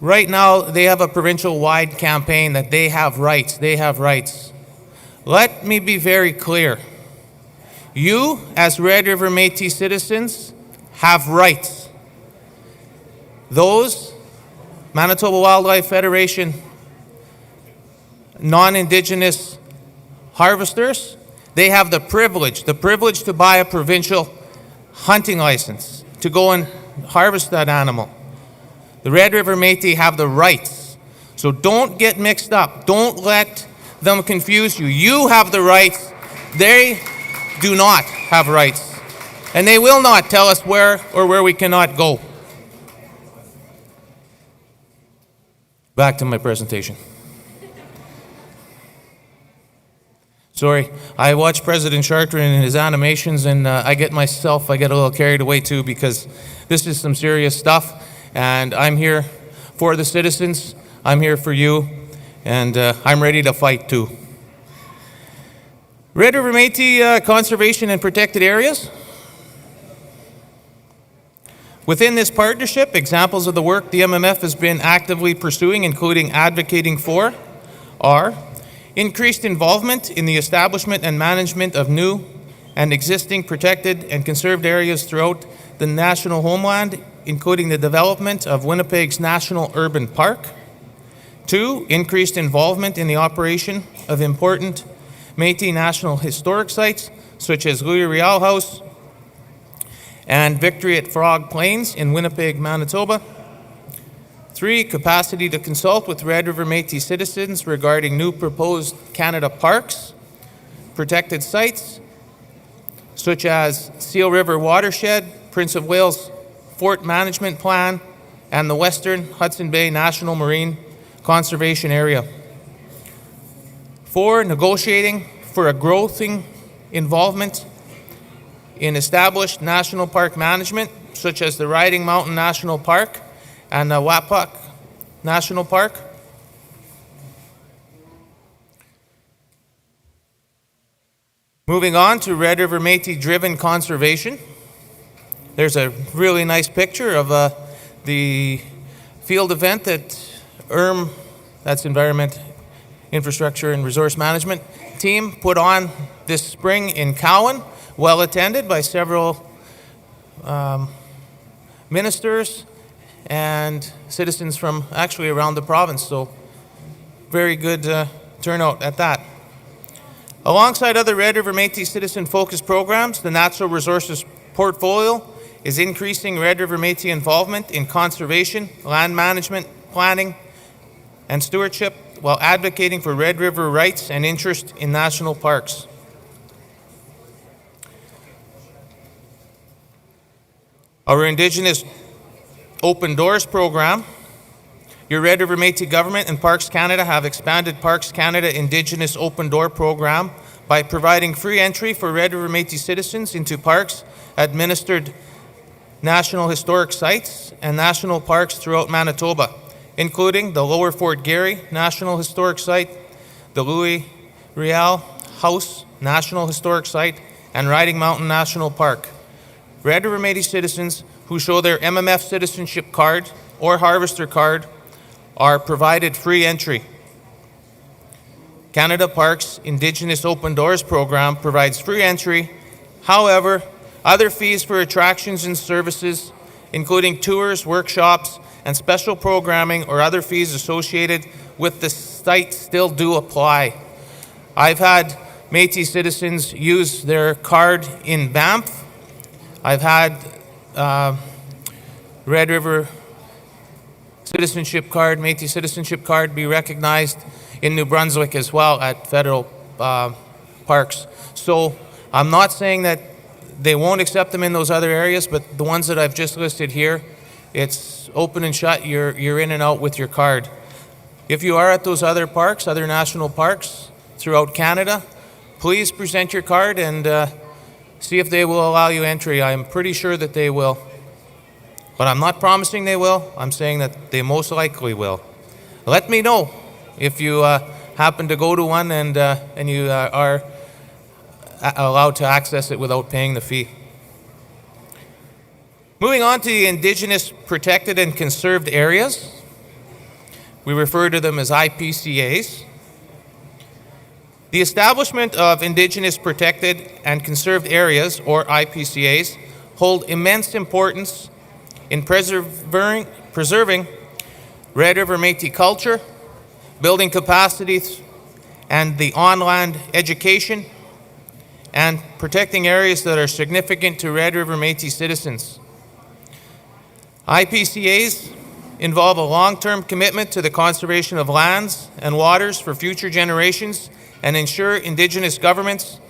right now, they have a provincial-wide campaign that they have rights. They have rights. Let me be very clear. You, as Red River Métis citizens, have rights. Those Manitoba Wildlife Federation non-Indigenous harvesters, they have the privilege to buy a provincial hunting license to go and harvest that animal. The Red River Métis have the rights. So don't get mixed up. Don't let them confuse you. You have the rights. They do not have rights. And they will not tell us where or where we cannot go. Back to my presentation. Sorry, I watch President Chartrand and his animations, and I get a little carried away too, because this is some serious stuff, and I'm here for the citizens, I'm here for you, and I'm ready to fight too. Red River Métis conservation and protected areas. Within this partnership, examples of the work the MMF has been actively pursuing, including advocating for, are increased involvement in the establishment and management of new and existing protected and conserved areas throughout the national homeland, including the development of Winnipeg's National Urban Park. 2, increased involvement in the operation of important Métis National Historic Sites, such as Louis Riel House and Victory at Frog Plains in Winnipeg, Manitoba. 3, capacity to consult with Red River Métis citizens regarding new proposed Canada parks, protected sites, such as Seal River Watershed, Prince of Wales Fort Management Plan, and the Western Hudson Bay National Marine Conservation Area. 4, negotiating for a growing involvement in established national park management, such as the Riding Mountain National Park and the Wapak National Park. Moving on to Red River Métis driven conservation. There's a really nice picture of the field event that that's Environment, Infrastructure and Resource Management team, put on this spring in Cowan, well attended by several ministers and citizens from actually around the province, so very good turnout at that. Alongside other Red River Métis citizen-focused programs, the Natural Resources Portfolio is increasing Red River Métis involvement in conservation, land management, planning, and stewardship, while advocating for Red River rights and interest in national parks. Our Indigenous Open Doors program. Your Red River Métis government and Parks Canada have expanded Parks Canada Indigenous Open Door program by providing free entry for Red River Métis citizens into parks, administered national historic sites, and national parks throughout Manitoba, including the Lower Fort Garry National Historic Site, the Louis Riel House National Historic Site, and Riding Mountain National Park. Red River Métis citizens who show their MMF citizenship card or harvester card are provided free entry. Canada Parks Indigenous Open Doors program provides free entry. However, other fees for attractions and services, including tours, workshops, and special programming or other fees associated with the site, still do apply. I've had Métis citizens use their card in Banff. I've had Red River citizenship card, Métis citizenship card, be recognized in New Brunswick as well at federal parks. So I'm not saying that they won't accept them in those other areas, but the ones that I've just listed here, it's open and shut. You're in and out with your card. If you are at those other parks, other national parks throughout Canada, please present your card and see if they will allow you entry. I'm pretty sure that they will. But I'm not promising they will. I'm saying that they most likely will. Let me know if you happen to go to one and you are allowed to access it without paying the fee. Moving on to the Indigenous Protected and Conserved Areas. We refer to them as IPCAs. The establishment of Indigenous Protected and Conserved Areas, or IPCAs, hold immense importance in preserving Red River Métis culture, building capacity and the on-land education, and protecting areas that are significant to Red River Métis citizens. IPCAs involve a long-term commitment to the conservation of lands and waters for future generations and ensure Indigenous governments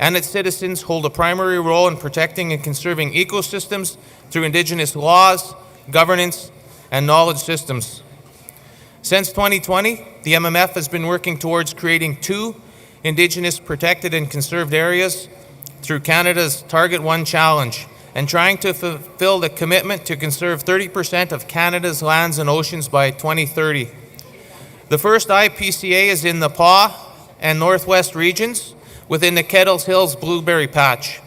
and its citizens hold a primary role in protecting and conserving ecosystems through Indigenous laws, governance, and knowledge systems. Since 2020, the MMF has been working towards creating 2 Indigenous Protected and Conserved Areas through Canada's Target 1 Challenge and trying to fulfill the commitment to conserve 30% of Canada's lands and oceans by 2030. The first IPCA is in the Pas and Northwest regions within the Kettles Hills Blueberry Patch.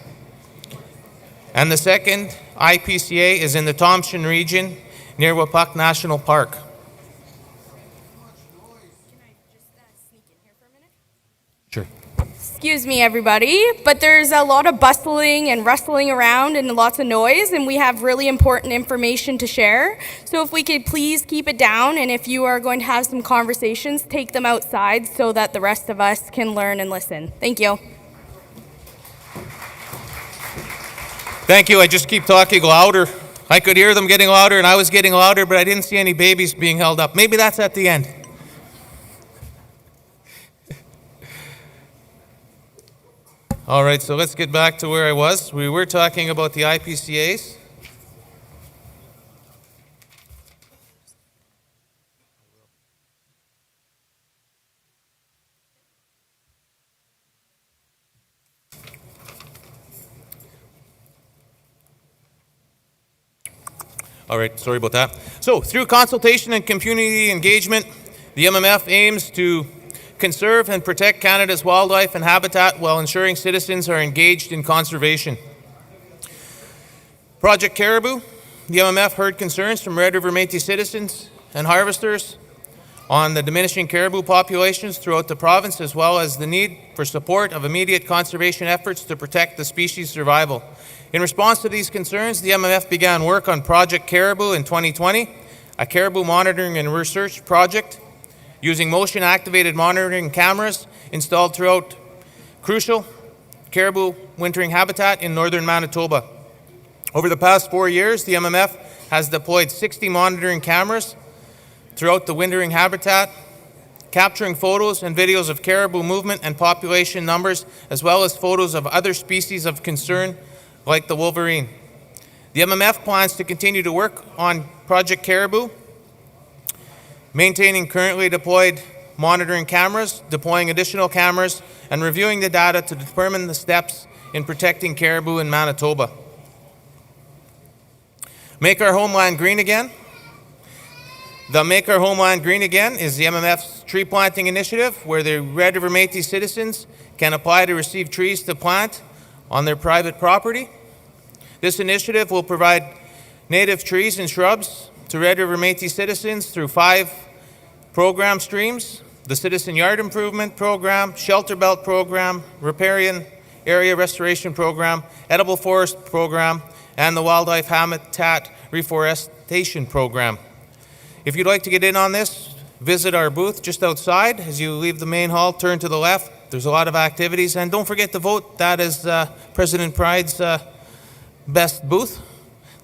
And the second IPCA is in the Thompson region near Wapuk National Park. Sure. Excuse me, everybody, but there's a lot of bustling and rustling around and lots of noise, and we have really important information to share. So if we could please keep it down, and if you are going to have some conversations, take them outside so that the rest of us can learn and listen. Thank you. Thank you. I just keep talking louder. I could hear them getting louder, and I was getting louder, but I didn't see any babies being held up. Maybe that's at the end. All right, so let's get back to where I was. We were talking about the IPCAs. All right, sorry about that. So, through consultation and community engagement, the MMF aims to conserve and protect Canada's wildlife and habitat while ensuring citizens are engaged in conservation. Project Caribou, the MMF heard concerns from Red River Métis citizens and harvesters on the diminishing caribou populations throughout the province, as well as the need for support of immediate conservation efforts to protect the species' survival. In response to these concerns, the MMF began work on Project Caribou in 2020, a caribou monitoring and research project using motion-activated monitoring cameras installed throughout crucial caribou wintering habitat in northern Manitoba. Over the past 4 years, the MMF has deployed 60 monitoring cameras throughout the wintering habitat, capturing photos and videos of caribou movement and population numbers, as well as photos of other species of concern like the wolverine. The MMF plans to continue to work on Project Caribou, maintaining currently deployed monitoring cameras, deploying additional cameras, and reviewing the data to determine the steps in protecting caribou in Manitoba. Make Our Homeland Green Again. The Make Our Homeland Green Again is the MMF's tree planting initiative where the Red River Métis citizens can apply to receive trees to plant on their private property. This initiative will provide native trees and shrubs to Red River Métis citizens through 5 program streams: the Citizen Yard Improvement Program, Shelter Belt Program, Riparian Area Restoration Program, Edible Forest Program, and the Wildlife Habitat Reforestation Program. If you'd like to get in on this, visit our booth just outside. As you leave the main hall, turn to the left. There's a lot of activities, and don't forget to vote. That is President Pride's best booth.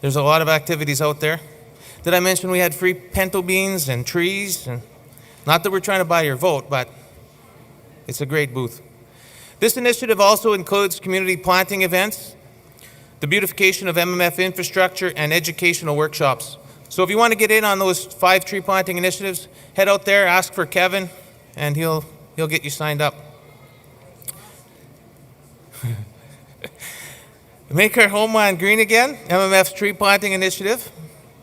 There's a lot of activities out there. Did I mention we had free pinto beans and trees? And not that we're trying to buy your vote, but it's a great booth. This initiative also includes community planting events, the beautification of MMF infrastructure, and educational workshops. So if you want to get in on those 5 tree planting initiatives, head out there, ask for Kevin, and he'll get you signed up. Make our homeland green again, MMF's tree planting initiative.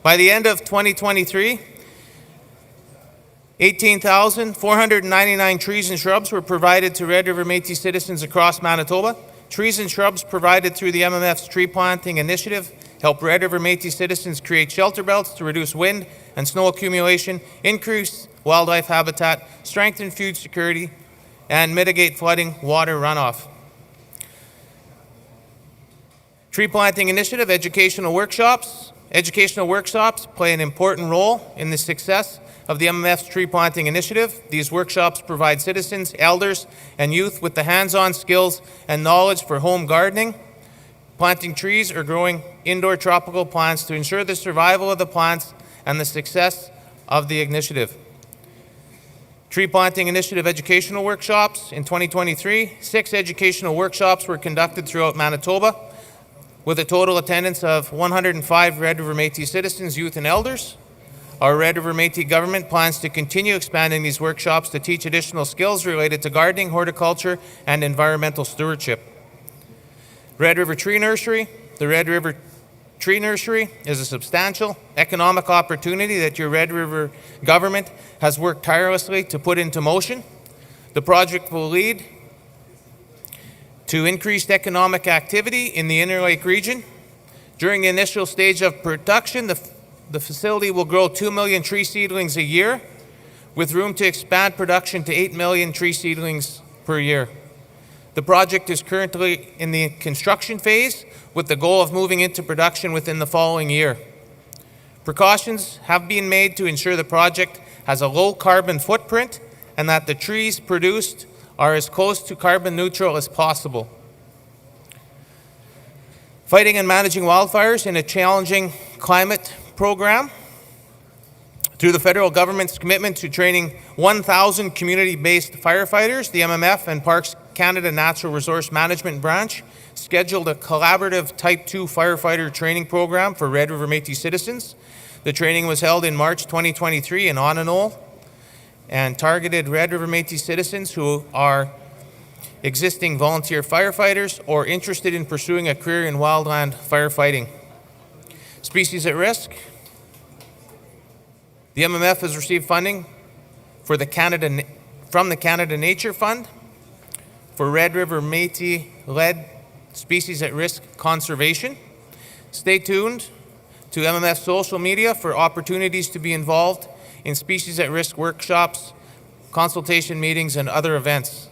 By the end of 2023, 18,499 trees and shrubs were provided to Red River Métis citizens across Manitoba. Trees and shrubs provided through the MMF's tree planting initiative help Red River Métis citizens create shelter belts to reduce wind and snow accumulation, increase wildlife habitat, strengthen food security, and mitigate flooding water runoff. Tree planting initiative, educational workshops. Educational workshops play an important role in the success of the MMF's tree planting initiative. These workshops provide citizens, elders, and youth with the hands-on skills and knowledge for home gardening, planting trees, or growing indoor tropical plants to ensure the survival of the plants and the success of the initiative. Tree planting initiative educational workshops. In 2023, 6 educational workshops were conducted throughout Manitoba, with a total attendance of 105 Red River Métis citizens, youth, and elders. Our Red River Métis government plans to continue expanding these workshops to teach additional skills related to gardening, horticulture, and environmental stewardship. Red River Tree Nursery. The Red River Tree Nursery is a substantial economic opportunity that your Red River government has worked tirelessly to put into motion. The project will lead to increased economic activity in the Interlake region. During the initial stage of production, the facility will grow 2 million tree seedlings a year, with room to expand production to 8 million tree seedlings per year. The project is currently in the construction phase, with the goal of moving into production within the following year. Precautions have been made to ensure the project has a low carbon footprint and that the trees produced are as close to carbon neutral as possible. Fighting and managing wildfires in a challenging climate program. Through the federal government's commitment to training 1,000 community-based firefighters, the MMF and Parks Canada Natural Resource Management Branch scheduled a collaborative Type 2 firefighter training program for Red River Métis citizens. The training was held in March 2023 in Onanol and targeted Red River Métis citizens who are existing volunteer firefighters or interested in pursuing a career in wildland firefighting. Species at risk. The MMF has received funding from the Canada Nature Fund for Red River Métis-led species at risk conservation. Stay tuned to MMF social media for opportunities to be involved in species at risk workshops, consultation meetings, and other events.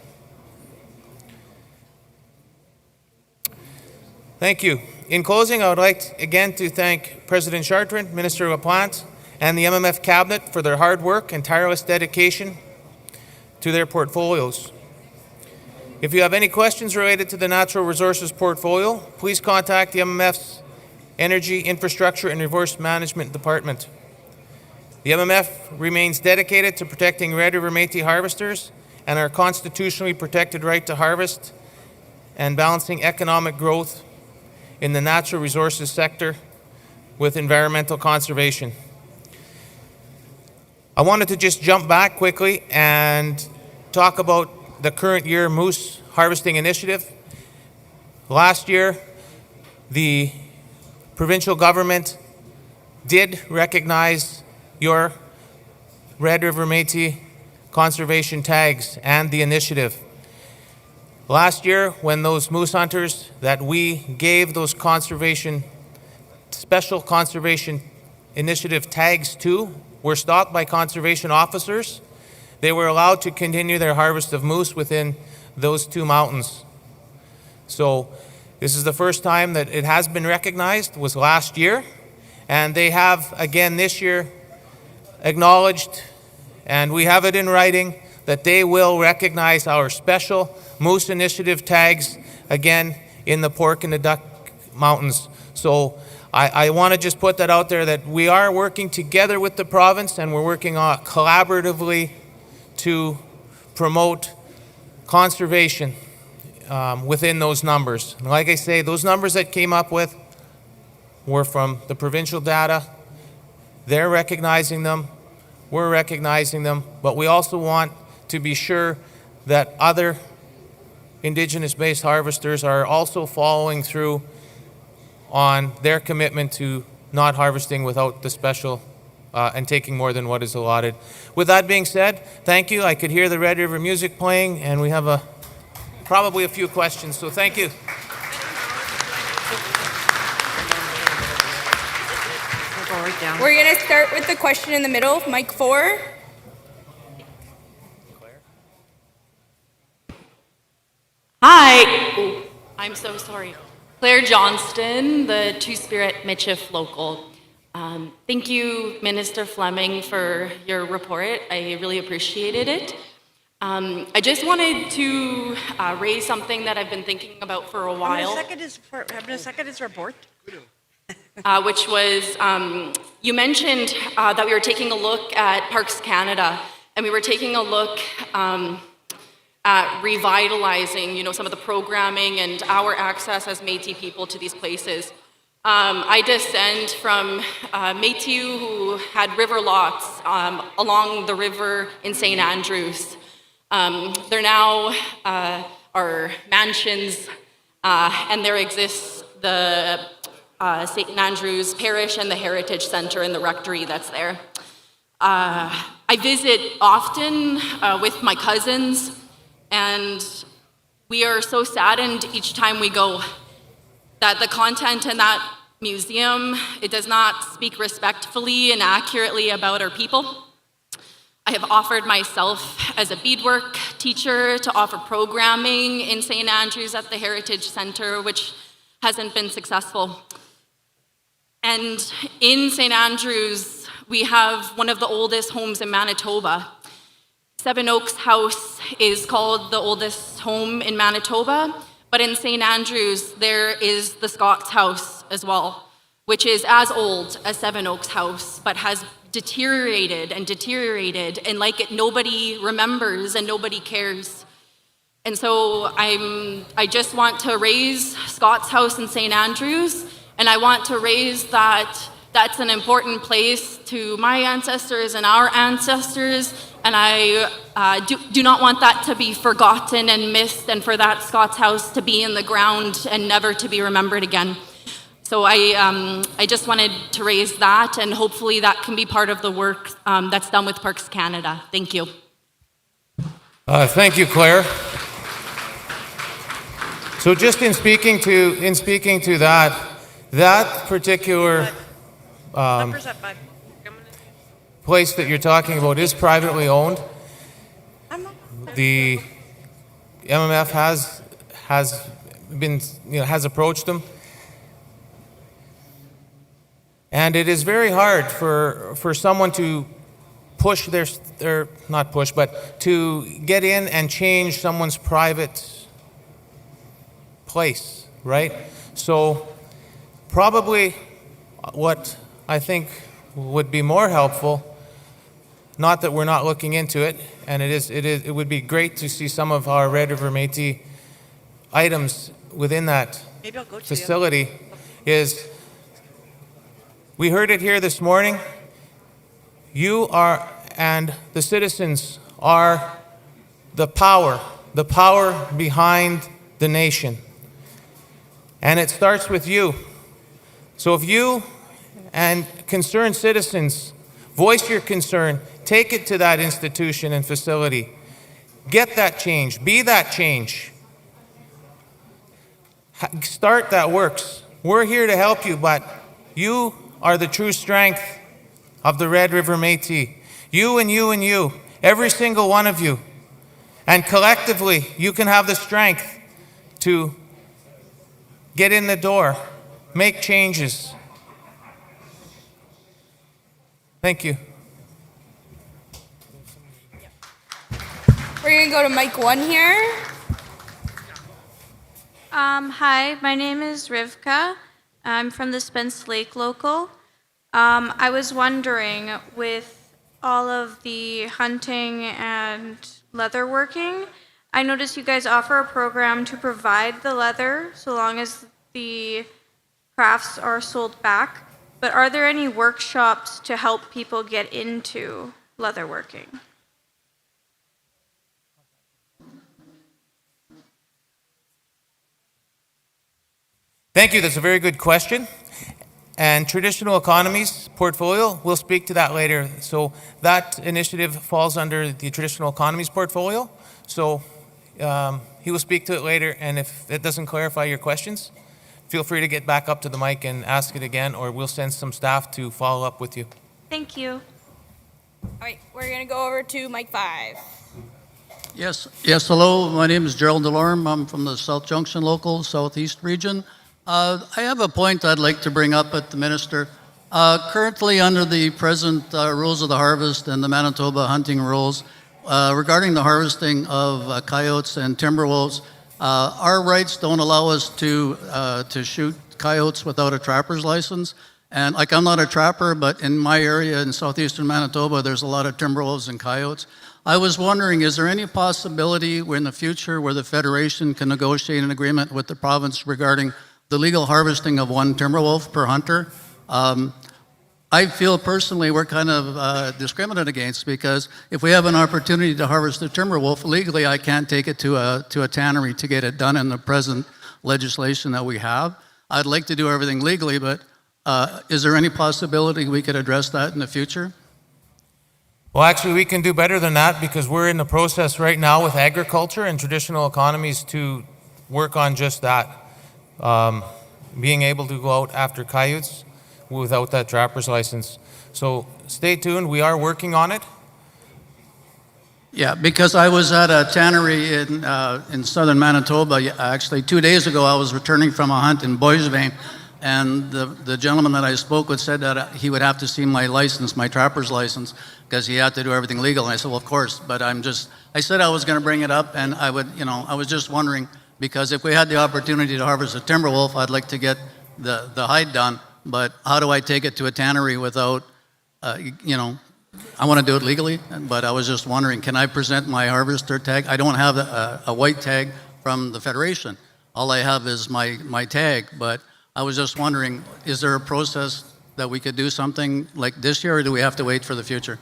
Thank you. In closing, I would like again to thank President Chartrand, Minister LaPlante, and the MMF Cabinet for their hard work and tireless dedication to their portfolios. If you have any questions related to the Natural Resources portfolio, please contact the MMF's Energy, Infrastructure, and Resource Management Department. The MMF remains dedicated to protecting Red River Métis harvesters and our constitutionally protected right to harvest and balancing economic growth in the natural resources sector with environmental conservation. I wanted to just jump back quickly and talk about the current year moose harvesting initiative. Last year, the provincial government did recognize your Red River Métis conservation tags and the initiative. Last year, when those moose hunters that we gave those special conservation initiative tags to were stopped by conservation officers, they were allowed to continue their harvest of moose within those 2 mountains. So this is the first time that it has been recognized, was last year, and they have again this year acknowledged, and we have it in writing, that they will recognize our special moose initiative tags again in the Pork and the Duck Mountains. So I want to just put that out there that we are working together with the province and we're working collaboratively to promote conservation within those numbers. And like I say, those numbers that came up with were from the provincial data. They're recognizing them, we're recognizing them, but we also want to be sure that other Indigenous-based harvesters are also following through on their commitment to not harvesting without the special and taking more than what is allotted. With that being said, thank you. I could hear the Red River music playing, and we have probably a few questions, so thank you. We're going to start with the question in the middle, mic 4. Hi. Oh, I'm so sorry. Claire Johnston, the Two-Spirit Michif local. Thank you, Minister Fleming, for your report. I really appreciated it. I just wanted to raise something that I've been thinking about for a while. second is report. Which was, you mentioned that we were taking a look at Parks Canada, and we were taking a look at revitalizing, some of the programming and our access as Métis people to these places. I descend from Métis who had river lots along the river in St. Andrews. There now are mansions, and there exists the St. Andrews Parish and the Heritage Center and the rectory that's there. I visit often with my cousins, and we are so saddened each time we go that the content in that museum, it does not speak respectfully and accurately about our people. I have offered myself as a beadwork teacher to offer programming in St. Andrews at the Heritage Center, which hasn't been successful. And in St. Andrews, we have one of the oldest homes in Manitoba. Seven Oaks House is called the oldest home in Manitoba, but in St. Andrews, there is the Scott's House as well, which is as old as Seven Oaks House, but has deteriorated, and like it, nobody remembers and nobody cares. And so I just want to raise Scott's House in St. Andrews, and I want to raise that that's an important place to my ancestors and our ancestors, and I do not want that to be forgotten and missed, and for that Scott's House to be in the ground and never to be remembered again. So I just wanted to raise that, and hopefully that can be part of the work that's done with Parks Canada. Thank you. Thank you, Claire. So just in speaking to that particular place that you're talking about is privately owned. The MMF has approached them, and it is very hard for someone to push not push, but to get in and change someone's private place, right? So probably what I think would be more helpful, not that we're not looking into it, and it would be great to see some of our Red River Métis items within that facility, is we heard it here this morning. You are, and the citizens are the power behind the nation. And it starts with you. So if you and concerned citizens voice your concern, take it to that institution and facility. Get that change. Be that change. Start that works. We're here to help you, but you are the true strength of the Red River Métis. You and you and you. Every single one of you. And collectively, you can have the strength to get in the door, make changes. Thank you. We're going to go to mic 1 here. Hi, my name is Rivka. I'm from the Spence Lake local. I was wondering, with all of the hunting and leather working, I noticed you guys offer a program to provide the leather so long as the crafts are sold back. But are there any workshops to help people get into leatherworking? Thank you. That's a very good question. And traditional economies portfolio, we'll speak to that later. So that initiative falls under the traditional economies portfolio. So he will speak to it later. And if it doesn't clarify your questions, feel free to get back up to the mic and ask it again, or we'll send some staff to follow up with you. Thank you. All right, we're going to go over to Mike 5. Yes, hello. My name is Gerald Delorme. I'm from the South Junction local, Southeast region. I have a point I'd like to bring up at the minister. Currently, under the present rules of the harvest and the Manitoba hunting rules, regarding the harvesting of coyotes and timber wolves, our rights don't allow us to shoot coyotes without a trapper's license. And like, I'm not a trapper, but in my area in southeastern Manitoba, there's a lot of timber wolves and coyotes. I was wondering, is there any possibility in the future where the Federation can negotiate an agreement with the province regarding the legal harvesting of one timber wolf per hunter? I feel personally we're kind of discriminated against, because if we have an opportunity to harvest a timber wolf legally, I can't take it to a tannery to get it done in the present legislation that we have. I'd like to do everything legally, but is there any possibility we could address that in the future? Well, actually, we can do better than that, because we're in the process right now with agriculture and traditional economies to work on just that. Being able to go out after coyotes without that trapper's license. So stay tuned, we are working on it. Yeah, because I was at a tannery in southern Manitoba. Actually, 2 days ago, I was returning from a hunt in Boissevain, and the gentleman that I spoke with said that he would have to see my license, my trapper's license, because he had to do everything legal. And I said, well, of course, but I said I was going to bring it up, and I was just wondering, because if we had the opportunity to harvest a timber wolf, I'd like to get the hide done, but how do I take it to a tannery without, I want to do it legally, but I was just wondering, can I present my harvester tag? I don't have a white tag from the Federation. All I have is my tag, but I was just wondering, is there a process that we could do something like this year, or do we have to wait for the future?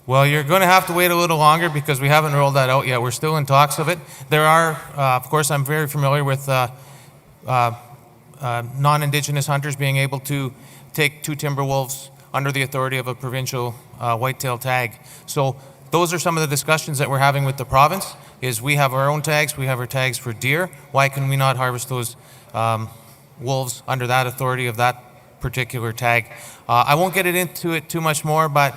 Well, you're going to have to wait a little longer, because we haven't rolled that out yet. We're still in talks of it. There are, of course, I'm very familiar with non-Indigenous hunters being able to take 2 timber wolves under the authority of a provincial whitetail tag. So those are some of the discussions that we're having with the province, is we have our own tags, we have our tags for deer. Why can we not harvest those wolves under that authority of that particular tag? I won't get into it too much more, but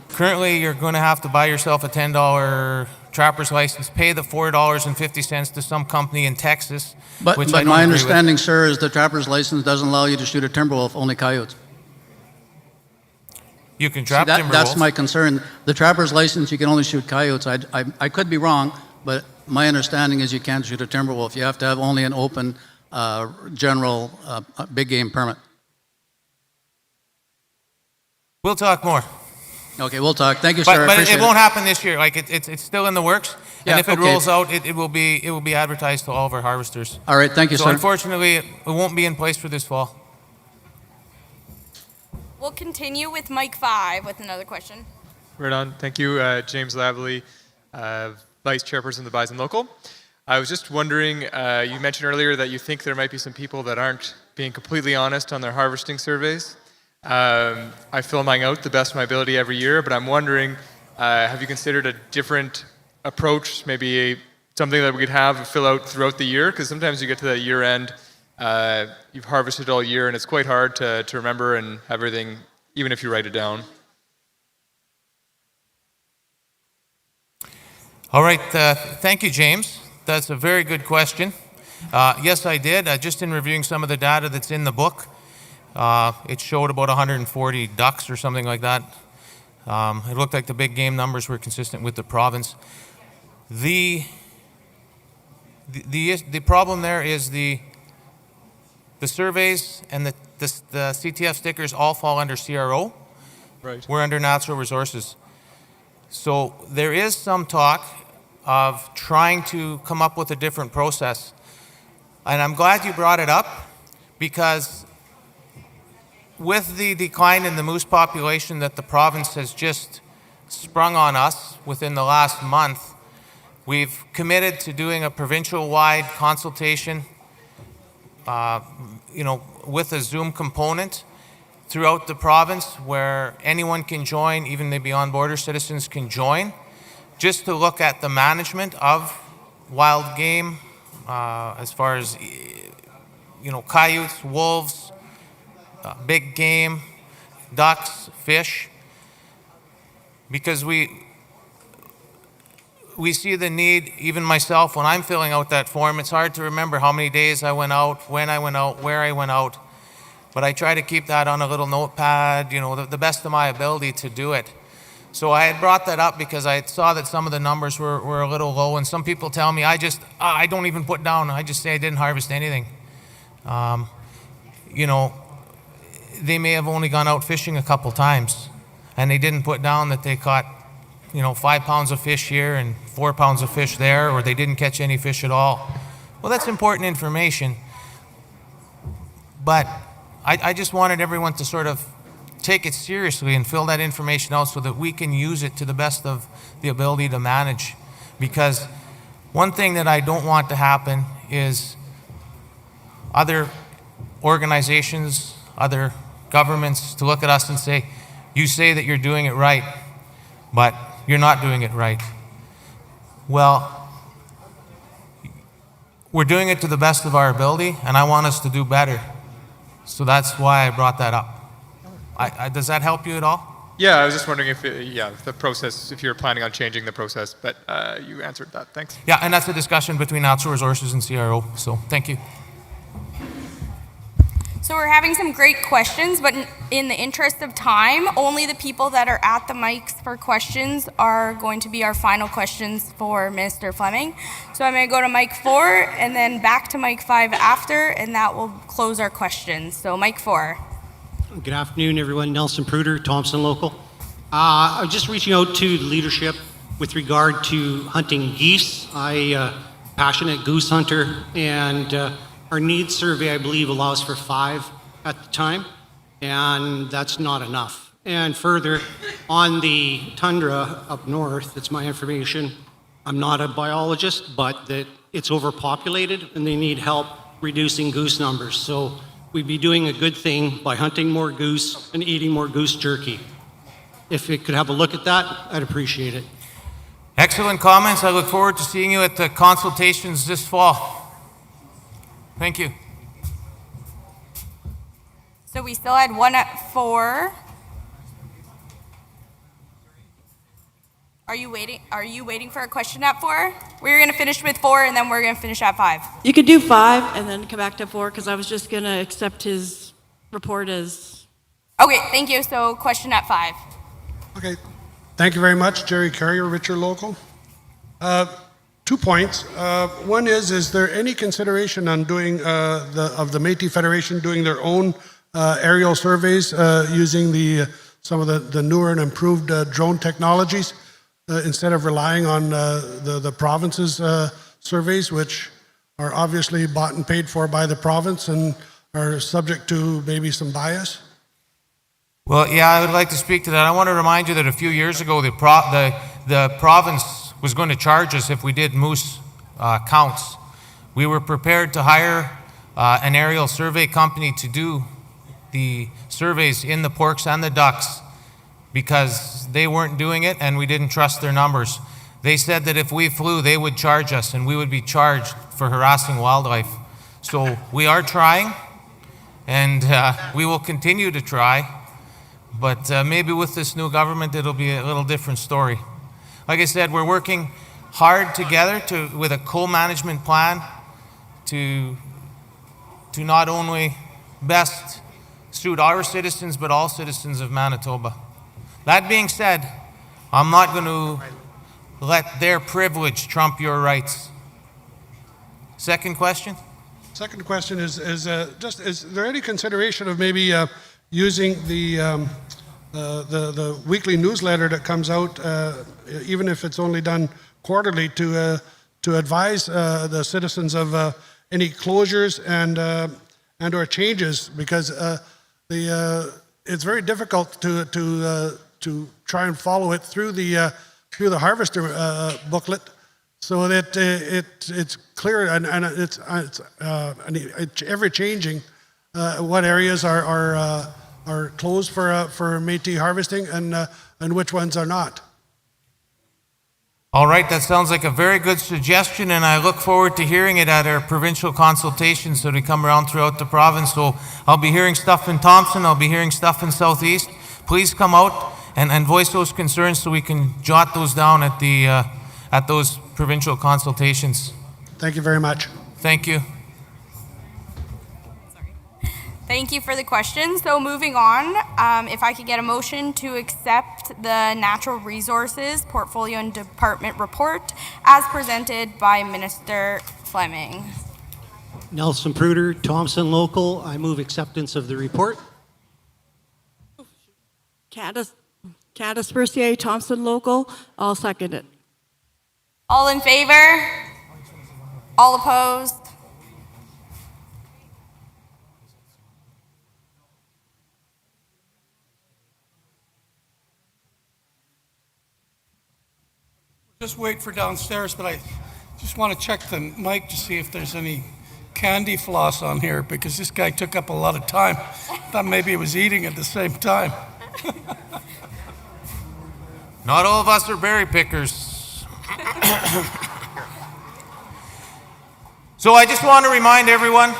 currently you're going to have to buy yourself a $10 trapper's license, pay the $4.50 to some company in Texas. But my understanding, sir, is the trapper's license doesn't allow you to shoot a timber wolf, only coyotes. You can trap timber wolves. That's my concern. The trapper's license, you can only shoot coyotes. I could be wrong, but my understanding is you can't shoot a timber wolf. You have to have only an open, general big game permit. We'll talk more. Okay, we'll talk. Thank you, sir. But it won't happen this year. Like it's still in the works. Yeah, and if it okay. rolls out, it will be advertised to all of our harvesters. All right, thank you, so sir. Unfortunately, it won't be in place for this fall. We'll continue with Mike 5 with another question. Right on. Thank you, James Lavely, Vice Chairperson of the Bison Local. I was just wondering, you mentioned earlier that you think there might be some people that aren't being completely honest on their harvesting surveys. I fill mine out the best of my ability every year, but I'm wondering, have you considered a different approach, maybe something that we could have fill out throughout the year? Because sometimes you get to that year end, you've harvested all year, and it's quite hard to remember and have everything, even if you write it down. All right, thank you, James. That's a very good question. Yes, I did. Just in reviewing some of the data that's in the book, it showed about 140 ducks or something like that. It looked like the big game numbers were consistent with the province. The problem there is the The surveys and the CTF stickers all fall under CRO. Right. We're under natural resources. So there is some talk of trying to come up with a different process. And I'm glad you brought it up, because with the decline in the moose population that the province has just sprung on us within the last month, we've committed to doing a provincial-wide consultation, with a Zoom component throughout the province where anyone can join, even the Beyond Border citizens can join, just to look at the management of wild game, as far as, coyotes, wolves, big game, ducks, fish, because we see the need. Even myself, when I'm filling out that form, it's hard to remember how many days I went out, when I went out, where I went out, but I try to keep that on a little notepad, the best of my ability to do it. So I had brought that up because I saw that some of the numbers were a little low, and some people tell me I don't even put down, I just say I didn't harvest anything. They may have only gone out fishing a couple times, and they didn't put down that they caught 5 pounds of fish here and 4 pounds of fish there, or they didn't catch any fish at all. Well, that's important information, but I just wanted everyone to sort of take it seriously and fill that information out so that we can use it to the best of the ability to manage. Because one thing that I don't want to happen is other organizations, other governments to look at us and say, you say that you're doing it right, but you're not doing it right. Well, we're doing it to the best of our ability, and I want us to do better. So that's why I brought that up. Does that help you at all? Yeah, I was just wondering if the process, if you're planning on changing the process, but you answered that. Thanks. Yeah, and that's a discussion between natural resources and CRO, so thank you. So we're having some great questions, but in the interest of time, only the people that are at the mics for questions are going to be our final questions for Minister Fleming. So I'm going to go to mic 4 and then back to mic 5 after, and that will close our questions. So mic 4. Good afternoon, everyone. Nelson Pruder, Thompson Local. I'm just reaching out to the leadership with regard to hunting geese. I'm passionate goose hunter, and our needs survey, I believe, allows for 5 at the time, and that's not enough. And further, on the tundra up north, it's my information, I'm not a biologist, but that it's overpopulated and they need help reducing goose numbers. So we'd be doing a good thing by hunting more goose and eating more goose jerky. If it could have a look at that, I'd appreciate it. Excellent comments. I look forward to seeing you at the consultations this fall. Thank you. So we still had one at 4. Are you waiting for a question at 4? We're going to finish with 4 and then we're going to finish at 5. You could do 5 and then come back to 4 because I was just going to accept his report as... Okay, thank you. So question at 5. Okay. Thank you very much. Jerry Carrier, Richard Local. 2 points. One is there any consideration on doing of the Métis Federation doing their own aerial surveys using some of the newer and improved drone technologies instead of relying on the province's surveys, which are obviously bought and paid for by the province and are subject to maybe some bias? Well, yeah, I would like to speak to that. I want to remind you that a few years ago, the province was going to charge us if we did moose counts. We were prepared to hire an aerial survey company to do the surveys in the porks and the ducks because they weren't doing it and we didn't trust their numbers. They said that if we flew, they would charge us and we would be charged for harassing wildlife. So we are trying, and we will continue to try, but maybe with this new government, it'll be a little different story. Like I said, we're working hard together with a co-management plan to not only best suit our citizens, but all citizens of Manitoba. That being said, I'm not going to let their privilege trump your rights. Second question? Second question is there any consideration of maybe using the weekly newsletter that comes out, even if it's only done quarterly, to advise the citizens of any closures and or changes, because it's very difficult to try and follow it through the harvester booklet, so that it's clear and it's ever changing what areas are closed for Métis harvesting and which ones are not. All right, that sounds like a very good suggestion, and I look forward to hearing it at our provincial consultations so they come around throughout the province. So I'll be hearing stuff in Thompson, I'll be hearing stuff in Southeast. Please come out and voice those concerns so we can jot those down at those provincial consultations. Thank you very much. Thank you. Thank you for the question. So moving on, if I could get a motion to accept the Natural Resources Portfolio and Department Report as presented by Minister Fleming. Nelson Pruder, Thompson Local. I move acceptance of the report. Candace Bercier, Thompson Local. I'll second it. All in favor? All opposed? Just wait for downstairs, but I just want to check the mic to see if there's any candy floss on here, because this guy took up a lot of time. Thought maybe he was eating at the same time. Not all of us are berry pickers. So I just want to remind everyone,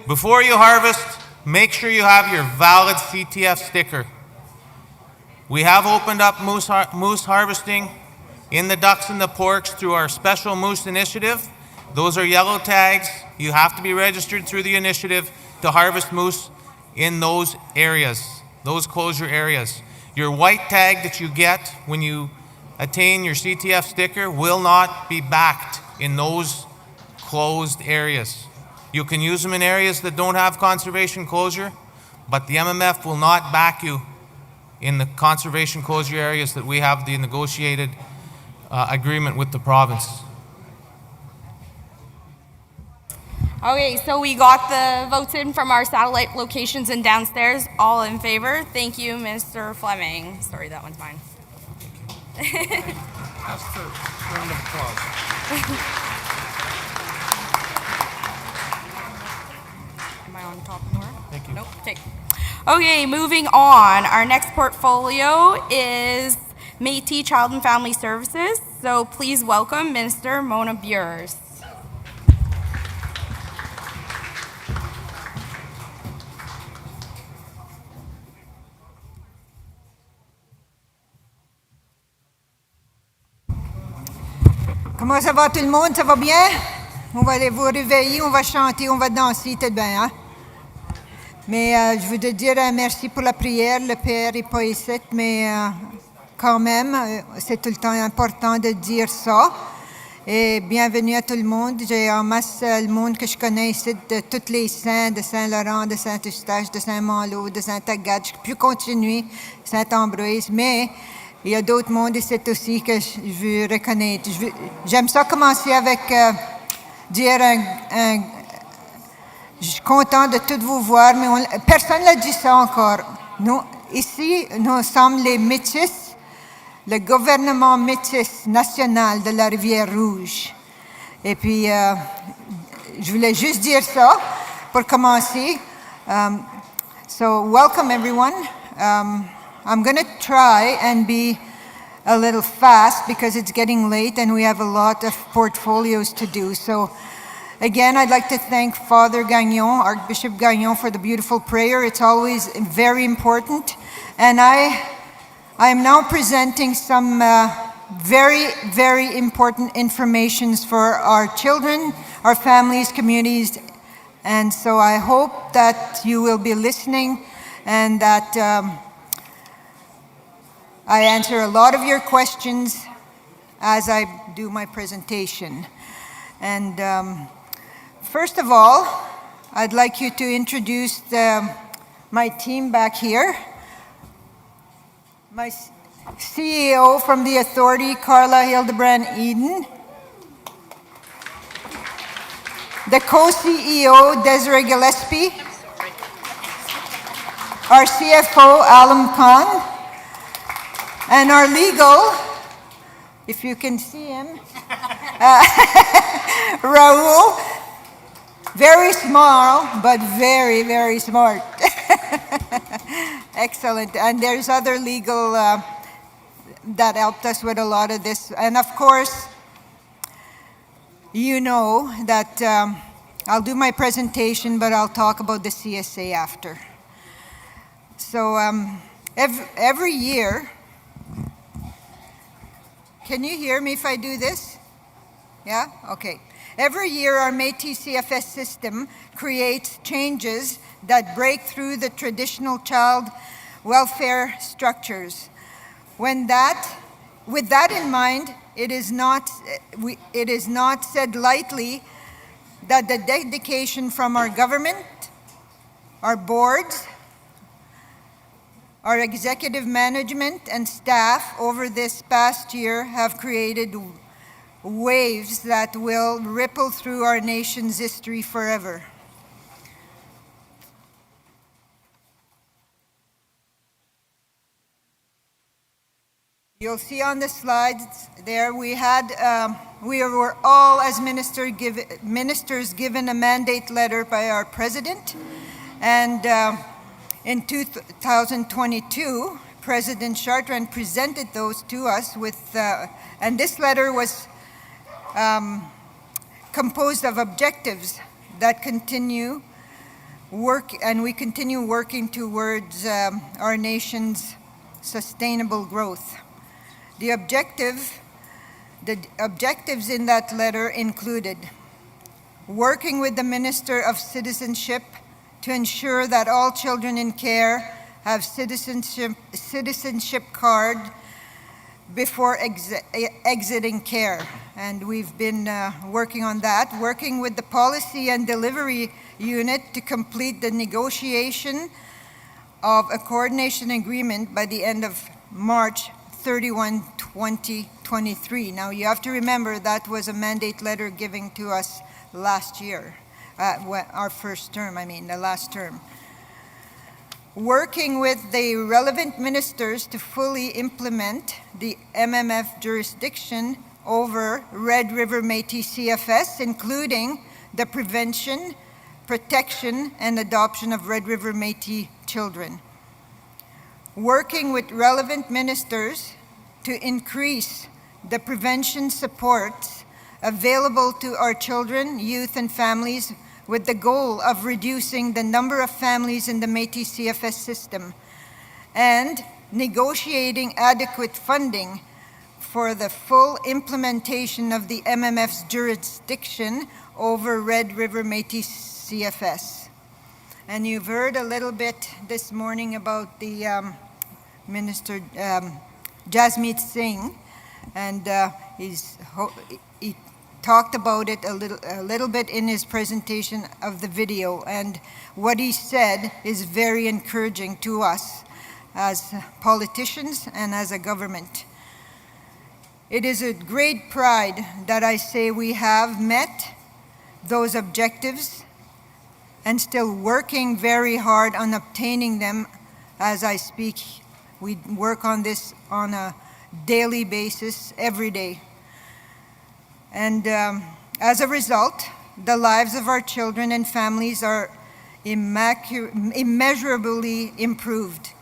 before you harvest, make sure you have your valid CTF sticker. We have opened up moose harvesting in the ducks and the porks through our special moose initiative. Those are yellow tags. You have to be registered through the initiative to harvest moose in those areas, those closure areas. Your white tag that you get when you attain your CTF sticker will not be backed in those closed areas. You can use them in areas that don't have conservation closure, but the MMF will not back you in the conservation closure areas that we have the negotiated agreement with the province. Okay, so we got the votes in from our satellite locations and downstairs. All in favor? Thank you, Mr. Fleming. Sorry, that one's mine. Ask for a round of applause. Am I on top more? Thank you. Nope. Okay, moving on. Our next portfolio is Métis Child and Family Services. So please welcome Minister Mona Bures. Comment ça va tout le monde? Ça va bien? On va aller vous réveiller, on va chanter, on va danser, tout bien, hein? Mais je voudrais dire un merci pour la prière. Le Père n'est pas ici, mais quand même, c'est tout le temps important de dire ça. Et bienvenue à tout le monde. J'ai en masse le monde que je connais ici, de tous les saints, de Saint-Laurent, de Saint-Eustache, de Saint-Malo, de Saint-Agathe. Je peux continuer, Saint-Ambroise, mais il y a d'autres mondes ici aussi que je veux reconnaître. J'aime ça commencer avec dire je suis content de toutes vous voir, mais personne n'a dit ça encore. Nous, ici, nous sommes les métis, le gouvernement métis national de la Rivière-Rouge. Et puis, je voulais juste dire ça pour commencer. So, welcome everyone. I'm going to try and be a little fast because it's getting late and we have a lot of portfolios to do. So, again, I'd like to thank Father Gagnon, Archbishop Gagnon, for the beautiful prayer. It's always very important. And I am now presenting some very, very important information for our children, our families, communities. And so I hope that you will be listening and that I answer a lot of your questions as I do my presentation. And First of all, I'd like you to introduce my team back here. My CEO from the authority, Carla Hildebrand Eden. The co-CEO, Desiree Gillespie. Our CFO, Alam Khan. And our legal, if you can see him, Rahul. Very small, but very, very smart. Excellent. And there's other legal that helped us with a lot of this. And of course, you know that I'll do my presentation, but I'll talk about the CSA after. So every year, can you hear me if I do this? Yeah? Okay. Every year, our Métis CFS system creates changes that break through the traditional child welfare structures. With that in mind, it is not said lightly that the dedication from our government, our boards, our executive management and staff over this past year have created waves that will ripple through our nation's history forever. You'll see on the slides there we were all as ministers given a mandate letter by our president, and in 2022 President Chartrand presented those to us and this letter was composed of objectives that continue we continue working towards our nation's sustainable growth. The objectives in that letter included working with the Minister of Citizenship to ensure that all children in care have citizenship card before exiting care. And we've been working on that, working with the Policy and Delivery Unit to complete the negotiation of a coordination agreement by the end of March 31, 2023. Now you have to remember that was a mandate letter given to us last year, our first term, the last term. Working with the relevant ministers to fully implement the MMF jurisdiction over Red River Métis CFS, including the prevention, protection, and adoption of Red River Métis children. Working with relevant ministers to increase the prevention supports available to our children, youth, and families with the goal of reducing the number of families in the Métis CFS system, and negotiating adequate funding for the full implementation of the MMF's jurisdiction over Red River Métis CFS. And you've heard a little bit this morning about the Minister Jagmeet Singh, and he talked about it a little bit in his presentation of the video, and what he said is very encouraging to us as politicians and as a government. It is a great pride that I say we have met those objectives and still working very hard on obtaining them as I speak. We work on this on a daily basis, every day. And as a result, the lives of our children and families are immeasurably improved.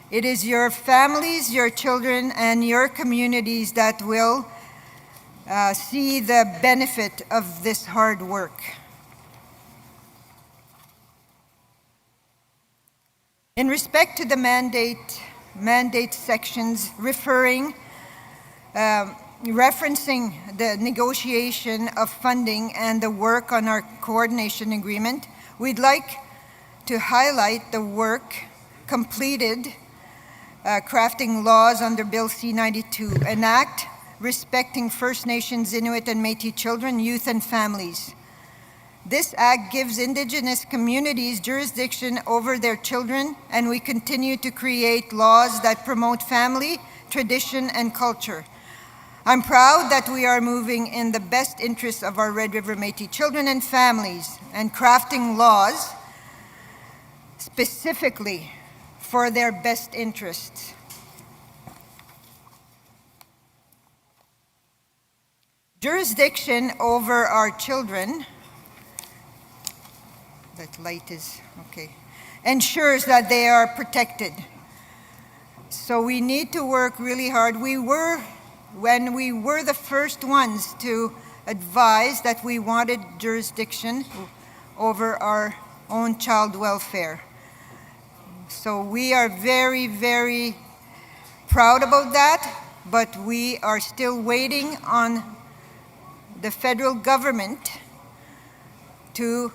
It is your families, your children, and your communities that will see the benefit of this hard work. In respect to the mandate sections referencing the negotiation of funding and the work on our coordination agreement, we'd like to highlight the work completed crafting laws under Bill C-92, an act respecting First Nations, Inuit, and Métis children, youth, and families. This act gives Indigenous communities jurisdiction over their children, and we continue to create laws that promote family, tradition, and culture. I'm proud that we are moving in the best interests of our Red River Métis children and families and crafting laws specifically for their best interests. Jurisdiction over our children, that light is okay, ensures that they are protected. So we need to work really hard. When we were the first ones to advise that we wanted jurisdiction over our own child welfare. So we are very, very proud about that, but we are still waiting on the federal government to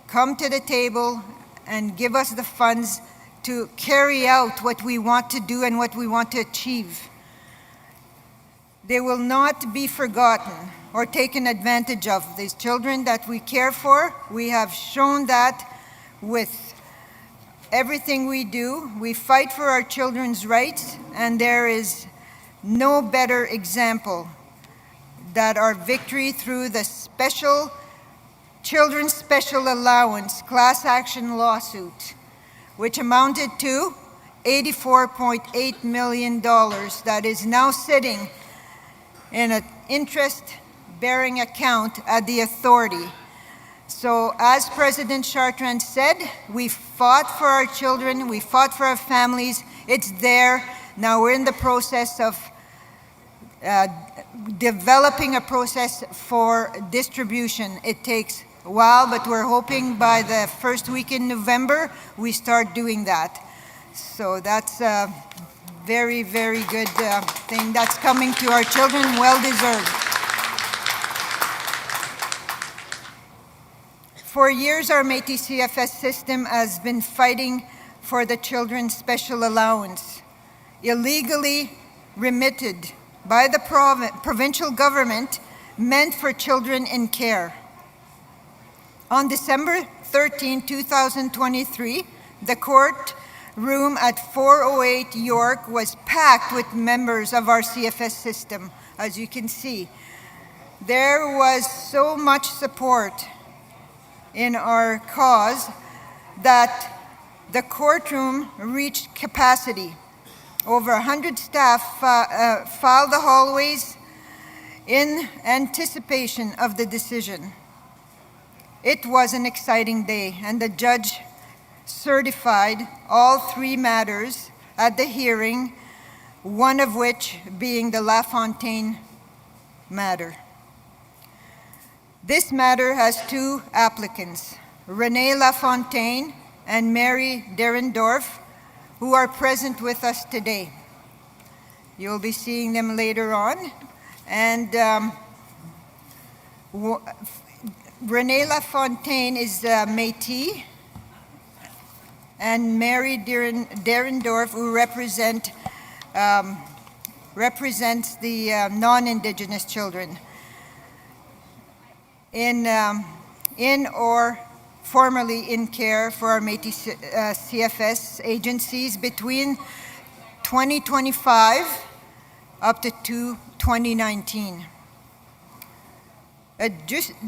come to the table and give us the funds to carry out what we want to do and what we want to achieve. They will not be forgotten or taken advantage of. These children that we care for, we have shown that with everything we do. We fight for our children's rights, and there is no better example that our victory through the Children's Special Allowance class action lawsuit, which amounted to $84.8 million, that is now sitting in an interest-bearing account at the authority. So as President Chartrand said, we fought for our children, we fought for our families, it's there. Now we're in the process of developing a process for distribution. It takes a while, but we're hoping by the first week in November, we start doing that. So that's a very, very good thing that's coming to our children, well deserved. For years, our Métis CFS system has been fighting for the Children's Special Allowance, illegally remitted by the provincial government, meant for children in care. On December 13, 2023, the courtroom at 408 York was packed with members of our CFS system, as you can see. There was so much support in our cause that the courtroom reached capacity. Over 100 staff filed the hallways in anticipation of the decision. It was an exciting day, and the judge certified all three matters at the hearing, one of which being the LaFontaine matter. This matter has two applicants, Renee LaFontaine and Mary Derendorf, who are present with us today. You'll be seeing them later on. And Renee LaFontaine is Métis, and Mary Derendorf, who represents the non-Indigenous children in or formerly in care for our Métis CFS agencies between 2025 up to 2019. A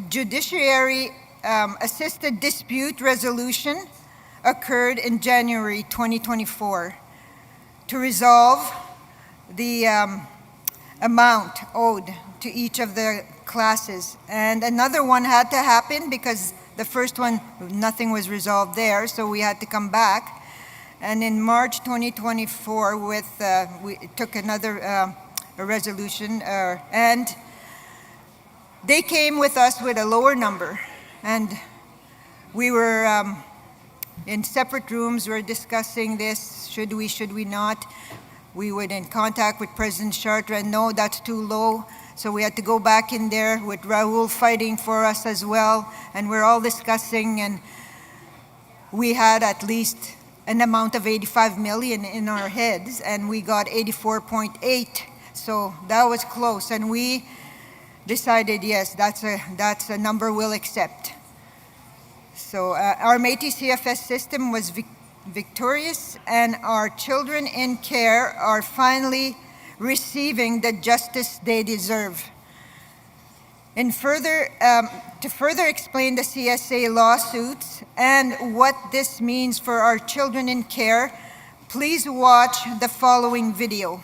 judiciary assisted dispute resolution occurred in January 2024 to resolve the amount owed to each of the classes. And another one had to happen because the first one, nothing was resolved there, so we had to come back. And in March 2024, we took another a resolution, and they came with us with a lower number. And we were in separate rooms, we were discussing this, should we not? We were in contact with President Chartrand, no, that's too low. So we had to go back in there with Raul fighting for us as well, and we're all discussing, and we had at least an amount of 85 million in our heads, and we got 84.8, so that was close, and we decided, yes, that's a number we'll accept. So our Métis CFS system was victorious, and our children in care are finally receiving the justice they deserve. To further explain the CSA lawsuits and what this means for our children in care, please watch the following video.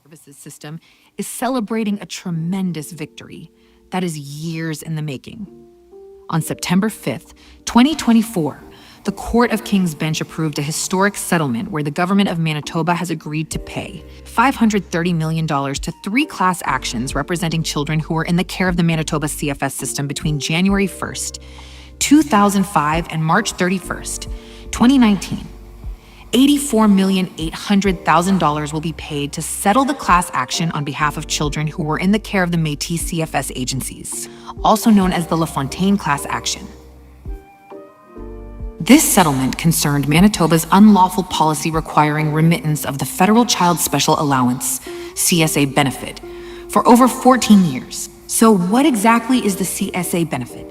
Services system is celebrating a tremendous victory that is years in the making. On September 5th, 2024, the Court of King's Bench approved a historic settlement where the government of Manitoba has agreed to pay $530 million to 3 class actions representing children who were in the care of the Manitoba CFS system between January 1st, 2005 and March 31st, 2019. $84,800,000 will be paid to settle the class action on behalf of children who were in the care of the Métis CFS agencies, also known as the LaFontaine class action. This settlement concerned Manitoba's unlawful policy requiring remittance of the Federal Child Special Allowance, CSA benefit, for over 14 years. So what exactly is the CSA benefit?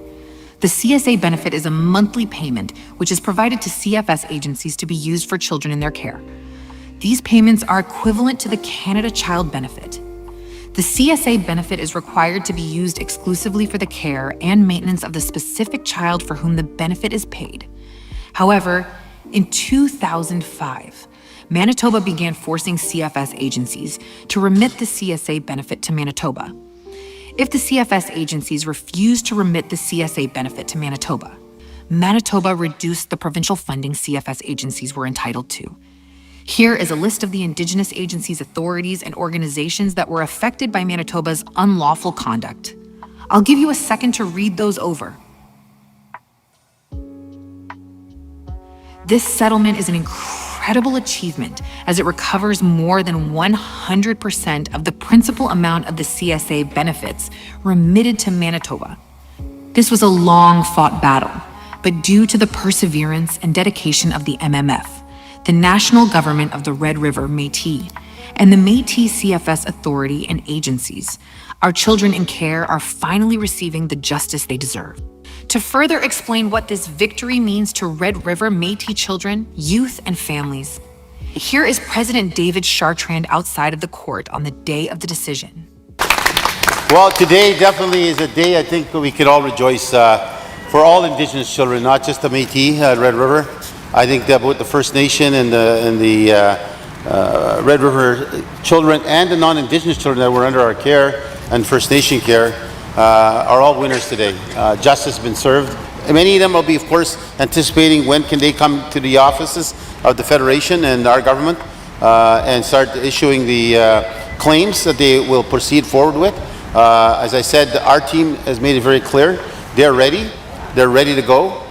The CSA benefit is a monthly payment which is provided to CFS agencies to be used for children in their care. These payments are equivalent to the Canada Child Benefit. The CSA benefit is required to be used exclusively for the care and maintenance of the specific child for whom the benefit is paid. However, in 2005, Manitoba began forcing CFS agencies to remit the CSA benefit to Manitoba. If the CFS agencies refused to remit the CSA benefit to Manitoba, Manitoba reduced the provincial funding CFS agencies were entitled to. Here is a list of the Indigenous agencies, authorities, and organizations that were affected by Manitoba's unlawful conduct. I'll give you a second to read those over. This settlement is an incredible achievement as it recovers more than 100% of the principal amount of the CSA benefits remitted to Manitoba. This was a long-fought battle, but due to the perseverance and dedication of the MMF, the national government of the Red River Métis, and the Métis CFS Authority and agencies, our children in care are finally receiving the justice they deserve. To further explain what this victory means to Red River Métis children, youth, and families, here is President David Chartrand outside of the court on the day of the decision. Well, today definitely is a day I think we could all rejoice for all Indigenous children, not just the Métis at Red River. I think that both the First Nation and the Red River children and the non-Indigenous children that were under our care and First Nation care are all winners today. Justice has been served. And many of them will be, of course, anticipating when can they come to the offices of the Federation and our government and start issuing the claims that they will proceed forward with. As I said, our team has made it very clear. They're ready. They're ready to go.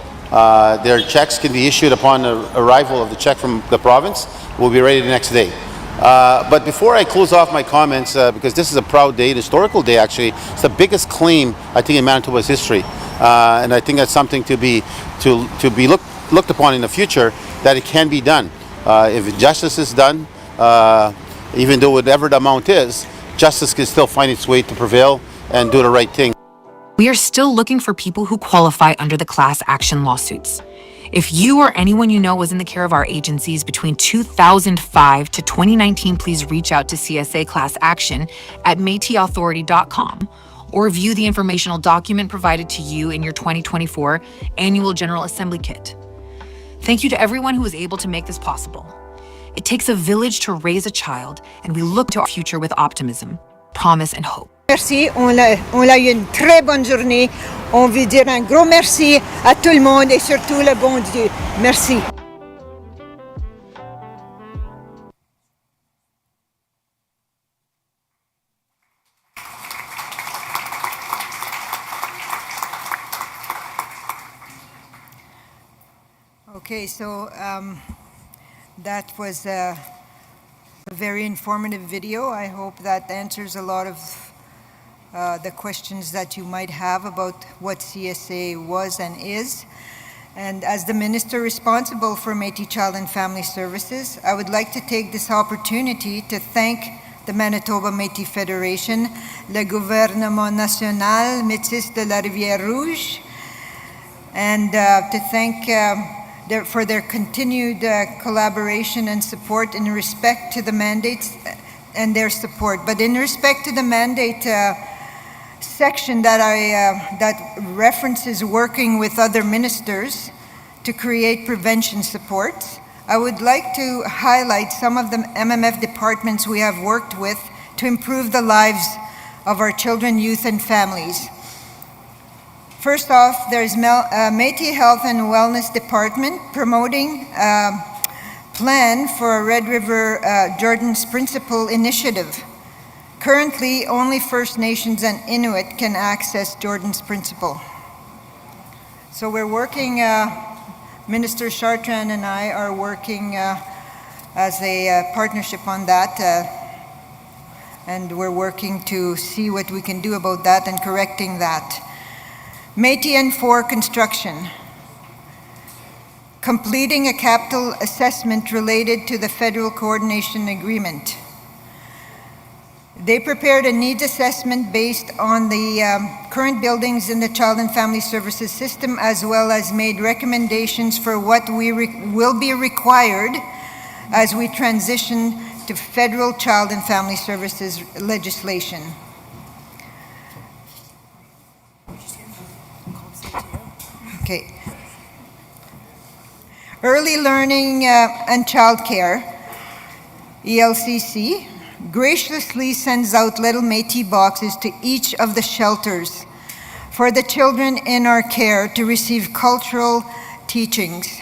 Their checks can be issued upon the arrival of the check from the province. We'll be ready the next day. But before I close off my comments, because this is a proud day, an historical day actually, it's the biggest claim I think in Manitoba's history, and I think that's something to be looked upon in the future, that it can be done. If justice is done, even though whatever the amount is, justice can still find its way to prevail and do the right thing. We are still looking for people who qualify under the class action lawsuits. If you or anyone you know was in the care of our agencies between 2005 to 2019, please reach out to CSA Class Action at MétisAuthority.com or view the informational document provided to you in your 2024 Annual General Assembly Kit. Thank you to everyone who was able to make this possible. It takes a village to raise a child, and we look to our future with optimism, promise, and hope. Merci, on a eu une très bonne journée. On veut dire un gros merci à tout le monde et surtout le bon Dieu. Merci. Okay, so that was a very informative video. I hope that answers a lot of the questions that you might have about what CSA was and is. And as the Minister responsible for Métis Child and Family Services, I would like to take this opportunity to thank the Manitoba Métis Federation, le gouvernement national Métis de la Rivière-Rouge, and to thank for their continued collaboration and support in respect to the mandates and their support. But in respect to the mandate section that references working with other ministers to create prevention supports, I would like to highlight some of the MMF departments we have worked with to improve the lives of our children, youth, and families. First off, there's Métis Health and Wellness Department promoting a plan for a Red River Jordan's Principle initiative. Currently, only First Nations and Inuit can access Jordan's Principle. So we're working, Minister Chartrand and I are working as a partnership on that, and we're working to see what we can do about that and correcting that. Métis N4 construction. Completing a capital assessment related to the federal coordination agreement. They prepared a needs assessment based on the current buildings in the Child and Family Services system, as well as made recommendations for what will be required as we transition to federal Child and Family Services legislation. Okay. Early Learning and Childcare, ELCC, graciously sends out little Métis boxes to each of the shelters for the children in our care to receive cultural teachings.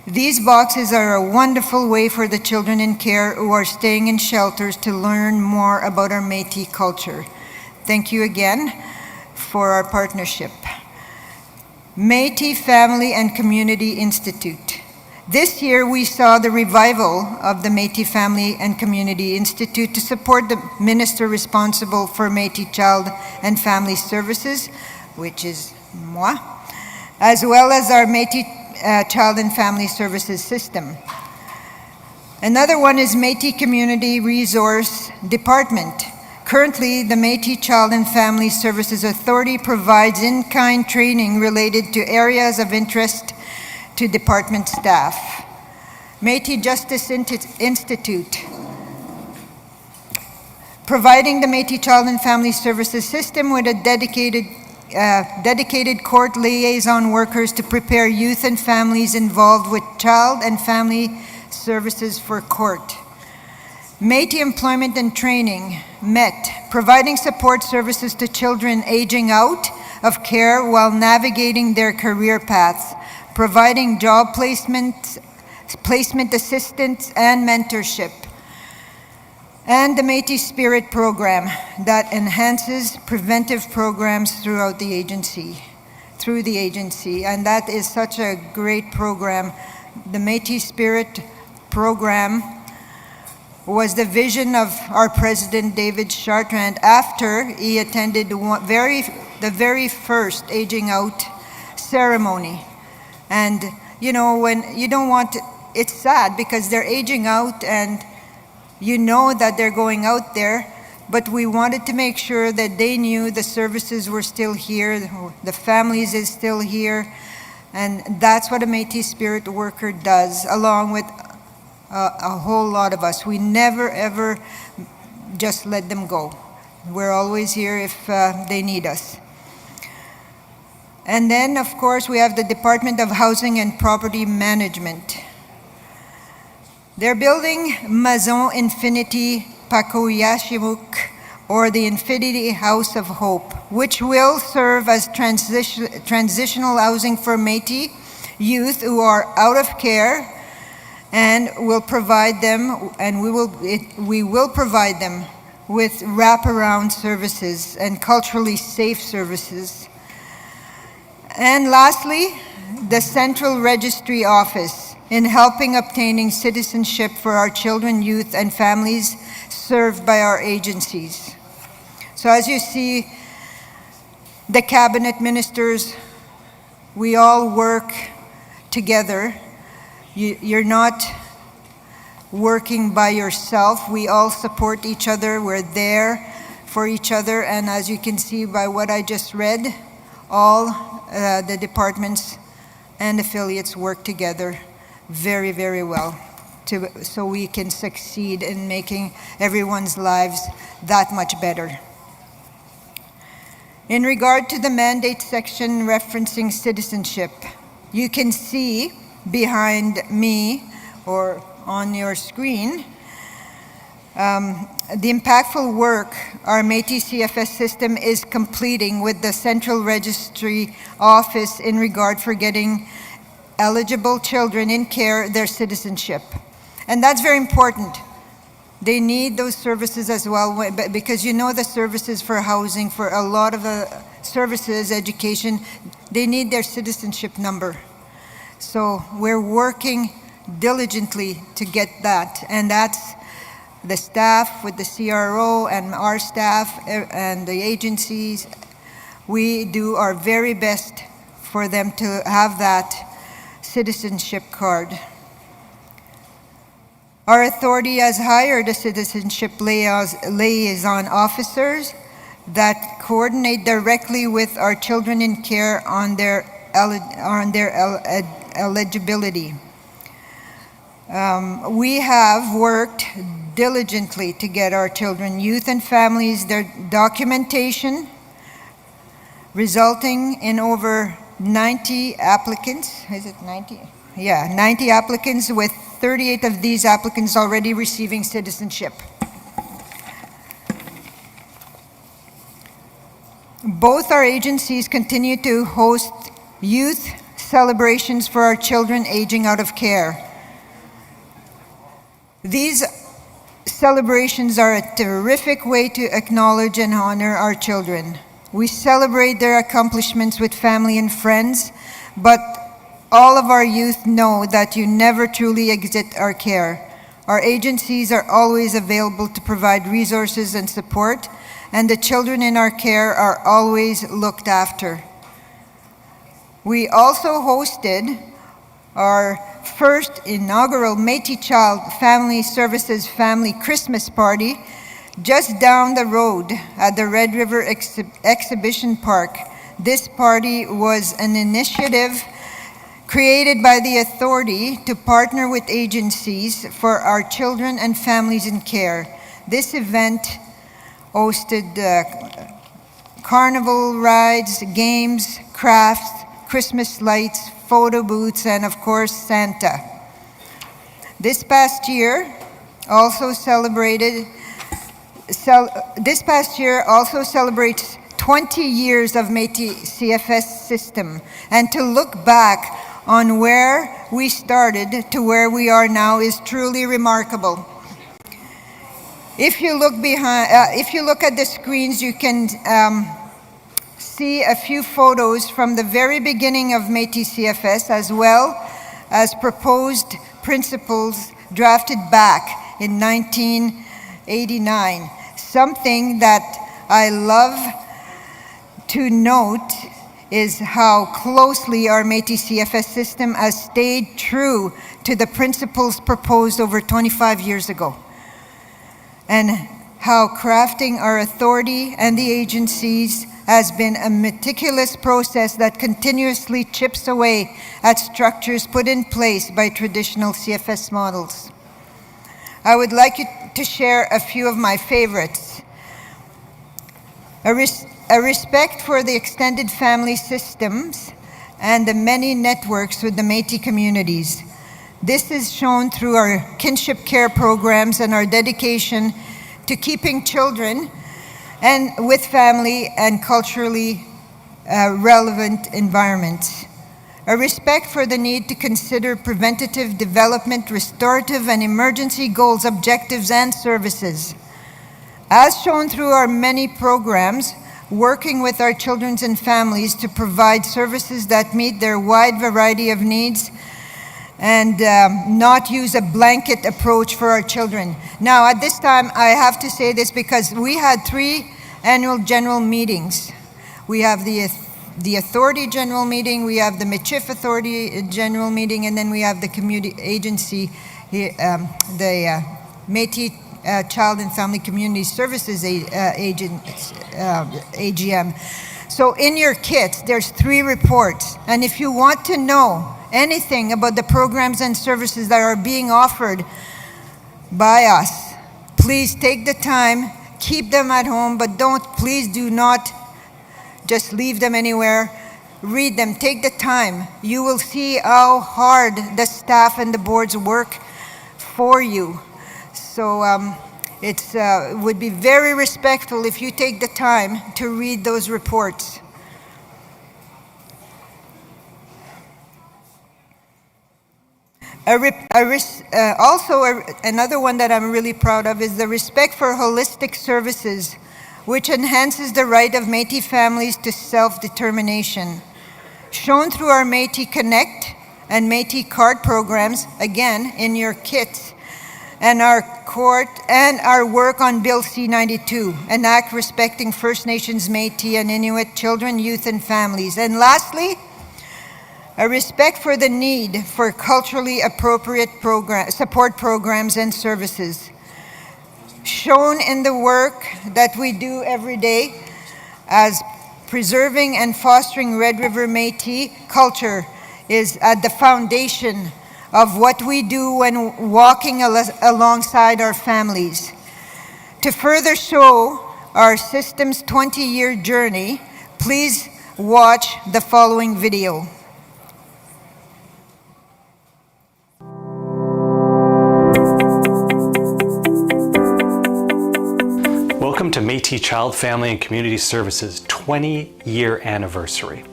These boxes are a wonderful way for the children in care who are staying in shelters to learn more about our Métis culture. Thank you again for our partnership. Métis Family and Community Institute. This year we saw the revival of the Métis Family and Community Institute to support the minister responsible for Métis Child and Family Services, which is moi, as well as our Métis Child and Family Services system. Another one is Métis Community Resource Department. Currently, the Métis Child and Family Services Authority provides in-kind training related to areas of interest to department staff. Métis Justice Institute, providing the Métis Child and Family Services system with a dedicated court liaison workers to prepare youth and families involved with child and family services for court. Métis Employment and Training, MET, providing support services to children aging out of care while navigating their career paths, providing job placement assistance and mentorship. And the Métis Spirit program that enhances preventive programs through the agency. And that is such a great program. The Métis Spirit program was the vision of our president, David Chartrand, after he attended the very first aging out ceremony. And you know, when you don't want to, it's sad because they're aging out and you know that they're going out there, but we wanted to make sure that they knew the services were still here, the families is still here, and that's what a Métis Spirit worker does, along with a whole lot of us. We never ever just let them go. We're always here if they need us. And then, of course, we have the Department of Housing and Property Management. They're building Maison Infinity Pakoyashimuk, or the Infinity House of Hope, which will serve as transitional housing for Métis youth who are out of care, and will provide them, and we will provide them with wraparound services and culturally safe services. And lastly, the Central Registry Office in helping obtaining citizenship for our children, youth, and families served by our agencies. So as you see, the cabinet ministers, we all work together. You're not working by yourself. We all support each other. We're there for each other. And as you can see by what I just read, all the departments and affiliates work together very, very well so we can succeed in making everyone's lives that much better. In regard to the mandate section referencing citizenship, you can see behind me or on your screen the impactful work our Métis CFS system is completing with the Central Registry Office in regard for getting eligible children in care their citizenship. And that's very important. They need those services as well, because you know the services for housing, for a lot of services, education, they need their citizenship number. So we're working diligently to get that, and that's the staff with the CRO and our staff and the agencies. We do our very best for them to have that citizenship card. Our authority has hired a citizenship liaison officers that coordinate directly with our children in care on their eligibility. We have worked diligently to get our children, youth, and families their documentation, resulting in over 90 applicants. Is it 90? Yeah, 90 applicants, with 38 of these applicants already receiving citizenship. Both our agencies continue to host youth celebrations for our children aging out of care. These celebrations are a terrific way to acknowledge and honor our children. We celebrate their accomplishments with family and friends, but all of our youth know that you never truly exit our care. Our agencies are always available to provide resources and support, and the children in our care are always looked after. We also hosted our first inaugural Métis Child Family Services Family Christmas Party just down the road at the Red River Exhibition Park. This party was an initiative created by the authority to partner with agencies for our children and families in care. This event hosted carnival rides, games, crafts, Christmas lights, photo booths, and of course, Santa. This past year also celebrates 20 years of Métis CFS system, and to look back on where we started to where we are now is truly remarkable. If you look at the screens, you can see a few photos from the very beginning of Métis CFS, as well as proposed principles drafted back in 1989. Something that I love to note is how closely our Métis CFS system has stayed true to the principles proposed over 25 years ago, and how crafting our authority and the agencies has been a meticulous process that continuously chips away at structures put in place by traditional CFS models. I would like to share a few of my favorites. A respect for the extended family systems and the many networks with the Métis communities. This is shown through our kinship care programs and our dedication to keeping children and with family and culturally relevant environments. A respect for the need to consider preventative development, restorative and emergency goals, objectives, and services. As shown through our many programs, working with our children and families to provide services that meet their wide variety of needs and not use a blanket approach for our children. Now, at this time, I have to say this because we had 3 annual general meetings. We have the Authority General Meeting, we have the MCHIF Authority General Meeting, and then we have the Community Agency the Métis Child and Family Community Services AGM. So in your kits, there's 3 reports. And if you want to know anything about the programs and services that are being offered by us, please take the time, keep them at home, but please do not just leave them anywhere. Read them, take the time. You will see how hard the staff and the boards work for you. So it would be very respectful if you take the time to read those reports. Another one that I'm really proud of is the respect for holistic services, which enhances the right of Métis families to self-determination. Shown through our Métis Connect and Métis Card programs, again, in your kits, and our work on Bill C-92, an act respecting First Nations, Métis, and Inuit children, youth, and families. And lastly, a respect for the need for culturally appropriate support programs and services. Shown in the work that we do every day as preserving and fostering Red River Métis culture is at the foundation of what we do when walking alongside our families. To further show our system's 20-year journey, please watch the following video. Welcome to Métis Child, Family and Community Services 20-year anniversary.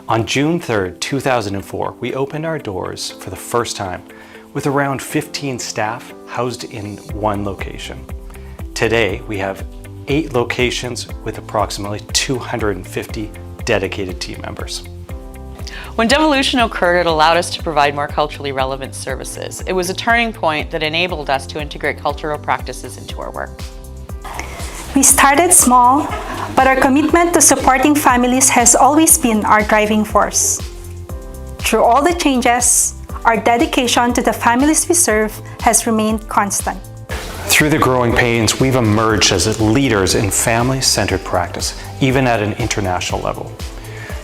On June 3rd, 2004, we opened our doors for the first time with around 15 staff housed in one location. Today, we have 8 locations with approximately 250 dedicated team members. When devolution occurred, it allowed us to provide more culturally relevant services. It was a turning point that enabled us to integrate cultural practices into our work. We started small, but our commitment to supporting families has always been our driving force. Through all the changes, our dedication to the families we serve has remained constant. Through the growing pains, we've emerged as leaders in family-centered practice, even at an international level.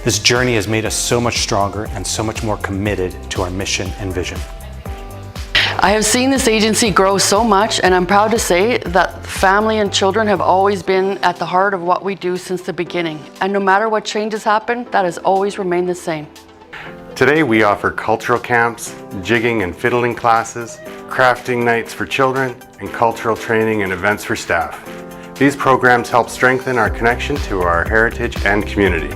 This journey has made us so much stronger and so much more committed to our mission and vision. I have seen this agency grow so much, and I'm proud to say that family and children have always been at the heart of what we do since the beginning. And no matter what changes happen, that has always remained the same. Today we offer cultural camps, jigging and fiddling classes, crafting nights for children, and cultural training and events for staff. These programs help strengthen our connection to our heritage and community.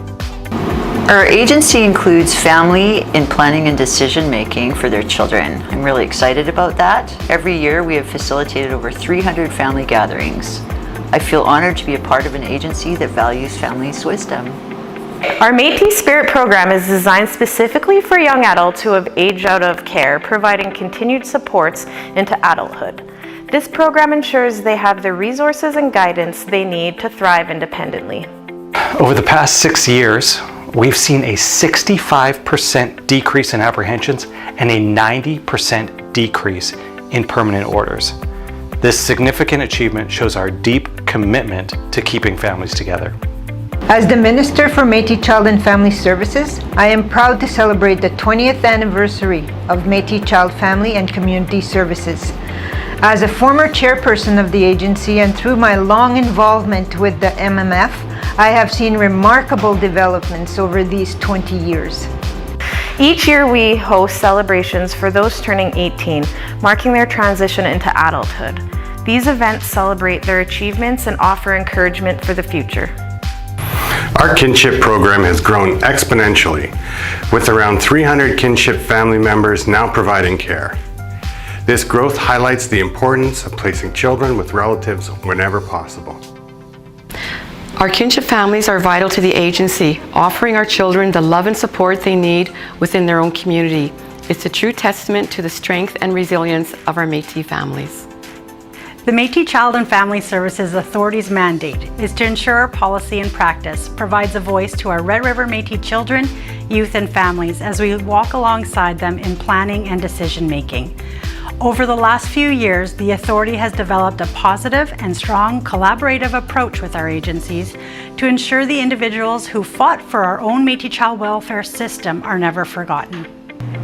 Our agency includes family in planning and decision making for their children. I'm really excited about that. Every year we have facilitated over 300 family gatherings. I feel honored to be a part of an agency that values family's wisdom. Our Métis Spirit program is designed specifically for young adults who have aged out of care, providing continued supports into adulthood. This program ensures they have the resources and guidance they need to thrive independently. Over the past 6 years, we've seen a 65% decrease in apprehensions and a 90% decrease in permanent orders. This significant achievement shows our deep commitment to keeping families together. As the Minister for Métis Child and Family Services, I am proud to celebrate the 20th anniversary of Métis Child, Family and Community Services. As a former chairperson of the agency and through my long involvement with the MMF, I have seen remarkable developments over these 20 years. Each year we host celebrations for those turning 18, marking their transition into adulthood. These events celebrate their achievements and offer encouragement for the future. Our kinship program has grown exponentially, with around 300 kinship family members now providing care. This growth highlights the importance of placing children with relatives whenever possible. Our kinship families are vital to the agency, offering our children the love and support they need within their own community. It's a true testament to the strength and resilience of our Métis families. The Métis Child and Family Services Authority's mandate is to ensure our policy and practice provides a voice to our Red River Métis children, youth and families as we walk alongside them in planning and decision making. Over the last few years, the Authority has developed a positive and strong collaborative approach with our agencies to ensure the individuals who fought for our own Métis child welfare system are never forgotten.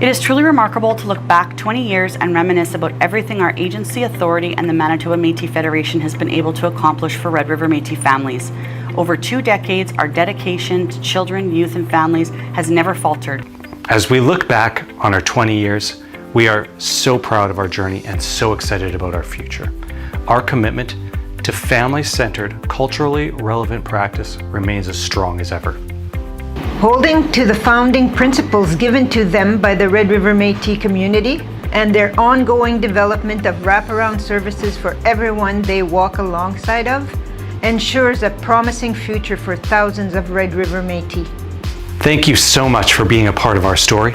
It is truly remarkable to look back 20 years and reminisce about everything our agency, authority, and the Manitoba Métis Federation has been able to accomplish for Red River Métis families. Over 2 decades, our dedication to children, youth, and families has never faltered. As we look back on our 20 years, we are so proud of our journey and so excited about our future. Our commitment to family-centered, culturally relevant practice remains as strong as ever. Holding to the founding principles given to them by the Red River Métis community and their ongoing development of wraparound services for everyone they walk alongside of ensures a promising future for thousands of Red River Métis. Thank you so much for being a part of our story.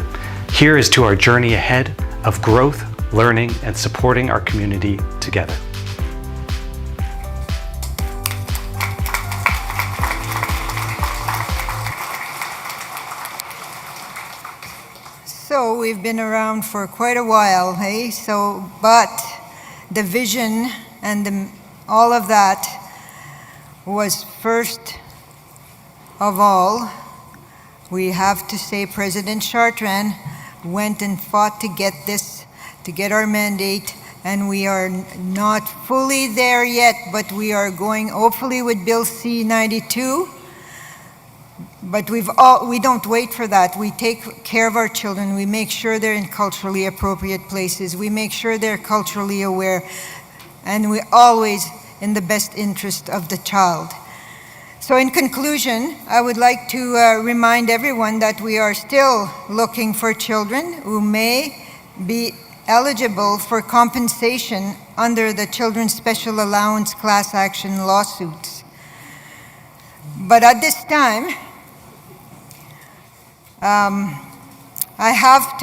Here is to our journey ahead of growth, learning, and supporting our community together. So we've been around for quite a while, hey? But the vision and all of that was first of all, we have to say President Chartrand went and fought to get this, to get our mandate, and we are not fully there yet, but we are going hopefully with Bill C-92. But we don't wait for that. We take care of our children. We make sure they're in culturally appropriate places. We make sure they're culturally aware, and we always in the best interest of the child. So in conclusion, I would like to remind everyone that we are still looking for children who may be eligible for compensation under the Children's Special Allowance class action lawsuits. But at this time, I have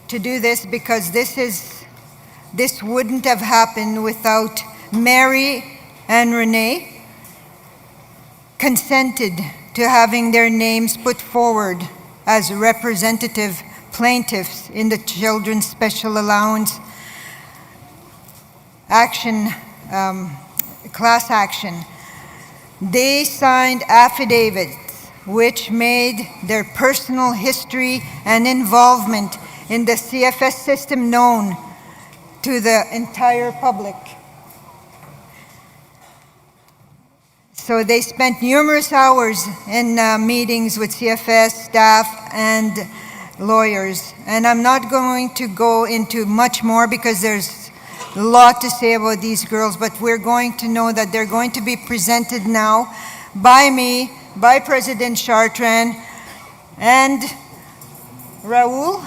to do this because this wouldn't have happened without Mary and Renee consented to having their names put forward as representative plaintiffs in the Children's Special Allowance action, class action. They signed affidavits which made their personal history and involvement in the CFS system known to the entire public. So they spent numerous hours in meetings with CFS staff and lawyers. And I'm not going to go into much more because there's a lot to say about these girls, but we're going to know that they're going to be presented now by me, by President Chartrand, and Raoul,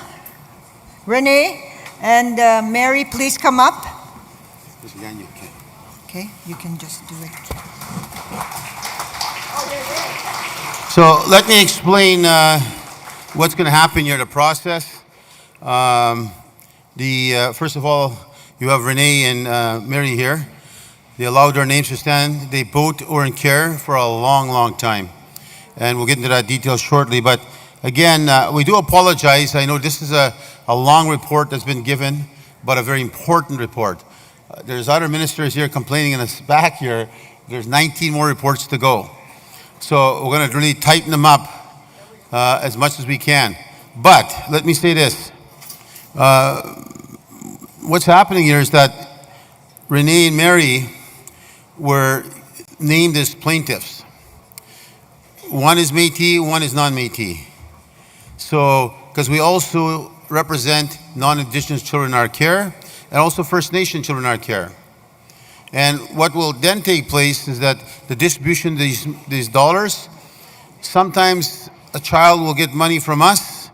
Renee, and Mary, please come up. Okay, you can just do it. So let me explain what's going to happen here, the process. First of all, you have Renee and Mary here. They allowed their names to stand. They both were in care for a long, long time. And we'll get into that detail shortly. But again, we do apologize. I know this is a long report that's been given, but a very important report. There's other ministers here complaining in the back here. There's 19 more reports to go. So we're going to really tighten them up as much as we can. But let me say this. What's happening here is that Renee and Mary were named as plaintiffs. One is Métis, one is non-Métis. So, because we also represent non-Indigenous children in our care and also First Nation children in our care. And what will then take place is that the distribution of these dollars, sometimes a child will get money from us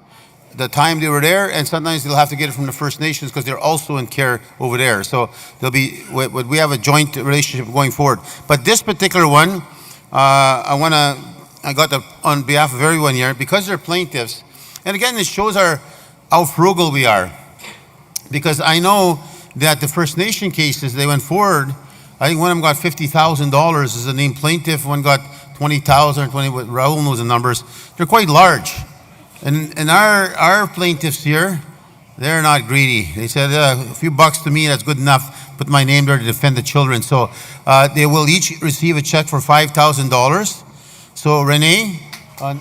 the time they were there, and sometimes they'll have to get it from the First Nations because they're also in care over there. So we have a joint relationship going forward. But this particular one, I got on behalf of everyone here, because they're plaintiffs, and again, it shows how frugal we are. Because I know that the First Nation cases, they went forward. I think one of them got $50,000 as a named plaintiff. One got 20,000, 20. Raul knows the numbers. They're quite large, and our plaintiffs here They're not greedy. They said, a few bucks to me, that's good enough. Put my name there to defend the children. So they will each receive a check for $5,000. So Renee, and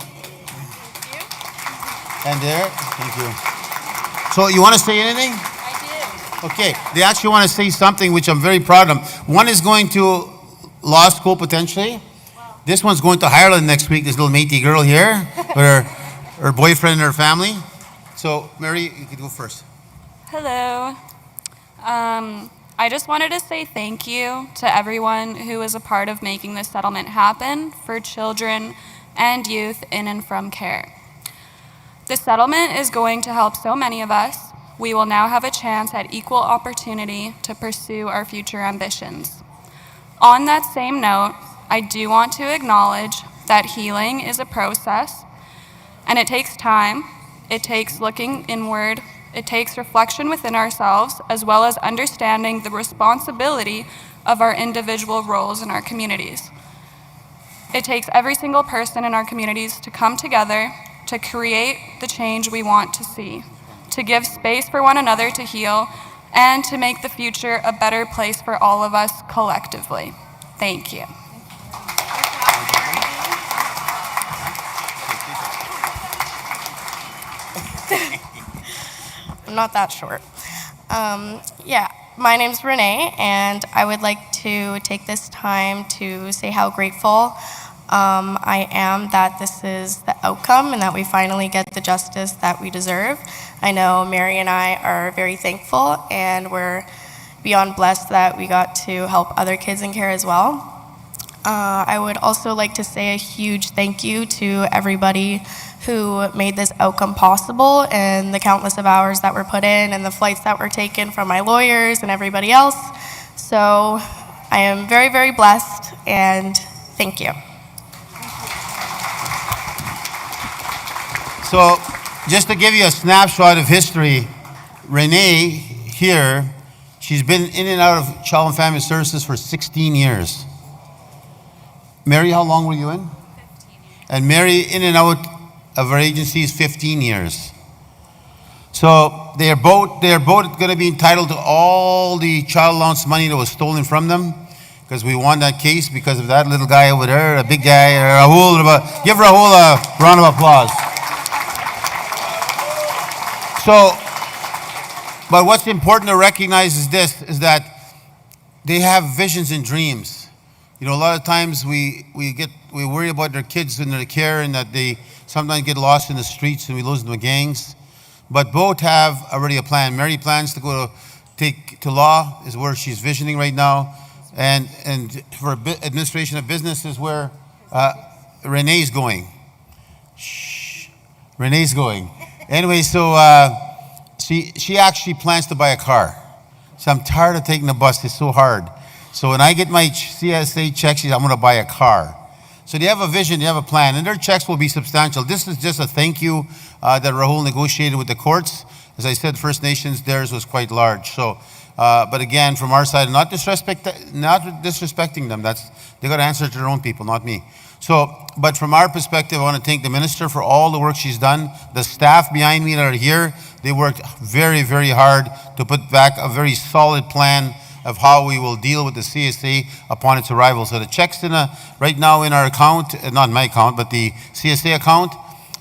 there, thank you. So you want to say anything? I do. Okay, they actually want to say something which I'm very proud of. One is going to law school potentially. This one's going to Ireland next week, this little Métis girl here, with her boyfriend and her family. So, Mary, you can go first. Hello. I just wanted to say thank you to everyone who was a part of making this settlement happen for children and youth in and from care. This settlement is going to help so many of us. We will now have a chance at equal opportunity to pursue our future ambitions. On that same note, I do want to acknowledge that healing is a process, and it takes time. It takes looking inward. It takes reflection within ourselves, as well as understanding the responsibility of our individual roles in our communities. It takes every single person in our communities to come together to create the change we want to see, to give space for one another to heal, and to make the future a better place for all of us collectively. Thank you. I'm not that short. Yeah, my name's Renee, and I would like to take this time to say how grateful I am that this is the outcome and that we finally get the justice that we deserve. I know Mary and I are very thankful, and we're beyond blessed that we got to help other kids in care as well. I would also like to say a huge thank you to everybody who made this outcome possible, and the countless of hours that were put in and the flights that were taken from my lawyers and everybody else. So I am very, very blessed, and thank you. So just to give you a snapshot of history, Renee here, she's been in and out of Child and Family Services for 16 years. Mary, how long were you in? 15 years. And Mary, in and out of our agencies, 15 years. So they are both going to be entitled to all the child allowance money that was stolen from them, because we won that case because of that little guy over there, a big guy, Rahul. Give Rahul a round of applause. So, but what's important to recognize is this, is that they have visions and dreams. You know, a lot of times we worry about their kids in their care, and that they sometimes get lost in the streets and we lose them to gangs. But both have already a plan. Mary plans to go to law, is where she's visioning right now. And for administration of business is where Renee's going. Shh, Renee's going. Anyway, so she actually plans to buy a car. So I'm tired of taking the bus, it's so hard. So when I get my CSA check, I'm going to buy a car. So they have a vision, they have a plan, and their checks will be substantial. This is just a thank you that Rahul negotiated with the courts. As I said, First Nations, theirs was quite large. So, but again, from our side, not disrespecting them. They got to answer to their own people, not me. So, but from our perspective, I want to thank the minister for all the work she's done. The staff behind me that are here, they worked very, very hard to put back a very solid plan of how we will deal with the CSA upon its arrival. So the check's right now in our account, not my account, but the CSA account,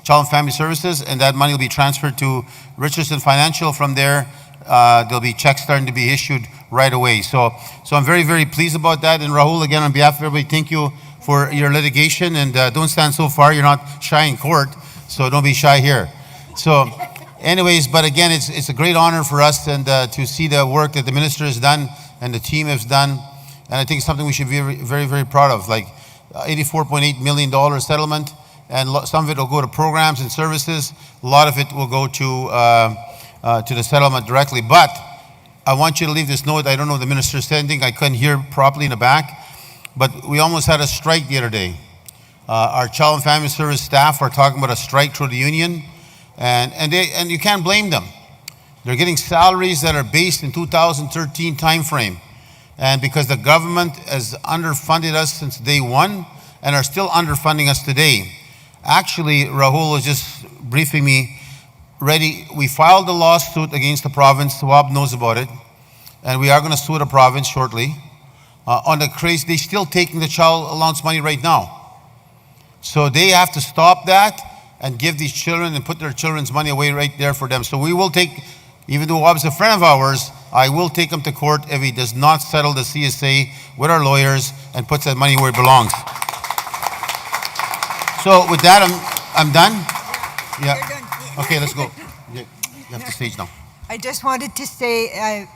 Child and Family Services, and that money will be transferred to Richardson Financial. From there, there'll be checks starting to be issued right away. So I'm very, very pleased about that. And Rahul, again, on behalf of everybody, thank you for your litigation, and don't stand so far. You're not shy in court, so don't be shy here. So anyways, but again, it's a great honor for us, and to see the work that the minister has done and the team has done, and I think it's something we should be very, very, very proud of. Like $84.8 million settlement, and some of it will go to programs and services. A lot of it will go to the settlement directly. But I want you to leave this note. I don't know if the minister said anything. I couldn't hear properly in the back, but we almost had a strike the other day. Our Child and Family Service staff are talking about a strike through the union, and you can't blame them. They're getting salaries that are based in 2013 timeframe. And because the government has underfunded us since day one and are still underfunding us today. Actually, Rahul was just briefing me, ready. We filed a lawsuit against the province. Wab knows about it. And we are going to sue the province shortly. On the craze, they're still taking the child allowance money right now. So they have to stop that and give these children and put their children's money away right there for them. So we will take, even though Wab's a friend of ours, I will take him to court if he does not settle the CSA with our lawyers and puts that money where it belongs. So with that, I'm done. Yeah. Okay, let's go. You have the stage now. I just wanted to say,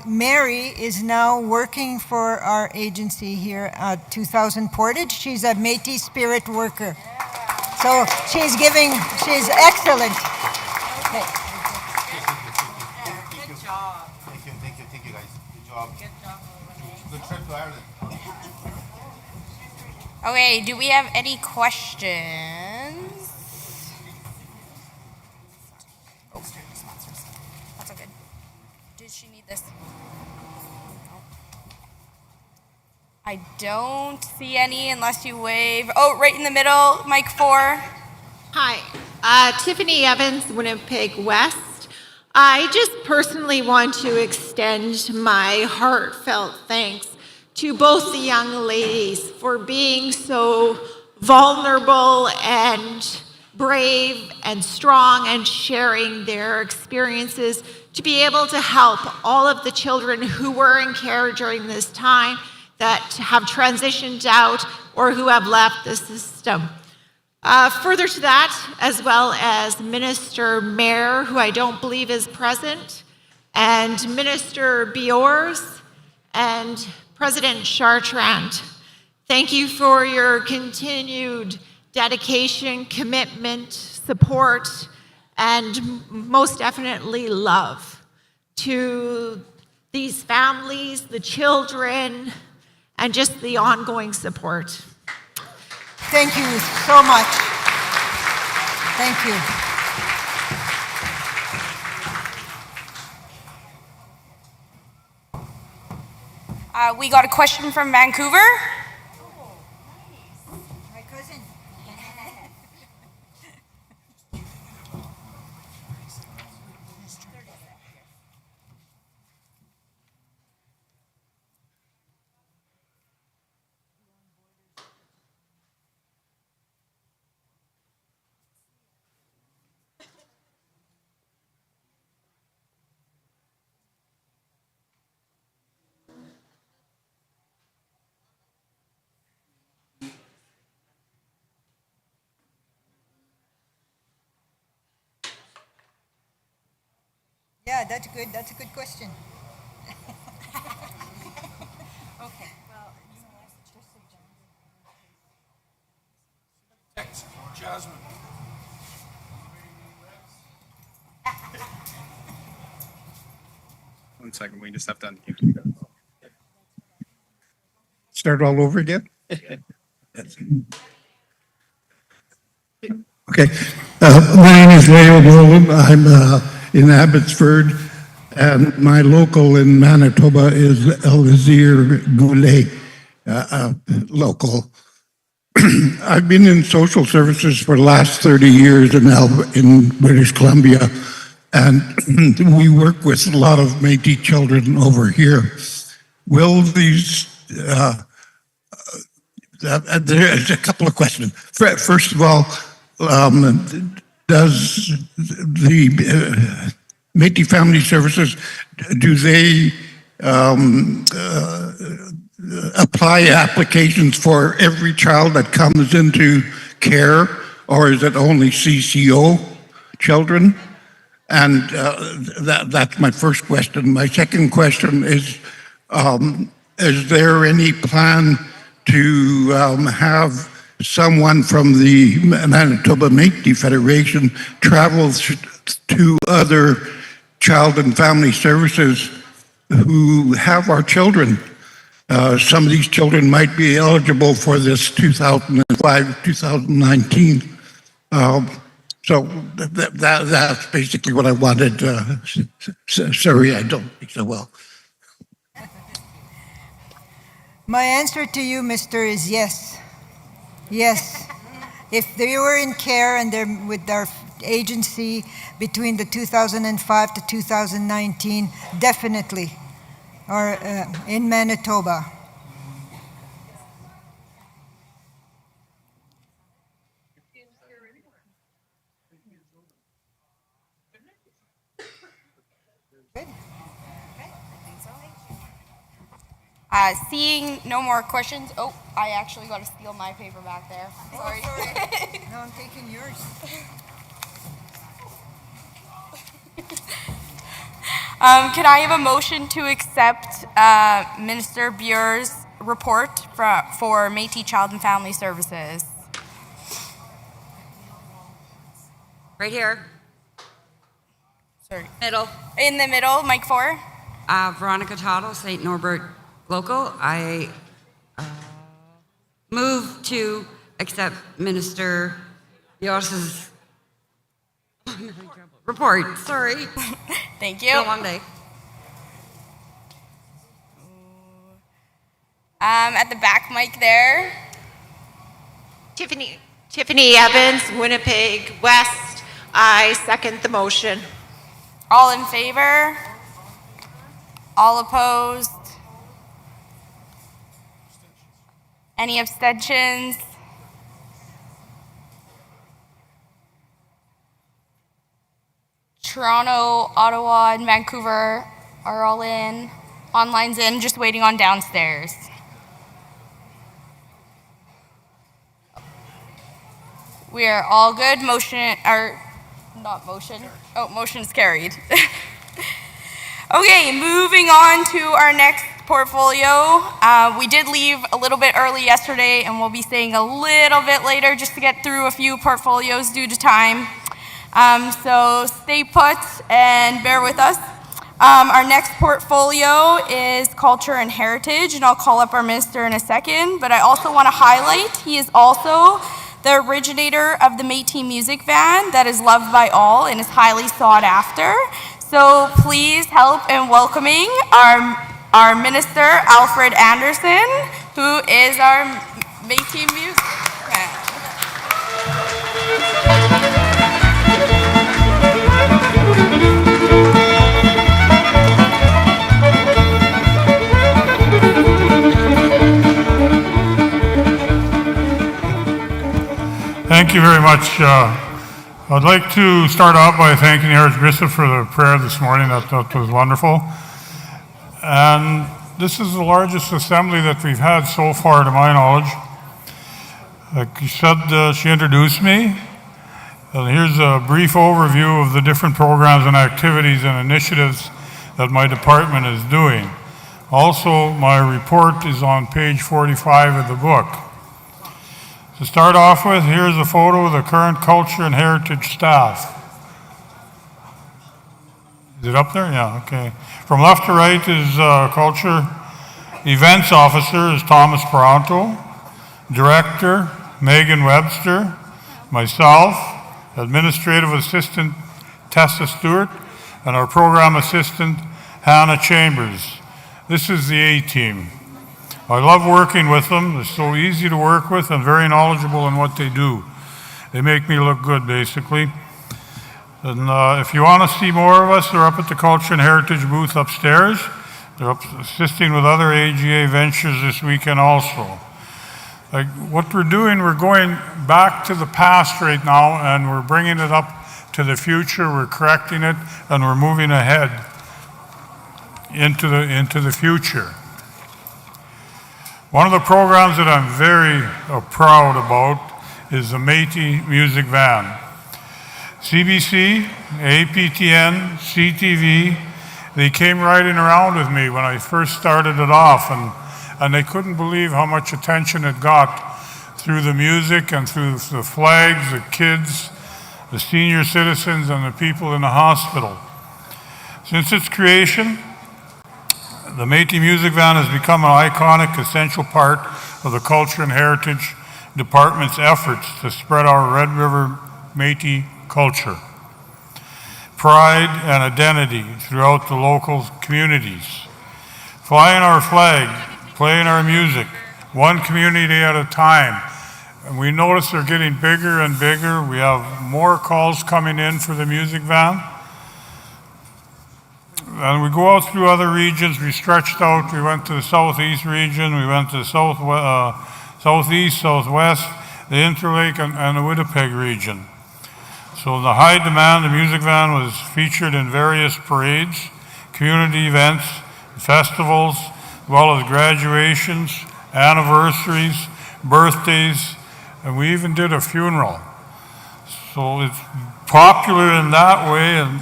Mary is now working for our agency here at 2000 Portage. She's a Métis Spirit worker. So she's excellent. Okay. Good job. Thank you guys. Good job. Good trip to Ireland. Okay, do we have any questions? Oh, that's okay. Does she need this? I don't see any unless you wave. Oh, right in the middle, mic 4. Hi, Tiffany Evans, Winnipeg West. I just personally want to extend my heartfelt thanks to both the young ladies for being so vulnerable and brave and strong and sharing their experiences to be able to help all of the children who were in care during this time that have transitioned out or who have left the system. Further to that, as well as Minister Mayer, who I don't believe is present, and Minister Biors, and President Chartrand. Thank you for your continued dedication, commitment, support, and most definitely love to these families, the children, and just the ongoing support. Thank you so much. Thank you. We got a question from Vancouver. My cousin. Yeah, that's good. That's a good question. Okay. Well, Jasmine. One second, we just have to start all over again. Okay. My name is Leo Nolan. I'm in Abbotsford, and my local in Manitoba is Elizir Goulet, local. I've been in social services for the last 30 years in British Columbia, and we work with a lot of Métis children over here. Will these, there's a couple of questions. First of all, does the Métis Family Services, do they apply applications for every child that comes into care, or is it only CCO children? And that's my first question. My second question is there any plan to have someone from the Manitoba Métis Federation travel to other child and family services who have our children? Some of these children might be eligible for this 2005-2019. So that's basically what I wanted. Sorry, I don't speak so well. my answer to you, mister, is yes. Yes. If they were in care and they're with their agency between the 2005 to 2019, definitely, or in Manitoba. Seeing no more questions. Oh, I actually got to steal my paper back there. Sorry. No, I'm taking yours. Can I have a motion to accept Minister Bure's report for Métis Child and Family Services? Right here. Sorry. Middle. In the middle, mic 4. Veronica Tuttle, St. Norbert Local. I move to accept Minister Bure's report. Sorry. Thank you. It's been a long day. At the back mic there. Tiffany Evans, Winnipeg West. I second the motion. All in favor? All opposed? Any abstentions? Toronto, Ottawa, and Vancouver are all in. Online's in, just waiting on downstairs. We are all good. Motion's carried. Okay, moving on to our next portfolio. We did leave a little bit early yesterday, and we'll be staying a little bit later just to get through a few portfolios due to time. So stay put and bear with us. Our next portfolio is Culture and Heritage, and I'll call up our minister in a second, but I also want to highlight he is also the originator of the Métis music van that is loved by all and is highly sought after. So please help in welcoming our minister, Alfred Anderson, who is our Métis music van. Thank you very much. I'd like to start off by thanking the Archbishop for the prayer this morning. That was wonderful. And this is the largest assembly that we've had so far, to my knowledge. Like you said, she introduced me. And here's a brief overview of the different programs and activities and initiatives that my department is doing. Also, my report is on page 45 of the book. To start off with, here's a photo of the current Culture and Heritage staff. Is it up there? Yeah, okay. From left to right is Culture Events Officer is Thomas Paranto, Director Megan Webster, myself, Administrative Assistant Tessa Stewart, and our Program Assistant Hannah Chambers. This is the A-team. I love working with them. They're so easy to work with and very knowledgeable in what they do. They make me look good, basically. And if you want to see more of us, they're up at the Culture and Heritage booth upstairs. They're assisting with other AGA ventures this weekend also. Like what we're doing, we're going back to the past right now, and we're bringing it up to the future. We're correcting it, and we're moving ahead into the future. One of the programs that I'm very proud about is the Métis Music Van. CBC, APTN, CTV, they came riding around with me when I first started it off, and they couldn't believe how much attention it got through the music and through the flags, the kids, the senior citizens, and the people in the hospital. Since its creation, the Métis Music Van has become an iconic, essential part of the Culture and Heritage Department's efforts to spread our Red River Métis culture, pride, and identity throughout the local communities. Flying our flag, playing our music, one community at a time, And we notice they're getting bigger and bigger. We have more calls coming in for the music van. And we go out through other regions. We stretched out. We went to the southeast region. We went to the southeast, southwest, the Interlake, and the Winnipeg region. So in the high demand, the music van was featured in various parades, community events, festivals, as well as graduations, anniversaries, birthdays, and we even did a funeral. So it's popular in that way, and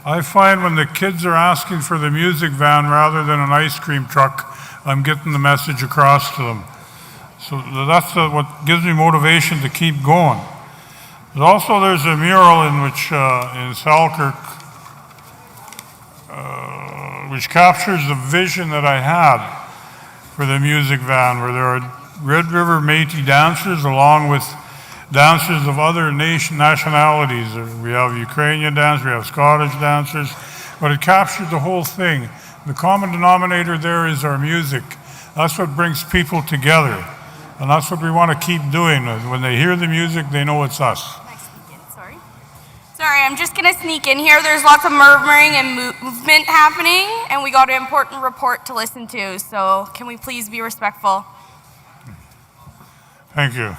I find when the kids are asking for the music van rather than an ice cream truck, I'm getting the message across to them. So that's what gives me motivation to keep going. But also there's a mural in which, in Selkirk, which captures the vision that I had for the music van, where there are Red River Métis dancers along with dancers of other nationalities. We have Ukrainian dancers, we have Scottish dancers, but it captured the whole thing. The common denominator there is our music. That's what brings people together, and that's what we want to keep doing. When they hear the music, they know it's us. Sorry, I'm just going to sneak in here. There's lots of murmuring and movement happening, and we got an important report to listen to, so can we please be respectful? Thank you.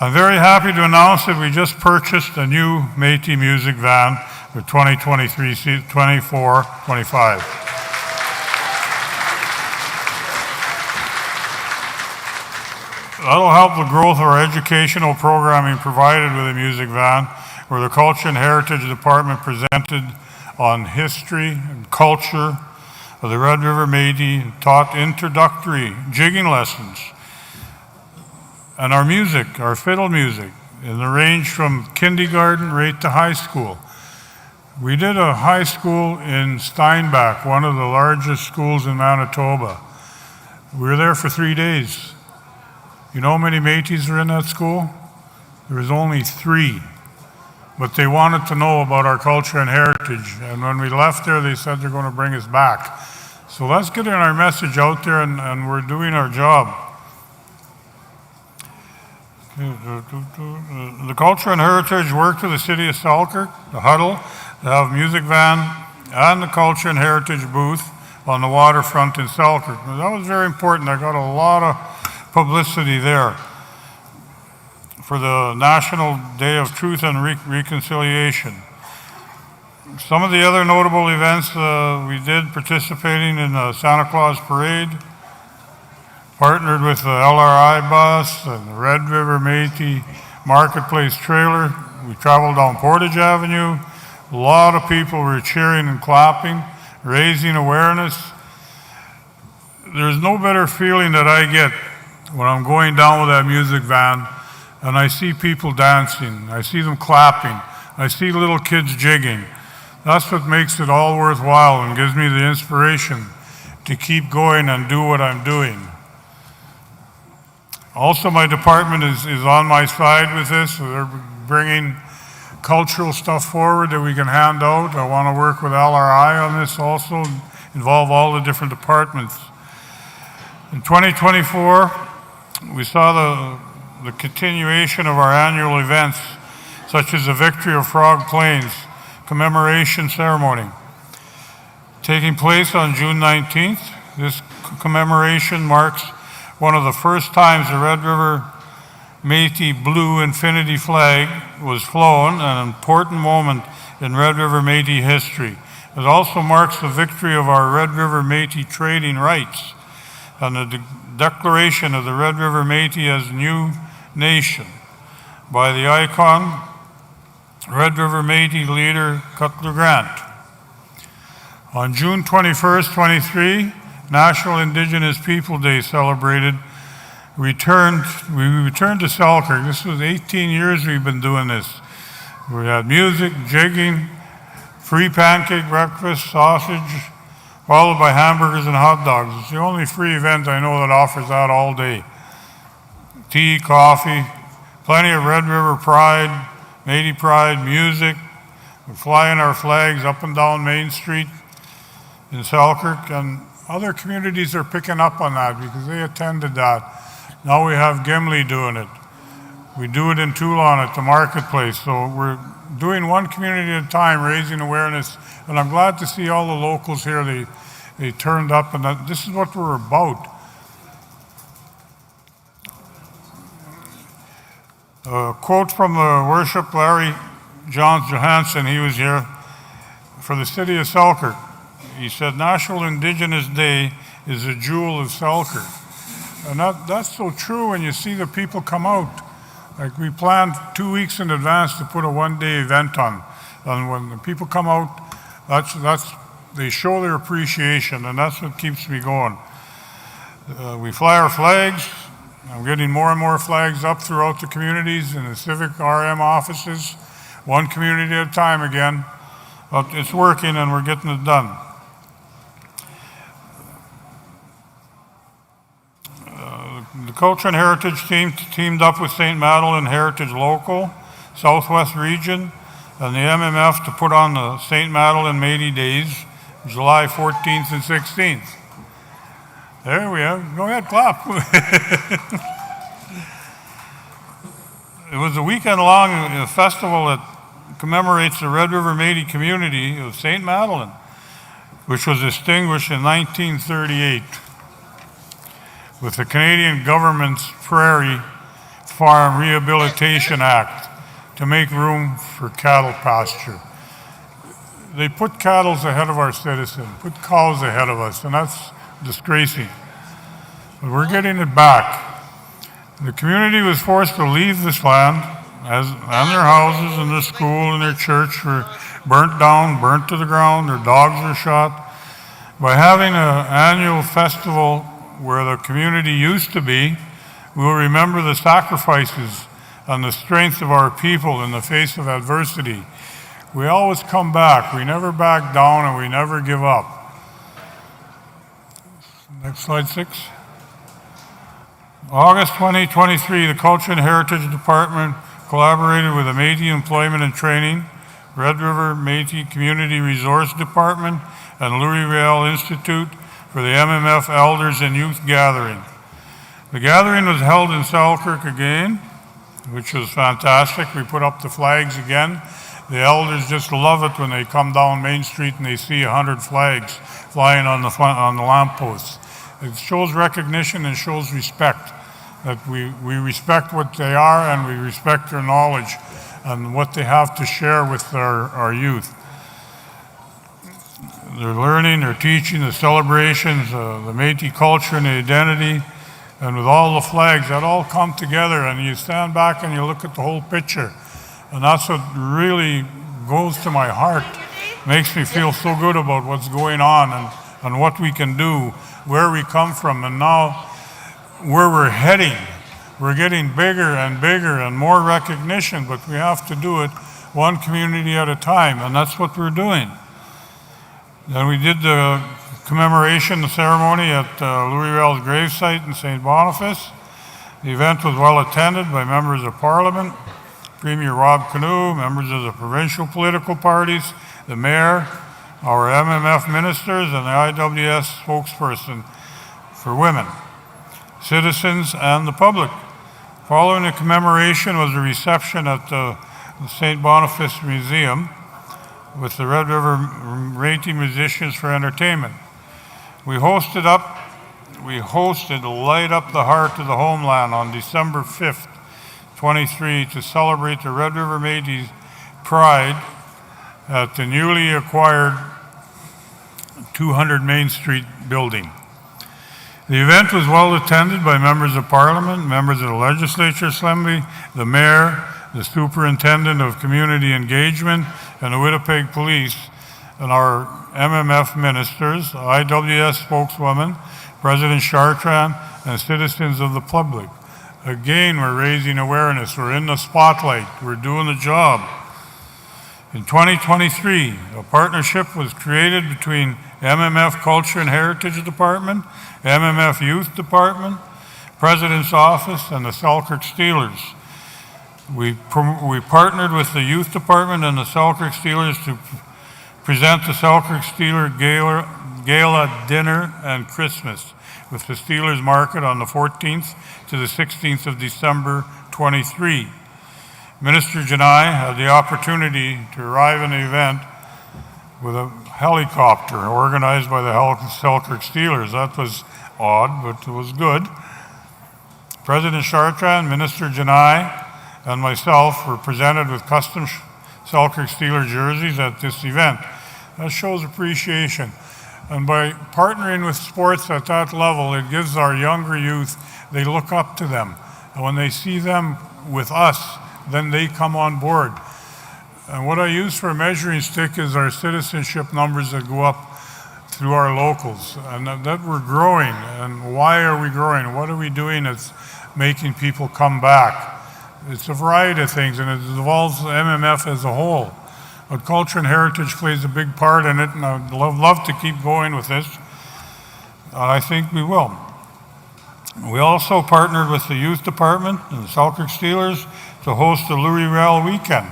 I'm very happy to announce that we just purchased a new Métis music van for 2023-24-25. That'll help the growth of our educational programming provided with a music van, where the Culture and Heritage Department presented on history and culture of the Red River Métis, taught introductory jigging lessons, and our music, our fiddle music, in the range from kindergarten right to high school. We did a high school in Steinbach, one of the largest schools in Manitoba. We were there for 3 days. You know how many Métis were in that school? There was only 3, but they wanted to know about our culture and heritage. And when we left there, they said they're going to bring us back. So let's get our message out there, and we're doing our job. The Culture and Heritage worked with the City of Selkirk, the Huddle, to have music van and the Culture and Heritage booth on the waterfront in Selkirk. Now, that was very important. I got a lot of publicity there for the National Day of Truth and Reconciliation. Some of the other notable events we did, participating in the Santa Claus Parade, partnered with the LRI bus and the Red River Métis Marketplace trailer. We traveled down Portage Avenue. A lot of people were cheering and clapping, raising awareness. There's no better feeling that I get when I'm going down with that music van and I see people dancing, I see them clapping, I see little kids jigging. That's what makes it all worthwhile and gives me the inspiration to keep going and do what I'm doing. Also, my department is on my side with this. So they're bringing cultural stuff forward that we can hand out. I want to work with LRI on this also, involve all the different departments. In 2024, we saw the continuation of our annual events, such as the Victory of Frog Plains commemoration ceremony. Taking place on June 19th, this commemoration marks one of the first times the Red River Métis blue infinity flag was flown, an important moment in Red River Métis history. It also marks the victory of our Red River Métis trading rights and the declaration of the Red River Métis as new nation by the icon, Red River Métis leader Cutler Grant. On June 21st, 23, National Indigenous People Day celebrated. We returned to Selkirk. This was 18 years we've been doing this. We had music, jigging, free pancake breakfast, sausage, followed by hamburgers and hot dogs. It's the only free event I know that offers that all day. Tea, coffee, plenty of Red River pride, Métis pride, music. We're flying our flags up and down Main Street in Selkirk, and other communities are picking up on that because they attended that. Now we have Gimli doing it. We do it in Toulon at the marketplace. So we're doing one community at a time, raising awareness. And I'm glad to see all the locals here. They turned up, and this is what we're about. A quote from the worship Larry Johns Johansson, he was here, for the city of Selkirk. He said, National Indigenous Day is a jewel of Selkirk. And that's so true when you see the people come out. Like we planned 2 weeks in advance to put a one-day event on. And when the people come out, they show their appreciation, and that's what keeps me going. We fly our flags. I'm getting more and more flags up throughout the communities and the civic RM offices, one community at a time again. But it's working and we're getting it done. The Culture and Heritage team teamed up with St. Madeleine Heritage Local, Southwest Region, and the MMF to put on the St. Madeleine Métis Days, July 14th and 16th. There we are. Go ahead, clap. It was a weekend-long festival that commemorates the Red River Métis community of St. Madeleine, which was extinguished in 1938 with the Canadian government's Prairie Farm Rehabilitation Act to make room for cattle pasture. They put cattle ahead of our citizens, put cows ahead of us, and that's disgracing. But we're getting it back. The community was forced to leave this land, and their houses and their school and their church were burnt down, burnt to the ground, their dogs were shot. By having an annual festival where the community used to be, we will remember the sacrifices and the strength of our people in the face of adversity. We always come back. We never back down and we never give up. Next slide, 6. August 2023, the Culture and Heritage Department collaborated with the Métis Employment and Training, Red River Métis Community Resource Department, and Louis-Riel Institute for the MMF Elders and Youth Gathering. The gathering was held in Selkirk again, which was fantastic. We put up the flags again. The elders just love it when they come down Main Street and they see 100 flags flying on the lampposts. It shows recognition and shows respect, that we respect what they are and we respect their knowledge and what they have to share with our youth. They're learning, they're teaching, the celebrations, the Métis culture and the identity, and with all the flags, that all come together and you stand back and you look at the whole picture. And that's what really goes to my heart, makes me feel so good about what's going on and what we can do, where we come from, and now where we're heading. We're getting bigger and more recognition, but we have to do it one community at a time, and that's what we're doing. Then we did the commemoration ceremony at Louis-Riel's gravesite in St. Boniface. The event was well attended by members of Parliament, Premier Wab Kinew, members of the provincial political parties, the mayor, our MMF ministers, and the IWS spokesperson for women, citizens, and the public. Following the commemoration was a reception at the St. Boniface Museum with the Red River Métis musicians for entertainment. We hosted Light Up the Heart of the Homeland on December 5th, 23 to celebrate the Red River Métis Pride at the newly acquired 200 Main Street building. The event was well attended by members of Parliament, members of the Legislature Assembly, the Mayor, the Superintendent of Community Engagement, and the Winnipeg Police, and our MMF ministers, IWS spokeswoman, President Chartrand, and citizens of the public. Again, we're raising awareness. We're in the spotlight. We're doing the job. In 2023, a partnership was created between MMF Culture and Heritage Department, MMF Youth Department, President's Office, and the Selkirk Steelers. We partnered with the Youth Department and the Selkirk Steelers to present the Selkirk Steeler gala dinner and Christmas with the Steelers Market on the 14th to the 16th of December 23. Minister Janai had the opportunity to arrive in the event with a helicopter organized by the Selkirk Steelers. That was odd, but it was good. President Chartrand, Minister Janai, and myself were presented with custom Selkirk Steeler jerseys at this event. That shows appreciation. And by partnering with sports at that level, it gives our younger youth, they look up to them. And when they see them with us, then they come on board. And what I use for a measuring stick is our citizenship numbers that go up through our locals, and that we're growing. And why are we growing? What are we doing that's making people come back? It's a variety of things, and it involves the MMF as a whole. But culture and heritage plays a big part in it, and I'd love to keep going with this. I think we will. We also partnered with the youth department and the Selkirk Steelers to host the Louis Rail weekend.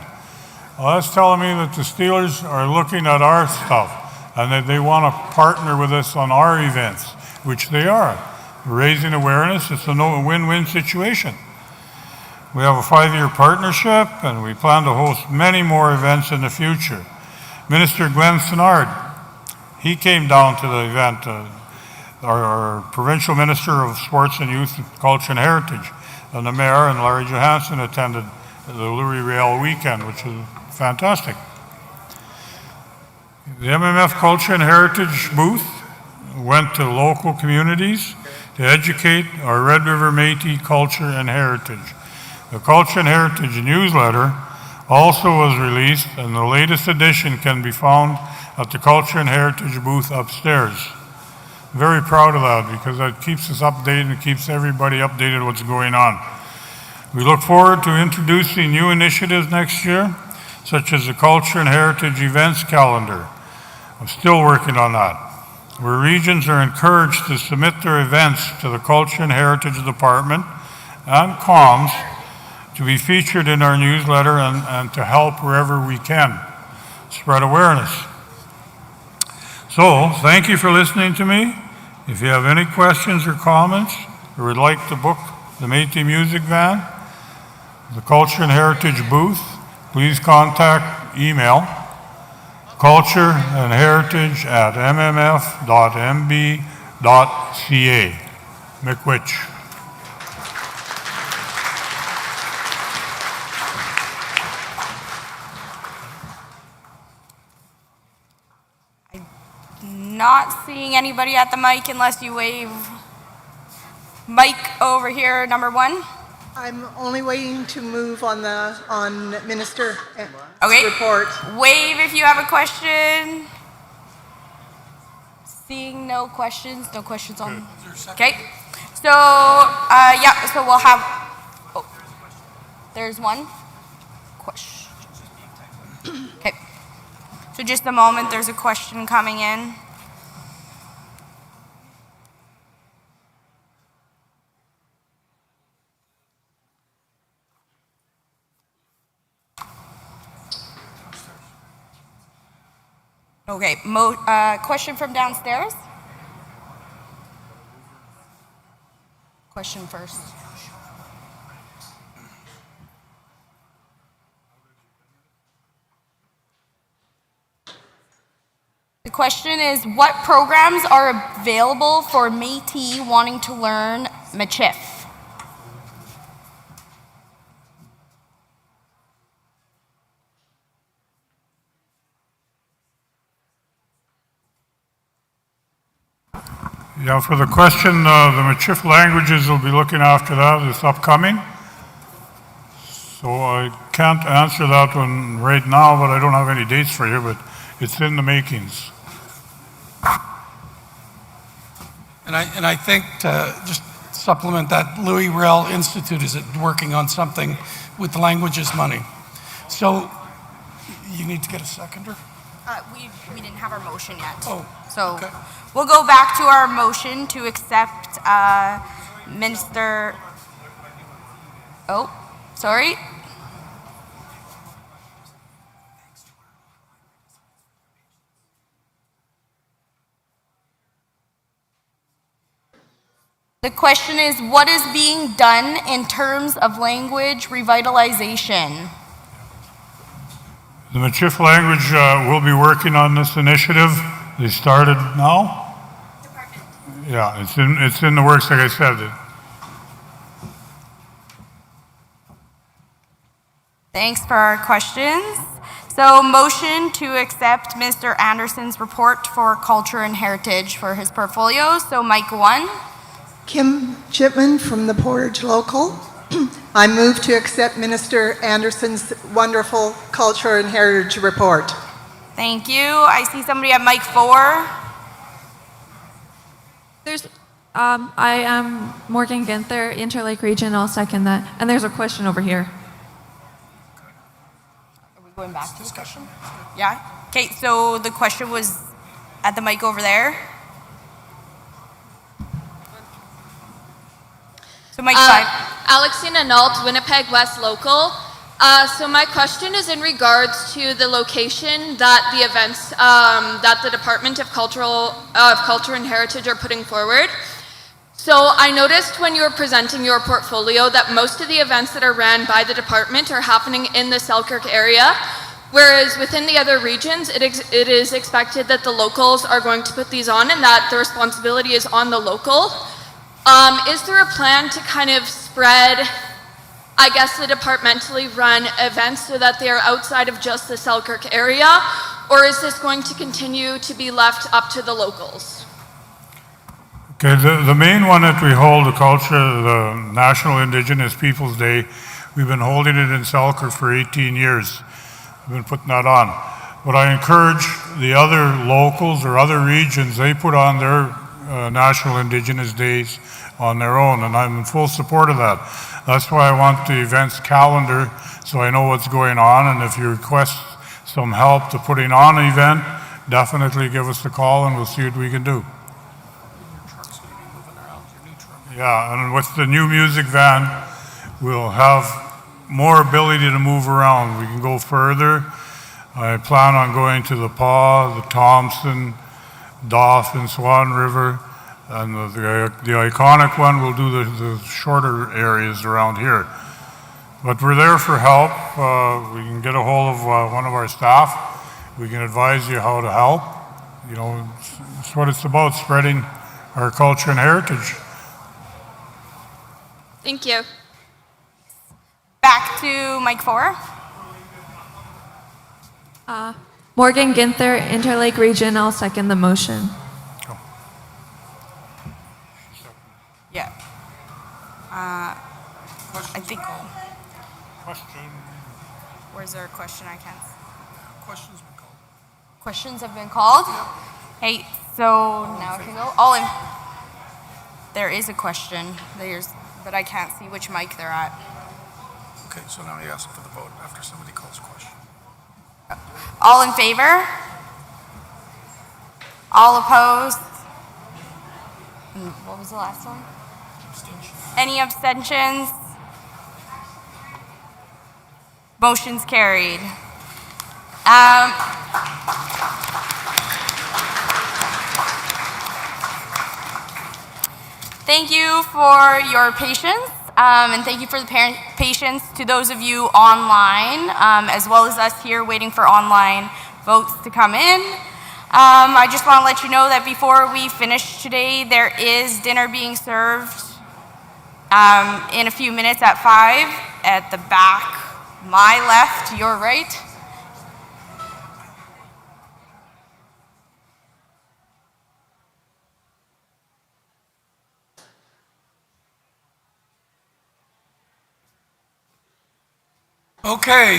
Well, that's telling me that the Steelers are looking at our stuff and that they want to partner with us on our events, which they are. Raising awareness, it's a win-win situation. We have a 5-year partnership and we plan to host many more events in the future. Minister Glenn Senard, he came down to the event, our Provincial Minister of Sports and Youth, Culture and Heritage, and the Mayor and Larry Johansson attended the Louis Rail weekend, which was fantastic. The MMF Culture and Heritage booth went to local communities to educate our Red River Métis culture and heritage. The Culture and Heritage newsletter also was released, and the latest edition can be found at the Culture and Heritage booth upstairs. Very proud of that because that keeps us updated and keeps everybody updated what's going on. We look forward to introducing new initiatives next year, such as the Culture and Heritage events calendar. I'm still working on that, where regions are encouraged to submit their events to the Culture and Heritage Department and comms to be featured in our newsletter and to help wherever we can spread awareness. So, thank you for listening to me. If you have any questions or comments, or would like to book the Métis Music Van, the Culture and Heritage booth, please contact email cultureandheritage@mmf.mb.ca. McWitch. Not seeing anybody at the mic unless you wave. Mic over here, number 1. I'm only waiting to move on Minister's Okay. report. Wave if you have a question. Seeing no questions on. Okay. So, yeah, so we'll have, there's one question. Okay. So just a moment, there's a question coming in. Okay, question from downstairs? Question first. The question is, what programs are available for Métis wanting to learn Michif? Yeah, for the question, the Michif languages will be looking after that. It's upcoming. So I can't answer that one right now, but I don't have any dates for you, but it's in the makings. And I think to just supplement that, Louis Rail Institute is working on something with the languages money. So you need to get a seconder? We didn't have our motion yet. Oh, so okay. We'll go back to our motion to accept Minister. Oh, sorry. The question is, what is being done in terms of language revitalization? The Michif language will be working on this initiative. They started now? Yeah, it's in the works, like I said. Thanks for our questions. So motion to accept Mr. Anderson's report for culture and heritage for his portfolio. So Mike 1. Kim Chipman from the Portage Local. I move to accept Minister Anderson's wonderful culture and heritage report. Thank you. I see somebody at Mike 4. I am Morgan Ginther, Interlake Region. I'll second that. And there's a question over here. Are we going back to discussion? Yeah. Okay, so the question was at the mic over there. So Mike 5. Alexina Nault, Winnipeg West Local. So my question is in regards to the location that the events that the Department of Culture and Heritage are putting forward. So I noticed when you were presenting your portfolio that most of the events that are ran by the department are happening in the Selkirk area, whereas within the other regions it is expected that the locals are going to put these on and that the responsibility is on the local. Is there a plan to kind of spread, I guess, the departmentally run events so that they are outside of just the Selkirk area, or is this going to continue to be left up to the locals? Okay, the main one that we hold, the National Indigenous Peoples Day, we've been holding it in Selkirk for 18 years. We've been putting that on. But I encourage the other locals or other regions, they put on their National Indigenous Days on their own, and I'm in full support of that. That's why I want the events calendar so I know what's going on, and if you request some help to putting on an event, definitely give us a call and we'll see what we can do. Yeah, and with the new music van, we'll have more ability to move around. We can go further. I plan on going to the Paw, the Thompson, Dauphin, Swan River, and the iconic one will do the shorter areas around here. But we're there for help. We can get a hold of one of our staff. We can advise you how to help. You know, it's what it's about, spreading our culture and heritage. Thank you. Back to Mike 4. Morgan Ginther, Interlake Region. I'll second the motion. Yeah. I think. Question. Where's there a question? I can't. Questions been called. Questions have been called? Yep. Hey, so now I can go. There is a question. But I can't see which mic they're at. Okay, so now you ask for the vote after somebody calls a question. All in favor? All opposed? What was the last one? Abstention. Any abstentions? Motion's carried. Thank you for your patience, and thank you for the patience to those of you online, as well as us here waiting for online votes to come in. I just want to let you know that before we finish today, there is dinner being served in a few minutes at 5 at the back, my left, your right. Okay,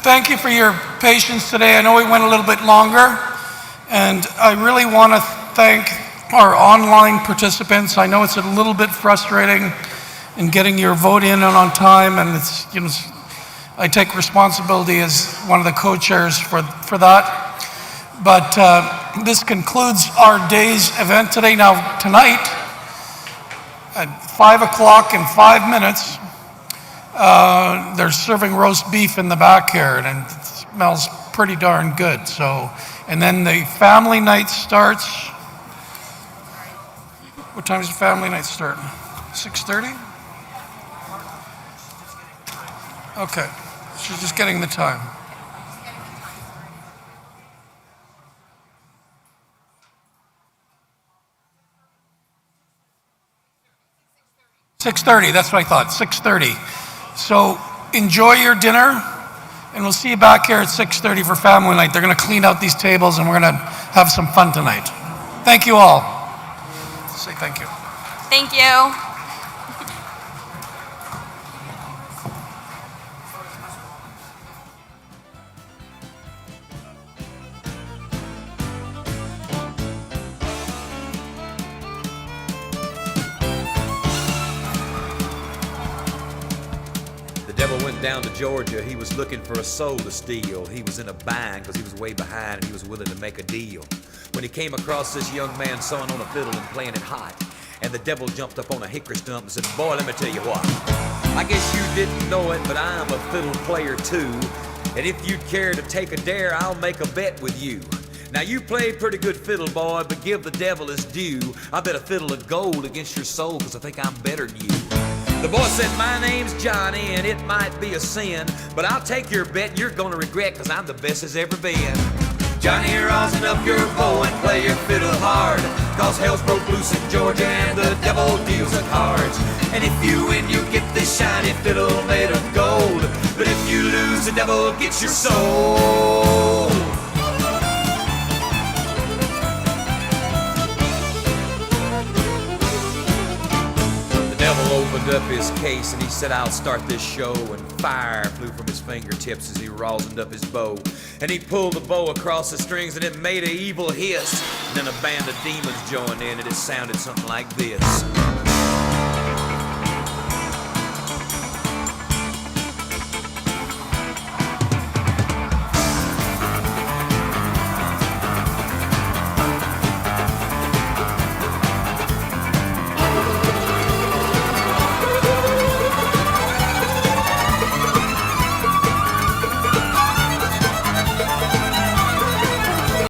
thank you for your patience today. I know we went a little bit longer, and I really want to thank our online participants. I know it's a little bit frustrating in getting your vote in and on time, and it's, you know, I take responsibility as one of the co-chairs for that. But this concludes our day's event today. Now, tonight, at 5 o'clock in 5 minutes, they're serving roast beef in the back here, and it smells pretty darn good. So, and then the family night starts. What time does the family night start? 6:30? Okay, she's just getting the time. $6:30, that's what I thought, 6:30. So enjoy your dinner, and we'll see you back here at 6:30 for family night. They're gonna clean out these tables and we're gonna have some fun tonight. Thank you all. Say thank you. Thank you. Down to Georgia, he was looking for a soul to steal. He was in a bind because he was way behind and he was willing to make a deal. When he came across this young man sawing on a fiddle and playing it hot, and the devil jumped up on a hickory stump and said, boy, let me tell you what. I guess you didn't know it, but I'm a fiddle player too. And if you'd care to take a dare, I'll make a bet with you. Now you play pretty good fiddle, boy, but give the devil his due. I bet a fiddle of gold against your soul because I think I'm better than you. The boy said, my name's Johnny, and it might be a sin, but I'll take your bet you're gonna regret, cause I'm the best as ever been. Johnny, rosin up your bow and play your fiddle hard, cause hell's broke loose in Georgia and the devil deals the cards. And if you win, you get this shiny fiddle made of gold, but if you lose, the devil gets your soul. Opened up his case and he said, I'll start this show, and fire flew from his fingertips as he rosined up his bow, and he pulled the bow across the strings and it made an evil hiss, and then a band of demons joined in and it sounded something like this.